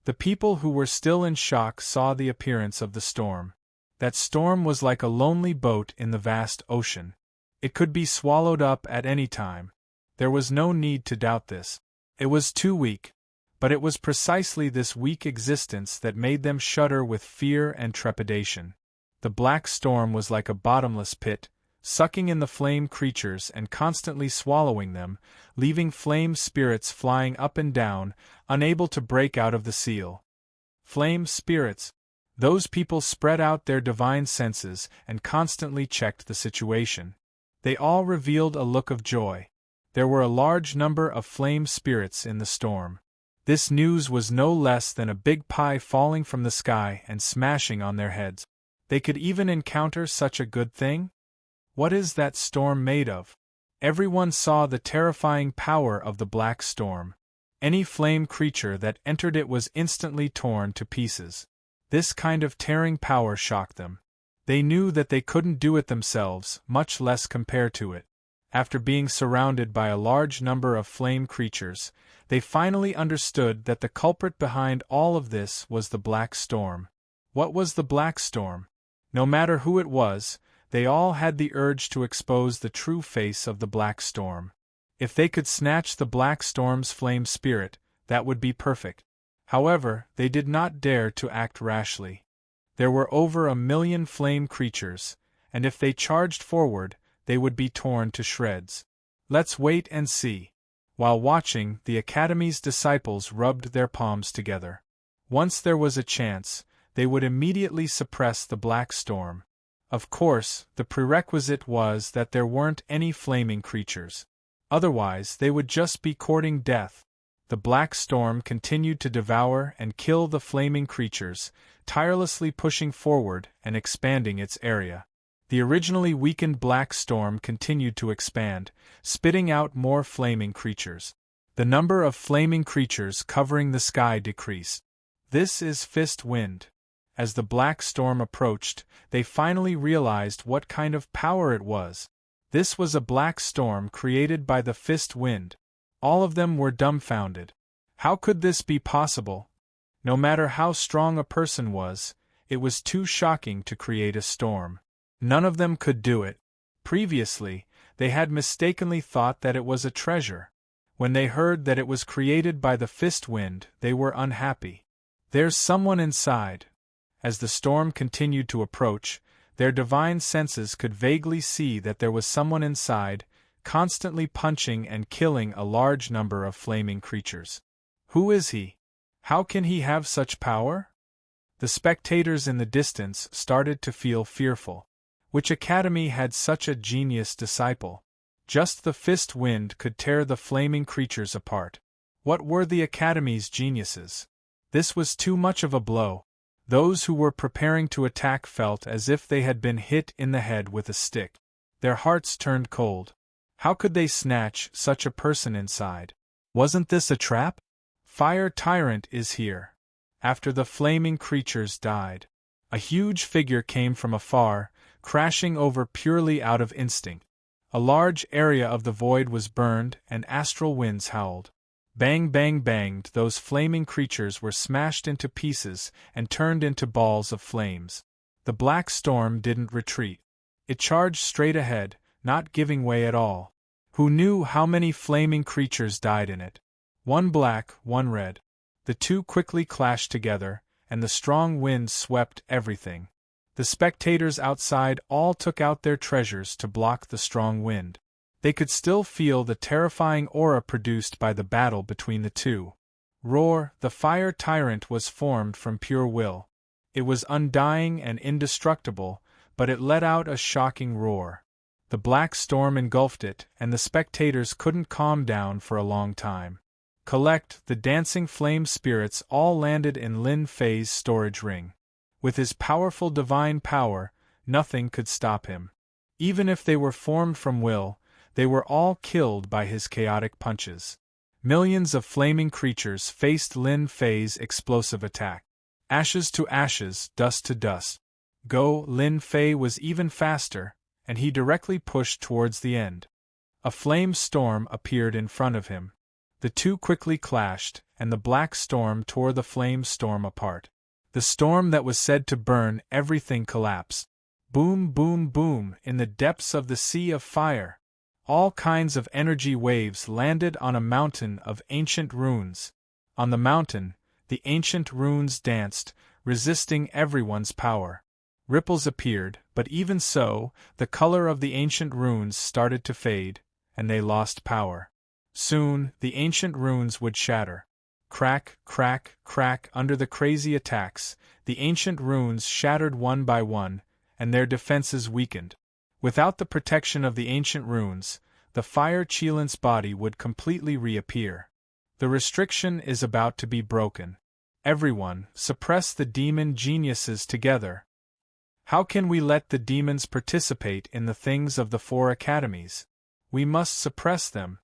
The people who were still in shock saw the appearance of the storm. That storm was like a lonely boat in the vast ocean. It could be swallowed up at any time. There was no need to doubt this. It was too weak. But it was precisely this weak existence that made them shudder with fear and trepidation. The black storm was like a bottomless pit, sucking in the flame creatures and constantly swallowing them, leaving flame spirits flying up and down, unable to break out of the seal. Flame spirits. Those people spread out their divine senses and constantly checked the situation. They all revealed a look of joy. There were a large number of flame spirits in the storm. This news was no less than a big pie falling from the sky and smashing on their heads. They could even encounter such a good thing? What is that storm made of? Everyone saw the terrifying power of the black storm. Any flame creature that entered it was instantly torn to pieces. This kind of tearing power shocked them. They knew that they couldn't do it themselves, much less compare to it. After being surrounded by a large number of flame creatures, they finally understood that the culprit behind all of this was the black storm. What was the black storm? No matter who it was, they all had the urge to expose the true face of the black storm. If they could snatch the black storm's flame spirit, that would be perfect. However, they did not dare to act rashly. There were over 1 million flame creatures, and if they charged forward, they would be torn to shreds. Let's wait and see. While watching, the Academy's disciples rubbed their palms together. Once there was a chance, they would immediately suppress the black storm. Of course, the prerequisite was that there weren't any flaming creatures. Otherwise, they would just be courting death. The black storm continued to devour and kill the flaming creatures, tirelessly pushing forward and expanding its area. The originally weakened black storm continued to expand, spitting out more flaming creatures. The number of flaming creatures covering the sky decreased. This is fist wind. As the black storm approached, they finally realized what kind of power it was. This was a black storm created by the fist wind. All of them were dumbfounded. How could this be possible? No matter how strong a person was, it was too shocking to create a storm. None of them could do it. Previously, they had mistakenly thought that it was a treasure. When they heard that it was created by the fist wind, they were unhappy. There's someone inside. As the storm continued to approach, their divine senses could vaguely see that there was someone inside, constantly punching and killing a large number of flaming creatures. Who is he? How can he have such power? The spectators in the distance started to feel fearful. Which Academy had such a genius disciple? Just the fist wind could tear the flaming creatures apart. What were the Academy's geniuses? This was too much of a blow. Those who were preparing to attack felt as if they had been hit in the head with a stick. Their hearts turned cold. How could they snatch such a person inside? Wasn't this a trap? Fire Tyrant is here. After the flaming creatures died, a huge figure came from afar, crashing over purely out of instinct. A large area of the void was burned and astral winds howled. Bang bang banged, those flaming creatures were smashed into pieces and turned into balls of flames. The black storm didn't retreat. It charged straight ahead, not giving way at all. Who knew how many flaming creatures died in it? One black, one red. The two quickly clashed together, and the strong wind swept everything. The spectators outside all took out their treasures to block the strong wind. They could still feel the terrifying aura produced by the battle between the two. Roar, the fire tyrant was formed from pure will. It was undying and indestructible, but it let out a shocking roar. The black storm engulfed it, and the spectators couldn't calm down for a long time. Collect, the dancing flame spirits all landed in Lin Fei's storage ring. With his powerful divine power, nothing could stop him. Even if they were formed from will, they were all killed by his chaotic punches. Millions of flaming creatures faced Lin Fei's explosive attack. Ashes to ashes, dust to dust. Go, Lin Fei was even faster, and he directly pushed towards the end. A flame storm appeared in front of him. The two quickly clashed, and the black storm tore the flame storm apart. The storm that was said to burn everything collapsed. Boom, boom, boom, in the depths of the sea of fire. All kinds of energy waves landed on a mountain of ancient runes. On the mountain, the ancient runes danced, resisting everyone's power. Ripples appeared, but even so, the color of the ancient runes started to fade, and they lost power. Soon, the ancient runes would shatter. Crack, crack, crack, under the crazy attacks, the ancient runes shattered one by one, and their defenses weakened. Without the protection of the ancient runes, the fire Qilin's body would completely reappear. The restriction is about to be broken. Everyone, suppress the demon geniuses together. How can we let the demons participate in the things of the 4 academies? We must suppress them.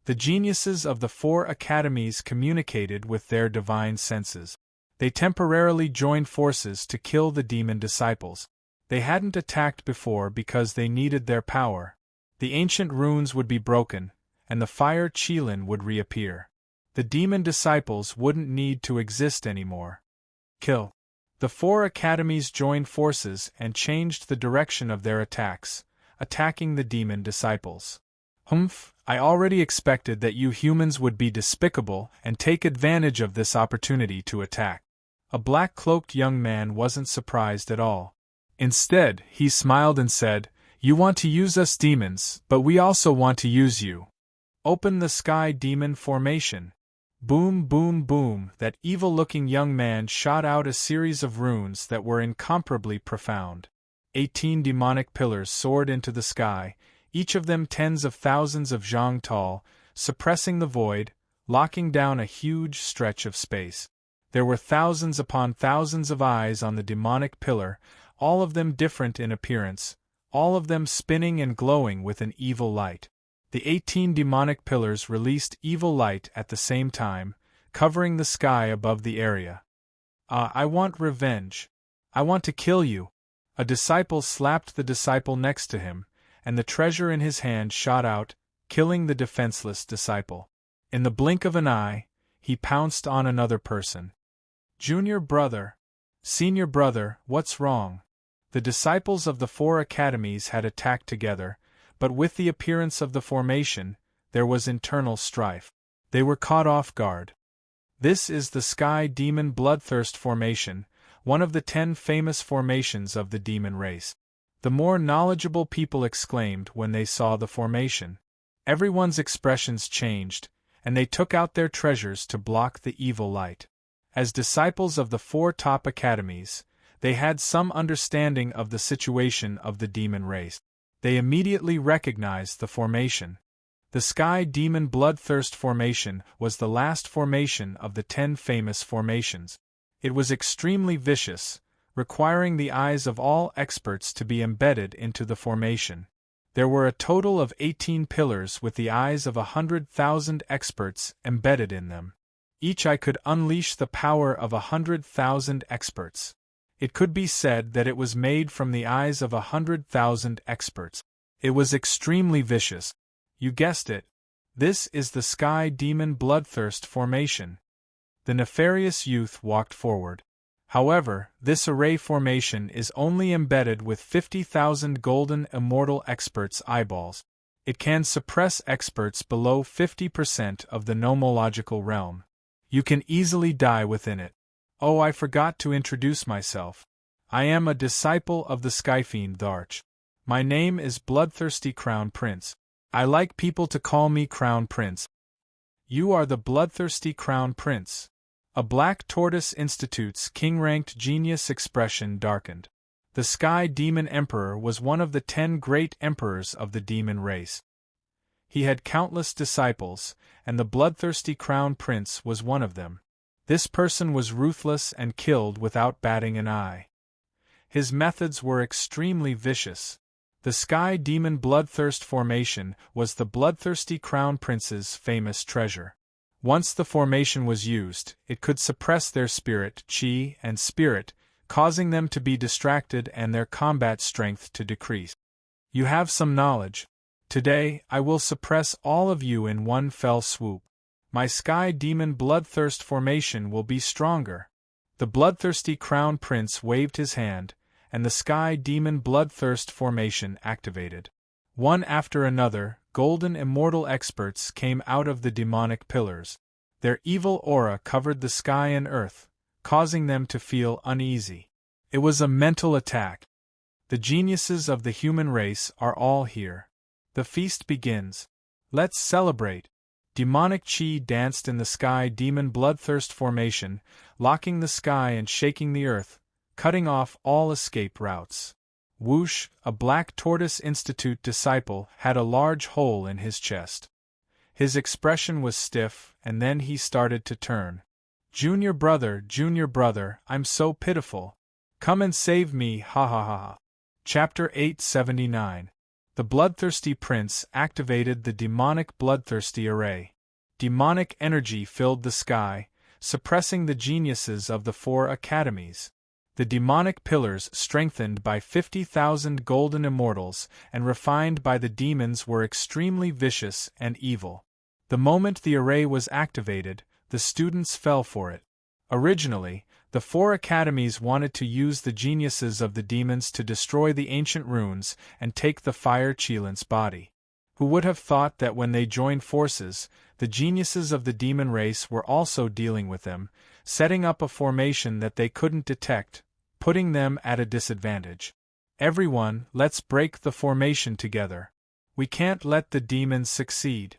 The geniuses of the 4 academies communicated with their divine senses. They temporarily joined forces to kill the demon disciples. They hadn't attacked before because they needed their power. The ancient runes would be broken, and the fire Qilin would reappear. The demon disciples wouldn't need to exist anymore. Kill. The 4 academies joined forces and changed the direction of their attacks, attacking the demon disciples. Humph, I already expected that you humans would be despicable and take advantage of this opportunity to attack. A black-cloaked young man wasn't surprised at all. Instead, he smiled and said, "You want to use us demons, but we also want to use you. Open the sky demon formation." Boom, boom, boom, that evil-looking young man shot out a series of runes that were incomparably profound. 18 demonic pillars soared into the sky, each of them tens of thousands of zhang tall, suppressing the void, locking down a huge stretch of space. There were thousands upon thousands of eyes on the demonic pillar, all of them different in appearance, all of them spinning and glowing with an evil light. The 18 demonic pillars released evil light at the same time, covering the sky above the area. I want revenge. I want to kill you." A disciple slapped the disciple next to him, and the treasure in his hand shot out, killing the defenseless disciple. In the blink of an eye, he pounced on another person. "Junior brother, senior brother, what's wrong?" The disciples of the 4 academies had attacked together, but with the appearance of the formation, there was internal strife. They were caught off guard. This is the Sky Demon Bloodthirst formation, one of the 10 famous formations of the demon race. The more knowledgeable people exclaimed when they saw the formation. Everyone's expressions changed, and they took out their treasures to block the evil light. As disciples of the 4 top academies, they had some understanding of the situation of the demon race. They immediately recognized the formation. The Sky Demon Bloodthirst formation was the last formation of the 10 famous formations. It was extremely vicious, requiring the eyes of all experts to be embedded into the formation. There were a total of 18 pillars with the eyes of 100,000 experts embedded in them. Each eye could unleash the power of 100,000 experts. It could be said that it was made from the eyes of 100,000 experts. It was extremely vicious. You guessed it. This is the Sky Demon Bloodthirst formation. The nefarious youth walked forward. However, this array formation is only embedded with 50,000 golden immortal experts' eyeballs. It can suppress experts below 50% of the nomological realm. You can easily die within it. Oh, I forgot to introduce myself. I am a disciple of the Skyfiend Dharch. My name is Bloodthirsty Crown Prince. I like people to call me Crown Prince. You are the bloodthirsty Crown Prince. A Black Tortoise Institute's king-ranked genius expression darkened. The Sky Demon Emperor was one of the 10 great emperors of the demon race. He had countless disciples, and the bloodthirsty Crown Prince was one of them. This person was ruthless and killed without batting an eye. His methods were extremely vicious. The Sky Demon Bloodthirst Formation was the bloodthirsty Crown Prince's famous treasure. Once the formation was used, it could suppress their spirit, chi, and spirit, causing them to be distracted and their combat strength to decrease. You have some knowledge. Today, I will suppress all of you in one fell swoop. My Sky Demon Bloodthirst Formation will be stronger. The bloodthirsty Crown Prince waved his hand, and the Sky Demon Bloodthirst Formation activated. One after another, golden immortal experts came out of the demonic pillars. Their evil aura covered the sky and earth, causing them to feel uneasy. It was a mental attack. The geniuses of the human race are all here. The feast begins. Let's celebrate. Demonic chi danced in the Sky Demon Bloodthirst Formation, locking the sky and shaking the earth, cutting off all escape routes. Whoosh, a Black Tortoise Institute disciple, had a large hole in his chest. His expression was stiff, and then he started to turn. Junior brother, I'm so pitiful. Come and save me, ha ha ha ha. Chapter 879. The Bloodthirsty Prince activated the demonic bloodthirsty array. Demonic energy filled the sky, suppressing the geniuses of the 4 academies. The demonic pillars, strengthened by 50,000 golden immortals and refined by the demons, were extremely vicious and evil. The moment the array was activated, the students fell for it. Originally, the 4 academies wanted to use the geniuses of the demons to destroy the ancient runes and take the Fire Cheelant's body. Who would have thought that when they joined forces, the geniuses of the demon race were also dealing with them, setting up a formation that they couldn't detect, putting them at a disadvantage. Everyone, let's break the formation together. We can't let the demons succeed.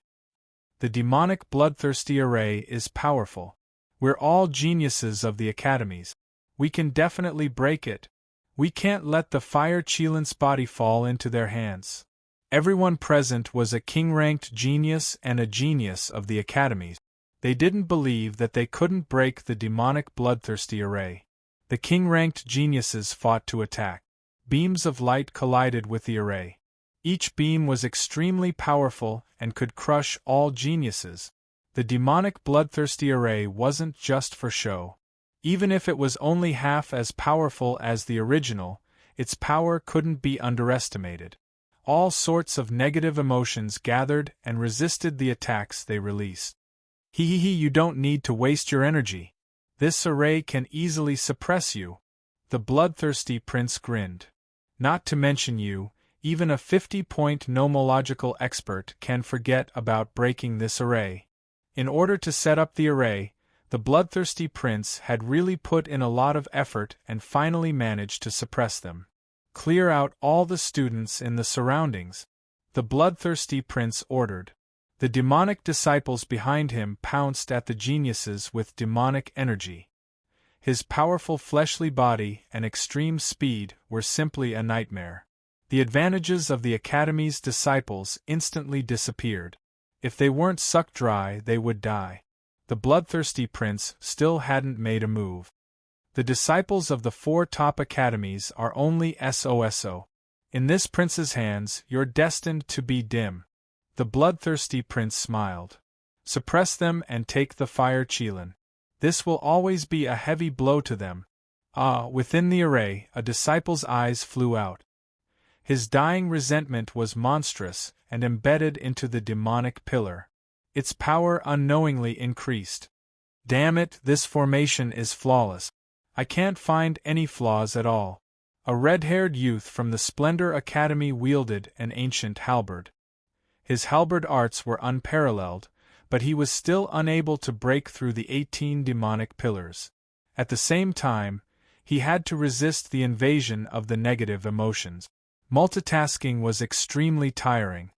The demonic bloodthirsty array is powerful. We're all geniuses of the academies. We can definitely break it. We can't let the Fire Cheelant's body fall into their hands. Everyone present was a king-ranked genius and a genius of the academies. They didn't believe that they couldn't break the demonic bloodthirsty array. The king-ranked geniuses fought to attack. Beams of light collided with the array. Each beam was extremely powerful and could crush all geniuses. The demonic bloodthirsty array wasn't just for show. Even if it was only half as powerful as the original, its power couldn't be underestimated. All sorts of negative emotions gathered and resisted the attacks they released. You don't need to waste your energy. This array can easily suppress you. The bloodthirsty prince grinned. Not to mention you, even a 50-point nomological expert can forget about breaking this array. In order to set up the array, the bloodthirsty prince had really put in a lot of effort and finally managed to suppress them. Clear out all the students in the surroundings, the bloodthirsty prince ordered. The demonic disciples behind him pounced at the geniuses with demonic energy. His powerful fleshly body and extreme speed were simply a nightmare. The advantages of the Academy's disciples instantly disappeared. If they weren't sucked dry, they would die. The bloodthirsty prince still hadn't made a move. The disciples of the 4 top academies are only SOSO. In this prince's hands, you're destined to be dim. The bloodthirsty prince smiled. Suppress them and take the Fire Cheelant. This will always be a heavy blow to them. Within the array, a disciple's eyes flew out. His dying resentment was monstrous and embedded into the demonic pillar. Its power unknowingly increased. Damn it, this formation is flawless. I can't find any flaws at all. A red-haired youth from the Splendor Academy wielded an ancient halberd. His halberd arts were unparalleled, but he was still unable to break through the 18 demonic pillars. At the same time, he had to resist the invasion of the negative emotions. Multitasking was extremely tiring.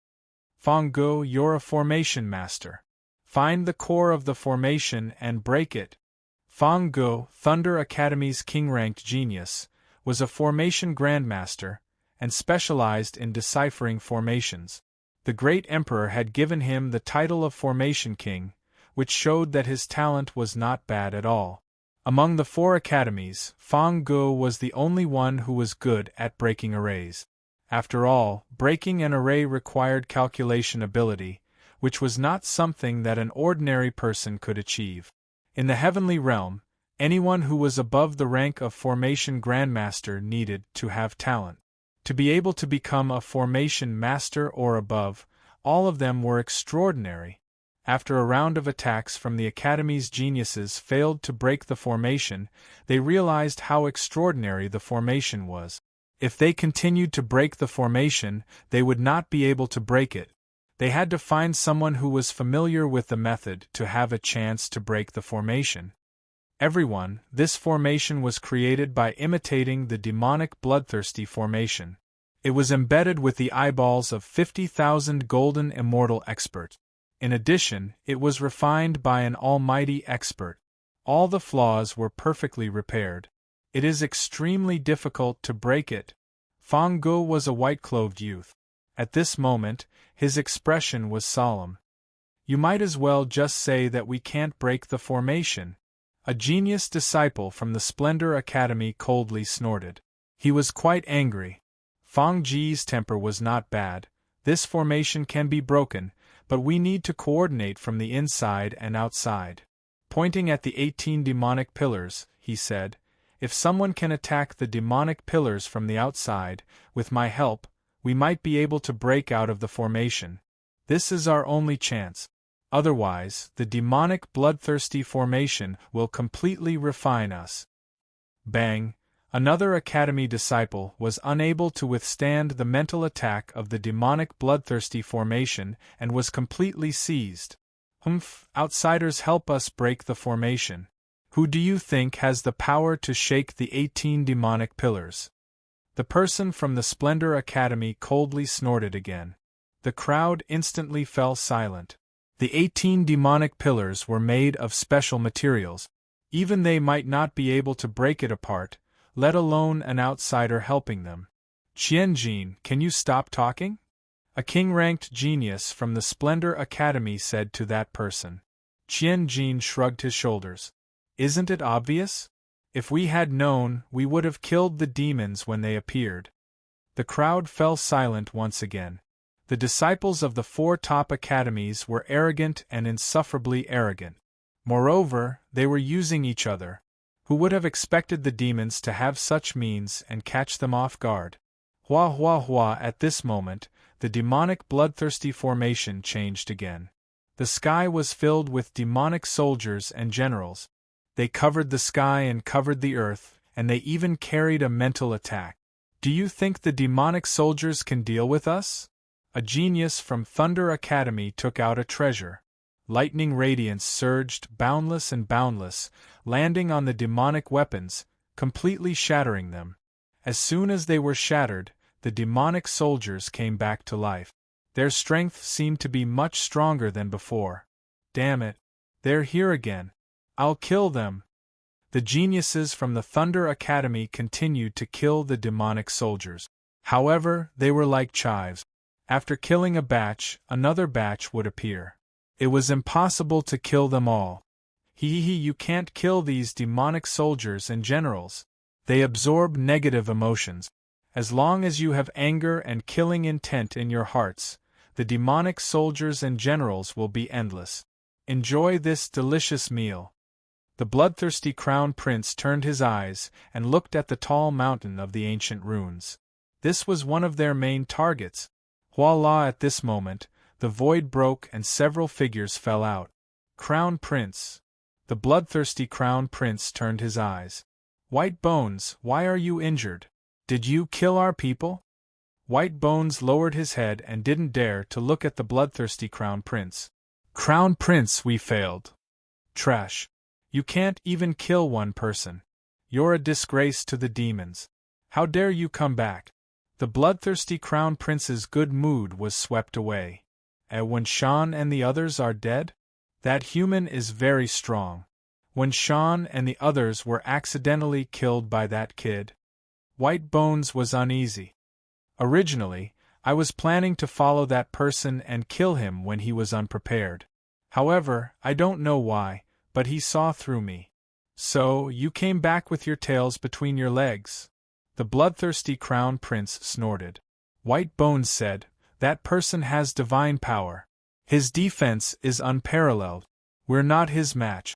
Fang Gu, you're a formation master. Find the core of the formation and break it. Fang Gu, Thunder Academy's king-ranked genius, was a formation grandmaster, and specialized in deciphering formations. The great emperor had given him the title of Formation King, which showed that his talent was not bad at all. Among the 4 academies, Fang Gu was the only one who was good at breaking arrays. After all, breaking an array required calculation ability, which was not something that an ordinary person could achieve. In the heavenly realm, anyone who was above the rank of Formation Grandmaster needed to have talent. To be able to become a Formation Master or above, all of them were extraordinary. After a round of attacks from the Academy's geniuses failed to break the formation, they realized how extraordinary the formation was. If they continued to break the formation, they would not be able to break it. They had to find someone who was familiar with the method to have a chance to break the formation. Everyone, this formation was created by imitating the demonic bloodthirsty formation. It was embedded with the eyeballs of 50,000 golden immortal experts. In addition, it was refined by an almighty expert. All the flaws were perfectly repaired. It is extremely difficult to break it. Fang Gu was a white-clothed youth. At this moment, his expression was solemn. You might as well just say that we can't break the formation. A genius disciple from the Splendor Academy coldly snorted. He was quite angry. Fang Ji's temper was not bad. This formation can be broken, but we need to coordinate from the inside and outside. Pointing at the 18 demonic pillars, he said, if someone can attack the demonic pillars from the outside, with my help, we might be able to break out of the formation. This is our only chance. Otherwise, the demonic bloodthirsty formation will completely refine us. Bang! Another Academy disciple was unable to withstand the mental attack of the demonic bloodthirsty formation and was completely seized. Humph! Outsiders, help us break the formation. Who do you think has the power to shake the 18 demonic pillars? The person from the Splendor Academy coldly snorted again. The crowd instantly fell silent. The 18 demonic pillars were made of special materials. Even they might not be able to break it apart, let alone an outsider helping them. Qianjin, can you stop talking? A king-ranked genius from the Splendor Academy said to that person. Qianjin shrugged his shoulders. Isn't it obvious? If we had known, we would have killed the demons when they appeared. The crowd fell silent once again. The disciples of the 4 top academies were arrogant and insufferably arrogant. Moreover, they were using each other. Who would have expected the demons to have such means and catch them off guard? Hua hua hua! At this moment, the demonic bloodthirsty formation changed again. The sky was filled with demonic soldiers and generals. They covered the sky and covered the earth, and they even carried a mental attack. Do you think the demonic soldiers can deal with us? A genius from Thunder Academy took out a treasure. Lightning radiance surged, boundless and boundless, landing on the demonic weapons, completely shattering them. As soon as they were shattered, the demonic soldiers came back to life. Their strength seemed to be much stronger than before. Damn it! They're here again. I'll kill them! The geniuses from the Thunder Academy continued to kill the demonic soldiers. However, they were like chives. After killing a batch, another batch would appear. It was impossible to kill them all. You can't kill these demonic soldiers and generals. They absorb negative emotions. As long as you have anger and killing intent in your hearts, the demonic soldiers and generals will be endless. Enjoy this delicious meal. The bloodthirsty crown prince turned his eyes and looked at the tall mountain of the ancient ruins. This was one of their main targets. Voila! At this moment, the void broke and several figures fell out. Crown Prince. The bloodthirsty Crown Prince turned his eyes. White Bones, why are you injured? Did you kill our people? White Bones lowered his head and didn't dare to look at the bloodthirsty Crown Prince. Crown Prince, we failed. Trash. You can't even kill one person. You're a disgrace to the demons. How dare you come back? The bloodthirsty Crown Prince's good mood was swept away. When Sean and the others are dead? That human is very strong. When Sean and the others were accidentally killed by that kid. White Bones was uneasy. Originally, I was planning to follow that person and kill him when he was unprepared. However, I don't know why, but he saw through me. So, you came back with your tails between your legs? The bloodthirsty crown prince snorted. White Bones said, that person has divine power. His defense is unparalleled. We're not his match.